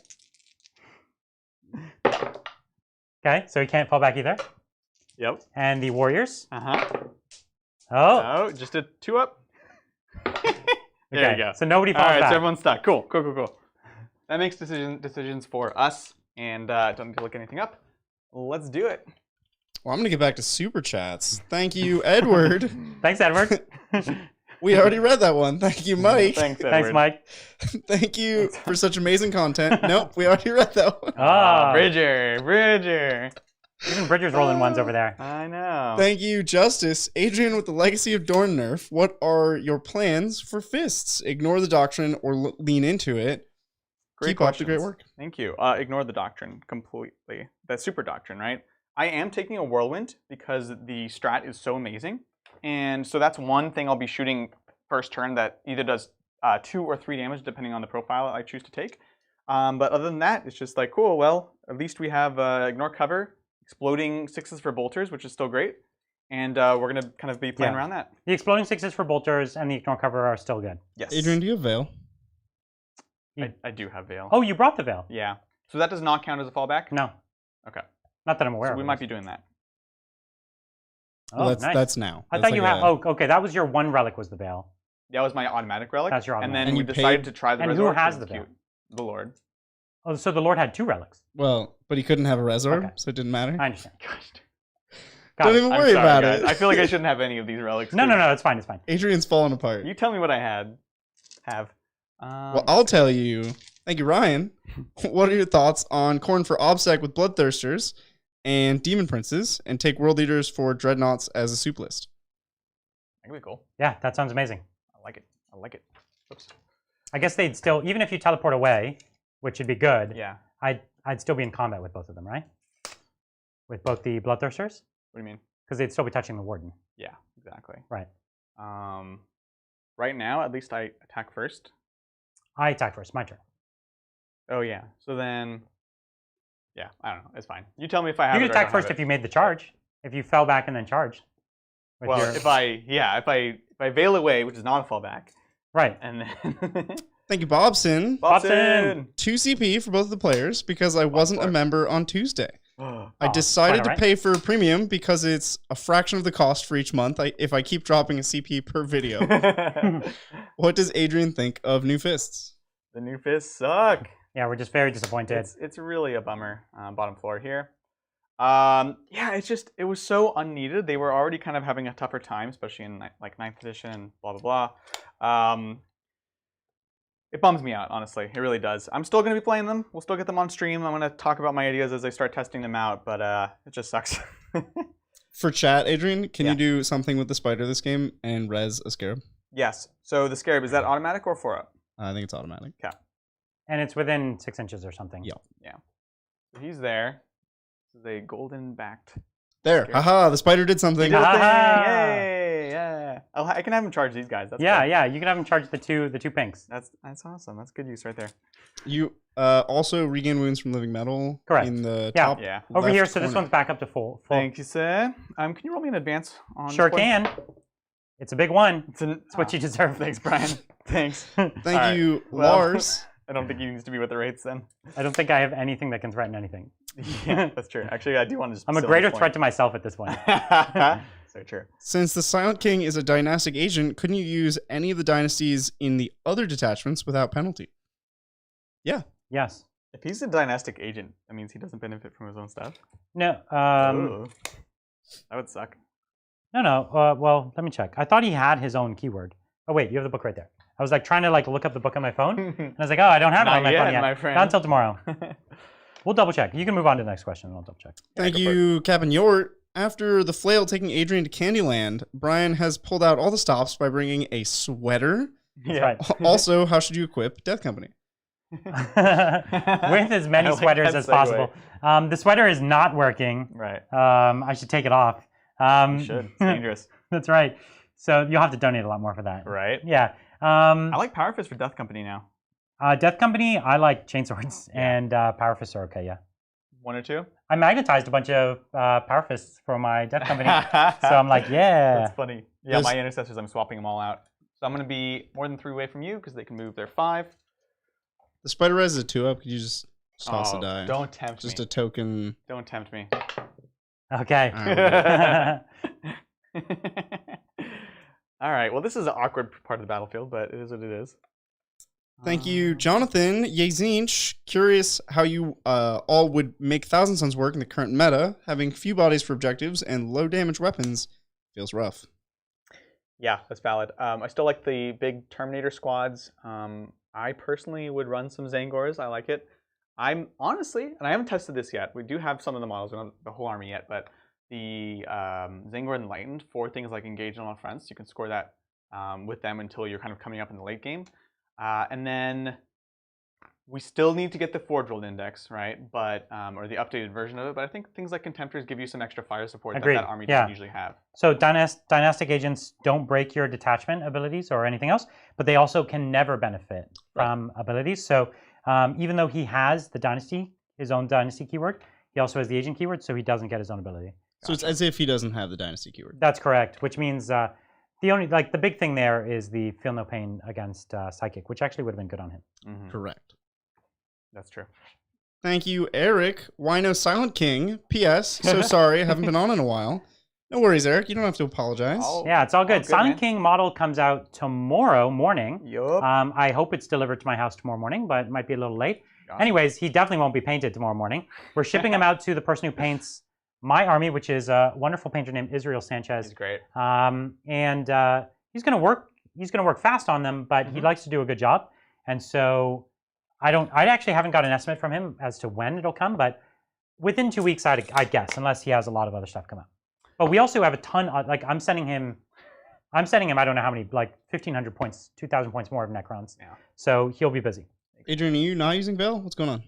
Okay, so he can't fall back either.
Yep.
And the Warriors.
Uh-huh.
Oh,
Oh, just a 2 up. There
okay.
you go.
So nobody
All
falls
right,
back.
so everyone's stuck. Cool, cool, cool, cool. That makes decisions for us, and don't need to look anything up. Let's do it.
Well, I'm going to get back to super chats. Thank you, Edward.
Thanks, Edward.
We already read that one. Thank you, Mike.
Thanks, Edward.
Thanks, Mike.
Thank you for such amazing content. Nope, we already read that one.
Ah,
Bridger.
even Bridger's rolling ones over there.
I know.
Thank you, Justice. Adrian with the Legacy of Dorn nerf. What are your plans for fists? Ignore the doctrine or lean into it. Keep up the great
questions.
work.
Thank you. Ignore the doctrine completely. The super doctrine, right? I am taking a whirlwind because the strat is so amazing. And so that's one thing I'll be shooting first turn that either does 2 or 3 damage depending on the profile I choose to take. But other than that, it's just like, cool, well, at least we have ignore cover, exploding 6s for bolters, which is still great. And we're going to kind of be playing
Yeah.
around that.
The exploding 6s for bolters and the ignore cover are still good.
Yes.
Adrian, do you have Veil?
I do have Veil.
Oh, you brought the veil.
Yeah. So that does not count as a fallback?
No,
Okay.
not that I'm aware
So
of.
we
at
might
least.
be doing that.
Oh,
Well,
nice.
that's now.
I
That's
thought you
like
had.
a-
Oh, okay. That was your one relic. Was the veil?
That was my automatic relic.
That's your
And
automatic.
then
And
we
you
decided
paid-
to try the
And who
Resort,
has
which
the
is
veil?
cute. The Lord.
Oh, so the Lord had 2 relics.
Well, but he couldn't have a Resor,
Okay.
so it didn't matter.
I understand.
Gosh.
Got
Don't
it.
even
I'm
worry
sorry,
about
guys.
it.
I feel like I shouldn't have any of these relics.
No,
too.
no, no. It's fine. It's fine.
Adrian's falling apart.
You tell me what I have.
Well, I'll tell you. Thank you, Ryan. What are your thoughts on Corn for Obsec with Bloodthirsters and Demon Princes, and take World Eaters for Dreadnoughts as a soup list?
That could be cool.
Yeah, that sounds amazing.
I like it. I like it. Oops.
I guess they'd still, even if you teleport away, which would be good.
Yeah.
I'd still be in combat with both of them, right? With both the Bloodthirsters,
What do you mean?
because they'd still be touching the Warden.
Yeah, exactly.
Right.
Right now, at least I attack first.
I attack first. My turn.
Oh, yeah. So then, yeah, I don't know. It's fine. You tell me if I have
You
it
could
or I
attack
don't have
first
it.
if you made the charge. If you fell back and then charged. With
Well,
your-
if I veil away, which is not a fallback,
right.
and then
Thank you, Bobson.
Bobson!
2 CP for both of the players because I wasn't a
course.
member on Tuesday.
Oh,
I
Oh,
decided
quite
to
alright.
pay for a premium because it's a fraction of the cost for each month if I keep dropping a CP per video. What does Adrian think of New Fists?
the new fists suck.
Yeah, we're just very disappointed.
It's really a bummer. Bottom floor here. Yeah, it was so unneeded. They were already kind of having a tougher time, especially in like 9th edition and blah blah blah. It bums me out, honestly. It really does. I'm still going to be playing them. We'll still get them on stream. I'm going to talk about my ideas as I start testing them out, but it just sucks.
For chat, Adrian, can
Yeah.
you do something with the spider this game and res a scarab?
Yes. So the scarab, is that automatic or 4-up?
I think it's automatic.
And it's within 6 inches or something.
Yeah.
So he's there. This is a golden backed.
There.
Scarab.
Haha, the spider did something.
He did a thing.
Ah.
Yay! Yeah. I can have him charge these guys. That's
Yeah,
cool.
yeah. You can have him charge the two pinks.
That's awesome. That's good use right there.
You also regain wounds from living metal
Correct.
in the
Yeah.
top
Yeah.
Over
left
here, so this
corner.
one's back up to full.
Thank you, sir. Can you roll me in advance on
Sure
this one?
can. It's a big one.
It's
what you deserve.
Thanks, Brian. Thanks.
Thank
Alright,
you,
well-
Lars.
I don't think he needs to be with the rates then.
I don't think I have anything that can threaten anything.
Yeah, that's true. Actually, I do want to just.
I'm a greater threat to myself at this point.
So true.
Since the Silent King is a dynastic agent, couldn't you use any of the dynasties in the other detachments without penalty?
Yes.
If he's a dynastic agent, that means he doesn't benefit from his own stuff.
No.
Ooh. That would suck.
No. Well, let me check. I thought he had his own keyword. Oh wait, you have the book right there. I was like trying to look up the book on my phone, and I was like, oh, I don't have it
Not
on my
yet,
phone yet.
my friend.
Not until tomorrow. We'll double check. You can move on to the next question, and I'll double check.
Thank
go for
you, Captain Yort. After the flail taking Adrian to Candyland, Brian has pulled out all the stops by bringing a sweater.
That's
Yeah.
right.
Also, how should you equip Death Company?
With as many
I like
sweaters
that
as
segue.
possible. The sweater is not working.
Right.
I should take it off.
You should. It's dangerous.
That's right. So you'll have to donate a lot more for that.
Right.
Yeah.
I like Power Fist for Death Company now.
Death Company, I like chainswords, and Power Fists are okay, yeah.
1 or 2?
I magnetized a bunch of Power Fists for my Death Company, so I'm like, yeah.
That's funny. Yeah, my intercessors, I'm swapping them all out. So I'm going to be more than 3 away from you because they can move their 5.
The spider res is a 2-up. Could you just toss a die?
Don't tempt
Just
me.
a token.
Don't tempt me.
Okay.
All right. Well, this is an awkward part of the battlefield, but it is what it is.
Thank you, Jonathan. Tzeench, curious how you all would make Thousand Suns work in the current meta. Having few bodies for objectives and low damage weapons feels rough.
Yeah, that's valid. I still like the big Terminator squads. I personally would run some Zangors. I like it. I'm honestly, and I haven't tested this yet. We do have some of the models, we don't have the whole army yet, but the Zangor Enlightened for things like engage on all fronts, you can score that with them until you're kind of coming up in the late game. And then we still need to get the Forge World Index, right? But or the updated version of it. But I think things like Contemptors give you some extra fire support
Agreed.
that army
Yeah.
doesn't usually have.
So dynastic agents don't break your detachment abilities or anything else, but they also can never benefit from abilities. So even though he has the dynasty, his own dynasty keyword, he also has the agent keyword, so he doesn't get his own ability.
So it's as if he doesn't have the dynasty keyword.
That's correct, which means the big thing there is the feel no pain against psychic, which actually would have been good on him.
Mm-hmm.
Correct.
That's true.
Thank you, Eric. Why no Silent King? P.S. So sorry, I haven't been on in a while. No worries, Eric. You don't have to apologize.
Yeah, it's all good. Silent
man.
King model comes out tomorrow morning.
Yup.
I hope it's delivered to my house tomorrow morning, but it might be a little late.
Got it.
Anyways, he definitely won't be painted tomorrow morning. We're shipping him out to the person who paints my army, which is a wonderful painter named Israel Sanchez.
He's great.
And he's gonna work fast on them, but he likes to do a good job. And so I actually haven't got an estimate from him as to when it'll come, but within 2 weeks, I'd guess, unless he has a lot of other stuff come out. But we also have a ton of, I'm sending him, I don't know how many, 1,500 points, 2,000 points more of Necrons.
Yeah.
So he'll be busy.
Adrian, are you not using Veil? What's going on?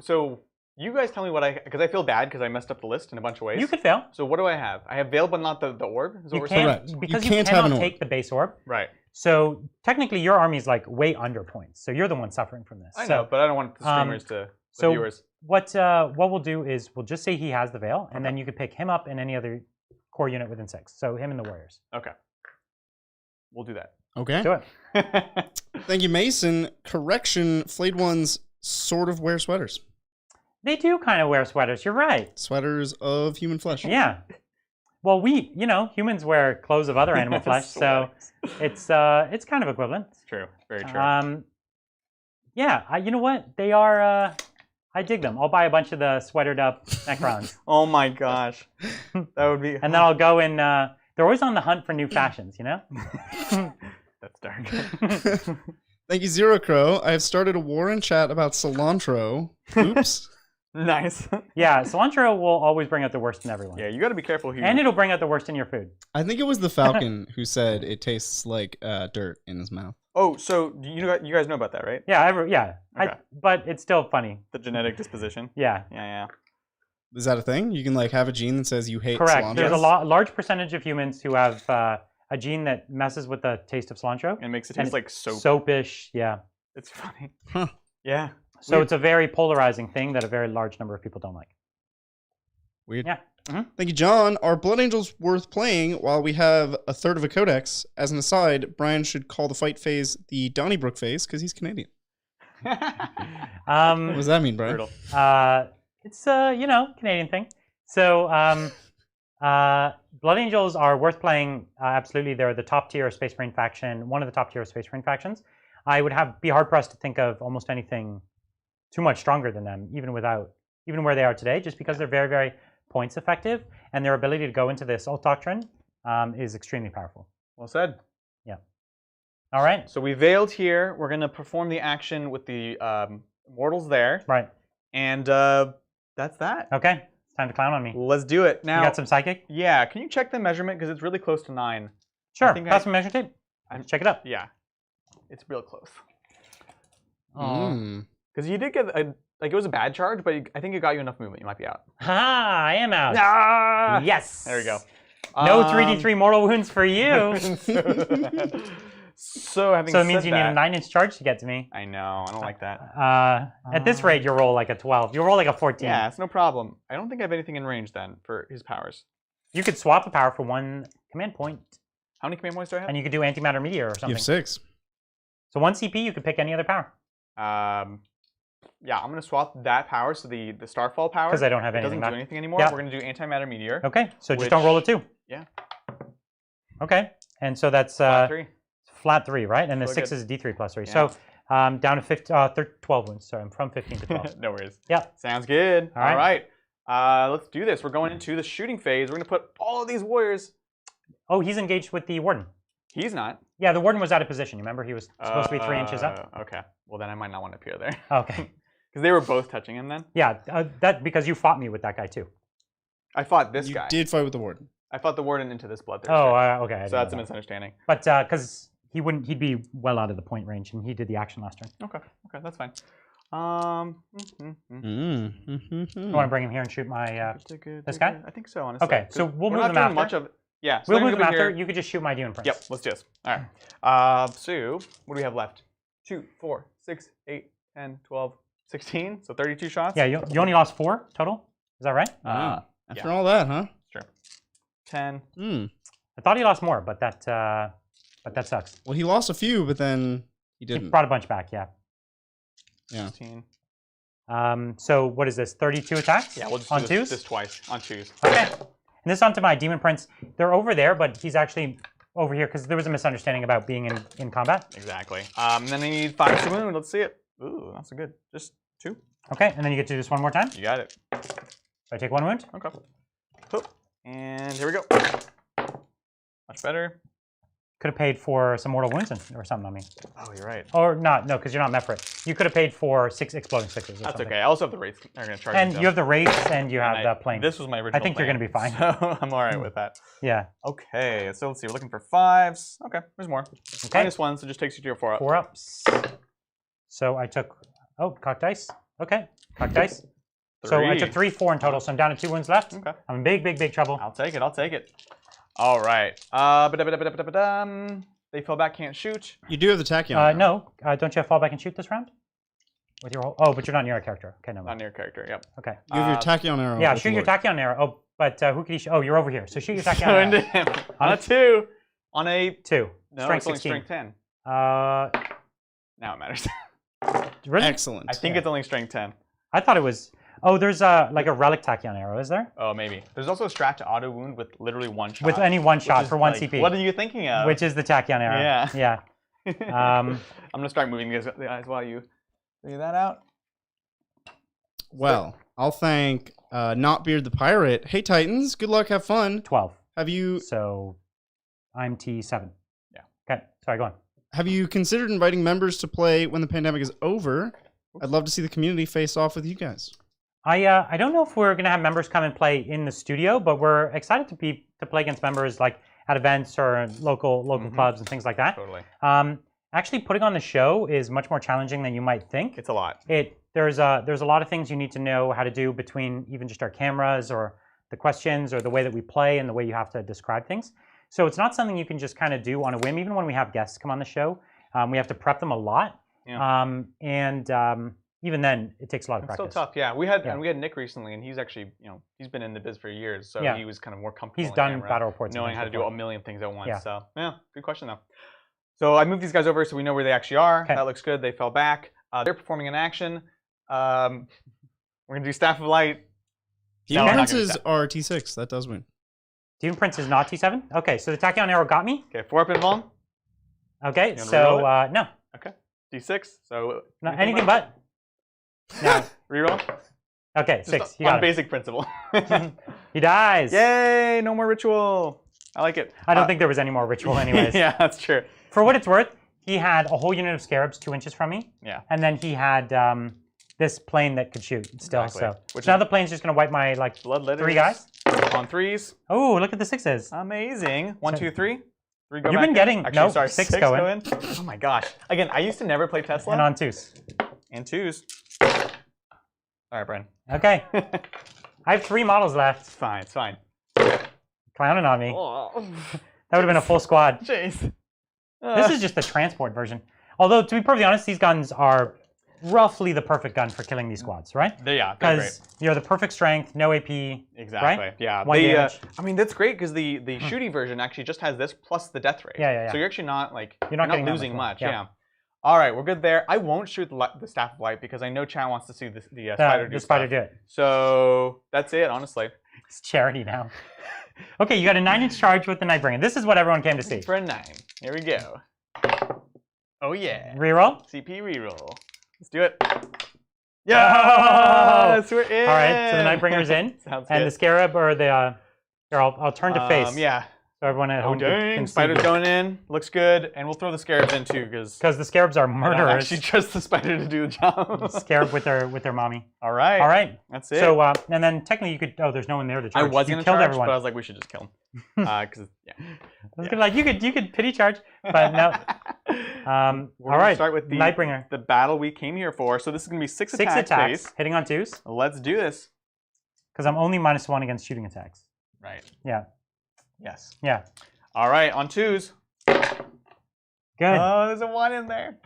So you guys tell me what because I feel bad because I messed up the list in a bunch of ways.
You could fail.
So what do I have? I have Veil, but not the orb. Is what
You
we're saying?
can't,
Correct.
because
You
you
can't have
cannot
an orb.
take the base orb.
Right.
So technically your army is way under points. So you're the one suffering from this.
I know, but I don't want the streamers the
so
viewers.
what we'll do is we'll just say he has the Veil, and then you could pick him up and any other core unit within 6. So him and the Warriors.
Okay. We'll do that.
Okay.
Do it.
Thank you, Mason. Correction, Flayed Ones sort of wear sweaters.
They do kind of wear sweaters. You're right.
Sweaters of human flesh.
Yeah. Well, humans wear clothes of other animal flesh, so it's kind of equivalent.
It's true. Very true.
Yeah. You know what? They are. I dig them. I'll buy a bunch of the sweatered up Necrons,
Oh my gosh. That would be.
and then I'll go and. They're always on the hunt for new fashions, you know.
That's dark.
Thank you, Zero Crow. I have started a war in chat about cilantro. Oops.
Nice.
Yeah, cilantro will always bring out the worst in everyone.
Yeah, you got to be careful here.
And it'll bring out the worst in your food.
I think it was the Falcon who said it tastes like dirt in his mouth.
Oh, so you guys know about that, right?
Yeah,
Okay.
but it's still funny.
The genetic disposition.
Yeah.
Yeah.
Is that a thing? You can like have a gene that says you hate
Correct.
cilantro?
There's a large percentage of humans who have a gene that messes with the taste of cilantro.
And makes it taste like soap.
Soapish, yeah.
It's funny.
Huh.
Yeah.
So
Weird.
it's a very polarizing thing that a very large number of people don't like.
Weird.
Yeah.
Thank you, John. Are Blood Angels worth playing while we have a third of a codex? As an aside, Brian should call the fight phase the Donnybrook phase because he's Canadian. What does that mean, Brian?
Brutal.
It's Canadian thing. So Blood Angels are worth playing. Absolutely, they're the top tier Space Marine faction, one of the top tier Space Marine factions. I would be hard pressed to think of almost anything too much stronger than them, even where they are today, just because they're very, very points effective, and their ability to go into this ult doctrine is extremely powerful.
Well said.
Yeah. All right.
So we veiled here. We're going to perform the action with the mortals there.
Right.
And that's that.
Okay. It's time to clown on me.
Let's do it. Now,
You got some psychic?
yeah, can you check the measurement? Because it's really close to 9.
Sure.
think
Pass some measure tape. Check it up.
Yeah. It's real close.
Mm.
Because you did get, it was a bad charge, but I think it got you enough movement. You might be out.
Ha! I am out.
Ah!
Yes.
There we go.
No 3d3 mortal wounds for you.
So having
So it means
said
you need a
that,
9-inch charge to get to me.
I know. I don't like that.
At this rate, you'll roll like a 12. You'll roll like a 14.
Yeah, it's no problem. I don't think I have anything in range then for his powers.
You could swap a power for 1 command point,
How many command points do I have?
and you could do antimatter meteor or
You
something.
have 6.
So 1 CP, you could pick any other power.
Yeah, I'm going to swap that power, so the Starfall power.
Because I don't have
it
anything
doesn't
back.
do anything anymore.
Yeah.
We're going to do Antimatter Meteor.
Okay, so just
Which-
don't roll a 2.
Yeah.
Okay, and so that's
Flat 3.
flat 3, right? And the
Really
6
good.
is a D3 plus 3.
Yeah.
So down to 12 wounds. Sorry, I'm from 15 to 12.
No worries.
Yep.
Sounds good.
All
All right. Let's do this. We're going into the shooting phase. We're going to put all of these warriors.
Oh, he's engaged with the warden.
He's not.
Yeah, the warden was out of position. You remember he was supposed to be 3 inches up?
Okay. Well, then I might not want to appear there.
Okay.
Because they were both touching him then.
Yeah, that because you fought me with that guy too.
I fought this
You
guy.
did fight with the warden.
I fought the warden into this bloodthirster.
Oh, okay. I didn't
So that's a
know that.
misunderstanding.
But because he'd be well out of the point range, and he did the action last turn.
Okay. Okay, that's fine.
You want to bring him here and shoot my? This guy?
I think so, honestly.
Okay, so
'Cause
we'll
we're
move
not
them
doing
after.
much of. Yeah, so
We'll
they're
move
gonna
them
be
after.
here.
You could just shoot my demon prince.
Yep, let's do this. All right. So what do we have left? 2, 4, 6, 8, 10, 12, 16. So 32 shots.
Yeah, you only lost 4 total. Is that right?
Wow. After all that, huh?
Sure. 10.
I thought he lost more, but that sucks.
Well, he lost a few, but then he
He
didn't.
brought a bunch back. Yeah.
Yeah.
16.
So what is this? 32 attacks?
Yeah, we'll just
on
do
twos.
this twice on 2s.
Okay. And this onto my demon prince. They're over there, but he's actually over here because there was a misunderstanding about being in combat.
Exactly. And then I need 5 to wound. Let's see it. Ooh, that's a good. Just 2.
Okay, and then you get to do this one more time.
You got it.
So I take 1 wound.
Okay. Hoop. And here we go. Much better.
Could have paid for some mortal wounds or something on me.
Oh, you're right.
Or not, no, because you're not Meprit. You could have paid for 6 exploding 6s or
That's
something.
okay. I also have the wraiths. They're going to charge
And
me
you have the wraiths and you have
And
the plane.
This was my original
I think you're
plan,
gonna be fine.
So I'm all right with that.
Yeah.
Okay, so let's see. We're looking for 5s. Okay, there's more.
Okay.
-1, so just takes you to your 4 up.
4 ups. So I took, cock dice. Okay, cock dice. So I took 3, 4 in total, so I'm down to 2 wounds left.
Okay.
I'm in big, big, big trouble.
I'll take it. I'll take it. All right. They fell back, can't shoot.
You do have the tachyon.
No, don't you have fall back and shoot this round? With your whole, but you're not near a character. Okay, no.
Not near character. Yep.
Okay.
You have your tachyon arrow.
Yeah,
with
shoot
the
your
Lord.
tachyon arrow. Oh, but who can you shoot? Oh, you're over here. So shoot your tachyon
So into
arrow.
him. On a 2. On a
2.
no,
Strength
it's only
16.
strength 10.
Now
Now it matters.
really?
Excellent.
I think it's only strength 10.
I thought it was. Oh, there's like a relic tachyon arrow, is there?
Oh, maybe. There's also a strat to auto wound with literally 1 shot.
With any one
which
shot
is
for 1
like,
CP.
What are you thinking of?
Which is the tachyon arrow.
Yeah.
Yeah.
I'm gonna start moving the guys while you figure that out.
Well, I'll thank Notbeard the Pirate. Hey, Titans. Good luck. Have fun.
12.
Have you
So I'm T7.
Yeah.
Okay. Sorry, go on.
Have you considered inviting members to play when the pandemic is over? I'd love to see the community face off with you guys.
I don't know if we're gonna have members come and play in the studio, but we're excited to play against members like at events or local clubs and things like that.
Totally.
Actually, putting on the show is much more challenging than you might think.
It's a lot.
There's a lot of things you need to know how to do between even just our cameras or the questions or the way that we play and the way you have to describe things. So it's not something you can just kind of do on a whim. Even when we have guests come on the show, we have to prep them a lot.
Yeah.
Even then, it takes a lot of practice.
It's so tough. Yeah, we had Nick recently, and he's actually, he's been in the biz for years, so he was kind of more comfortable.
He's done battle reports,
knowing how to do a million things at once.
Yeah.
So yeah, good question though. So I moved these guys over so we know where they actually are.
Okay.
That looks good. They fell back. They're performing an action. We're gonna do Staff of Light.
Demon Princes are T6. That does win.
Demon Prince is not T7. Okay, so the Tachyon arrow got me.
Okay, 4 up invuln.
Okay, so no.
Okay, D6. So
no, anything but. No.
Reroll.
Okay,
Just
6. You got
on
it.
basic principle.
He dies.
Yay! No more ritual. I like it.
I don't think there was any more ritual anyways.
Yeah, that's true.
For what it's worth, he had a whole unit of scarabs 2 inches from me.
Yeah.
And then he had this plane that could shoot still.
Exactly.
So now the plane's just gonna wipe my
Blood
3 guys.
On 3s.
Oh, look at the 6s.
Amazing. 1, 2, 3. 3 go
You've
back
been getting
Actually,
no
sorry,
6
go
going.
in. Oh my gosh. Again, I used to never play Tesla.
And on 2s.
And 2s. All right, Brian.
Okay. I have 3 models left.
It's fine. It's fine.
Clowning on me.
Oh.
That would have been a full squad.
Jeez.
This is just the transport version. Although, to be perfectly honest, these guns are roughly the perfect gun for killing these squads, right?
Yeah, they're great.
Because you're the perfect strength, no AP.
Exactly.
Right?
Yeah.
1 damage.
I mean, that's great because the shooty version actually just has this plus the death rate.
Yeah.
So you're actually not
You're not getting that
losing much.
Yeah.
Yeah. All right, we're good there. I won't shoot the Staff of Light because I know Chan wants to see the spider do
the spider
stuff.
do it.
So that's it, honestly.
It's charity now. Okay, you got a 9-inch charge with the Nightbringer. This is what everyone came to see.
For a 9. Here we go. Oh yeah.
Reroll.
CP reroll. Let's do it. Yes, we're in.
All right, so the Nightbringer's in,
Sounds
and
good.
the Scarab or the here, I'll turn to face.
Yeah.
So everyone at
Oh
home
dang!
can see.
Spider's going in. Looks good, and we'll throw the scarabs in too because
the Scarabs are murderers.
actually trust the spider to do the job.
Scarab with their mommy.
All right.
All right.
That's it.
So and then technically you could. Oh, there's no one there to charge.
I was
you
gonna
killed
charge,
everyone.
but I was like, we should just kill him. Because yeah.
I was gonna like you could pity charge, but no.
We're
all right.
Start with
Nightbringer.
the battle we came here for. So this is gonna be 6 attacks. Base.
Hitting on 2s.
Let's do this.
Because I'm only -1 against shooting attacks.
Right.
Yeah.
Yes.
Yeah.
All right, on 2s.
Good.
Oh, there's a 1 in there.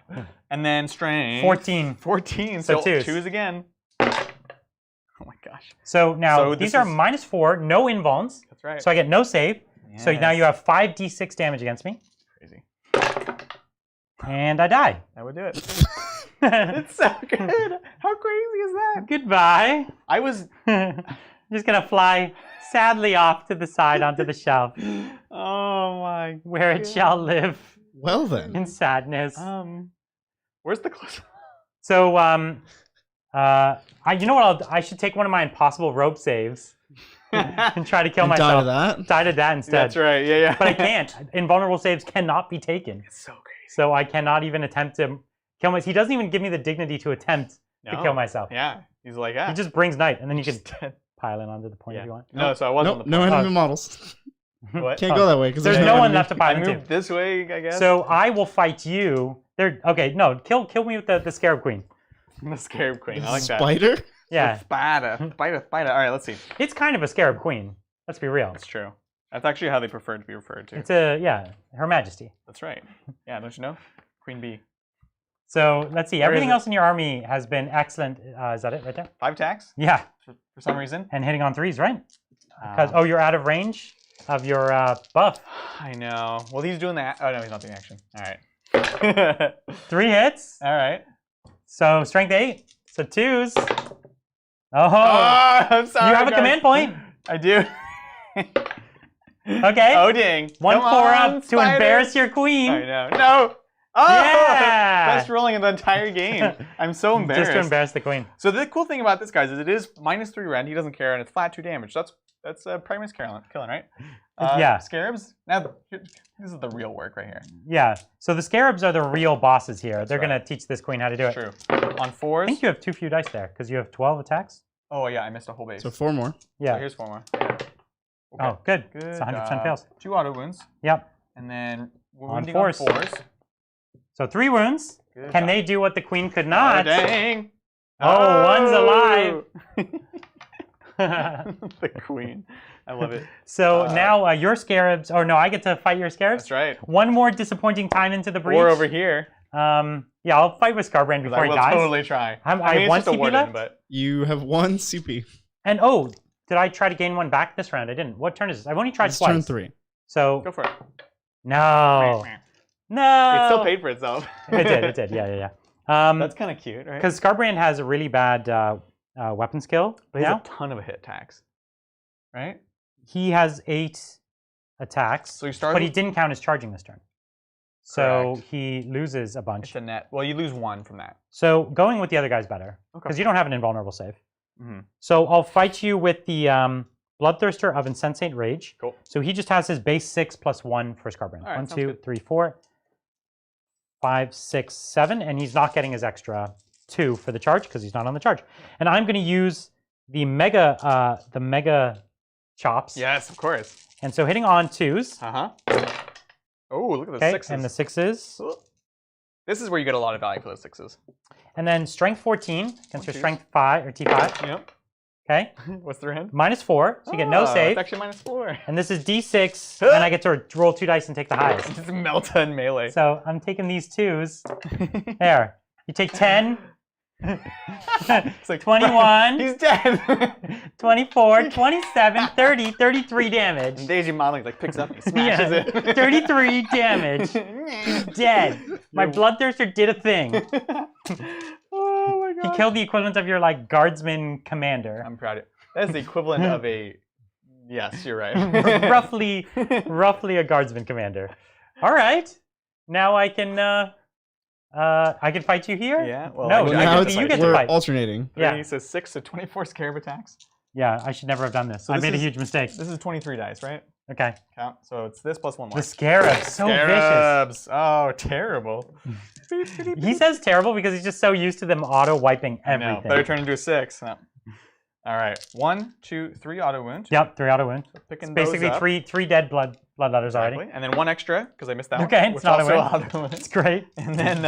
And then strength.
14.
14.
So
So
2s.
2s again. Oh my gosh.
So now
So
these
this
are
is-
-4, no invulns.
That's right.
So I get no save. So now
Yes.
you have 5d6 damage against me.
Crazy.
And I die.
That would do it. It's so good. How crazy is that?
Goodbye.
I was.
Just gonna fly sadly off to the side onto the shelf,
Oh my.
where it shall live
Well then.
in sadness.
Where's the close?
So you know what? I should take one of my impossible rope saves and try to kill
And
myself.
die to that?
Die to that instead.
That's right. Yeah.
But I can't. Invulnerable saves cannot be taken.
It's so crazy.
So I cannot even attempt to kill myself. He doesn't even give me the dignity to attempt to kill myself.
Yeah. He's like,
He just brings night, and then you can
Just dead.
pile in onto the point if you want.
No, so I wasn't
Nope,
on
no
the
enemy models.
What?
Can't go that way because
There's no one left to pile
I
into.
moved this way, I guess.
So I will fight you. Okay, no, kill me with the Scarab Queen.
The Scarab Queen. I like that.
Spider?
Yeah,
Spider. All right, let's see.
it's kind of a Scarab Queen. Let's be real.
That's true. That's actually how they prefer to be referred to.
It's Her Majesty.
That's right. Yeah, don't you know? Queen Bee.
So let's see.
Where
Everything
is it?
else in your army has been excellent. Is that it right there?
5 attacks
Yeah,
for some reason.
and hitting on 3s, right? Because you're out of range of your buff.
I know. Well, he's doing that. Oh no, he's not doing action. All right.
3 hits.
All right.
So strength 8. So 2s. Oh,
I'm sorry.
you have a
guys.
command point.
I do.
Okay.
Oh dang.
1
Come
4
on,
up to
spider.
embarrass your queen.
I know. No. Oh,
Yeah.
best rolling in the entire game. I'm so embarrassed.
Just to embarrass the queen.
So the cool thing about this, guys, is it is -3 rend. He doesn't care, and it's flat 2 damage. That's Primus killing, right?
Yeah.
Scarabs. Now this is the real work right here.
Yeah. So the Scarabs are the real bosses here. They're
right.
gonna teach this queen how to do it.
True. On 4s.
I think you have too few dice there because you have 12 attacks.
Oh yeah, I missed a whole base.
So 4 more.
Yeah.
So here's 4 more. Okay.
Oh, good.
Good.
It's 100% fails.
2 auto wounds.
Yep.
And then we're
On
wounding
force.
on 4s.
So 3 wounds.
Good
Can
job.
they do what the queen could
Oh,
not?
dang.
Oh, one's alive.
The queen. I love it.
So now your scarabs, or no, I get to fight your scarabs.
That's right.
One more disappointing time into the breach.
Or over here.
Yeah, I'll fight with Scarbrand before
I
he
will
dies.
totally try.
I
mean,
have one
it's just a
CP
warden,
left?
but
You have 1 CP.
And oh, did I try to gain 1 back this round? I didn't. What turn is this? I've only tried
It's
twice.
turn 3.
So
go for it.
no, no.
It still paid for itself.
It did. Yeah.
That's kind of cute, right?
Because Scarbrand has a really bad weapon skill.
But he
now.
has a ton of hit attacks, right?
He has 8 attacks,
So you start
but he
with-
didn't count his charging this turn. So
Correct.
he loses a
It's
bunch.
a net. Well, you lose 1 from that.
So going with the other guy's better
Okay.
because you don't have an invulnerable save.
Mm-hmm.
So I'll fight you with the Bloodthirster of Insensate Rage.
Cool.
So he just has his base 6 plus 1 for Scarbrand.
All right,
1,
sounds
2,
good.
3, 4, 5, 6, 7, and he's not getting his extra 2 for the charge because he's not on the charge. And I'm going to use the mega chops.
Yes, of course.
And so hitting on 2s.
Oh, look at the
Okay,
6s.
and the 6s.
This is where you get a lot of value for those 6s.
And then strength 14 against your
Twos.
strength 5 or T5.
Yep.
Okay,
What's the hand?
-4, so you get no save.
It's actually -4.
And this is D6, and I get to roll 2 dice and take the highest.
It's Melta and melee.
So I'm taking these 2s. There. You take 10,
It's like
21,
He's dead.
24, 27, 30, 33 damage.
And Daisy modeling like picks up and smashes
Yeah,
it.
33 damage. He's dead. My Bloodthirster did a thing.
Oh my god.
He killed the equivalent of your like guardsman commander.
I'm proud of you. That's the equivalent of a. Yes, you're right.
roughly a guardsman commander. All right. Now I can fight you here.
Yeah. Well,
No,
actually,
I
now
get
it's
to- you get to
we're
fight.
alternating.
Yeah.
He says 6 to 24 scarab attacks.
Yeah, I should never have done this.
So
I
this
made a
is-
huge mistake.
This is 23 dice, right?
Okay.
Count. So it's this plus 1 more.
The scarab, so vicious.
Scarabs. Oh, terrible.
He says terrible because he's just so used to them auto wiping
I know.
everything.
Better turn into a 6. No. All right. 1, 2, 3 auto wound.
Yep, 3 auto wound.
Picking
It's basically
those up.
three dead bloodletters already.
Exactly. And then 1 extra because I missed that
Okay,
one.
it's
which
not a
also
win.
auto wound.
It's great.
And then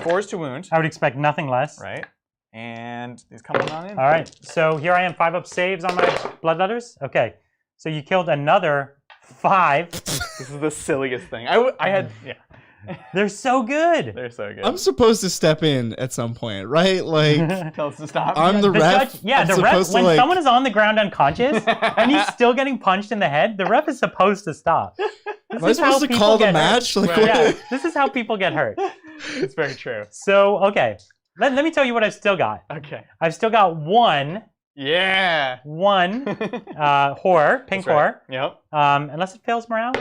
4s to wound.
I would expect nothing less.
Right. And these coming on in.
All right, so here I am, 5-up saves on my bloodletters. Okay, so you killed another 5.
This is the silliest thing. I had. Yeah.
They're so good.
They're so good.
I'm supposed to step in at some point, right? Like,
Tell us to stop.
I'm the
The
ref.
judge, yeah,
I'm
the ref,
supposed to,
when
like,
someone is on the ground unconscious and he's still getting punched in the head, the ref is supposed to stop. This
am I
is how
supposed to
people
call the
get hurt.
match? Like,
Right.
Yeah, this is how people get hurt.
It's very true.
So, okay, let me tell you what I've still got.
Okay.
I've still got one
Yeah.
horror, pink
That's right.
horror.
Yep.
Unless it fails morale.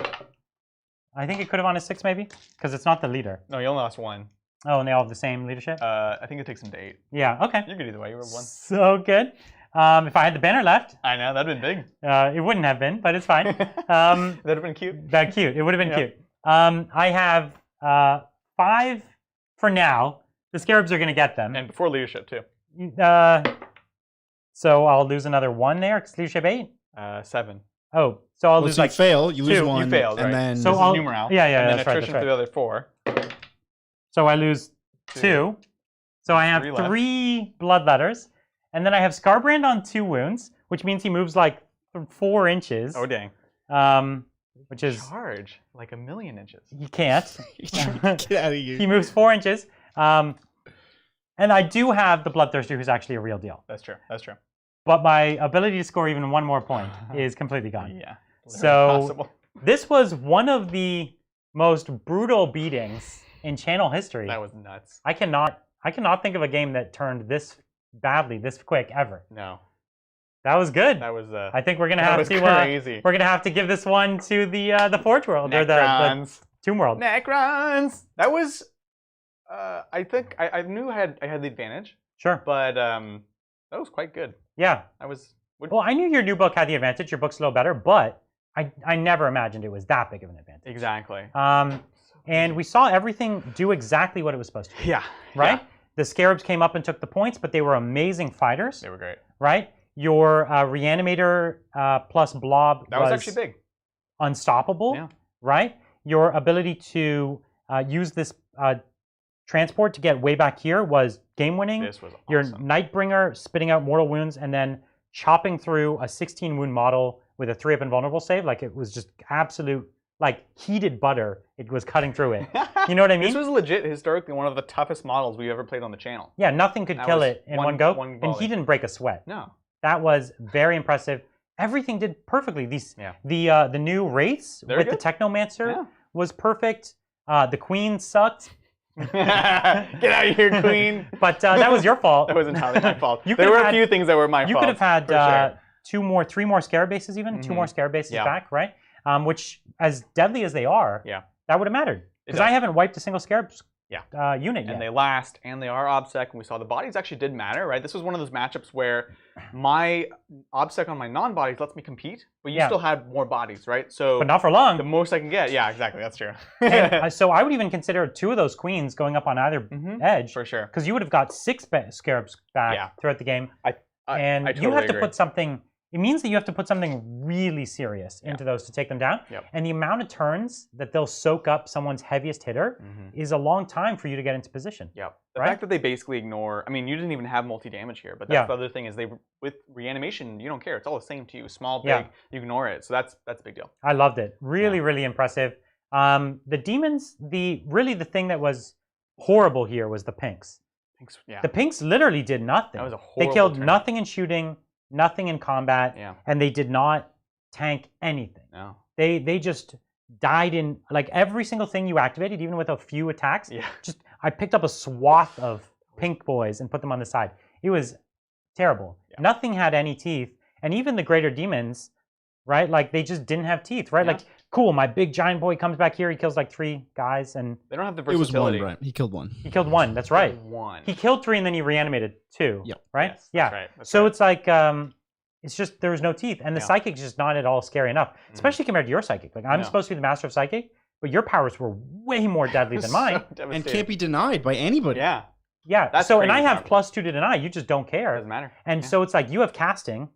I think it could have on a 6 maybe, because it's not the leader.
No, you only lost 1.
Oh, and they all have the same leadership?
I think it takes him to 8.
Yeah, okay.
You could either way. You were 1.
So good. If I had the banner left,
I know. That'd been big.
it wouldn't have been, but it's fine.
That'd have been cute.
That cute. It would have been
Yeah.
cute. I have 5 for now. The scarabs are going to get them.
And before leadership too.
So I'll lose another 1 there, because leadership 8.
7.
Oh, so I'll
well,
lose
so you
like
fail, you lose
2. You
1,
failed,
and
right.
then
So
This
I'll-
is numeral.
yeah,
And then
that's right,
attrition
that's
for the other 4.
So I lose 2. So I have
3 left.
3 bloodletters. And then I have Scarbrand on 2 wounds, which means he moves like 4 inches.
Oh dang.
Which is,
Charge like 1,000,000 inches.
you can't.
get out of here.
He moves 4 inches. And I do have the Bloodthirster, who's actually a real deal.
That's true. That's true.
But my ability to score even 1 more point is completely gone.
Yeah.
So-
Impossible.
This was one of the most brutal beatings in channel history.
That was nuts.
I cannot think of a game that turned this badly, this quick ever.
No.
That was good.
That was
I think we're gonna
that
have
was
to
crazy.
we're gonna have to give this one to the Forge World or the
Necrons.
Tomb World.
Necrons. That was I think I knew I had the advantage,
Sure.
but that was quite good.
Yeah.
I was
Well, I knew your new book had the advantage. Your book's a little better, but I never imagined it was that big of an advantage.
exactly.
And we saw everything do exactly what it was supposed to.
Yeah.
Right?
Yeah.
The Scarabs came up and took the points, but they were amazing fighters.
They were great.
right? Your Reanimator plus Blob
That was actually big.
Unstoppable,
Yeah.
right? Your ability to use this transport to get way back here was game-winning.
This was awesome.
Your Nightbringer spitting out mortal wounds and then chopping through a 16 wound model with a 3-up invulnerable save, like it was just absolute, like heated butter. It was cutting through it. You know what I mean?
This was legit historically one of the toughest models we've ever played on the channel.
Yeah, nothing could kill it in one go,
one
and he didn't break a sweat.
No.
That was very impressive. Everything did perfectly. These
Yeah.
the new Wraiths
They're
with
good.
the Technomancer
Yeah.
was perfect. The Queen sucked.
Get out of here, Queen.
But that was your fault.
That was entirely my fault.
You
there
could've
were a
had-
few things that were my fault.
You could have had
for sure.
3 more Scarab bases even, 2 more Scarab bases
Yeah.
back, right? Which, as deadly as they are,
Yeah.
that would have mattered. Because
does.
I haven't wiped a single Scarab
Yeah.
unit yet.
And they last, and they are OBSEC, and we saw the bodies actually did matter, right? This was one of those matchups where my OBSEC on my non-bodies lets me compete, but you
Yeah.
still had more bodies, right? So
But not for long.
the most I can get. Yeah, exactly. That's true.
And, so I would even consider 2 of those Queens going up on either edge.
For sure.
Because you would have got 6 Scarabs back
Yeah.
throughout the game.
I
You
totally
have to
agree.
put something. It means that you have to put something really serious into those to take them down.
Yep.
And the amount of turns that they'll soak up someone's heaviest hitter is a long time for you to get into position.
Yeah. The
Right?
fact that they basically ignore, I mean, you didn't even have multi-damage here, but that's the other thing is with reanimation, you don't care. It's all the same to you. Small, big, you ignore it. So that's a big deal.
I loved it. Really, really impressive. The demons, really the thing that was horrible here was the pinks.
Yeah.
The pinks literally did nothing.
That was a
They
horrible
killed
turn.
nothing in shooting, nothing in combat,
Yeah.
and they did not tank anything.
No.
They just died in, like, every single thing you activated, even with a few attacks.
Yeah.
Just I picked up a swath of pink boys and put them on the side. It was terrible.
Yeah.
Nothing had any teeth, and even the greater demons, right? Like they just didn't have teeth, right?
Yeah.
Like, cool, my big giant boy comes back here, he kills like 3 guys, and
They don't have the
It was
versatility.
one, right? He killed one.
he killed 1. That's right.
One.
He killed 3 and then he reanimated 2.
Yep.
Right?
Yes,
yeah.
that's right, that's
so
right.
it's like it's just there was no teeth, and the
Yeah.
psychic's just not at all scary enough, especially compared to your psychic. Like I'm
No.
supposed to be the master of psychic, but your powers were way more deadly than mine.
So
And
devastating.
can't be denied by anybody.
Yeah.
Yeah.
That's
so and I
crazy
have
powerful.
+2 to deny. You just don't care.
Doesn't matter.
And
Yeah.
so it's like you have casting,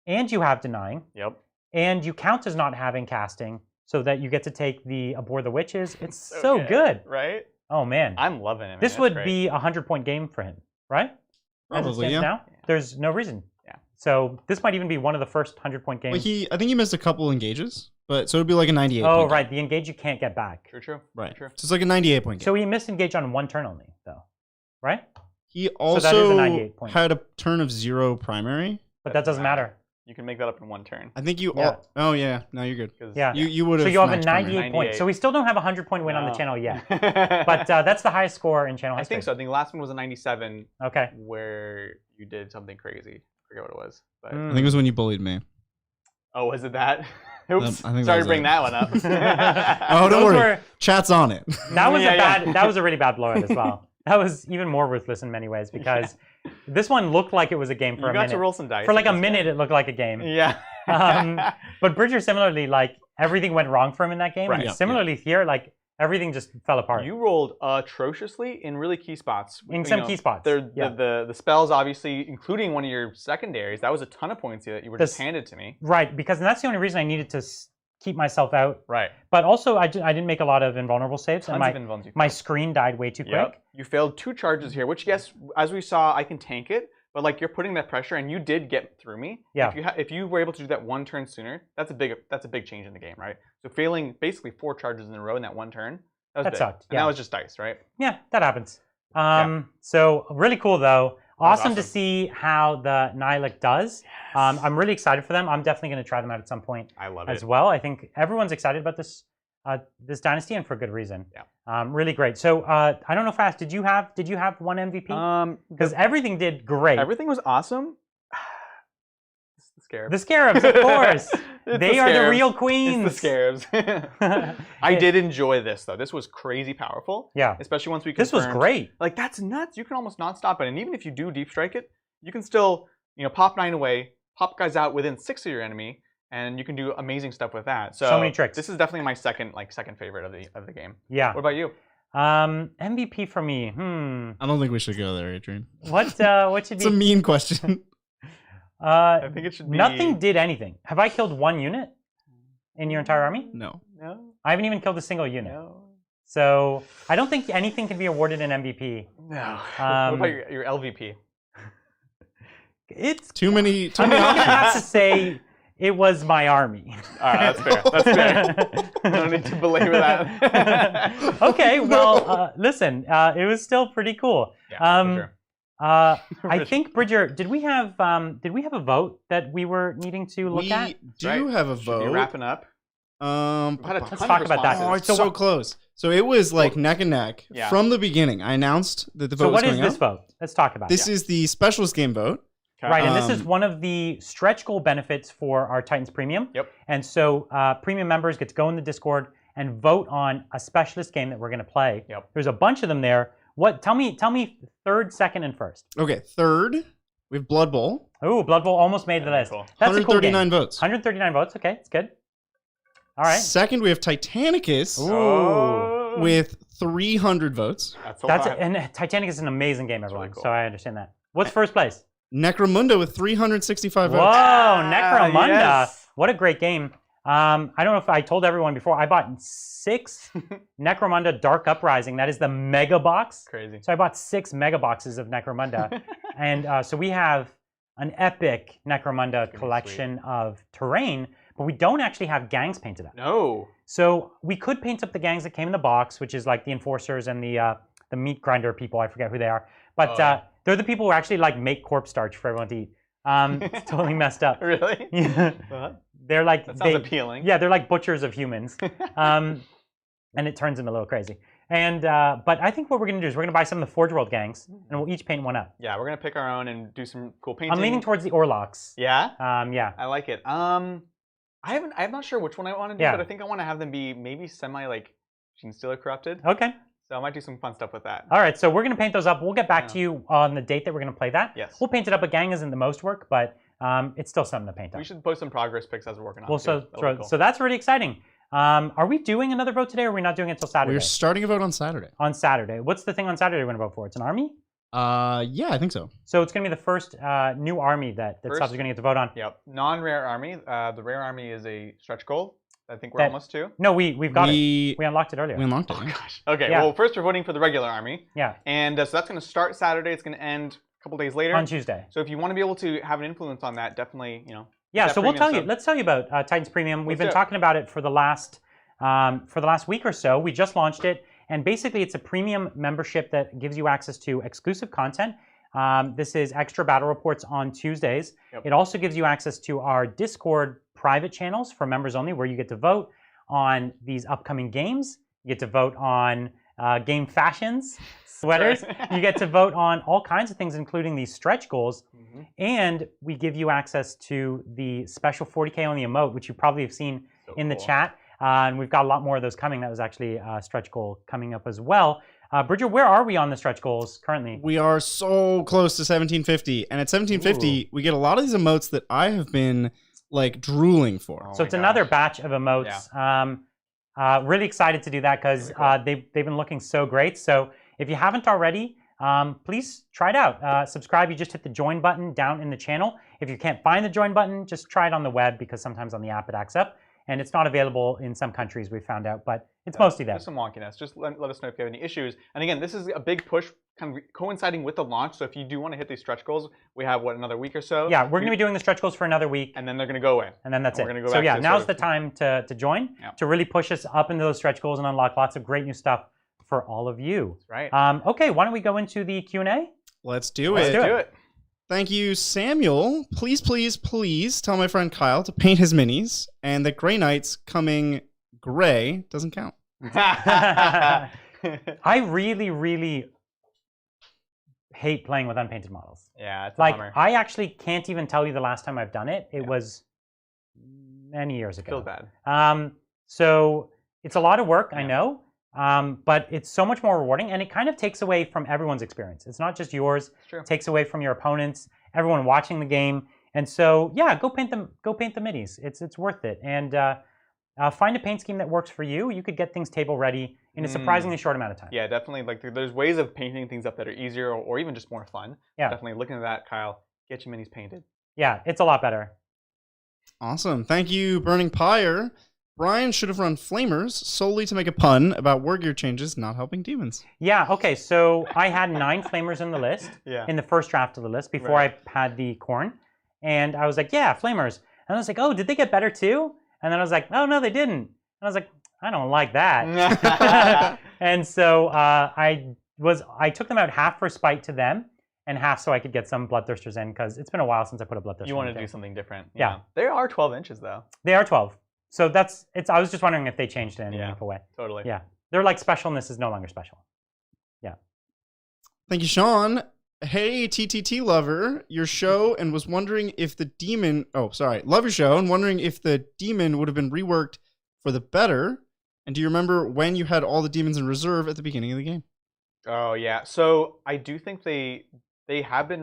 and you have denying,
Yep.
and you count as not having casting, so that you get to take the Abhor the Witches. It's so good.
Right?
Oh man,
I'm loving it. Man.
this
It's
would
great.
be a 100-point game for him, right? As it
Probably,
stands
yeah.
now, there's no reason.
Yeah.
So this might even be one of the first 100-point games.
Well, I think he missed a couple engages, but so it'd be like a 98.
Oh,
point
right.
game.
The engage you can't get back.
True.
Right.
True.
So it's like a 98 point game.
So he missed engage on 1 turn only, though, right?
He
that is a
also
98 point.
had a turn of 0 primary.
But that doesn't matter.
You can make that up in 1 turn.
I think you.
Yeah.
Oh yeah. No, you're good.
'Cause-
Yeah.
You would have.
So you have a
maxed
98
primary.
point. So we still don't have a 100-point win on the
No.
channel yet. But that's the highest score in channel
I
history.
think so. I think the last one was a 97,
Okay.
where you did something crazy. I forget what it was. But
I think it was when you bullied me.
oh, was it that? Oops.
I think that
Sorry
was
to bring
it.
that one up.
Oh, don't
Those
worry.
were-
Chat's on it.
That was
Yeah,
a
yeah.
bad. That was a really bad blowout as well. That was even more ruthless in many ways because this one looked like it was a game for
You
a
got
minute.
to roll some dice.
For like a
It was
minute, it looked like a game.
good. Yeah.
But Bridger similarly, like everything went wrong for him in that game.
Right.
And
Yeah,
similarly here, like everything just fell apart.
You rolled atrociously in really key spots.
In
You
some
know,
key spots.
The,
Yeah.
the spells, obviously, including one of your secondaries, that was a ton of points that you were just handed to me.
Right, because that's the only reason I needed to keep myself out.
Right.
But also, I didn't make a lot of invulnerable saves,
Tons
and
of invulns you
my
failed.
screen died way too quick.
Yep. You failed 2 charges here, which, yes, as we saw, I can tank it. But like you're putting that pressure, and you did get through me.
Yeah.
If you were able to do that 1 turn sooner, that's a big change in the game, right? So failing basically 4 charges in a row in that 1 turn, that was
That
big.
sucked,
And
yeah.
that was just dice, right?
Yeah, that happens. So really cool though.
was
Awesome to
awesome.
see how the Nihilakh does. I'm really excited for them. I'm definitely going to try them out at some point
I love
as
it.
well. I think everyone's excited about this this dynasty, and for good reason.
Yeah.
Really great. So I don't know, Fast. Did you have one MVP? Because everything did great.
Everything was awesome. It's the scarab.
The Scarabs, of course.
It's
They
the
are the
scarabs.
real queens.
It's the scarabs. I did enjoy this though. This was crazy powerful.
Yeah.
Especially once we
This was
confirmed-
great.
Like that's nuts. You can almost not stop it. And even if you do deep strike it, you can still, pop 9 away, pop guys out within 6 of your enemy, and you can do amazing stuff with that. So
many tricks.
This is definitely my second favorite of the game.
Yeah.
What about you?
MVP for me.
I don't think we should go there, Adrian.
What should
It's a
be?
mean question.
I think it should be...
Nothing did anything. Have I killed one unit in your entire army?
No.
No.
I haven't even killed a single unit.
No.
So I don't think anything can be awarded an MVP.
No. What about your LVP?
It's
Too many
I'm gonna have to
options.
say it was my army.
All right, that's fair. That's fair. No need to belabor that.
Okay, well, listen, it was still pretty cool.
Yeah, for sure.
I think Bridger, did we have a vote that we were needing to look at?
We do have a
Should be
vote.
wrapping up.
Let's talk about that.
Oh, it's
So
so
what-
close. So it was like neck and neck
Yeah.
from the beginning. I announced that the vote
So
was
what is
going
this
up.
vote? Let's talk about
This
it.
is the specialist game vote.
Okay.
Right, and this is
Um,
one of the stretch goal benefits for our Titans Premium.
Yep.
And so premium members get to go in the Discord and vote on a specialist game that we're going to play.
Yep.
There's a bunch of them there. What? Tell me third, second, and first.
Okay, third, we have Blood Bowl.
Ooh, Blood Bowl almost made the
Very
list.
cool.
That's a cool game.
139 votes.
139 votes. Okay, it's good. All right.
Second, we have Titanicus
Ooh.
Oh.
with 300 votes.
That's a
That's
lot.
and Titanic is an amazing game, everyone.
really cool.
So I understand that. What's first place?
Necromunda with 365
Whoa,
votes.
Necromunda!
yes.
What a great game. I don't know if I told everyone before. I bought 6 Necromunda Dark Uprising. That is the mega box.
Crazy.
So I bought 6 mega boxes of Necromunda, and so we have an epic Necromunda
be
collection of terrain, but we don't actually have gangs painted up.
No.
So we could paint up the gangs that came in the box, which is like the enforcers and the meat grinder people. I forget who they are, but
Oh.
they're the people who actually like make corpse starch for everyone to eat. It's totally messed up.
Really?
Yeah.
What?
They're like
That sounds appealing.
Yeah, they're like butchers of humans, and it turns them a little crazy. And but I think what we're gonna do is we're gonna buy some of the Forge World gangs, and we'll each paint one up.
Yeah, we're gonna pick our own and do some cool painting.
I'm leaning towards the Orlocks.
Yeah.
Yeah.
I like it. I'm not sure which one I want to do,
Yeah.
but I think I want to have them be maybe semi like Gene Stealer corrupted.
Okay.
So I might do some fun stuff with that.
All right. So we're gonna paint those up. We'll get back
Yeah.
to you on the date that we're gonna play that.
Yes.
We'll paint it up. A gang isn't the most work, but it's still something to paint up.
We should post some progress pics as we're working on.
Well,
it,
so
too. That'll be cool.
so that's really exciting. Are we doing another vote today, or are we not doing it until Saturday?
We're starting a vote on Saturday.
On Saturday. What's the thing on Saturday we're gonna vote for? It's an army.
Yeah, I think so.
So it's gonna be the first new army that
First-
subs are gonna get to vote on.
Yep. Non-rare army. The rare army is a stretch goal. I think we're
That-
almost to.
No, we've got it.
we
We unlocked it earlier.
we unlocked it.
Oh
yeah.
gosh. Okay.
Yeah.
Well, first we're voting for the regular army,
Yeah,
and so that's going to start Saturday. It's going to end a couple days later.
on Tuesday.
So if you want to be able to have an influence on that, definitely,
Yeah,
that
so we'll
premium
tell you.
sub.
Let's tell you about Titans Premium. We've
Let's
been
do it.
talking about it for the last week or so. We just launched it, and basically it's a premium membership that gives you access to exclusive content. This is extra battle reports on Tuesdays.
Yep.
It also gives you access to our Discord private channels for members only, where you get to vote on these upcoming games. You get to vote on game fashions, sweaters.
Right.
You get to vote on all kinds of things, including these stretch goals.
Mhm.
And we give you access to the special 40K on the emote, which you probably have seen
So
in the
cool.
chat. And we've got a lot more of those coming. That was actually a stretch goal coming up as well. Bridger, where are we on the stretch goals currently?
We are so close to 1750, and at 1750, we get a lot of these emotes that I have been like drooling for.
Oh
So
my
it's another
gosh.
batch of emotes. Really excited to do that because
Really
they've been looking so great. So if you haven't already, please try it out. Subscribe. You just hit the join button down in the channel. If you can't find the join button, just try it on the web because sometimes on the app it acts up. And it's not available in some countries, we found out, but it's mostly there.
There's some wonkiness. Just let us know if you have any issues. And again, this is a big push kind of coinciding with the launch. So if you do want to hit these stretch goals, we have, another week or so?
Yeah, we're going to be doing the stretch goals for another week,
And then they're going to go away.
and then that's
and
it.
we're gonna go
So
back
yeah,
to
now's
sort
the
of-
time to join,
Yeah.
to really push us up into those stretch goals and unlock lots of great new stuff for all of you.
Right.
Okay, why don't we go into the Q&A?
Let's do
Let's
it.
do
do it.
Thank you, Samuel. Please, please, please tell my friend Kyle to paint his minis, and that Grey Knights coming gray doesn't count.
I really, really hate playing with unpainted models.
Yeah, it's a
Like,
bummer.
I actually can't even tell you the last time I've done it. It
Yeah.
was many years ago.
Feels bad.
So it's a lot of work, I
Yeah.
know, but it's so much more rewarding, and it kind of takes away from everyone's experience. It's not just yours.
It's true.
It takes away from your opponents, everyone watching the game. And so, yeah, go paint them. Go paint the middies. It's worth it. And find a paint scheme that works for you. You could get things table ready in a surprisingly short amount of time.
Yeah, definitely. Like, there's ways of painting things up that are easier or even just more fun.
Yeah.
Definitely looking at that, Kyle. Get your minis painted.
Yeah, it's a lot better.
Awesome. Thank you, Burning Pyre. Brian should have run Flamers solely to make a pun about war gear changes not helping demons.
Yeah, okay, so I had 9 Flamers in the list, in the first draft of the list, before I had the Khorne. And I was like, yeah, Flamers. And I was like, oh, did they get better too? And then I was like, oh, no, they didn't. And I was like, I don't like that. And so I took them out half for spite to them, and half so I could get some Bloodthirsters in, because it's been a while since I put a Bloodthirster in.
You want to do something different.
Yeah.
They are 12 inches, though.
They are 12. So I was just wondering if they changed in any meaningful way.
Totally.
Yeah. They're like specialness is no longer special. Yeah.
Thank you, Sean. Hey, TTT lover, your show, and was wondering if the demon... Oh, sorry. Love your show, and wondering if the demon would have been reworked for the better. And do you remember when you had all the demons in reserve at the beginning of the game?
Oh, yeah. So I do think they have been...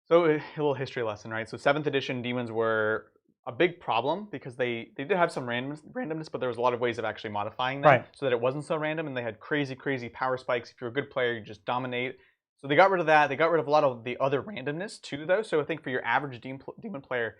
So a little history lesson, right? So 7th edition demons were a big problem because they did have some randomness, but there was a lot of ways of actually modifying them so that it wasn't so random, and they had crazy power spikes. If you're a good player, you just dominate. So they got rid of that. They got rid of a lot of the other randomness too, though. So I think for your average demon player,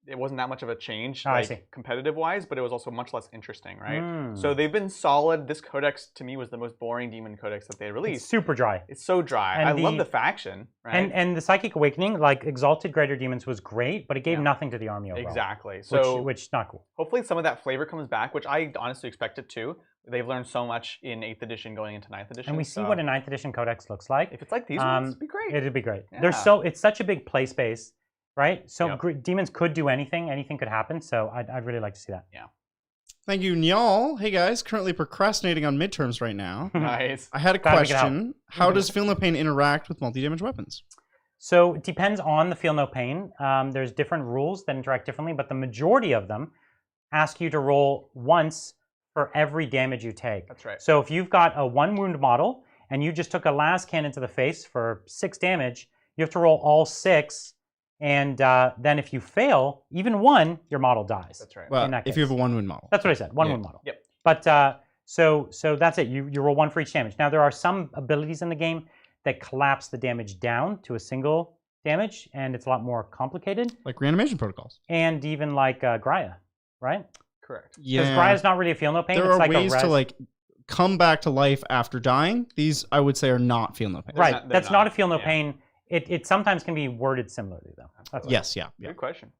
it wasn't that much of a change, competitive-wise, but it was also much less interesting, right? So they've been solid. This codex, to me, was the most boring demon codex that they released.
It's super dry.
It's so dry. I love the faction, right?
And the Psychic Awakening, like Exalted Greater Demons was great, but it gave nothing to the army overall.
Exactly. So
which is not cool.
Hopefully some of that flavor comes back, which I honestly expect it to. They've learned so much in 8th edition going into 9th edition.
And we see what a 9th edition codex looks like.
If it's like these ones, it'd be great.
It'd be great.
Yeah.
It's such a big play space. Right? So demons could do anything. Anything could happen. So I'd really like to see that.
Yeah.
Thank you, Nyal. Hey, guys. Currently procrastinating on midterms right now.
Nice.
I had a question. How does Feel No Pain interact with multi-damage weapons?
So it depends on the Feel No Pain. There's different rules that interact differently, but the majority of them ask you to roll once for every damage you take.
That's right.
So if you've got a 1 wound model and you just took a las cannon to the face for 6 damage, you have to roll all 6. And then if you fail, even 1, your model dies.
That's right.
Well, if you have a 1 wound model.
That's what I said, 1 wound model.
Yep.
But so that's it. You roll 1 for each damage. Now there are some abilities in the game that collapse the damage down to a single damage, and it's a lot more complicated.
Like reanimation protocols.
And even like Graia, right?
Correct.
Yeah.
Because Graia's not really a Feel No Pain.
There
it's
are
like
ways
a
to come back to life after dying. These, I would say, are not Feel No Pain.
Right. That's not a Feel No Pain. It sometimes can be worded similarly, though. That's
yes, yeah.
Good question.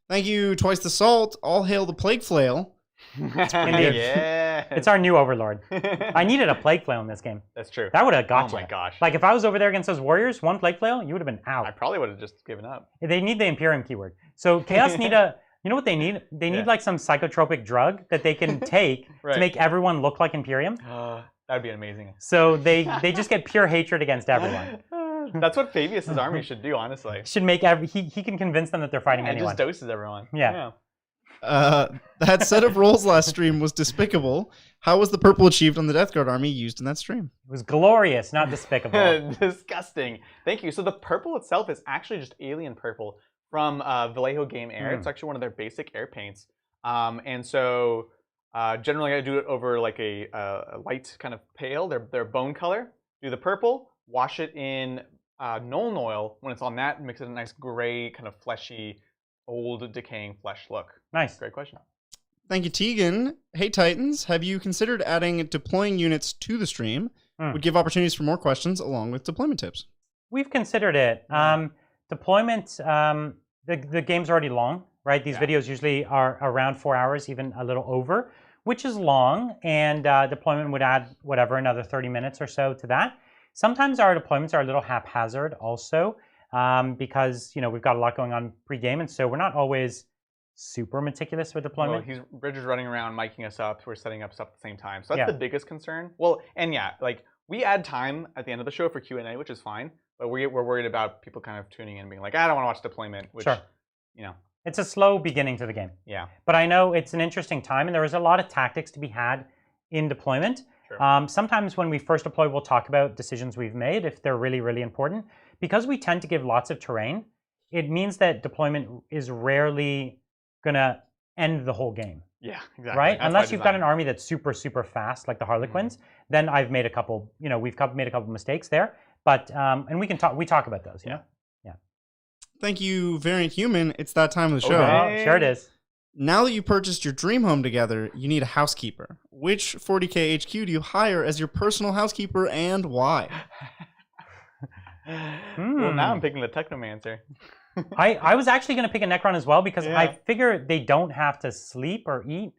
Thank you, Twice the Salt. All hail the Plague Flail.
Indeed.
Yeah.
It's our new overlord. I needed a Plague Flail in this game.
That's true.
That would have got you.
Oh my gosh.
Like if I was over there against those warriors, 1 Plague Flail, you would have been out.
I probably would have just given up.
They need the Imperium keyword. So Chaos need a... You know what they need? They need like some psychotropic drug that they can take to make everyone look like Imperium.
That would be amazing.
So they just get pure hatred against everyone.
That's what Fabius's army should do, honestly.
Should make he can convince them that they're fighting anyone.
It just doses everyone.
Yeah.
That set of rolls last stream was despicable. How was the purple achieved on the Death Guard army used in that stream?
It was glorious, not despicable.
Disgusting. Thank you. So the purple itself is actually just alien purple from Vallejo Game Air. It's actually one of their basic air paints. And so generally I do it over like a light kind of pale, their bone color. Do the purple, wash it in Nuln Oil. When it's on that, mix it in a nice gray, kind of fleshy, old decaying flesh look.
Nice.
Great question.
Thank you, Tegan. Hey, Titans. Have you considered adding deploying units to the stream? Would give opportunities for more questions along with deployment tips.
We've considered it. Deployment, the game's already long, right? These videos usually are around 4 hours, even a little over, which is long. And deployment would add, whatever, another 30 minutes or so to that. Sometimes our deployments are a little haphazard also because, we've got a lot going on pre-game. And so we're not always super meticulous with deployment.
Well, Bridger's running around, miking us up. We're setting up stuff at the same time. So that's the biggest concern. Well, and we add time at the end of the show for Q&A, which is fine. But we're worried about people kind of tuning in and being like, I don't want to watch deployment, which,
It's a slow beginning to the game.
Yeah.
But I know it's an interesting time, and there is a lot of tactics to be had in deployment.
Sure.
Sometimes when we first deploy, we'll talk about decisions we've made if they're really, really important. Because we tend to give lots of terrain, it means that deployment is rarely going to end the whole game.
Yeah, exactly.
Right? Unless you've got an army that's super, super fast, like the Harlequins, then I've made a couple, we've made a couple mistakes there. But, and we talk about those, you know? Yeah.
Thank you, Variant Human. It's that time of the show.
Okay.
Oh, sure it is.
Now that you purchased your dream home together, you need a housekeeper. Which 40k HQ do you hire as your personal housekeeper and why?
Well, now I'm picking the Technomancer.
I was actually going to pick a Necron as well because
Yeah.
I figure they don't have to sleep or eat,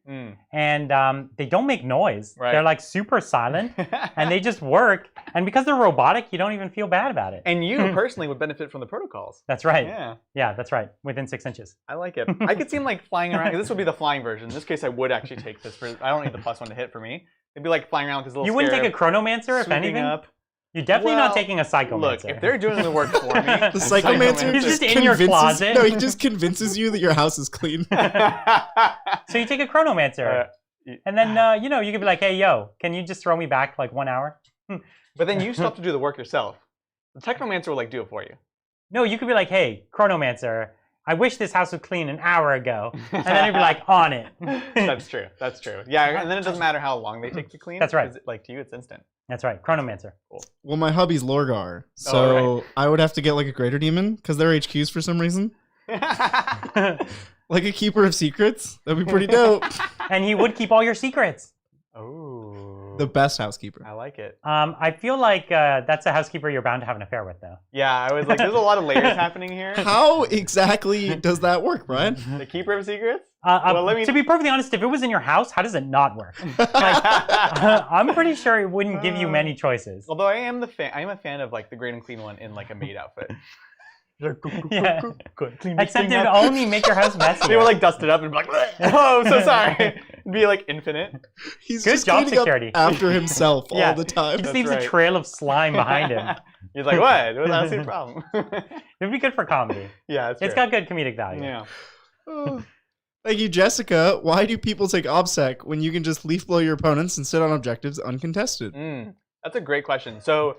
and they don't make noise.
Right.
They're like super silent, and they just work. And because they're robotic, you don't even feel bad about it.
And you personally would benefit from the protocols.
That's right.
Yeah,
Yeah, that's right. Within 6 inches.
I like it. I could see him like flying around. This would be the flying version. In this case, I would actually take this. I don't need the +1 to hit for me. It'd be like flying around with his little
You wouldn't take a
scarab,
Chronomancer, if
swooping
anything?
up.
You're definitely
Well,
not taking a Psychomancer.
Look, if they're doing the work for me,
The Psychomancer
He's just in your closet.
No, he just convinces you that your house is clean.
So you take a Chronomancer, and then, you could be like, hey, yo, can you just throw me back like 1 hour?
But then you still have to do the work yourself. The Technomancer will like do it for you.
No, you could be like, hey, Chronomancer, I wish this house was clean an hour ago. And then you'd be like, on it.
That's true. That's true. Yeah, and then it doesn't matter how long they take to clean.
That's right.
'cause, like to you, it's instant.
That's right, Chronomancer.
Well, my hubby's Lorgar, so
Oh, right.
I would have to get like a Greater Demon because they're HQs for some reason. Like a Keeper of Secrets. That'd be pretty dope.
And he would keep all your secrets.
Oh,
The best housekeeper.
I like it.
I feel like that's a housekeeper you're bound to have an affair with, though.
Yeah, I was like, there's a lot of layers happening here.
How exactly does that work, Brian?
The Keeper of Secrets?
To be perfectly honest, if it was in your house, how does it not work? I'm pretty sure it wouldn't give you many choices.
Although I am a fan of like the Great and Clean one in like a maid outfit.
Yeah.
Good. Clean this
Except
thing
it would
up.
only make your house messier.
They will like dust it up and be like, oh, so sorry. It'd be like infinite.
He's
Good
just
job,
cleaning up
security.
after himself
Yeah.
all the time.
He just
That's
leaves
right.
a trail of slime behind him.
He's like, what? That's the problem.
It would be good for comedy.
Yeah, it's
It's got good comedic value.
Yeah.
Oh. Thank you, Jessica. Why do people take OBSEC when you can just leaf blow your opponents and sit on objectives uncontested?
That's a great question. So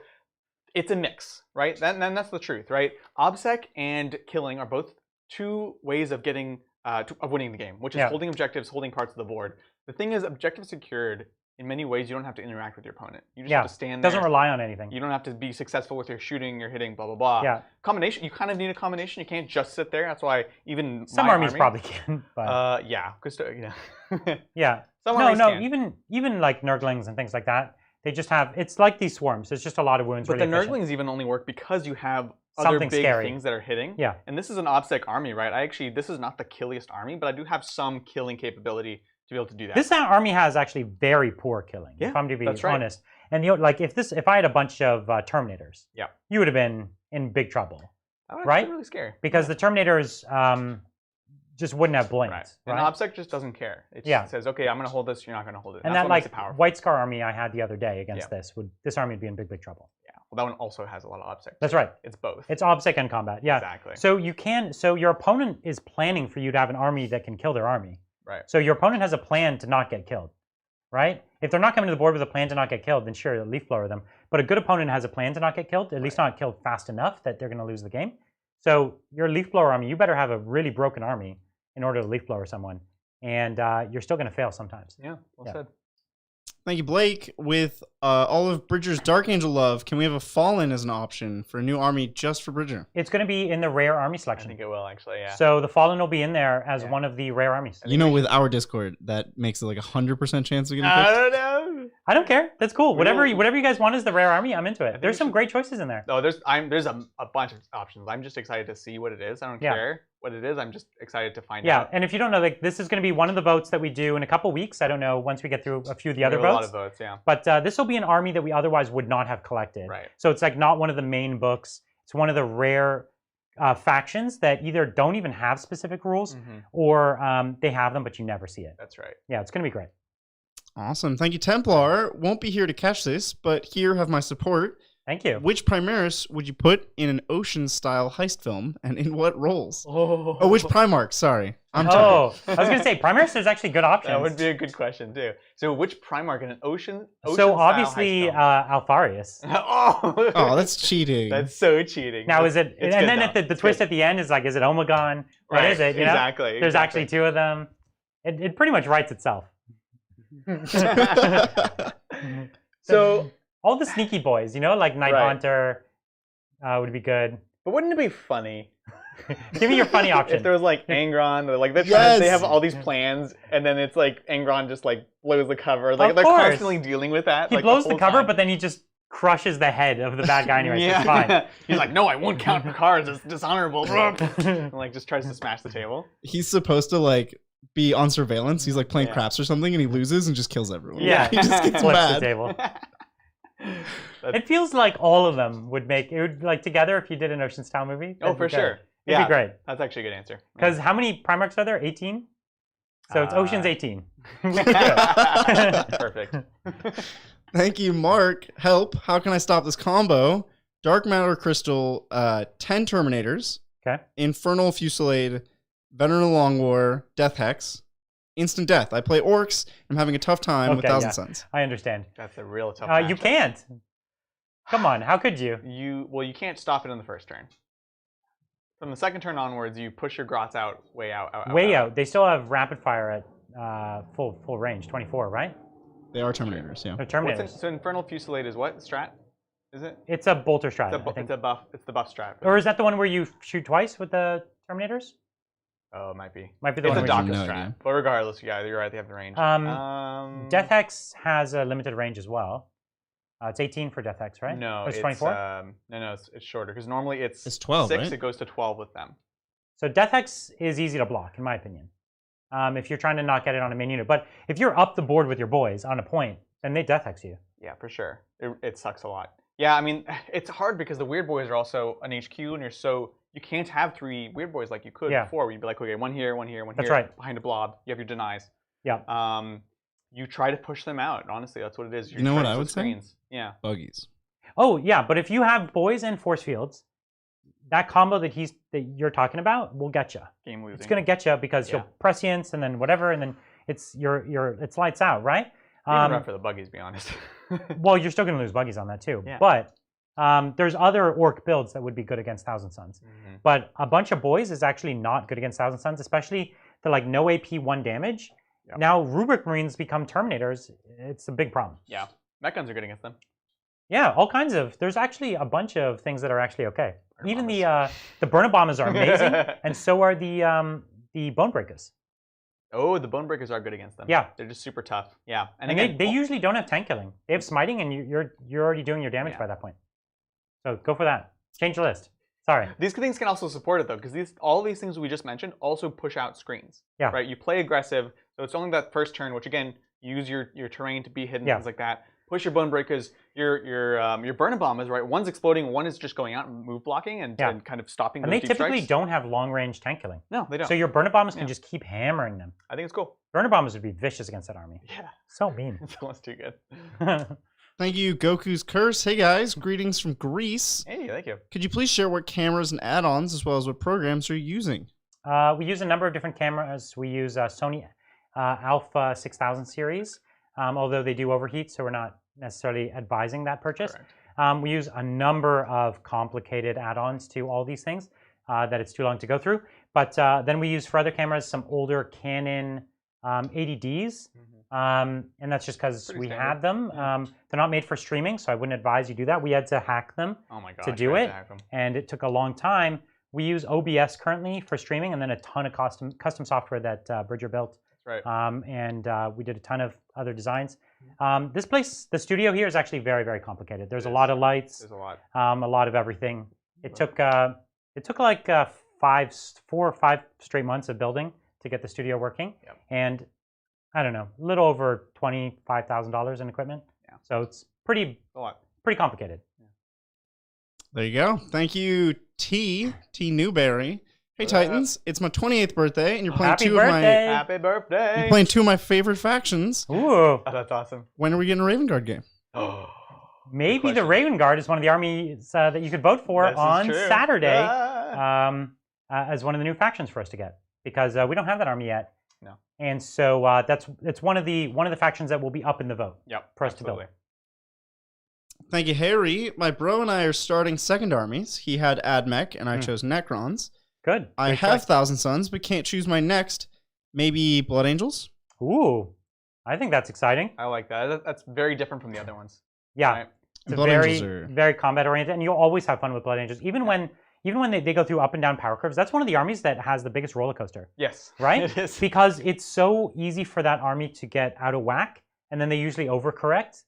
it's a mix, right? That's the truth, right? OBSEC and killing are both two ways of getting of winning the game, which is holding objectives, holding parts of the board. The thing is, objective secured, in many ways, you don't have to interact with your opponent. You just have to stand there.
Doesn't rely on anything.
You don't have to be successful with your shooting, your hitting, blah, blah, blah.
Yeah.
Combination, you kind of need a combination. You can't just sit there. That's why even
Some
my
armies
army,
probably can, but
yeah.
yeah.
Some armies
No,
can.
even like Nurglings and things like that, they just have, it's like these swarms. It's just a lot of wounds.
But
really
the
efficient.
Nurglings even only work because you have other
Something
big
scary.
things that are hitting.
Yeah.
And this is an OBSEC army, right? This is not the killiest army, but I do have some killing capability to be able to do that.
This army has actually very poor killing, if I'm to be
that's right.
honest. And like if I had a bunch of Terminators,
Yeah.
you would have been in big trouble,
That would
right?
be really scary.
because the Terminators just wouldn't have blinked.
Right.
Right.
And OBSEC just doesn't care. It just says, okay, I'm going to hold this, you're not going to hold it.
And
that's
that
what makes
like
it powerful.
White Scar army I had the other day against this army would be in big trouble.
Yeah. Well, that one also has a lot of OBSEC.
That's right.
It's both.
It's OBSEC and combat. Yeah.
Exactly.
So your opponent is planning for you to have an army that can kill their army.
Right.
So your opponent has a plan to not get killed, right? If they're not coming to the board with a plan to not get killed, then sure, leaf blower them. But a good opponent has a plan to not get killed, at least not killed fast enough that they're going to lose the game. So your leaf blower army, you better have a really broken army in order to leaf blower someone, and you're still going to fail sometimes.
Yeah. Well said.
Thank you, Blake. With all of Bridger's Dark Angel love, can we have a Fallen as an option for a new army just for Bridger?
It's going to be in the rare army
I
selection.
think it will actually, yeah.
So the Fallen will be in there as one of the rare armies.
You know, with our Discord, that makes it like 100% chance of getting
I
picked.
don't know.
I don't care. That's cool. Whatever
We'll-
you guys want as the rare army, I'm into it.
think
There's
we
some
should-
great choices in there.
No, there's a bunch of options. I'm just excited to see what it is. I don't care what it is. I'm just excited to find
Yeah,
out.
and if you don't know, like this is going to be one of the votes that we do in a couple weeks. I don't know once we get through a few of the other
We have a lot
votes.
of votes, yeah.
But this will be an army that we otherwise would not have collected.
Right.
So it's like not one of the main books. It's one of the rare factions that either don't even have specific rules or they have them, but you never see it.
That's right.
Yeah, it's going to be great.
Awesome. Thank you, Templar. Won't be here to catch this, but here have my support.
Thank you.
Which Primaris would you put in an Ocean-style heist film, and in what roles? Oh, which Primarch? Sorry. I'm sorry.
Oh, I was going to say, Primaris is actually good options.
That would be a good question too. So which Primarch in an ocean
So obviously Alfarius.
Oh, that's cheating.
That's so cheating.
Now is it?
It's
And
good,
then
though.
the twist at the end is like, is it Omegon? What is it? You know?
Exactly.
There's actually two of them. It pretty much writes itself.
So
all the sneaky boys, you know, like Night
Right.
Haunter would be good.
but wouldn't it be funny
Give me your funny option.
If there was like Angron, like they have all these plans, and then it's like Angron just like blows the cover. Like they're constantly dealing with that.
He blows the cover, but then he just crushes the head of the bad guy anyway. So it's fine.
He's like, no, I won't count for cards. It's dishonorable. And like just tries to smash the table.
He's supposed to like be on surveillance. He's like playing craps or something, and he loses and just kills everyone.
Yeah,
he just gets
flips
mad.
the table. It feels like all of them would make it would like together if you did an Ocean's Town movie.
Oh, for sure.
It'd be great.
That's actually a good answer.
Because how many Primarchs are there? 18? So it's Ocean's 18.
Perfect.
Thank you, Mark. Help. How can I stop this combo? Dark Matter Crystal, 10 Terminators.
Okay.
Infernal Fusillade, Veteran of the Long War, Death Hex. Instant death. I play orcs. I'm having a tough time with Thousand Suns.
I understand.
That's a real tough
you can't. Come on, how could you?
You can't stop it on the first turn. From the second turn onwards, you push your grots out, way out.
They still have rapid fire at full range, 24, right?
They are Terminators, yeah.
They're Terminators.
So Infernal Fusillade is what strat? Is it?
It's a bolter strat.
It's a buff. It's the buff strat.
Or is that the one where you shoot twice with the Terminators?
Oh, it might be.
Might be the
it's
one.
It's a Doctor strat. But regardless, yeah, you're right. They have the range.
Death Hex has a limited range as well. It's 18 for Death Hex, right?
No,
it's 24.
No, it's shorter because normally it's
12,
6.
right?
It goes to 12 with them.
So Death Hex is easy to block, in my opinion, if you're trying to not get it on a main unit. But if you're up the board with your boys on a point, then they Death Hex you.
Yeah, for sure. It sucks a lot. Yeah, I mean, it's hard because the Weird Boys are also an HQ, and you can't have 3 Weird Boys like you could before. Where you'd be like, okay, one here, one here, one
That's
here,
right.
behind a blob. You have your denies.
Yeah.
You try to push them out. Honestly, that's what it is.
You know what I would say?
Yeah.
Buggies.
Oh yeah, but if you have boys and force fields, that combo that you're talking about will get you.
Game losing.
It's gonna get you because you'll prescience and then whatever, and then it's it's lights out, right?
Rough for the buggies, be honest.
Well, you're still gonna lose buggies on that too.
Yeah.
But there's other orc builds that would be good against Thousand Suns.
Mm-hmm.
But a bunch of boys is actually not good against Thousand Suns, especially the like no AP 1 damage. Yep. Now Rubric Marines become Terminators. It's a big problem.
Yeah. Mech guns are good against them.
Yeah, all kinds of. There's actually a bunch of things that are actually okay. Even the burn bombers are amazing, and so are the bone breakers.
Oh, the bone breakers are good against them.
Yeah,
they're just super tough. Yeah,
and again, they usually don't have tank killing. They have smiting, and you're already doing your damage by that point. So go for that. Change the list. Sorry.
These things can also support it though, because all these things we just mentioned also push out screens.
Yeah.
Right. You play aggressive, so it's only that first turn, which again, use your terrain to be hidden, things like that. Push your bone breakers, your burn bombers, right? One's exploding, one is just going out and move blocking and kind of stopping.
And
those
they typically don't have long range tank killing.
No, they don't.
So your burn bombers can just keep hammering them.
I think it's cool.
Burn bombers would be vicious against that army.
Yeah.
So mean.
It's almost too good.
Thank you, Goku's Curse. Hey guys, greetings from Greece.
Hey, thank you.
Could you please share what cameras and add-ons, as well as what programs you're using?
We use a number of different cameras. We use Sony Alpha 6000 series, although they do overheat, so we're not necessarily advising that purchase. We use a number of complicated add-ons to all these things that it's too long to go through. But then we use for other cameras some older Canon 80Ds, and that's just because we had them. They're not made for streaming, so I wouldn't advise you do that. We had to hack them to do it, and it took a long time. We use OBS currently for streaming, and then a ton of custom software that Bridger built.
That's right.
And we did a ton of other designs. This place, the studio here, is actually very, very complicated. There's a lot of lights.
There's a lot.
A lot of everything. It took like 4 or 5 straight months of building to get the studio working, and I don't know, a little over $25,000 in equipment. Yeah. So it's pretty complicated. Yeah.
There you go. Thank you, T Newberry. Hey Titans, it's my 28th birthday, and you're playing
Happy birthday.
Happy birthday!
You're playing 2 of my favorite factions.
Ooh,
oh, that's awesome.
When are we getting a Raven Guard game?
Maybe the Raven Guard is one of the armies that you could vote for on Saturday as one of the new factions for us to get, because we don't have that army yet.
No.
And so it's one of the factions that will be up in the vote. For us to build.
Thank you, Harry. My bro and I are starting second armies. He had AdMech, and I chose Necrons.
Good.
I have Thousand Suns, but can't choose my next. Maybe Blood Angels?
Ooh, I think that's exciting.
I like that. That's very different from the other ones.
Yeah.
Right?
It's very combat oriented, and you'll always have fun with Blood Angels. Even when even when they go through up and down power curves, that's one of the armies that has the biggest roller coaster,
Yes.
right?
It is.
Because it's so easy for that army to get out of whack, and then they usually overcorrect,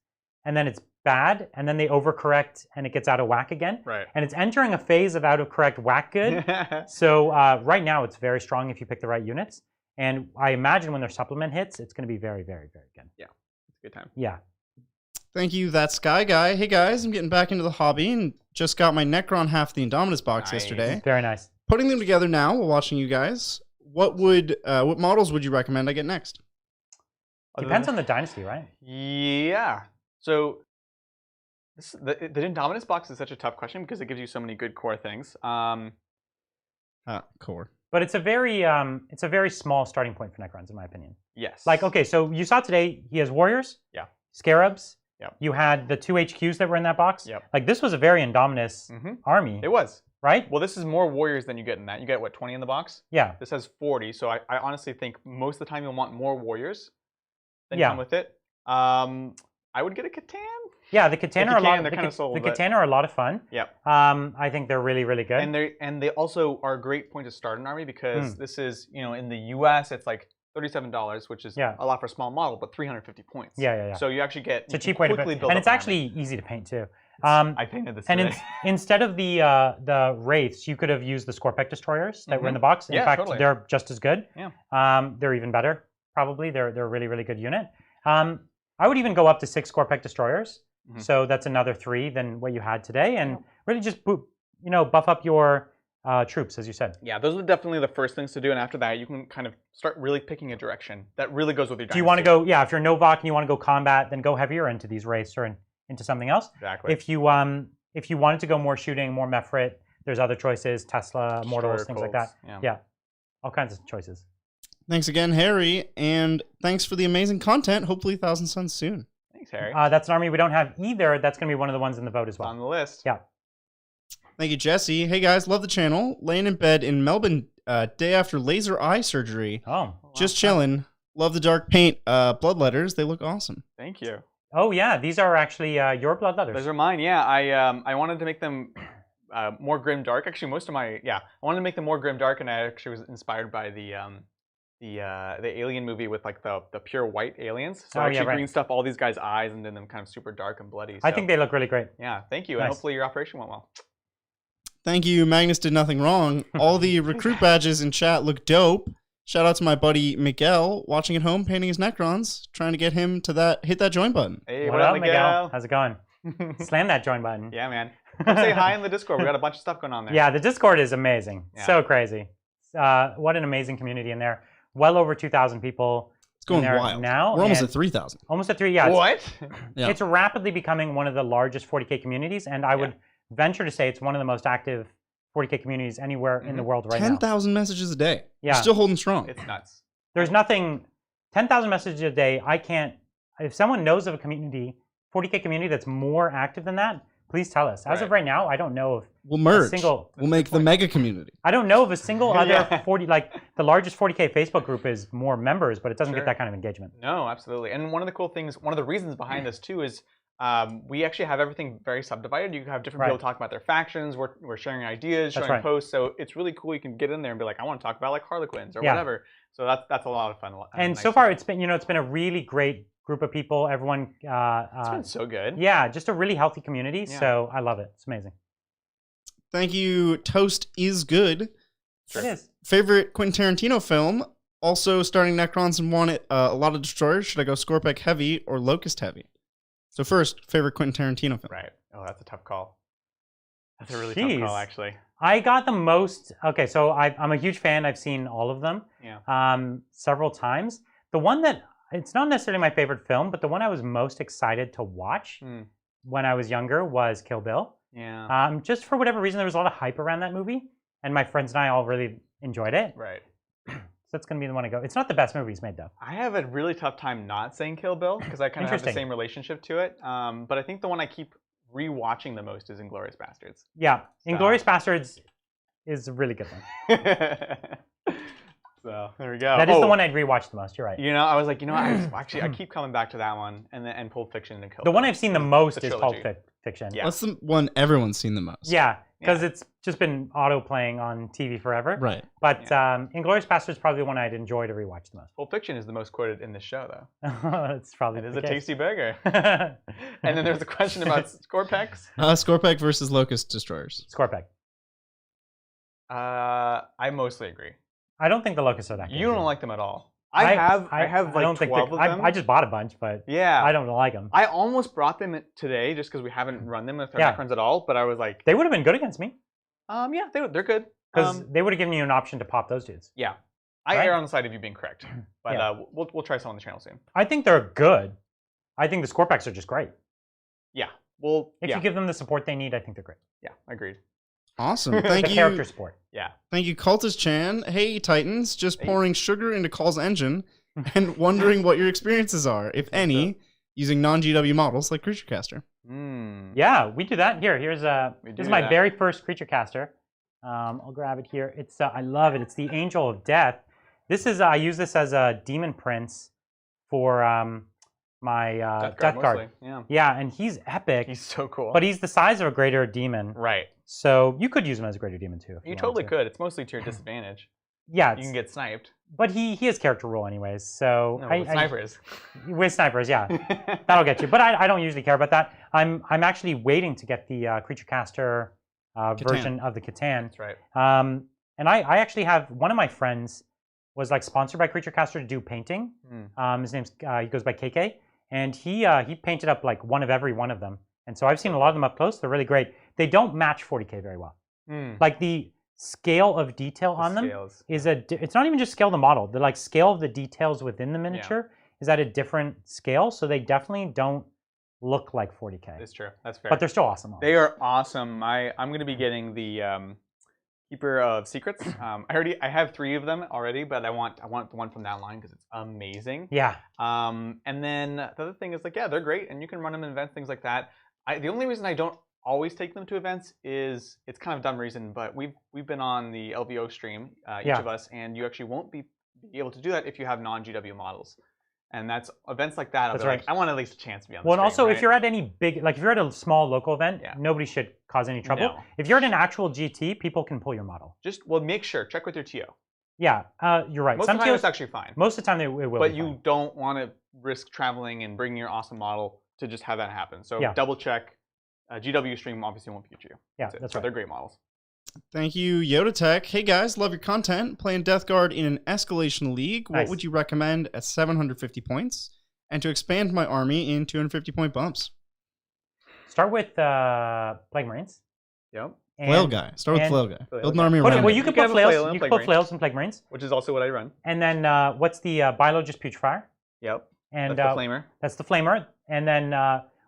and then it's bad, and then they overcorrect, and it gets out of whack again.
Right.
And it's entering a phase of out of correct whack good. So right now, it's very strong if you pick the right units. And I imagine when their supplement hits, it's going to be very, very, very good.
Yeah, it's a good time.
Yeah.
Thank you, that Sky Guy. Hey guys, I'm getting back into the hobby and just got my Necron half the Indominus box yesterday.
Very nice.
Putting them together now while watching you guys. What models would you recommend I get next?
Depends on the dynasty, right?
Yeah. So the Indominus box is such a tough question because it gives you so many good core things.
Core.
But it's a very small starting point for Necrons, in my opinion.
Yes.
Like, okay, so you saw today he has warriors.
Yeah.
Scarabs.
Yep.
You had the 2 HQs that were in that box.
Yep.
Like, this was a very Indominus army.
It was.
Right?
Well, this is more warriors than you get in that. You get, what, 20 in the box?
Yeah.
This has 40, so I honestly think most of the time you'll want more warriors than come with it. I would get a Catan.
Yeah, the Catan are a lot.
They're kind of sold.
The Catan are a lot of fun.
Yep.
I think they're really, really good.
And they also are a great point to start an army because this is, in the US it's like $37, which is a lot for a small model, but 350 points.
Yeah.
So you actually get
it's a cheap way to build, and it's actually easy to paint too.
I painted this today.
And instead of the wraiths, you could have used the Scorpec destroyers that were in the box. In fact, they're just as good.
Yeah.
They're even better. Probably they're a really, really good unit. I would even go up to 6 Scorpec destroyers. So that's another 3 than what you had today, and really just buff up your troops, as you said.
Yeah, those are definitely the first things to do, and after that, you can kind of start really picking a direction that really goes with your dynasty.
Do you want to go? Yeah, if you're Novak and you want to go combat, then go heavier into these wraiths or into something else.
Exactly.
If you wanted to go more shooting, more Mephrit, there's other choices: Tesla, Mortals, things like that. Yeah, all kinds of choices.
Thanks again, Harry, and thanks for the amazing content. Hopefully, Thousand Suns soon.
Thanks, Harry.
That's an army we don't have either. That's going to be one of the ones in the vote as well.
It's on the list.
Yeah.
Thank you, Jesse. Hey guys, love the channel. Laying in bed in Melbourne, day after laser eye surgery.
Oh.
Just chilling. Love the dark paint blood letters. They look awesome.
Thank you.
Oh yeah, these are actually your blood letters.
Those are mine. Yeah, I wanted to make them more grim dark. Actually, I wanted to make them more grim dark, and I actually was inspired by the Alien movie with like the pure white aliens. So I actually green stuff all these guys' eyes and then them kind of super dark and bloody. So.
I think they look really great.
Yeah, thank you,
nice.
And hopefully your operation went well.
Thank you. Magnus did nothing wrong. All the recruit badges in chat look dope. Shout out to my buddy Miguel, watching at home, painting his Necrons, trying to get him to hit that join button.
Hey,
what up, Miguel? How's it going? Slam that join button.
Yeah, man. Come say hi in the Discord. We got a bunch of stuff going on there.
Yeah, the Discord is amazing. Yeah. So crazy. What an amazing community in there. Well over 2,000 people.
It's going
there
wild.
Now.
We're almost at 3,000.
Almost at 3, yeah.
What?
It's rapidly becoming one of the largest 40K communities, and I would venture to say it's one of the most active 40K communities anywhere in the world right now.
10,000 messages a day.
Yeah.
We're still holding strong.
It's nuts.
There's nothing, 10,000 messages a day, if someone knows of a community, 40K community that's more active than that, please tell us. As of right now, I don't know of
we'll merge.
We'll
make the mega community.
I don't know of a single other 40, like the largest 40K Facebook group is more members, but it doesn't get that kind of engagement.
No, absolutely. And one of the cool things, one of the reasons behind this too is we actually have everything very subdivided. You have different people talking about their factions. We're sharing ideas, sharing posts. So it's really cool. You can get in there and be like, I want to talk about like Harlequins or whatever. So that's a lot of fun.
And
nice
so far, it's been a really great group of people. Everyone.
It's been so good.
Yeah, just a really healthy community. Yeah. So I love it. It's amazing.
Thank you. Toast is good.
Sure. It is.
Favorite Quentin Tarantino film? Also starting Necrons and wanted a lot of destroyers. Should I go Scorpec heavy or Locust heavy? So first, favorite Quentin Tarantino film.
Right. Oh, that's a tough call. That's a really tough call, actually.
I got the most. Okay, so I'm a huge fan. I've seen all of them. Several times. The one that it's not necessarily my favorite film, but the one I was most excited to watch when I was younger was Kill Bill.
Yeah.
Just for whatever reason, there was a lot of hype around that movie, and my friends and I all really enjoyed it.
Right.
So that's gonna be the one I go. It's not the best movie he's made, though.
I have a really tough time not saying Kill Bill because I kind of have the same relationship to it. But I think the one I keep rewatching the most is Inglourious Basterds.
Yeah, Inglourious Basterds is a really good one.
So there we go.
That is the one I'd rewatch the most. You're right.
I was like, I keep coming back to that one, and Pulp Fiction and Kill Bill.
The one I've seen the most is Pulp Fiction.
Yeah. That's the one everyone's seen the most.
Yeah. because it's just been auto playing on TV forever.
Right.
But Inglourious Basterds is probably the one I'd enjoy to rewatch the most.
Pulp Fiction is the most quoted in this show, though.
It's probably
It is
the
a
case.
tasty burger. And then there's a question about Scorpex.
Scorpec versus Locust Destroyers.
Scorpec.
I mostly agree.
I don't think the Locusts are that good.
You don't like them at all. I have like
don't
12 of them.
I just bought a bunch, but
Yeah.
I don't like them.
I almost brought them today just because we haven't run them with our Necrons at all, but I was like,
They would have been good against me
yeah, they're good.
because they would have given you an option to pop those dudes.
Yeah. I
Right?
err on the side of you being correct. But
Yeah.
we'll try some on the channel soon.
I think they're good. I think the Scorpecs are just great.
Yeah. Well,
If
yeah.
you give them the support they need, I think they're great.
Yeah, agreed.
Awesome. Thank
The
you.
character support.
Yeah.
Thank you, Cultist Chan. Hey, Titans. Just pouring sugar into Call's engine and wondering what your experiences are, if any, using non-GW models like Creature Caster.
Yeah, we do that. Here's this is my
that.
very first creature caster. I'll grab it here. It's I love it. It's the Angel of Death. This is I use this as a Demon Prince for my Death Guard.
Mostly. Yeah.
Yeah, and he's epic.
He's so cool.
But he's the size of a greater demon.
right.
So you could use him as a greater demon too. If
You
wanted
totally
to.
could. It's mostly to your disadvantage.
Yeah,
You can get sniped.
but he has character rule anyways. So
No, with snipers.
with snipers, yeah, that'll get you. But I don't usually care about that. I'm actually waiting to get the creature caster version of the Catan.
That's right.
And I actually have one of my friends was like sponsored by Creature Caster to do painting. His name's he goes by KK, and he painted up like one of every one of them. And so I've seen a lot of them up close. They're really great. They don't match 40K very well. Like the scale of detail on them is it's not even just scale of the model. The like scale of the details within the miniature is at a different scale. So they definitely don't look like 40K.
It's true. That's fair.
But they're still awesome.
They are awesome. I'm going to be getting the Keeper of Secrets. I have 3 of them already, but I want the one from that line because it's amazing.
Yeah.
And then the other thing is like, yeah, they're great, and you can run them in events, things like that. The only reason I don't always take them to events is it's kind of a dumb reason, but we've been on the LVO stream, each of us, and you actually won't be able to do that if you have non-GW models. And that's events like that. I'll be like, I want at least a chance to be on the
Well, and
stream,
also if you're at any big, like if you're at a small local event, nobody should cause any trouble.
No.
If you're at an actual GT, people can pull your model.
make sure, check with your TO.
Yeah, you're right.
Most of the time it's actually fine.
Most of the time it will
But
be
you
fine.
don't want to risk traveling and bringing your awesome model to just have that happen. So double check. GW stream obviously won't feature you.
Yeah, that's right.
They're great models.
Thank you, Yoda Tech. Hey guys, love your content. Playing Death Guard in an escalation league. What would you recommend at 750 points? And to expand my army in 250 point bumps.
Start with Plague Marines.
Yep.
Flail guy. Start with Flail guy. Build an army around.
Well, you can put flails. You can put flails and Plague Marines.
Which is also what I run.
And then what's the Biologist Putrefier?
Yep.
And
that's the Flamer.
That's the Flamer. And then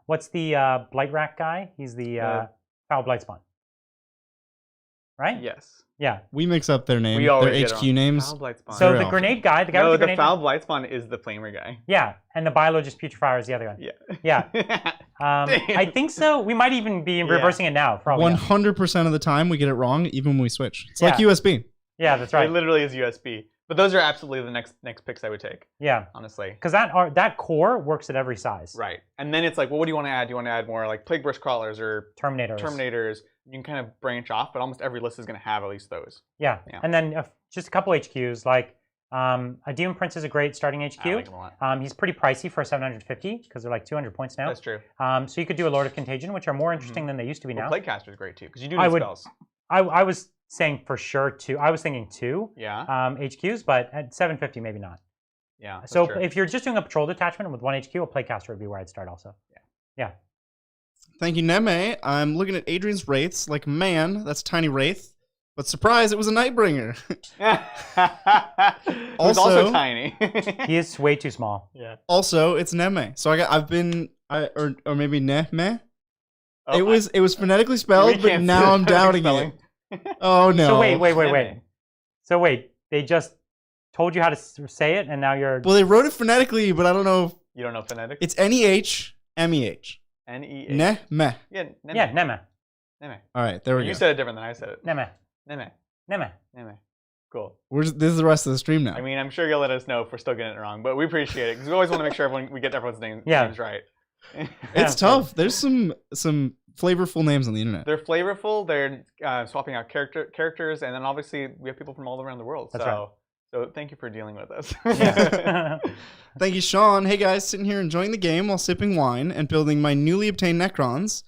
what's the Blight Rack guy? He's the Foul Blight Spawn. Right?
Yes.
Yeah.
We mix up their names,
their
HQ names.
Foul Blight Spawn.
So the grenade guy, the guy with the grenade.
No, the Foul Blight Spawn is the Flamer guy.
Yeah, and the Biologist Putrefier is the other one.
Yeah.
Yeah. I think so. We might even be reversing it now. Probably.
100% of the time we get it wrong, even when we switch. It's like USB.
Yeah, that's right.
It literally is USB. But those are absolutely the next picks I would take.
Yeah.
Honestly.
Because that core works at every size.
Right. And then it's like, well, what do you want to add? Do you want to add more like Plague Burst Crawlers or Terminators? You can kind of branch off, but almost every list is going to have at least those.
Yeah. And then just a couple HQs, like a Demon Prince is a great starting HQ.
I like him a lot.
He's pretty pricey for 750 because they're like 200 points now.
That's true.
So you could do a Lord of Contagion, which are more interesting than they used to be now.
Plague Caster is great too because you do need spells.
I was saying for sure 2. I was thinking 2 HQs, but at 750 maybe not.
Yeah.
So if you're just doing a patrol detachment with 1 HQ, a Plague Caster would be where I'd start also. Yeah.
Thank you, Neme. I'm looking at Adrian's Wraiths like, man, that's tiny Wraith. But surprise, it was a Nightbringer.
also tiny.
He is way too small.
Yeah.
Also, it's Neme. So or maybe Neme. It was phonetically spelled, but now I'm doubting it. Oh no.
So wait, they just told you how to say it, and now you're.
Well, they wrote it phonetically, but I don't know.
You don't know phonetic?
It's N-E-H-M-E-H.
N-E-H.
Neme.
Yeah, Neme.
Yeah, Neme.
Neme.
All right, there we go.
You said it different than I said it.
Neme.
Neme.
Neme.
Neme. Cool.
This is the rest of the stream now.
I mean, I'm sure you'll let us know if we're still getting it wrong, but we appreciate it because we always want to make sure we get everyone's names right.
It's tough. There's some flavorful names on the internet.
They're flavorful. They're swapping out characters, and then obviously we have people from all around the world.
That's right.
So thank you for dealing with us.
Yeah.
Thank you, Sean. Hey guys, sitting here enjoying the game while sipping wine and building my newly obtained Necrons.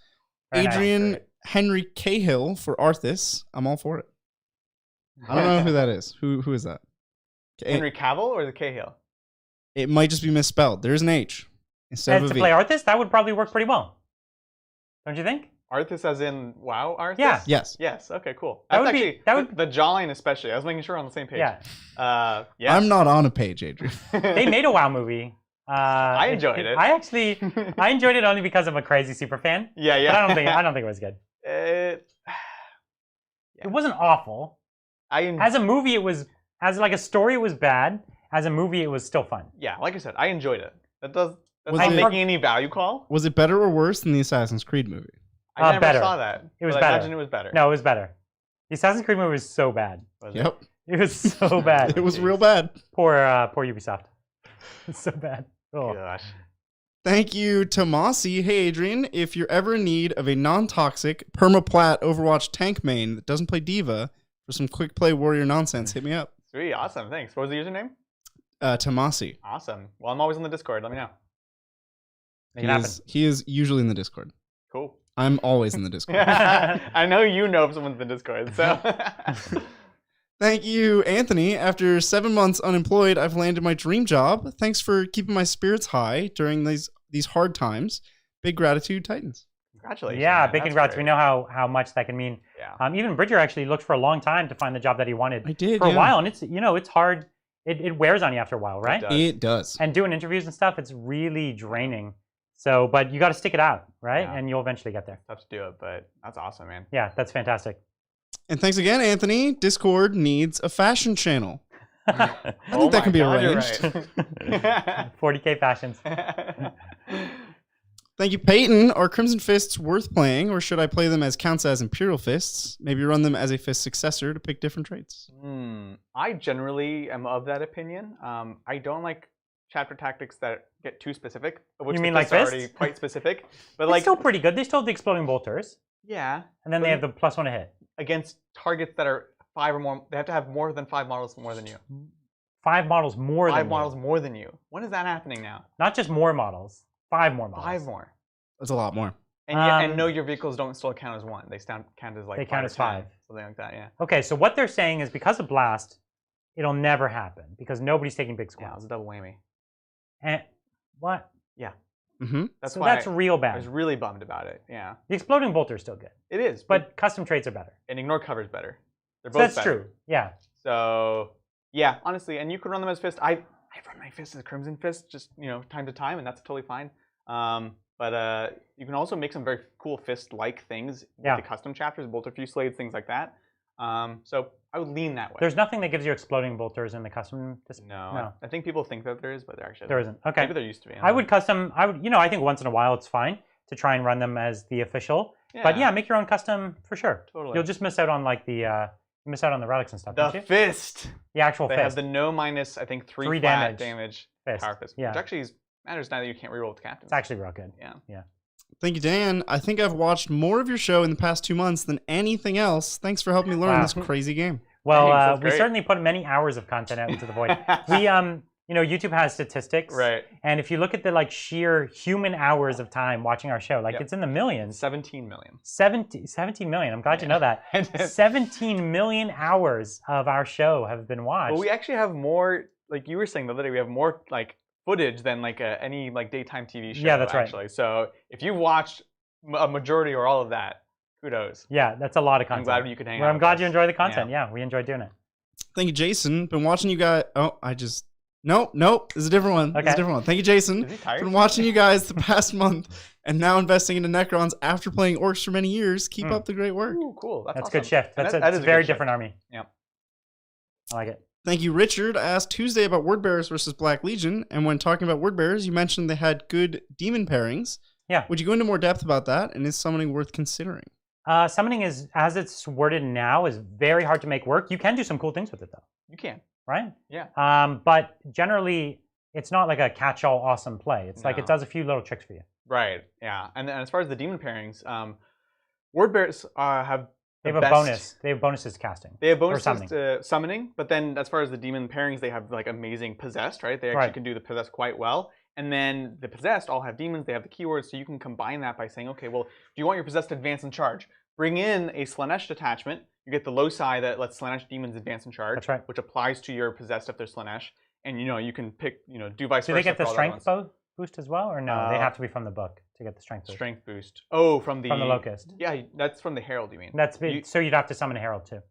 Very nice.
Adrian Henry Cahill for Arthas. I'm all for it. I don't know who that is. Who is that?
Henry Cavill or the Cahill?
It might just be misspelled. There's an H instead
And
of a
to
V.
play Arthas, that would probably work pretty well. Don't you think?
Arthas as in WoW Arthas?
Yeah.
Yes.
Yes. Okay. Cool.
That
That's
would be-
actually
that would-
the jawline, especially. I was making sure we're on the same page.
Yeah.
Yes.
I'm not on a page, Adrian.
They made a WoW movie.
I enjoyed it.
I enjoyed it only because I'm a crazy super fan.
Yeah. Yeah.
But I don't think it was good.
It
It wasn't awful. As a movie, it was. As like a story, it was bad. As a movie, it was still fun.
Yeah, like I said, I enjoyed it. That's
Was
not
it-
making any value call.
Was it better or worse than the Assassin's Creed movie?
I never
better.
saw that.
It was
but
better.
I imagine it was better.
No, it was better. The Assassin's Creed movie was so bad.
Was it?
Yep.
It was so bad.
It was real bad.
Poor Ubisoft. It's so bad. Oh.
Gosh.
Thank you, Tomasi. Hey, Adrian, if you're ever in need of a non-toxic, perma-plat Overwatch tank main that doesn't play Diva for some quick play warrior nonsense, hit me up.
Sweet, awesome, thanks. What was the username?
Tomasi.
Awesome. Well, I'm always on the Discord. Let me know.
Make it happen.
He is usually in the Discord.
Cool.
I'm always in the Discord.
I know you know if someone's in the Discord, so.
Thank you, Anthony. After 7 months unemployed, I've landed my dream job. Thanks for keeping my spirits high during these hard times. Big gratitude, Titans.
Congratulations.
Yeah,
man.
big
That's
congrats.
great.
We know how much that can mean.
Yeah.
Even Bridger actually looked for a long time to find the job that he wanted.
I did,
for a
yeah.
while, and it's hard. It wears on you after a while, right?
does.
It does.
And doing interviews and stuff, it's really draining. So, but you got to stick it out, right?
Yeah.
And you'll eventually get there.
Tough to do it, but that's awesome, man.
Yeah, that's fantastic.
And thanks again, Anthony. Discord needs a fashion channel.
I
think that can be arranged.
40K fashions.
Thank you, Peyton. Are Crimson Fists worth playing, or should I play them as counts as Imperial Fists? Maybe run them as a Fist successor to pick different traits.
I generally am of that opinion. I don't like chapter tactics that get too specific. Which
You mean
the
like
fists are already
fists?
quite specific. But
It's
like,
still pretty good. They still have the exploding bolters,
yeah.
and then they have the +1 to hit.
Against targets that are 5 or more, they have to have more than 5 models more than you.
5 models more
5
than
models
you.
more than you. When is that happening now?
Not just more models. 5 more models.
5 more.
That's a lot more.
And no, your vehicles don't still count as 1. They count as like
They
5
count
or
as
10,
5.
something like that. Yeah.
Okay, so what they're saying is because of Blast, it'll never happen because nobody's taking big
Yeah, it
squads.
was a double whammy.
And what?
Mm-hmm.
That's
So
why
that's real
I was
bad.
really bummed about it. Yeah.
The exploding bolter is still good,
It is,
but custom traits are better.
and ignore cover's better. They're
So
both
that's
better.
true. Yeah.
So yeah, honestly, and you could run them as fist. I run my fist as Crimson Fist, just time to time, and that's totally fine. But you can also make some very cool fist-like things with
Yeah.
the custom chapters, bolter fusillades, things like that. So I would lean that way.
There's nothing that gives you exploding bolters in the custom.
no, I think people think that there is, but there actually
There isn't. Okay.
Maybe there used to be.
I would custom. I think once in a while it's fine to try and run them as the official. But yeah, make your own custom for sure.
Totally.
You'll just miss out on like the relics and stuff.
the
don't you?
fist.
The actual
They
fist.
have the no minus, I think, 3
3
flat
damage
damage
fist.
power fist,
Yeah.
which actually matters now that you can't reroll with captains.
It's actually real good.
Yeah.
Thank you, Dan. I think I've watched more of your show in the past 2 months than anything else. Thanks for helping me learn
Wow.
this crazy game.
Well,
Thanks, that's
we
great.
certainly put many hours of content out into the void. We YouTube has statistics,
Right.
And if you look at the like sheer human hours of time watching our show, like
Yep.
it's in the millions.
17 million.
17 million. I'm glad you know that. 17 million hours of our show have been watched.
Well, we actually have more, like you were saying the other day, we have more like footage than like any like daytime TV show.
Yeah, that's right.
actually. So if you watched a majority or all of that, kudos.
Yeah, that's a lot of
I'm
content.
glad you could hang out.
Well, I'm
with
glad
us.
you enjoy the content. Yeah, we enjoy doing it.
Thank you, Jason. Been watching you guys. Oh, Nope. This is a different one. This is a
Okay.
different one. Thank you, Jason.
Is he tired?
Been watching you guys the past month and now investing into Necrons after playing Orcs for many years. Keep up the great work.
Ooh, cool. That's
That's a
awesome.
good shift.
And
That's
that
a
is
very
good shift.
different army.
Yeah.
I like it.
Thank you, Richard. I asked Tuesday about Word Bearers versus Black Legion, and when talking about Word Bearers, you mentioned they had good demon pairings.
Yeah.
Would you go into more depth about that, and is summoning worth considering?
Summoning is, as it's worded now, is very hard to make work. You can do some cool things with it though,
You can.
right?
Yeah.
But generally, it's not like a catch-all awesome play. It's like
No.
it does a few little tricks for you.
Right. Yeah. And as far as the demon pairings, Word bears have
They
the
have a
best-
bonus. They have bonuses to casting.
They have
Or
bonuses to summoning, but then as far as the demon pairings, they have like amazing possessed, right? They actually
Right.
can do the possessed quite well. And then the possessed all have demons. They have the keywords, so you can combine that by saying, okay, well, do you want your possessed to advance and charge? Bring in a Slaanesh detachment. You get the loci that lets Slaanesh demons advance and charge,
That's right.
which applies to your possessed if they're Slaanesh. And you can pick, do vice
Do
versa.
they get the
for all the other
strength
ones.
boost as well, or no? They have to be from the book to get the strength boost.
Strength boost. Oh, from the
Locust.
Yeah, that's from the Herald. You mean?
So you'd have to summon a herald too.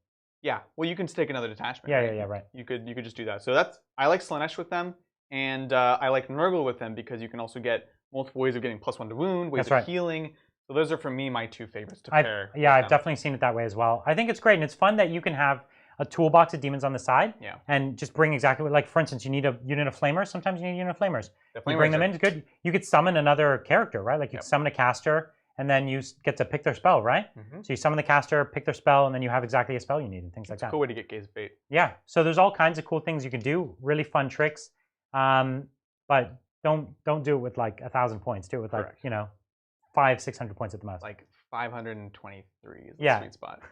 Yeah. Well, you can take another detachment.
Yeah, right.
You could just do that. So I like Slaanesh with them, and I like Nurgle with them because you can also get multiple ways of getting +1 to wound, ways of healing. So those are for me my two favorites to pair.
Yeah, I've definitely seen it that way as well. I think it's great, and it's fun that you can have a toolbox of demons on the side, and just bring exactly what, like for instance, you need a unit of flamers. Sometimes you need a unit of flamers. You bring them in, it's good. You could summon another character, right? Like you could summon a caster, and then you get to pick their spell, right? So you summon the caster, pick their spell, and then you have exactly a spell you need, and things like that.
It's a cool way to get gaze bait.
Yeah, so there's all kinds of cool things you can do, really fun tricks, but don't do it with like 1,000 points. Do it with like 500-600 points at the most.
Like 523 is the sweet spot.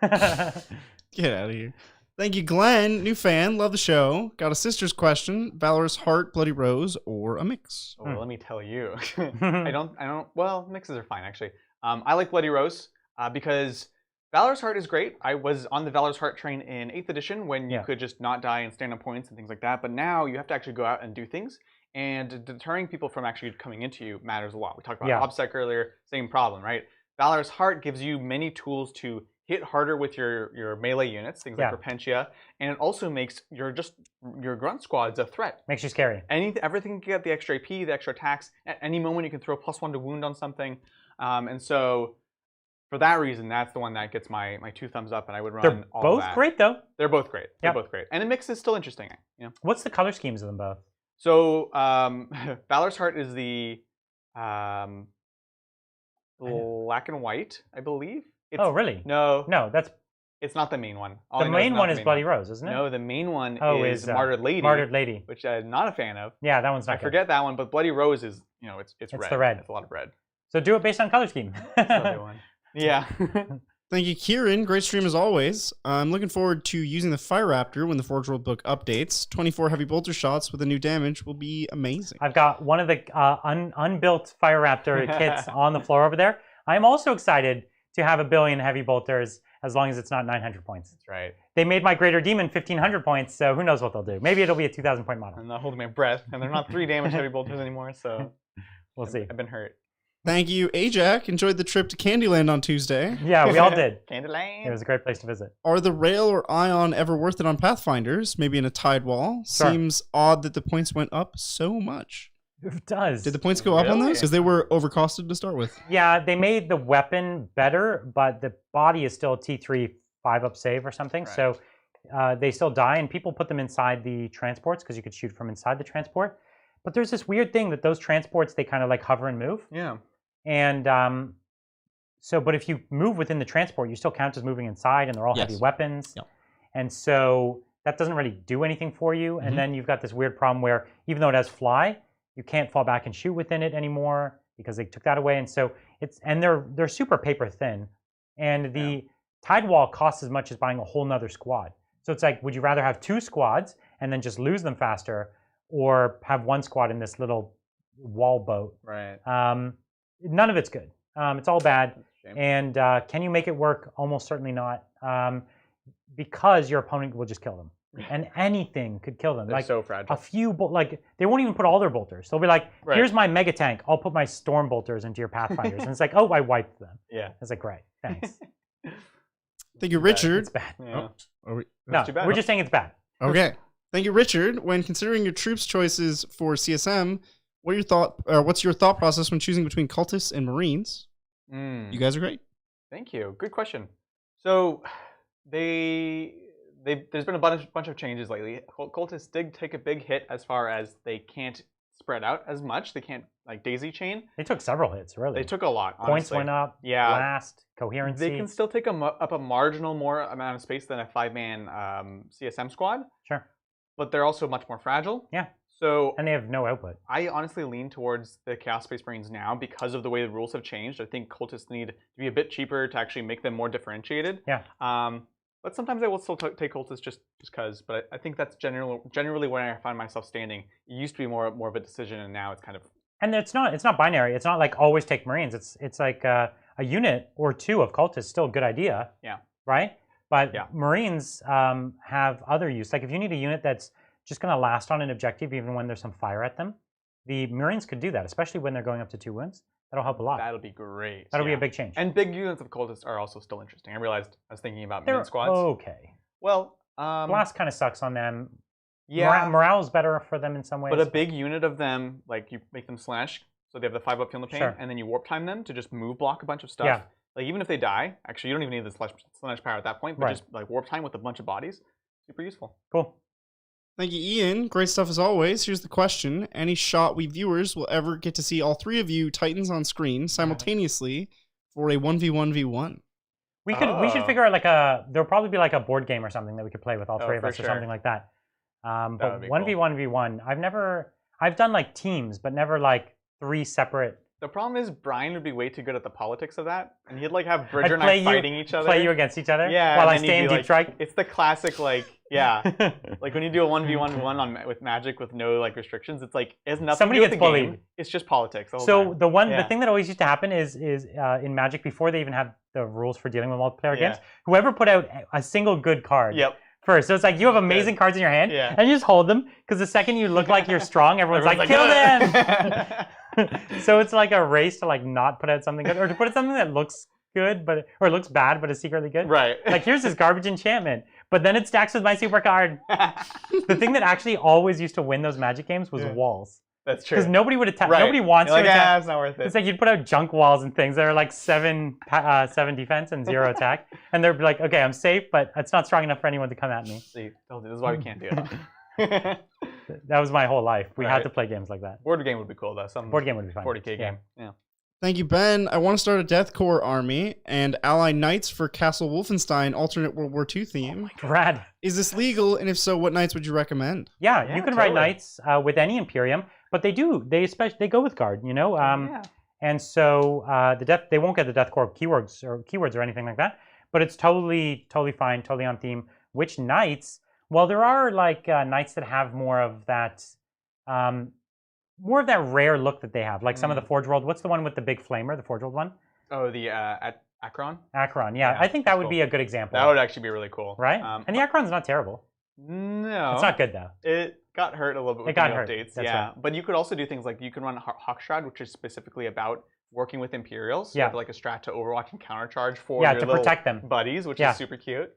Get out of here. Thank you, Glenn. New fan, love the show. Got a sister's question: Valorous Heart, Bloody Rose, or a mix?
Oh, let me tell you. I don't. Well, mixes are fine actually. I like Bloody Rose because Valorous Heart is great. I was on the Valorous Heart train in 8th edition when you could just not die and stand on points and things like that. But now you have to actually go out and do things. And deterring people from actually coming into you matters a lot. We talked about OBSEC earlier, same problem, right? Valorous Heart gives you many tools to hit harder with your melee units, things like Repentia, and it also makes your grunt squads a threat.
Makes you scary.
Everything can get the extra AP, the extra attacks. At any moment you can throw +1 to wound on something. And so for that reason, that's the one that gets my 2 thumbs up, and I would run
They're
all
both
that.
great though.
They're both great. They're both great. And a mix is still interesting.
What's the color schemes of them both?
So Valorous Heart is the black and white, I believe.
Oh, really?
No, it's not the main one.
The main one is Bloody Rose, isn't it?
No, the main one is Martyred Lady.
Martyred Lady,
which I'm not a fan of.
Yeah, that one's not.
I forget that one, but Bloody Rose is it's red.
The red.
It's a lot of red.
So do it based on color scheme.
That's another one. Yeah.
Thank you, Kieran. Great stream as always. I'm looking forward to using the Fire Raptor when the Forge World book updates. 24 heavy bolter shots with a new damage will be amazing.
I've got one of the unbuilt Fire Raptor kits on the floor over there. I'm also excited to have 1 billion heavy bolters as long as it's not 900 points.
That's right.
They made my Greater Demon 1,500 points, so who knows what they'll do. Maybe it'll be a 2,000 point model.
I'm not holding my breath, and they're not 3 damage heavy bolters anymore, so
we'll see.
I've been hurt.
Thank you, Ajax. Enjoyed the trip to Candyland on Tuesday.
Yeah, we all did.
Candyland.
It was a great place to visit.
Are the Rail or Ion ever worth it on Pathfinders? Maybe in a Tide Wall?
Sure.
Seems odd that the points went up so much.
It does.
Did the points go up on those? Because they were overcosted to start with.
Yeah, they made the weapon better, but the body is still a T3 5-up save or something. Right. So they still die, and people put them inside the transports because you could shoot from inside the transport. But there's this weird thing that those transports, they kind of like hover and move.
Yeah.
And but if you move within the transport, you still count as moving inside, and they're all heavy weapons. Yep. And so that doesn't really do anything for you. Mm-hmm. And then you've got this weird problem where even though it has fly, you can't fall back and shoot within it anymore because they took that away. And so they're super paper thin. And the Tide Wall costs as much as buying a whole nother squad. So it's like, would you rather have 2 squads and then just lose them faster, or have 1 squad in this little wall boat?
Right.
None of it's good. It's all bad. And can you make it work? Almost certainly not. Because your opponent will just kill them. And anything could kill them.
They're
like
so fragile.
A few, they won't even put all their bolters. They'll be like, here's my mega tank. I'll put my storm bolters into your Pathfinders. And it's like, oh, I wiped them.
Yeah.
It's like, great, thanks.
Thank you, Richard.
It's bad.
Yeah.
No,
too bad.
We're just saying it's bad.
Okay. Thank you, Richard. When considering your troops choices for CSM, what's your thought process when choosing between cultists and Marines? You guys are great.
Thank you. Good question. So there's been a bunch of changes lately. Cultists did take a big hit as far as they can't spread out as much. They can't like daisy chain.
They took several hits, really.
They took a lot.
Points
honestly.
went up.
Yeah.
Blast, coherency.
They can still take up a marginal more amount of space than a 5-man CSM squad.
Sure.
But they're also much more fragile.
Yeah.
So
And they have no output.
I honestly lean towards the Chaos Space Marines now because of the way the rules have changed. I think cultists need to be a bit cheaper to actually make them more differentiated.
Yeah.
But sometimes I will still take cultists just because. But I think that's generally where I find myself standing. It used to be more of a decision, and now it's kind of.
And it's not binary. It's not like always take Marines. It's like a unit or two of cultists still a good idea.
Yeah.
Right. But
Yeah.
Marines have other use. Like if you need a unit that's just going to last on an objective even when there's some fire at them, the Marines could do that, especially when they're going up to 2 wounds. That'll help a lot.
That'll be great.
That'll be a big change.
And big units of cultists are also still interesting. I realized I was thinking about
they're
mid squads.
okay.
Well,
Blast kind of sucks on them.
yeah,
Morale's better for them in some ways.
but a big unit of them, like you make them slash, so they have the 5-up field of pain,
Sure.
and then you warp time them to just move block a bunch of stuff.
Yeah.
Like even if they die, actually you don't even need the slash power at that point, but
Right.
just like warp time with a bunch of bodies, super useful.
Cool.
Thank you, Ian. Great stuff as always. Here's the question. Any shot we viewers will ever get to see all three of you Titans on screen simultaneously for a 1v1v1?
We should figure out there'll probably be like a board game or something that we could play with all three of
for
us
sure.
or something like that.
That
But
would be
1v1v1, I've done like teams, but never like 3 separate.
The problem is Brian would be way too good at the politics of that, and he'd like have Bridger and
play
I
you-
fighting each other.
Play you against each other?
Yeah,
While
and
I
then
stay
you'd
in
be
deep strike?
It's the classic like when you do a 1v1 with Magic with no like restrictions, it's like it has nothing
Somebody
to do with
gets
the
bullied.
game. It's just politics. The whole
So
time.
the thing that always used to happen is in Magic, before they even had the rules for dealing with multiplayer
Yeah.
games, whoever put out a single good card
Yep.
first. So it's like you have amazing cards in your hand,
Yeah.
and you just hold them, because the second you look like you're strong, everyone's like, kill them! So it's like a race to like not put out something good, or to put out something that looks good, or looks bad, but is secretly good.
Right.
Like, here's this garbage enchantment, but then it stacks with my super card. The thing that actually always used to win those Magic games was walls.
That's true.
Because nobody would attack.
Right.
Nobody wants
You're
to
like,
attack.
it's not worth it.
It's like you'd put out junk walls and things that are like 7 defense and 0 attack, and they're like, okay, I'm safe, but it's not strong enough for anyone to come at me.
See, this is why we can't do it.
That was my whole life. We had
Right.
to play games like that.
Board game would be cool though. Some
Board game would be fun.
40K
Yeah.
game. Yeah.
Thank you, Ben. I want to start a Death Corps army and ally knights for Castle Wolfenstein alternate World War II theme.
Rad.
Is this legal, and if so, what knights would you recommend?
Yeah,
Yeah,
you can write
totally.
knights with any Imperium, but they go with guard, you know.
Yeah.
And so they won't get the Death Corps keywords or anything like that. But it's totally fine, totally on theme. Which knights? Well, there are like knights that have more of that rare look that they have, like some of the Forge World. What's the one with the big flamer? The Forge World one?
Oh, the Akron?
Akron. Yeah,
Yeah,
I think that
that's
would
cool.
be a good example.
That would actually be really cool.
Right? And the Akron's not terrible.
No.
It's not good though.
It got hurt a little bit with
It got
the
hurt.
updates.
That's
yeah.
right.
But you could also do things like you can run Hawkshroud, which is specifically about working with Imperials. So you
Yeah.
have like a strat to Overwatch and countercharge for
Yeah,
your
to
little
protect them.
buddies, which
Yeah.
is super cute.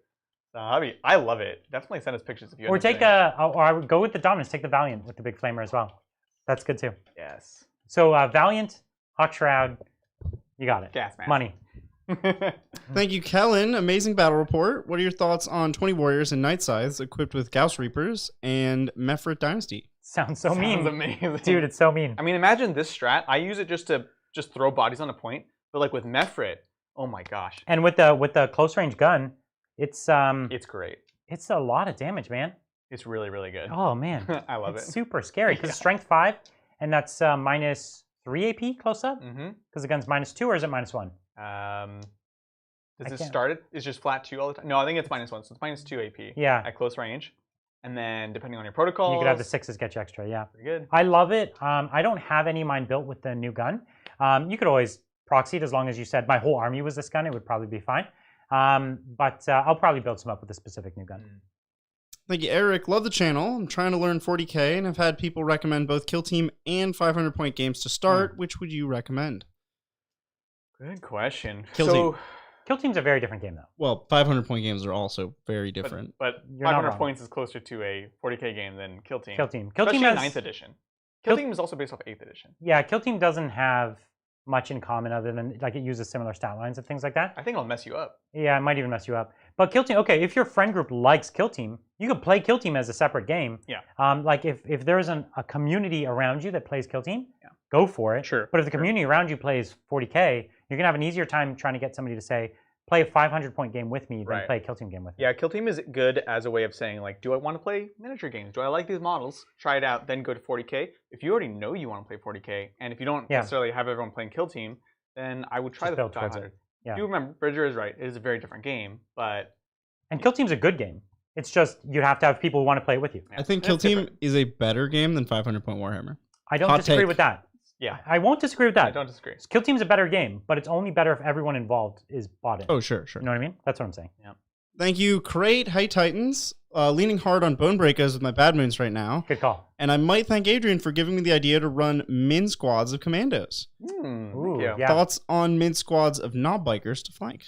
So, I love it. Definitely send us pictures if you
Or
end up
take
doing it.
or I would go with the Dominus. Take the Valiant with the big flamer as well. That's good too.
Yes.
So Valiant, Hawkshroud, you got it.
Gas mask.
Money.
Thank you, Kellen. Amazing battle report. What are your thoughts on 20 warriors and knight scythes equipped with Gauss Reapers and Mefrit Dynasty?
Sounds so
Sounds
mean.
amazing.
Dude, it's so mean.
I mean, imagine this strat. I use it just to throw bodies on a point, but like with Mefrit, oh my gosh,
And with the close range gun, it's
it's great.
it's a lot of damage, man.
It's really, really good.
Oh man.
I love
It's
it.
super scary because
Yeah.
strength 5, and that's minus 3 AP close up.
Mm-hmm.
Because the gun's -2, or is it -1?
Does
I
it
can't-
start it? Is just flat 2 all the time? No, I think it's -1, so it's -2 AP
Yeah.
at close range. And then depending on your protocol,
You could have the 6s get you extra. Yeah.
Pretty good.
I love it. I don't have any of mine built with the new gun. You could always proxy it as long as you said my whole army was this gun. It would probably be fine. But I'll probably build some up with a specific new gun.
Thank you, Eric. Love the channel. I'm trying to learn 40K and have had people recommend both Kill Team and 500-point games to start. Which would you recommend?
Good question.
Kill
so,
Team.
Kill Team's a very different game though.
Well, 500-point games are also very different.
but
You're not
500
wrong.
points is closer to a 40K game than Kill Team.
Kill Team. Kill
Especially
Team has
9th edition. Kill Team is also based off 8th edition.
Yeah, Kill Team doesn't have much in common other than like it uses similar stat lines and things like that.
I think it'll mess you up.
Yeah, it might even mess you up. But Kill Team, okay, if your friend group likes Kill Team, you could play Kill Team as a separate game.
Yeah.
Like if there's a community around you that plays Kill Team,
Yeah.
go for it.
Sure,
But if the community around you plays 40K, you're gonna have an easier time trying to get somebody to say, play a 500-point game with me than
Right.
play a Kill Team game with me.
Yeah, Kill Team is good as a way of saying, like, do I want to play miniature games? Do I like these models? Try it out, then go to 40K. If you already know you want to play 40K, and if you don't necessarily have everyone playing Kill Team, then I would try
Just
the
build towards
500.
it. Yeah.
Do remember, Bridger is right. It is a very different game, but...
And Kill Team's a good game. It's just you have to have people who want to play it with you.
I think Kill Team is a better game than 500-point Warhammer.
I don't
Hot
disagree
take.
with that.
Yeah.
I won't disagree with that.
I don't disagree.
Kill Team's a better game, but it's only better if everyone involved is bought in.
Oh, sure.
You know what I mean? That's what I'm saying.
Yeah.
Thank you, Crate. Hey, Titans. Leaning hard on Bone Breakers with my bad moons right now.
Good call.
And I might thank Adrian for giving me the idea to run min squads of commandos.
Ooh,
thank you.
yeah.
Thoughts on min squads of knob bikers to flank?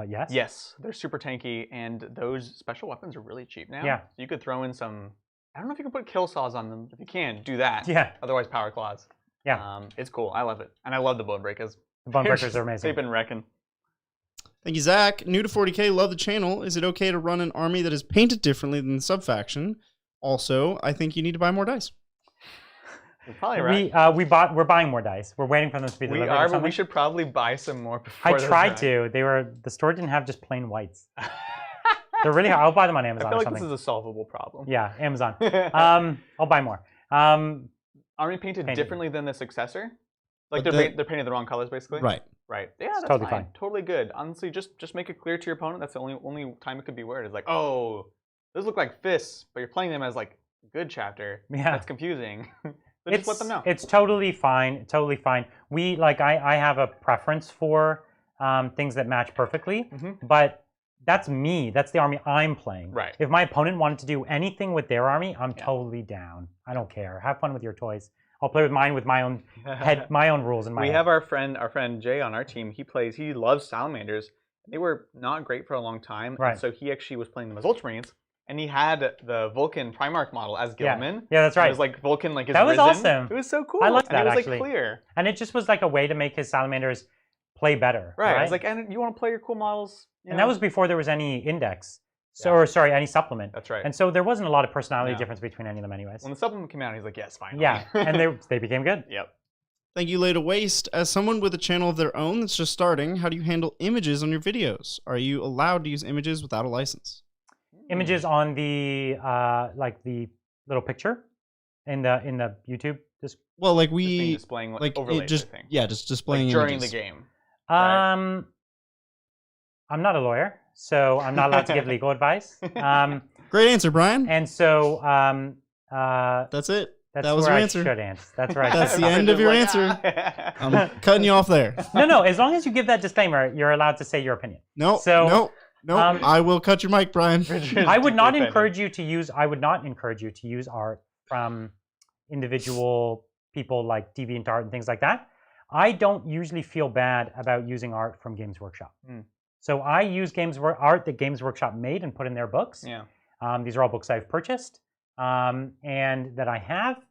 Yes.
Yes, they're super tanky, and those special weapons are really cheap now.
Yeah.
You could throw in some... I don't know if you can put kill saws on them. If you can, do that.
Yeah.
Otherwise, power claws.
Yeah.
It's cool. I love it. And I love the bone breakers.
The Bone Breakers are amazing.
They've been wrecking.
Thank you, Zach. New to 40K, love the channel. Is it okay to run an army that is painted differently than the subfaction? Also, I think you need to buy more dice.
You're probably right.
We're buying more dice. We're waiting for them to be delivered.
We
or
are, but
something.
we should probably buy some more before
I
those
tried
arrive.
to. The store didn't have just plain whites. They're really hard. I'll buy them on
I
Amazon
feel
or
like
something.
this is a solvable problem.
Yeah, Amazon. I'll buy more.
Army painted
Painted.
differently than the successor? Like
But
they're painted the wrong colors, basically?
Right.
Right. Yeah, that's
totally
fine.
fine.
Totally good. Honestly, just make it clear to your opponent. That's the only time it could be weird. Is like, oh, those look like fists, but you're playing them as like a good chapter.
Yeah.
That's confusing. So just let them know.
It's totally fine. Totally fine. I have a preference for things that match perfectly, but that's me. That's the army I'm playing.
Right.
If my opponent wanted to do anything with their army, I'm totally down. I don't care. Have fun with your toys. I'll play with mine with my own head, my own rules in my
We
head.
have our friend Jay on our team. He loves salamanders. They were not great for a long time.
Right.
And so he actually was playing them as Ultramarines. And he had the Vulcan Primarch model as Gilman.
Yeah, that's right.
It was like Vulcan, like his
That was
risen.
awesome.
It was so cool.
I liked
and
that,
it was
actually.
like clear.
And it just was like a way to make his salamanders play better.
Right. I was like, and you want to play your cool models?
And that was before there was any index. Or sorry, any supplement.
That's right.
And so there wasn't a lot of personality
No.
difference between any of them anyways.
When the supplement came out, he's like, yes, finally.
Yeah, and they became good.
Yep.
Thank you, Lay to Waste. As someone with a channel of their own that's just starting, how do you handle images on your videos? Are you allowed to use images without a license?
Images on the like the little picture in the YouTube.
Well, like
Just being
we
displaying
like
overlays,
it just
I think.
just displaying
Like during
images.
the game.
I'm not a lawyer, so I'm not allowed to give legal advice.
Great answer, Brian.
And so
That's it.
that's
That was
where
your
I
answer.
should answer. That's right.
That's the end of your answer. I'm cutting you off there.
No. As long as you give that disclaimer, you're allowed to say your opinion.
No,
So,
no. I will cut your mic, Brian.
I would not encourage you to use. I would not encourage you to use art from individual people like DeviantArt and things like that. I don't usually feel bad about using art from Games Workshop. So I use art that Games Workshop made and put in their books.
Yeah.
These are all books I've purchased and that I have.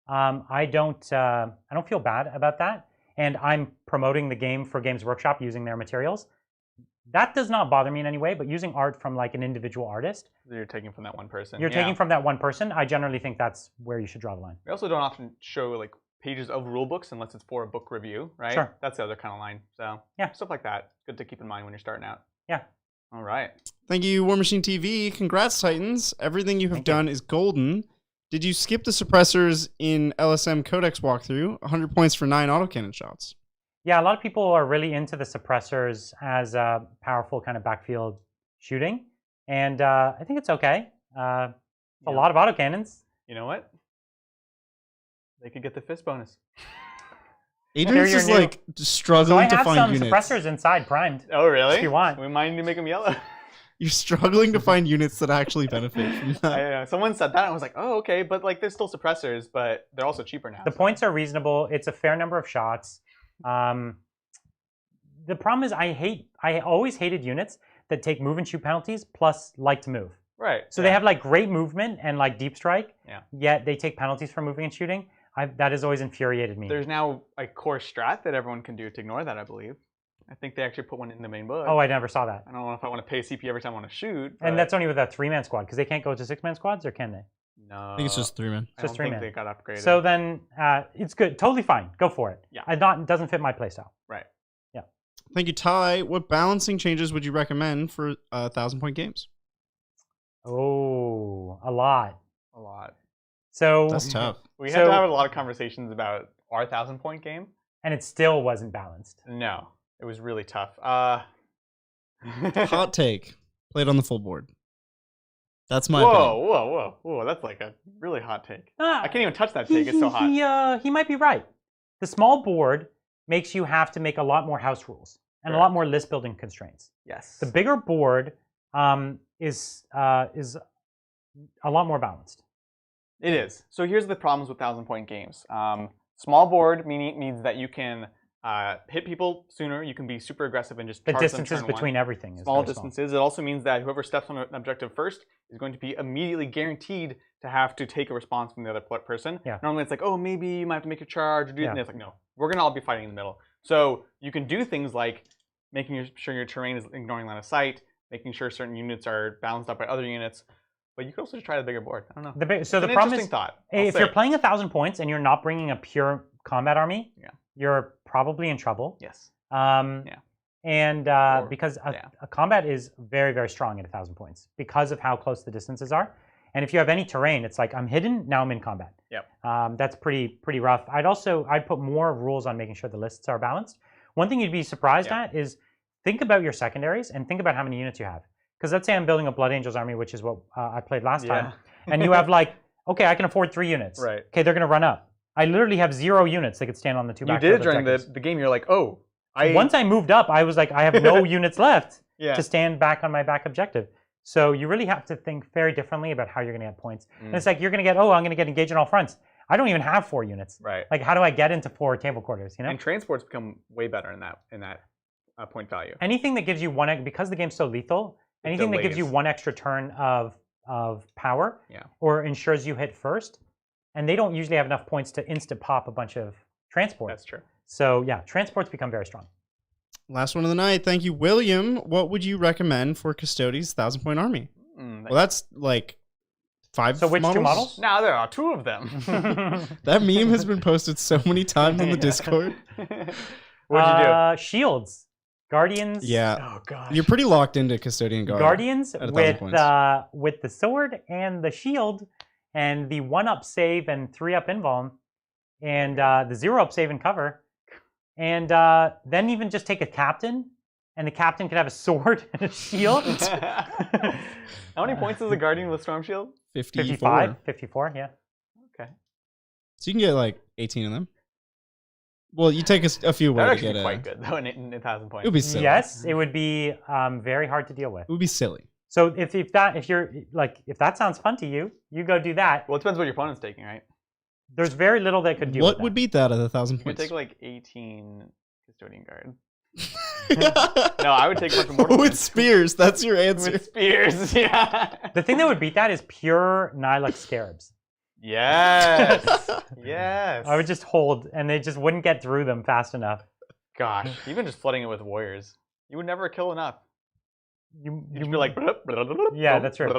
I don't feel bad about that. And I'm promoting the game for Games Workshop using their materials. That does not bother me in any way, but using art from like an individual artist.
You're taking from that one person.
You're taking from that one person. I generally think that's where you should draw the line.
We also don't often show like pages of rule books unless it's for a book review, right?
Sure.
That's the other kind of line. So
yeah,
stuff like that. Good to keep in mind when you're starting out.
Yeah.
All right.
Thank you, War Machine TV. Congrats, Titans. Everything you have done is golden. Did you skip the suppressors in LSM Codex walkthrough? 100 points for 9 autocannon shots.
Yeah, a lot of people are really into the suppressors as a powerful kind of backfield shooting. And I think it's okay. A lot of autocannons.
You know what? They could get the fist bonus.
Adrian's just like struggling to find units.
So I have some suppressors inside primed.
Oh, really?
If you want.
We might need to make them yellow.
You're struggling to find units that actually benefit from that.
Someone said that, and I was like, oh, okay. But like, they're still suppressors, but they're also cheaper now.
The points are reasonable. It's a fair number of shots. The problem is I always hated units that take move and shoot penalties plus like to move.
Right.
So they have like great movement and like deep strike,
yeah.
Yet they take penalties for moving and shooting. That has always infuriated me.
There's now a core strat that everyone can do to ignore that, I believe. I think they actually put one in the main book.
Oh, I never saw that.
I don't know if I want to pay CP every time I want to shoot.
And that's only with a 3-man squad, because they can't go to 6-man squads, or can they?
No.
I think it's just 3-man.
I don't think they got upgraded.
So then it's good. Totally fine. Go for it.
Yeah.
It doesn't fit my playstyle.
Right.
Yeah.
Thank you, Ty. What balancing changes would you recommend for 1,000-point games?
Oh, a lot.
A lot.
So
That's tough.
We had to have a lot of conversations about our 1,000-point game.
And it still wasn't balanced.
No, it was really tough.
Hot take. Play it on the full board. That's my
Whoa. That's like a really hot take. I can't even touch that take. It's so hot.
He might be right. The small board makes you have to make a lot more house rules and a lot more list building constraints.
Yes.
The bigger board is a lot more balanced.
It is. So here's the problems with 1,000-point games. Small board means that you can hit people sooner. You can be super aggressive and just
the
charge
distances
them turn
between
one.
everything is
Small
very
distances. It also means that whoever steps on an objective first is going to be immediately guaranteed to have to take a response from the other person.
Yeah.
Normally it's like, oh, maybe you might have to make a charge or do it. And it's like, no, we're going to all be fighting in the middle. So you can do things like making sure your terrain is ignoring line of sight, making sure certain units are balanced out by other units. But you could also just try the bigger board. I don't know.
So the problem is, if you're playing 1,000 points and you're not bringing a pure combat army, you're probably in trouble.
Yes.
And because a combat is very, very strong at 1,000 points because of how close the distances are. And if you have any terrain, it's like I'm hidden, now I'm in combat.
Yep.
That's pretty rough. I'd put more rules on making sure the lists are balanced. One thing you'd be surprised at is think about your secondaries and think about how many units you have. Because let's say I'm building a Blood Angels army, which is what I played last time, and you have like, okay, I can afford 3 units.
Right.
Okay, they're going to run up. I literally have 0 units that could stand on the 2 back.
You did during the game. You're like, oh.
Once I moved up, I was like, I have no units left to stand back on my back objective. So you really have to think very differently about how you're going to get points. And it's like you're going to get, I'm going to get engaged on all fronts. I don't even have 4 units.
Right.
Like, how do I get into 4 table quarters? You know.
And transports become way better in that point value.
Anything that gives you because the game's so lethal. Anything that gives you 1 extra turn of power or ensures you hit first, and they don't usually have enough points to instant pop a bunch of transports.
That's true.
So yeah, transports become very strong.
Last one of the night. Thank you, William. What would you recommend for Custodes 1,000-point army? Well, that's like 5
So which
models?
2 models?
Now there are 2 of them.
That meme has been posted so many times on the Discord.
What'd you do?
Shields. Guardians.
Yeah.
Oh god.
You're pretty locked into Custodian Guard.
Guardians
at 1,000 points.
with the sword and the shield and the 1-up save and 3-up invuln and the 0-up save and cover. And then even just take a captain, and the captain could have a sword and a shield.
How many points is a Guardian with Storm Shield?
54.
54, yeah.
Okay.
So you can get like 18 of them. Well, you take a few away
That would
to get
actually be quite good, though, in 1,000 points.
It would be silly.
Yes, it would be very hard to deal with.
It would be silly.
So if that sounds fun to you, you go do that.
Well, it depends what your opponent's taking, right?
There's very little that could deal with
What would beat that at 1,000
You could
points?
take like 18 Custodian Guard. No, I would take much more.
With spears, that's your answer.
With spears, yeah.
The thing that would beat that is pure Nihilakh Scarabs.
Yes. Yes.
I would just hold, and they just wouldn't get through them fast enough.
Gosh, even just flooding it with warriors, you would never kill enough.
You'd
be like,
yeah, that's right.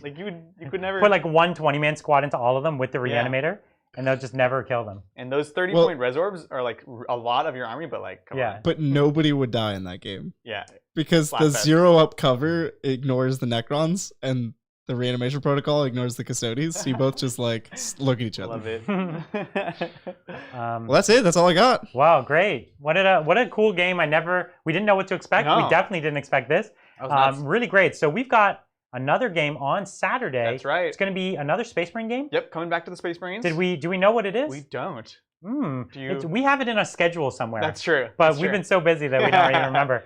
Like you could never
put like 1 20-man squad into all of them with the reanimator, and they'll just never kill them.
And those 30-point resorbs are like a lot of your army, but like, come on.
But nobody would die in that game.
Yeah.
Because the 0-up cover ignores the Necrons, and the reanimation protocol ignores the Custodes. So you both just like look at each other.
Love it.
Well, that's it. That's all I got.
Wow, great! What a cool game. We didn't know what to expect.
No.
We definitely didn't expect this.
That was nuts.
Really great. So we've got another game on Saturday.
That's right.
It's going to be another Space Marine game.
Yep, coming back to the Space Marines.
Do we know what it is?
We don't.
We have it in our schedule somewhere.
That's true.
But we've been so busy that we don't even remember.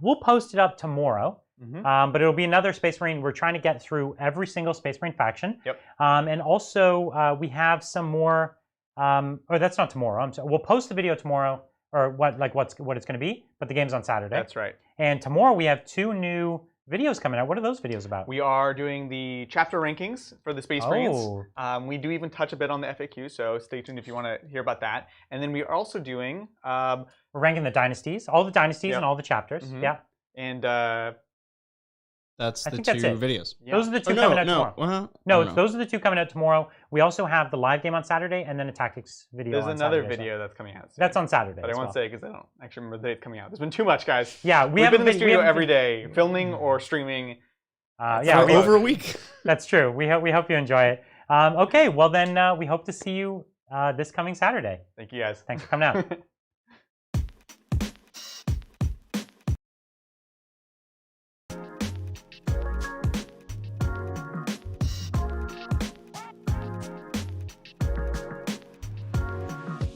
We'll post it up tomorrow. But it'll be another Space Marine. We're trying to get through every single Space Marine faction.
Yep.
And also we have some more. Or that's not tomorrow. We'll post the video tomorrow, or what it's going to be. But the game's on Saturday.
That's right.
And tomorrow we have 2 new videos coming out. What are those videos about?
We are doing the chapter rankings for the Space Marines. We do even touch a bit on the FAQ, so stay tuned if you want to hear about that. And then we are also doing
we're ranking the dynasties, all the dynasties and all the chapters. Yeah.
And
That's
I
the
think
two
that's it.
videos.
Yeah.
Those are the two
Or
coming out
no.
tomorrow.
No,
Those are the two coming out tomorrow. We also have the live game on Saturday and then a tactics video.
There's
on
another
Saturday as well.
video that's coming out soon.
That's on Saturday.
But I
as
won't
well.
say because I don't actually remember the date coming out. There's been too much, guys.
Yeah,
We've been in the studio every day, filming or streaming.
Yeah,
For over a week.
That's true. We hope you enjoy it. Okay, well then we hope to see you this coming Saturday.
Thank you, guys.
Thanks for coming out.